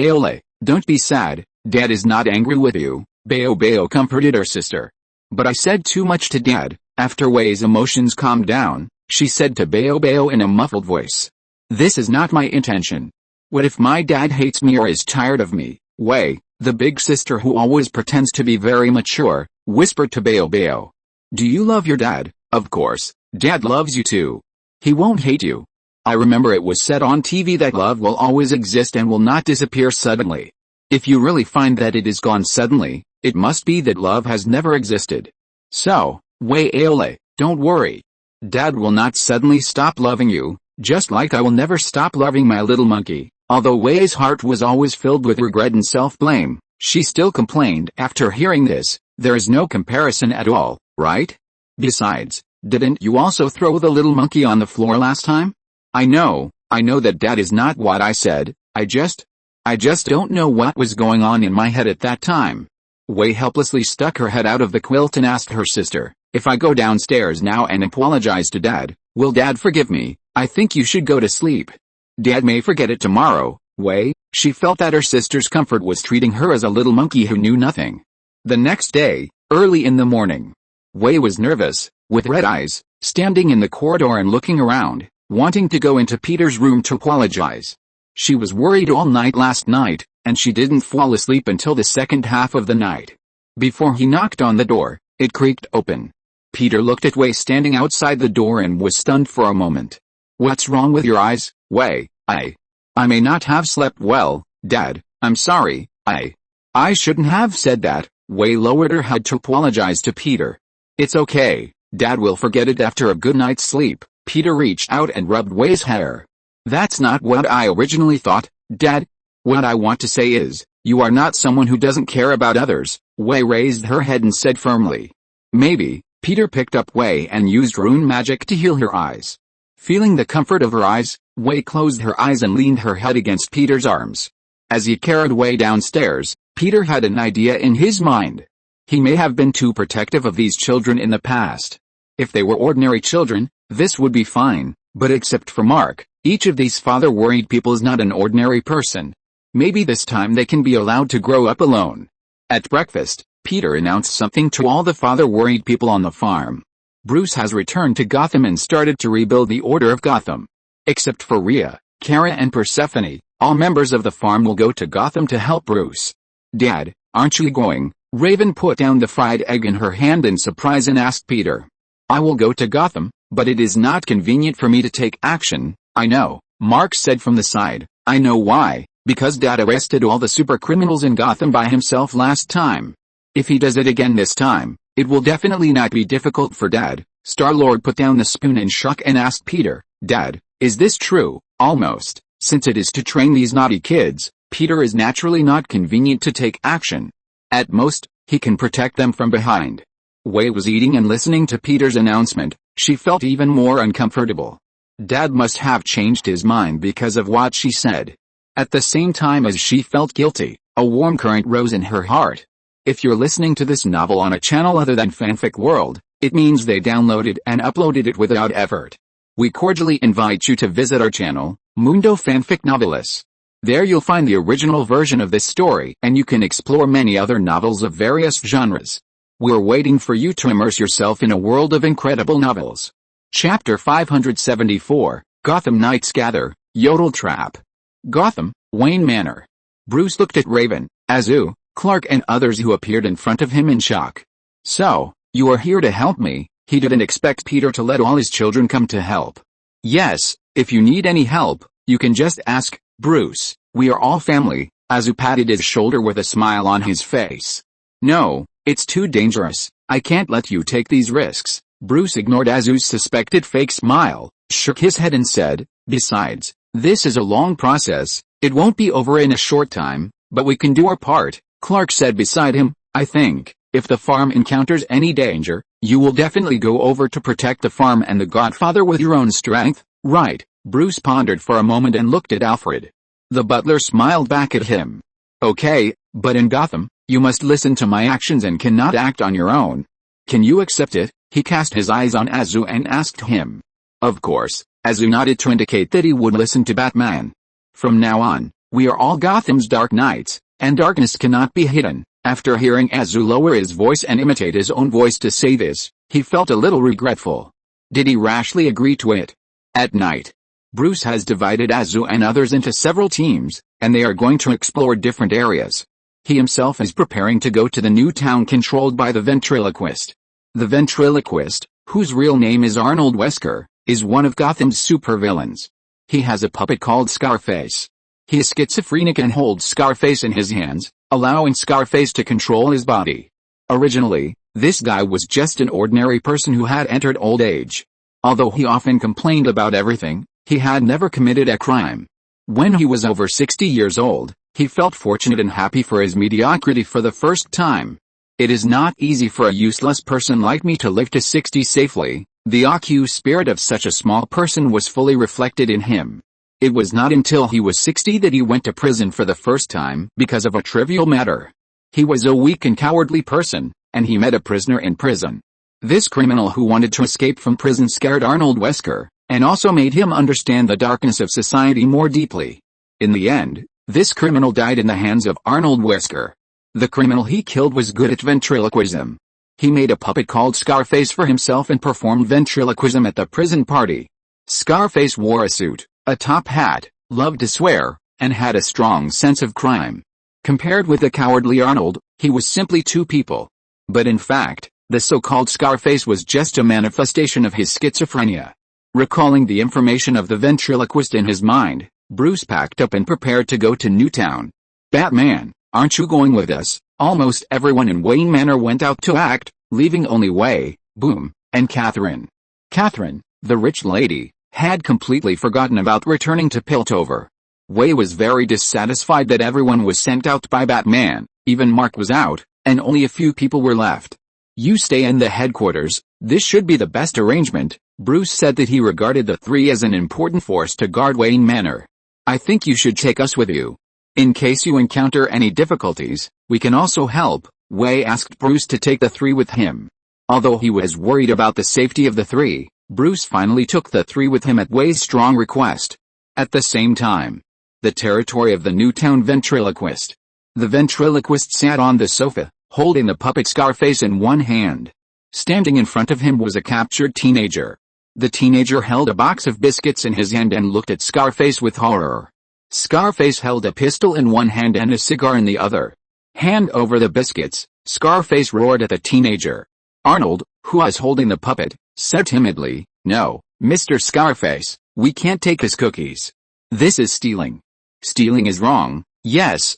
don't be sad. Dad is not angry with you. Bao comforted her sister. But I said too much to Dad. After Wei's emotions calmed down, she said to Bao in a muffled voice. This is not my intention. What if my dad hates me or is tired of me? Wei, the big sister who always pretends to be very mature, whispered to Bao. Do you love your dad? Of course, Dad loves you too. He won't hate you. I remember it was said on TV that love will always exist and will not disappear suddenly. If you really find that it is gone suddenly, it must be that love has never existed. So, Wei, don't worry. Dad will not suddenly stop loving you, just like I will never stop loving my little monkey. Although Wei's heart was always filled with regret and self-blame, she still complained after hearing this. There is no comparison at all, right? Besides, Didn't you also throw the little monkey on the floor last time? I know that that is not what I said, I just don't know what was going on in my head at that time. Wei helplessly stuck her head out of the quilt and asked her sister, if I go downstairs now and apologize to Dad, will Dad forgive me? I think you should go to sleep. Dad may forget it tomorrow, Wei. She felt that her sister's comfort was treating her as a little monkey who knew nothing. The next day, early in the morning, Wei was nervous, with red eyes, standing in the corridor and looking around, wanting to go into Peter's room to apologize. She was worried all night last night, and she didn't fall asleep until the second half of the night. Before he knocked on the door, it creaked open. Peter looked at Wei standing outside the door and was stunned for a moment. What's wrong with your eyes, Wei? I may not have slept well, Dad, I'm sorry, I shouldn't have said that. Wei lowered her head to apologize to Peter. It's okay, Dad will forget it after a good night's sleep. Peter reached out and rubbed Wei's hair. That's not what I originally thought, Dad. What I want to say is, you are not someone who doesn't care about others. Wei raised her head and said firmly. Maybe. Peter picked up Wei and used rune magic to heal her eyes. Feeling the comfort of her eyes, Wei closed her eyes and leaned her head against Peter's arms. As he carried Wei downstairs, Peter had an idea in his mind. He may have been too protective of these children in the past. If they were ordinary children, this would be fine, but except for Mark, each of these father-worried people is not an ordinary person. Maybe this time they can be allowed to grow up alone. At breakfast, Peter announced something to all the father-worried people on the farm. Bruce has returned to Gotham and started to rebuild the Order of Gotham. Except for Rhea, Kara and Persephone, all members of the farm will go to Gotham to help Bruce. Dad, aren't you going? Raven put down the fried egg in her hand in surprise and asked Peter. I will go to Gotham, but it is not convenient for me to take action. I know, Mark said from the side. I know why, because Dad arrested all the super criminals in Gotham by himself last time. If he does it again this time, it will definitely not be difficult for Dad. Star-Lord put down the spoon in shock and asked Peter, Dad, is this true? Almost. Since it is to train these naughty kids, Peter is naturally not convenient to take action. At most, he can protect them from behind. Wei was eating and listening to Peter's announcement. She felt even more uncomfortable. Dad must have changed his mind because of what she said. At the same time as she felt guilty, a warm current rose in her heart. If you're listening to this novel on a channel other than Fanfic World, it means they downloaded and uploaded it without effort. We cordially invite you to visit our channel, Mundo Fanfic Novelis. There you'll find the original version of this story and you can explore many other novels of various genres. We're waiting for you to immerse yourself in a world of incredible novels. Chapter 574, Gotham Knights Gather, Yodel Trap. Gotham, Wayne Manor. Bruce looked at Raven, Azu, Clark and others who appeared in front of him in shock. So, you are here to help me? He didn't expect Peter to let all his children come to help. Yes, if you need any help, you can just ask, Bruce, we are all family. Azu patted his shoulder with a smile on his face. No, it's too dangerous, I can't let you take these risks. Bruce ignored Azu's suspected fake smile, shook his head and said, besides, this is a long process, it won't be over in a short time, but we can do our part. Clark said beside him, I think, if the farm encounters any danger, you will definitely go over to protect the farm and the Godfather with your own strength, right? Bruce pondered for a moment and looked at Alfred. The butler smiled back at him. Okay, but in Gotham, you must listen to my actions and cannot act on your own. Can you accept it? He cast his eyes on Azu and asked him. Of course, Azu nodded to indicate that he would listen to Batman. From now on, we are all Gotham's Dark Knights, and darkness cannot be hidden. After hearing Azu lower his voice and imitate his own voice to say this, he felt a little regretful. Did he rashly agree to it? At night, Bruce has divided Azu and others into several teams, and they are going to explore different areas. He himself is preparing to go to the new town controlled by the ventriloquist. The ventriloquist, whose real name is Arnold Wesker, is one of Gotham's supervillains. He has a puppet called Scarface. He is schizophrenic and holds Scarface in his hands, allowing Scarface to control his body. Originally, this guy was just an ordinary person who had entered old age. Although he often complained about everything, he had never committed a crime. When he was over 60 years old, he felt fortunate and happy for his mediocrity for the first time. It is not easy for a useless person like me to live to 60 safely, The AQ spirit of such a small person was fully reflected in him. It was not until he was 60 that he went to prison for the first time because of a trivial matter. He was a weak and cowardly person, and he met a prisoner in prison. This criminal who wanted to escape from prison scared Arnold Wesker, and also made him understand the darkness of society more deeply. In the end, this criminal died in the hands of Arnold Wesker. The criminal he killed was good at ventriloquism. He made a puppet called Scarface for himself and performed ventriloquism at the prison party. Scarface wore a suit, a top hat, loved to swear, and had a strong sense of crime. Compared with the cowardly Arnold, he was simply two people. But in fact, the so-called Scarface was just a manifestation of his schizophrenia. Recalling the information of the ventriloquist in his mind, Bruce packed up and prepared to go to Newtown. "Batman, aren't you going with us?" Almost everyone in Wayne Manor went out to act, leaving only Way, Boom, and Catherine. Catherine, the rich lady, had completely forgotten about returning to Piltover. Way was very dissatisfied that everyone was sent out by Batman, even Mark was out, and only a few people were left. "You stay in the headquarters, this should be the best arrangement." Bruce said that he regarded the three as an important force to guard Wayne Manor. "I think you should take us with you. In case you encounter any difficulties, we can also help." Way asked Bruce to take the three with him. Although he was worried about the safety of the three, Bruce finally took the three with him at Way's strong request. At the same time, the territory of the Newtown ventriloquist. The ventriloquist sat on the sofa, holding the puppet Scarface in one hand. Standing in front of him was a captured teenager. The teenager held a box of biscuits in his hand and looked at Scarface with horror. Scarface held a pistol in one hand and a cigar in the other. "Hand over the biscuits," Scarface roared at the teenager. Arnold, who was holding the puppet, said timidly, "No, Mr. Scarface, we can't take his cookies. This is stealing." "Stealing is wrong." Yes,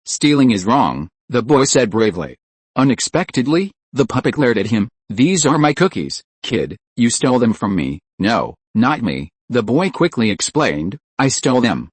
stealing is wrong," the boy said bravely. Unexpectedly, the puppet glared at him. "These are my cookies, kid, you stole them from me." "No, not me," the boy quickly explained. "I stole them.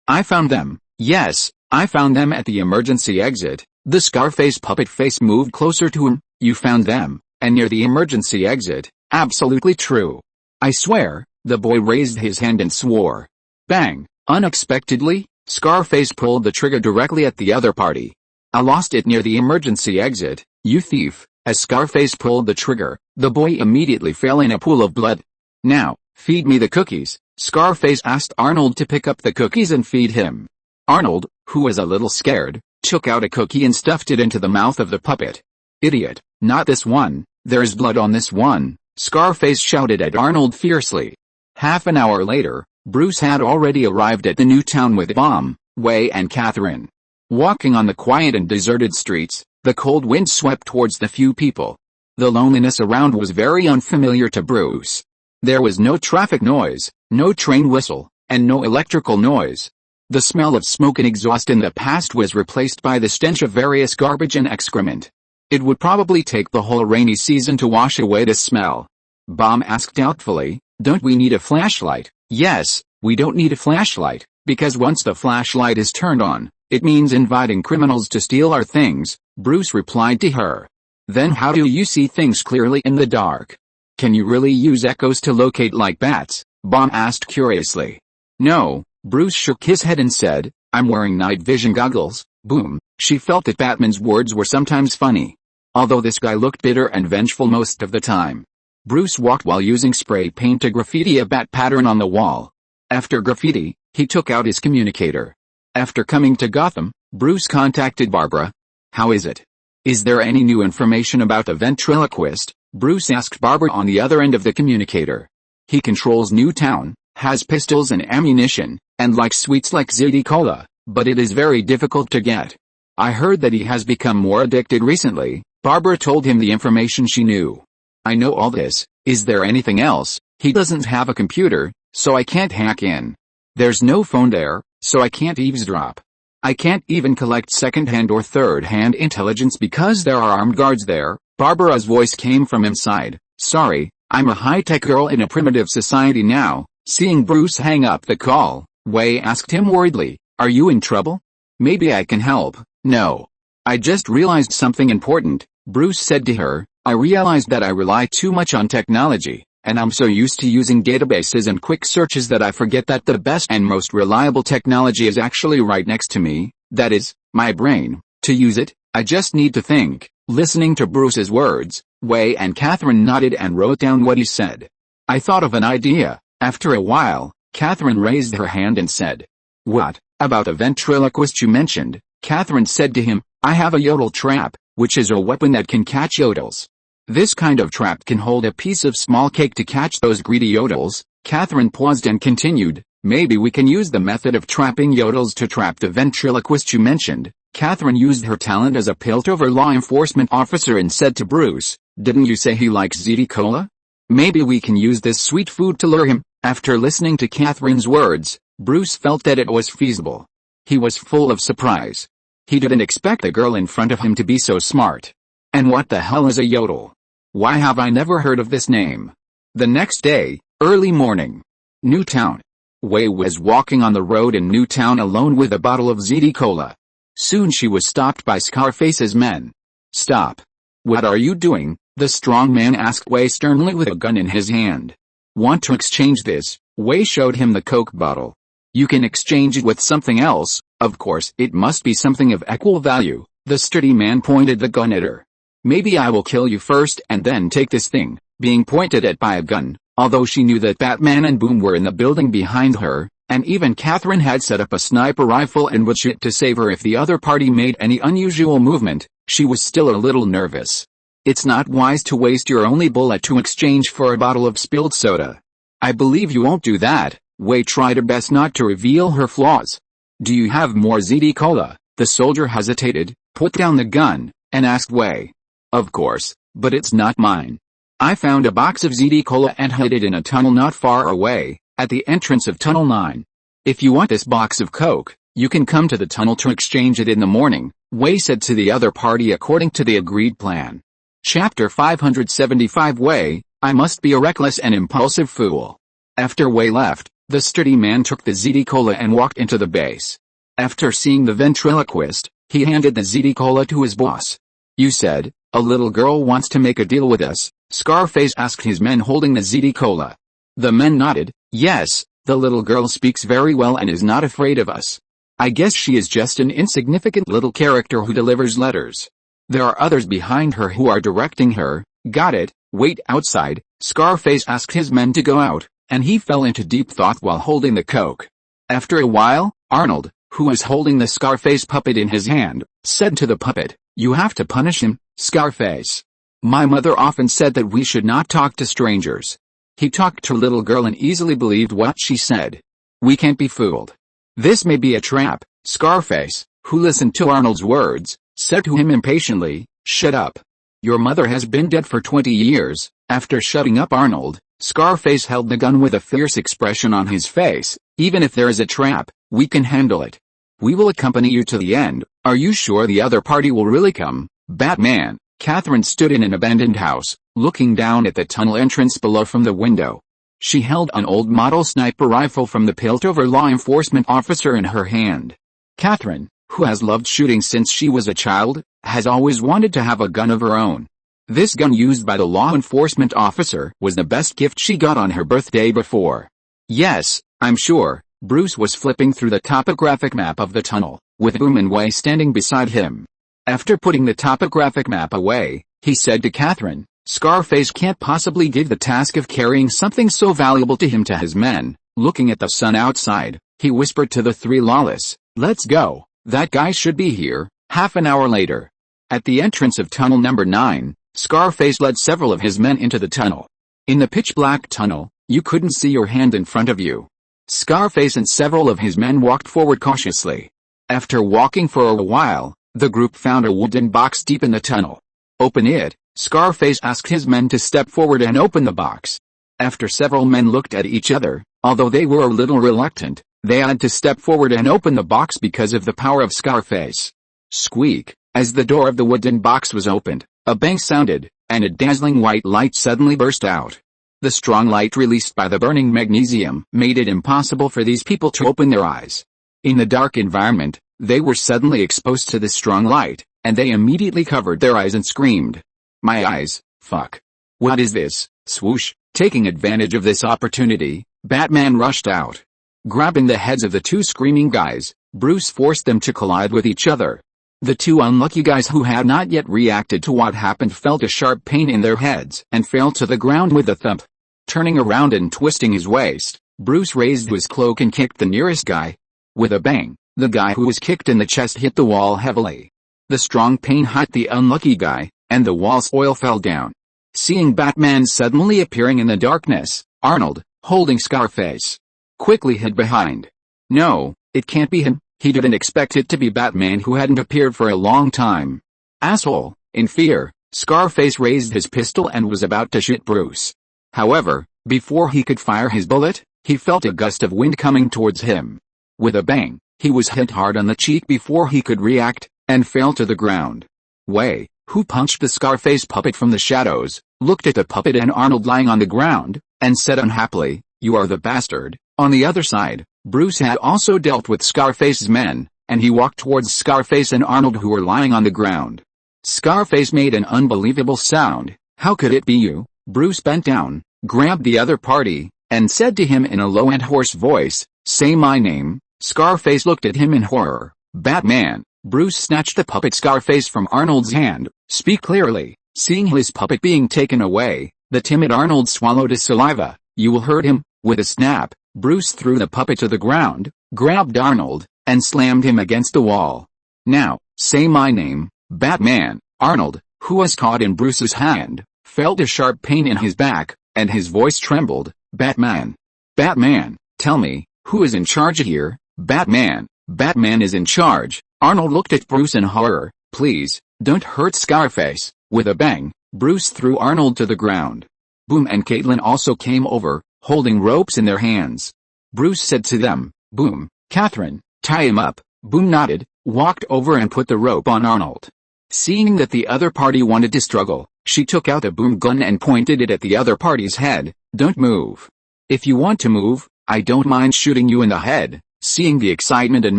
I found them." "Yes, I found them at the emergency exit." The Scarface puppet face moved closer to him. "You found them, and near the emergency exit?" "Absolutely true." "I swear," the boy raised his hand and swore. Bang! Unexpectedly, Scarface pulled the trigger directly at the other party. "I lost it near the emergency exit, you thief." As Scarface pulled the trigger, the boy immediately fell in a pool of blood. "Now, feed me the cookies." Scarface asked Arnold to pick up the cookies and feed him. Arnold, who was a little scared, took out a cookie and stuffed it into the mouth of the puppet. "Idiot, not this one, there's blood on this one," Scarface shouted at Arnold fiercely. Half an hour later, Bruce had already arrived at the new town with Bomb, Way and Catherine. Walking on the quiet and deserted streets, the cold wind swept towards the few people. The loneliness around was very unfamiliar to Bruce. There was no traffic noise, no train whistle, and no electrical noise. The smell of smoke and exhaust in the past was replaced by the stench of various garbage and excrement. It would probably take the whole rainy season to wash away the smell. Bomb asked doubtfully, "Don't we need a flashlight?" "Yes, we don't need a flashlight, because once the flashlight is turned on, it means inviting criminals to steal our things," Bruce replied to her. "Then how do you see things clearly in the dark? Can you really use echoes to locate like bats?" Bomb asked curiously. "No," Bruce shook his head and said, "I'm wearing night vision goggles." Boom. She felt that Batman's words were sometimes funny. Although this guy looked bitter and vengeful most of the time. Bruce walked while using spray paint to graffiti a bat pattern on the wall. After graffiti, he took out his communicator. After coming to Gotham, Bruce contacted Barbara. "How is it? Is there any new information about the ventriloquist?" Bruce asked Barbara on the other end of the communicator. "He controls Newtown, has pistols and ammunition, and likes sweets like Ziti Cola, but it is very difficult to get. I heard that he has become more addicted recently." Barbara told him the information she knew. "I know all this. Is there anything else?" "He doesn't have a computer, so I can't hack in. There's no phone there, so I can't eavesdrop. I can't even collect second-hand or third-hand intelligence because there are armed guards there." Barbara's voice came from inside. "Sorry, I'm a high-tech girl in a primitive society now." Seeing Bruce hang up the call, Way asked him worriedly, "Are you in trouble? Maybe I can help." "No. I just realized something important," Bruce said to her. I realized that I rely too much on technology, and I'm so used to using databases and quick searches that I forget that the best and most reliable technology is actually right next to me, that is, my brain. To use it, I just need to think. Listening to Bruce's words, Wei and Catherine nodded and wrote down what he said. I thought of an idea. After a while, Catherine raised her hand and said, "What about the ventriloquist you mentioned?" Catherine said to him, "I have a yodel trap, which is a weapon that can catch yodels. This kind of trap can hold a piece of small cake to catch those greedy yodels." Catherine paused and continued, "Maybe we can use the method of trapping yodels to trap the ventriloquist you mentioned." Catherine used her talent as a Piltover law enforcement officer and said to Bruce, "Didn't you say he likes ZD Cola? Maybe we can use this sweet food to lure him." After listening to Catherine's words, Bruce felt that it was feasible. He was full of surprise. He didn't expect the girl in front of him to be so smart. And what the hell is a yodel? Why have I never heard of this name? The next day, early morning. Newtown. Wei was walking on the road in Newtown alone with a bottle of ZD Cola. Soon she was stopped by Scarface's men. "Stop. What are you doing?" the strong man asked Wei sternly with a gun in his hand. "Want to exchange this?" Wei showed him the Coke bottle. "You can exchange it with something else, of course it must be something of equal value." The sturdy man pointed the gun at her. "Maybe I will kill you first and then take this thing," being pointed at by a gun. Although she knew that Batman and Boom were in the building behind her, and even Catherine had set up a sniper rifle and would shoot to save her if the other party made any unusual movement, she was still a little nervous. "It's not wise to waste your only bullet to exchange for a bottle of spilled soda. I believe you won't do that." Wei tried her best not to reveal her flaws. "Do you have more ZD Cola?" The soldier hesitated, put down the gun, and asked Wei. "Of course, but it's not mine. I found a box of ZD Cola and hid it in a tunnel not far away, at the entrance of Tunnel 9. If you want this box of Coke, you can come to the tunnel to exchange it in the morning," Wei said to the other party according to the agreed plan. Chapter 575 Wei, I must be a reckless and impulsive fool. After Wei left, the sturdy man took the ZD Cola and walked into the base. After seeing the ventriloquist, he handed the ZD Cola to his boss. "You said, a little girl wants to make a deal with us?" Scarface asked his men holding the ZD Cola. The men nodded. "Yes, the little girl speaks very well and is not afraid of us. I guess she is just an insignificant little character who delivers letters. There are others behind her who are directing her." "Got it. Wait outside." Scarface asked his men to go out, and he fell into deep thought while holding the Coke. After a while, Arnold, who was holding the Scarface puppet in his hand, said to the puppet, "You have to punish him, Scarface. My mother often said that we should not talk to strangers." He talked to little girl and easily believed what she said. "We can't be fooled. This may be a trap." Scarface, who listened to Arnold's words, said to him impatiently, "Shut up. Your mother has been dead for 20 years. After shutting up Arnold, Scarface held the gun with a fierce expression on his face. "Even if there is a trap, we can handle it. We will accompany you to the end." "Are you sure the other party will really come?" "Batman." Catherine stood in an abandoned house, looking down at the tunnel entrance below from the window. She held an old model sniper rifle from the Piltover law enforcement officer in her hand. Catherine, who has loved shooting since she was a child, has always wanted to have a gun of her own. This gun used by the law enforcement officer was the best gift she got on her birthday before. "Yes, I'm sure." Bruce was flipping through the topographic map of the tunnel, with Boom and Wei standing beside him. After putting the topographic map away, he said to Catherine, "Scarface can't possibly give the task of carrying something so valuable to him to his men." Looking at the sun outside, he whispered to the three lawless, "Let's go. That guy should be here." Half an hour later, at the entrance of tunnel number 9, Scarface led several of his men into the tunnel. In the pitch-black tunnel, you couldn't see your hand in front of you. Scarface and several of his men walked forward cautiously. After walking for a while, the group found a wooden box deep in the tunnel. "Open it." Scarface asked his men to step forward and open the box. After several men looked at each other, although they were a little reluctant, they had to step forward and open the box because of the power of Scarface. Squeak! As the door of the wooden box was opened, a bang sounded, and a dazzling white light suddenly burst out. The strong light released by the burning magnesium made it impossible for these people to open their eyes. In the dark environment, they were suddenly exposed to the strong light, and they immediately covered their eyes and screamed. "My eyes!" Fuck. What is this? Swoosh. Taking advantage of this opportunity, Batman rushed out. Grabbing the heads of the two screaming guys, Bruce forced them to collide with each other. The two unlucky guys who had not yet reacted to what happened felt a sharp pain in their heads and fell to the ground with a thump. Turning around and twisting his waist, Bruce raised his cloak and kicked the nearest guy. With a bang, the guy who was kicked in the chest hit the wall heavily. The strong pain hit the unlucky guy, and the wall's oil fell down. Seeing Batman suddenly appearing in the darkness, Arnold, holding Scarface, quickly hid behind. No, it can't be him. He didn't expect it to be Batman, who hadn't appeared for a long time. Asshole. In fear, Scarface raised his pistol and was about to shoot Bruce. However, before he could fire his bullet, he felt a gust of wind coming towards him. With a bang, he was hit hard on the cheek before he could react, and fell to the ground. Wei, who punched the Scarface puppet from the shadows, looked at the puppet and Arnold lying on the ground, and said unhappily, "You are the bastard." On the other side, Bruce had also dealt with Scarface's men, and he walked towards Scarface and Arnold, who were lying on the ground. Scarface made an unbelievable sound. "How could it be you?" Bruce bent down, grabbed the other party, and said to him in a low and hoarse voice, "Say my name." Scarface looked at him in horror. "Batman." Bruce snatched the puppet Scarface from Arnold's hand. "Speak clearly." Seeing his puppet being taken away, the timid Arnold swallowed his saliva. "You will hurt him." With a snap, Bruce threw the puppet to the ground, grabbed Arnold, and slammed him against the wall. "Now, say my name." "Batman." Arnold, who was caught in Bruce's hand, felt a sharp pain in his back, and his voice trembled. "Batman. Batman, tell me, who is in charge here?" "Batman. Batman is in charge." Arnold looked at Bruce in horror. "Please, don't hurt Scarface." With a bang, Bruce threw Arnold to the ground. Boom and Caitlin also came over, holding ropes in their hands. Bruce said to them, "Boom, Catherine, tie him up." Boom nodded, walked over and put the rope on Arnold. Seeing that the other party wanted to struggle, she took out a boom gun and pointed it at the other party's head. "Don't move. If you want to move, I don't mind shooting you in the head." Seeing the excitement and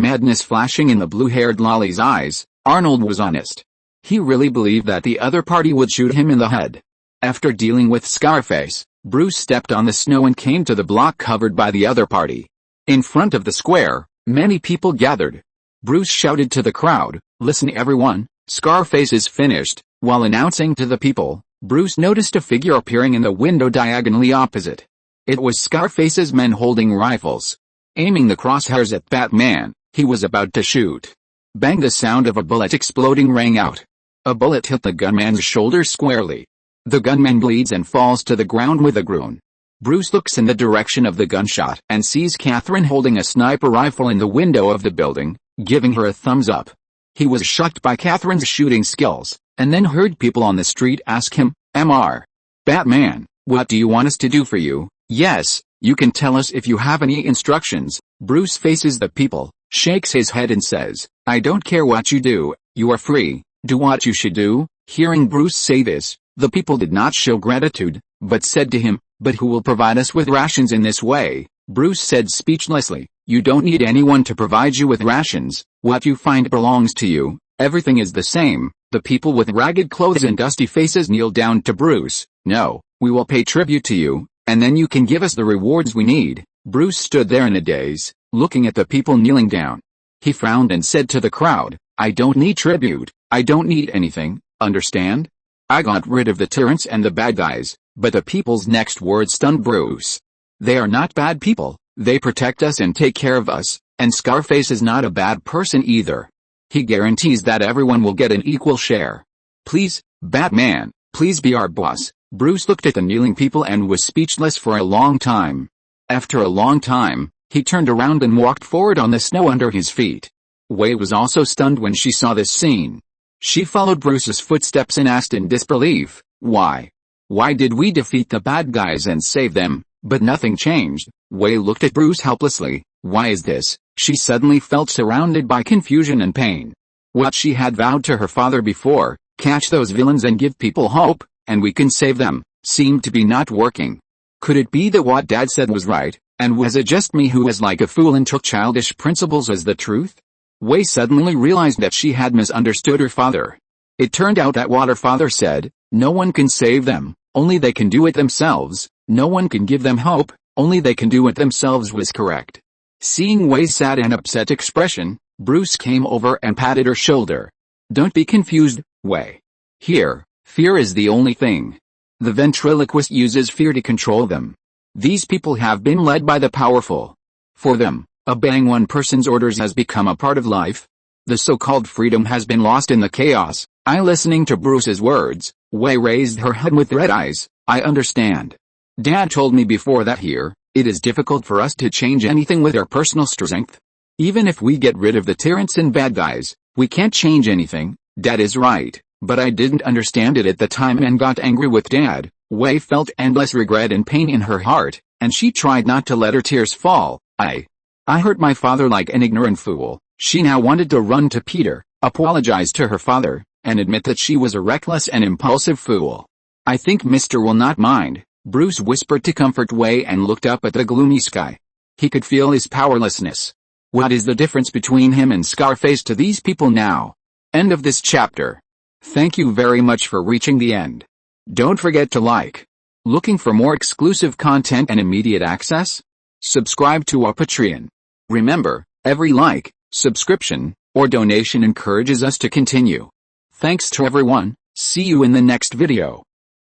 madness flashing in the blue-haired lolly's eyes, Arnold was honest. He really believed that the other party would shoot him in the head. After dealing with Scarface, Bruce stepped on the snow and came to the block covered by the other party. In front of the square, many people gathered. Bruce shouted to the crowd, "Listen everyone, Scarface is finished." While announcing to the people, Bruce noticed a figure appearing in the window diagonally opposite. It was Scarface's men holding rifles. Aiming the crosshairs at Batman, he was about to shoot. Bang! The sound of a bullet exploding rang out. A bullet hit the gunman's shoulder squarely. The gunman bleeds and falls to the ground with a groan. Bruce looks in the direction of the gunshot and sees Catherine holding a sniper rifle in the window of the building, giving her a thumbs up. He was shocked by Catherine's shooting skills, and then heard people on the street ask him, "Mr. Batman, what do you want us to do for you?" "Yes, you can tell us if you have any instructions." Bruce faces the people, shakes his head and says, "I don't care what you do, you are free, do what you should do." Hearing Bruce say this, the people did not show gratitude, but said to him, "But who will provide us with rations in this way?" Bruce said speechlessly, "You don't need anyone to provide you with rations. What you find belongs to you. Everything is the same." The people with ragged clothes and dusty faces kneeled down to Bruce. "No, we will pay tribute to you, and then you can give us the rewards we need." Bruce stood there in a daze, looking at the people kneeling down. He frowned and said to the crowd, "I don't need tribute, I don't need anything, understand? I got rid of the tyrants and the bad guys." But the people's next words stunned Bruce. "They are not bad people, they protect us and take care of us, and Scarface is not a bad person either. He guarantees that everyone will get an equal share. Please, Batman, please be our boss." Bruce looked at the kneeling people and was speechless for a long time. After a long time, he turned around and walked forward on the snow under his feet. Wei was also stunned when she saw this scene. She followed Bruce's footsteps and asked in disbelief, "Why? Why did we defeat the bad guys and save them, but nothing changed?" Wei looked at Bruce helplessly. "Why is this?" She suddenly felt surrounded by confusion and pain. What she had vowed to her father before, catch those villains and give people hope, and we can save them, seemed to be not working. Could it be that what Dad said was right, and was it just me who was like a fool and took childish principles as the truth? Wei suddenly realized that she had misunderstood her father. It turned out that what her father said, No one can save them, only they can do it themselves. No one can give them hope, only they can do it themselves was correct. Seeing Wei's sad and upset expression, Bruce came over and patted her shoulder. Don't be confused, Wei. Here, fear is the only thing. The ventriloquist uses fear to control them. These people have been led by the powerful. For them, obeying one person's orders has become a part of life. The so-called freedom has been lost in the chaos. Listening to Bruce's words, Wei raised her head with red eyes. I understand. Dad told me before that here, it is difficult for us to change anything with our personal strength. Even if we get rid of the tyrants and bad guys, we can't change anything. Dad is right, but I didn't understand it at the time and got angry with Dad. Wei felt endless regret and pain in her heart, and she tried not to let her tears fall. I hurt my father like an ignorant fool. She now wanted to run to Peter, apologize to her father, and admit that she was a reckless and impulsive fool. I think Mr. will not mind, Bruce whispered to comfort Wei and looked up at the gloomy sky. He could feel his powerlessness. What is the difference between him and Scarface to these people now? End of this chapter. Thank you very much for reaching the end. Don't forget to like. Looking for more exclusive content and immediate access? Subscribe to our Patreon. Remember, every like, subscription, or donation encourages us to continue. Thanks to everyone. See you in the next video.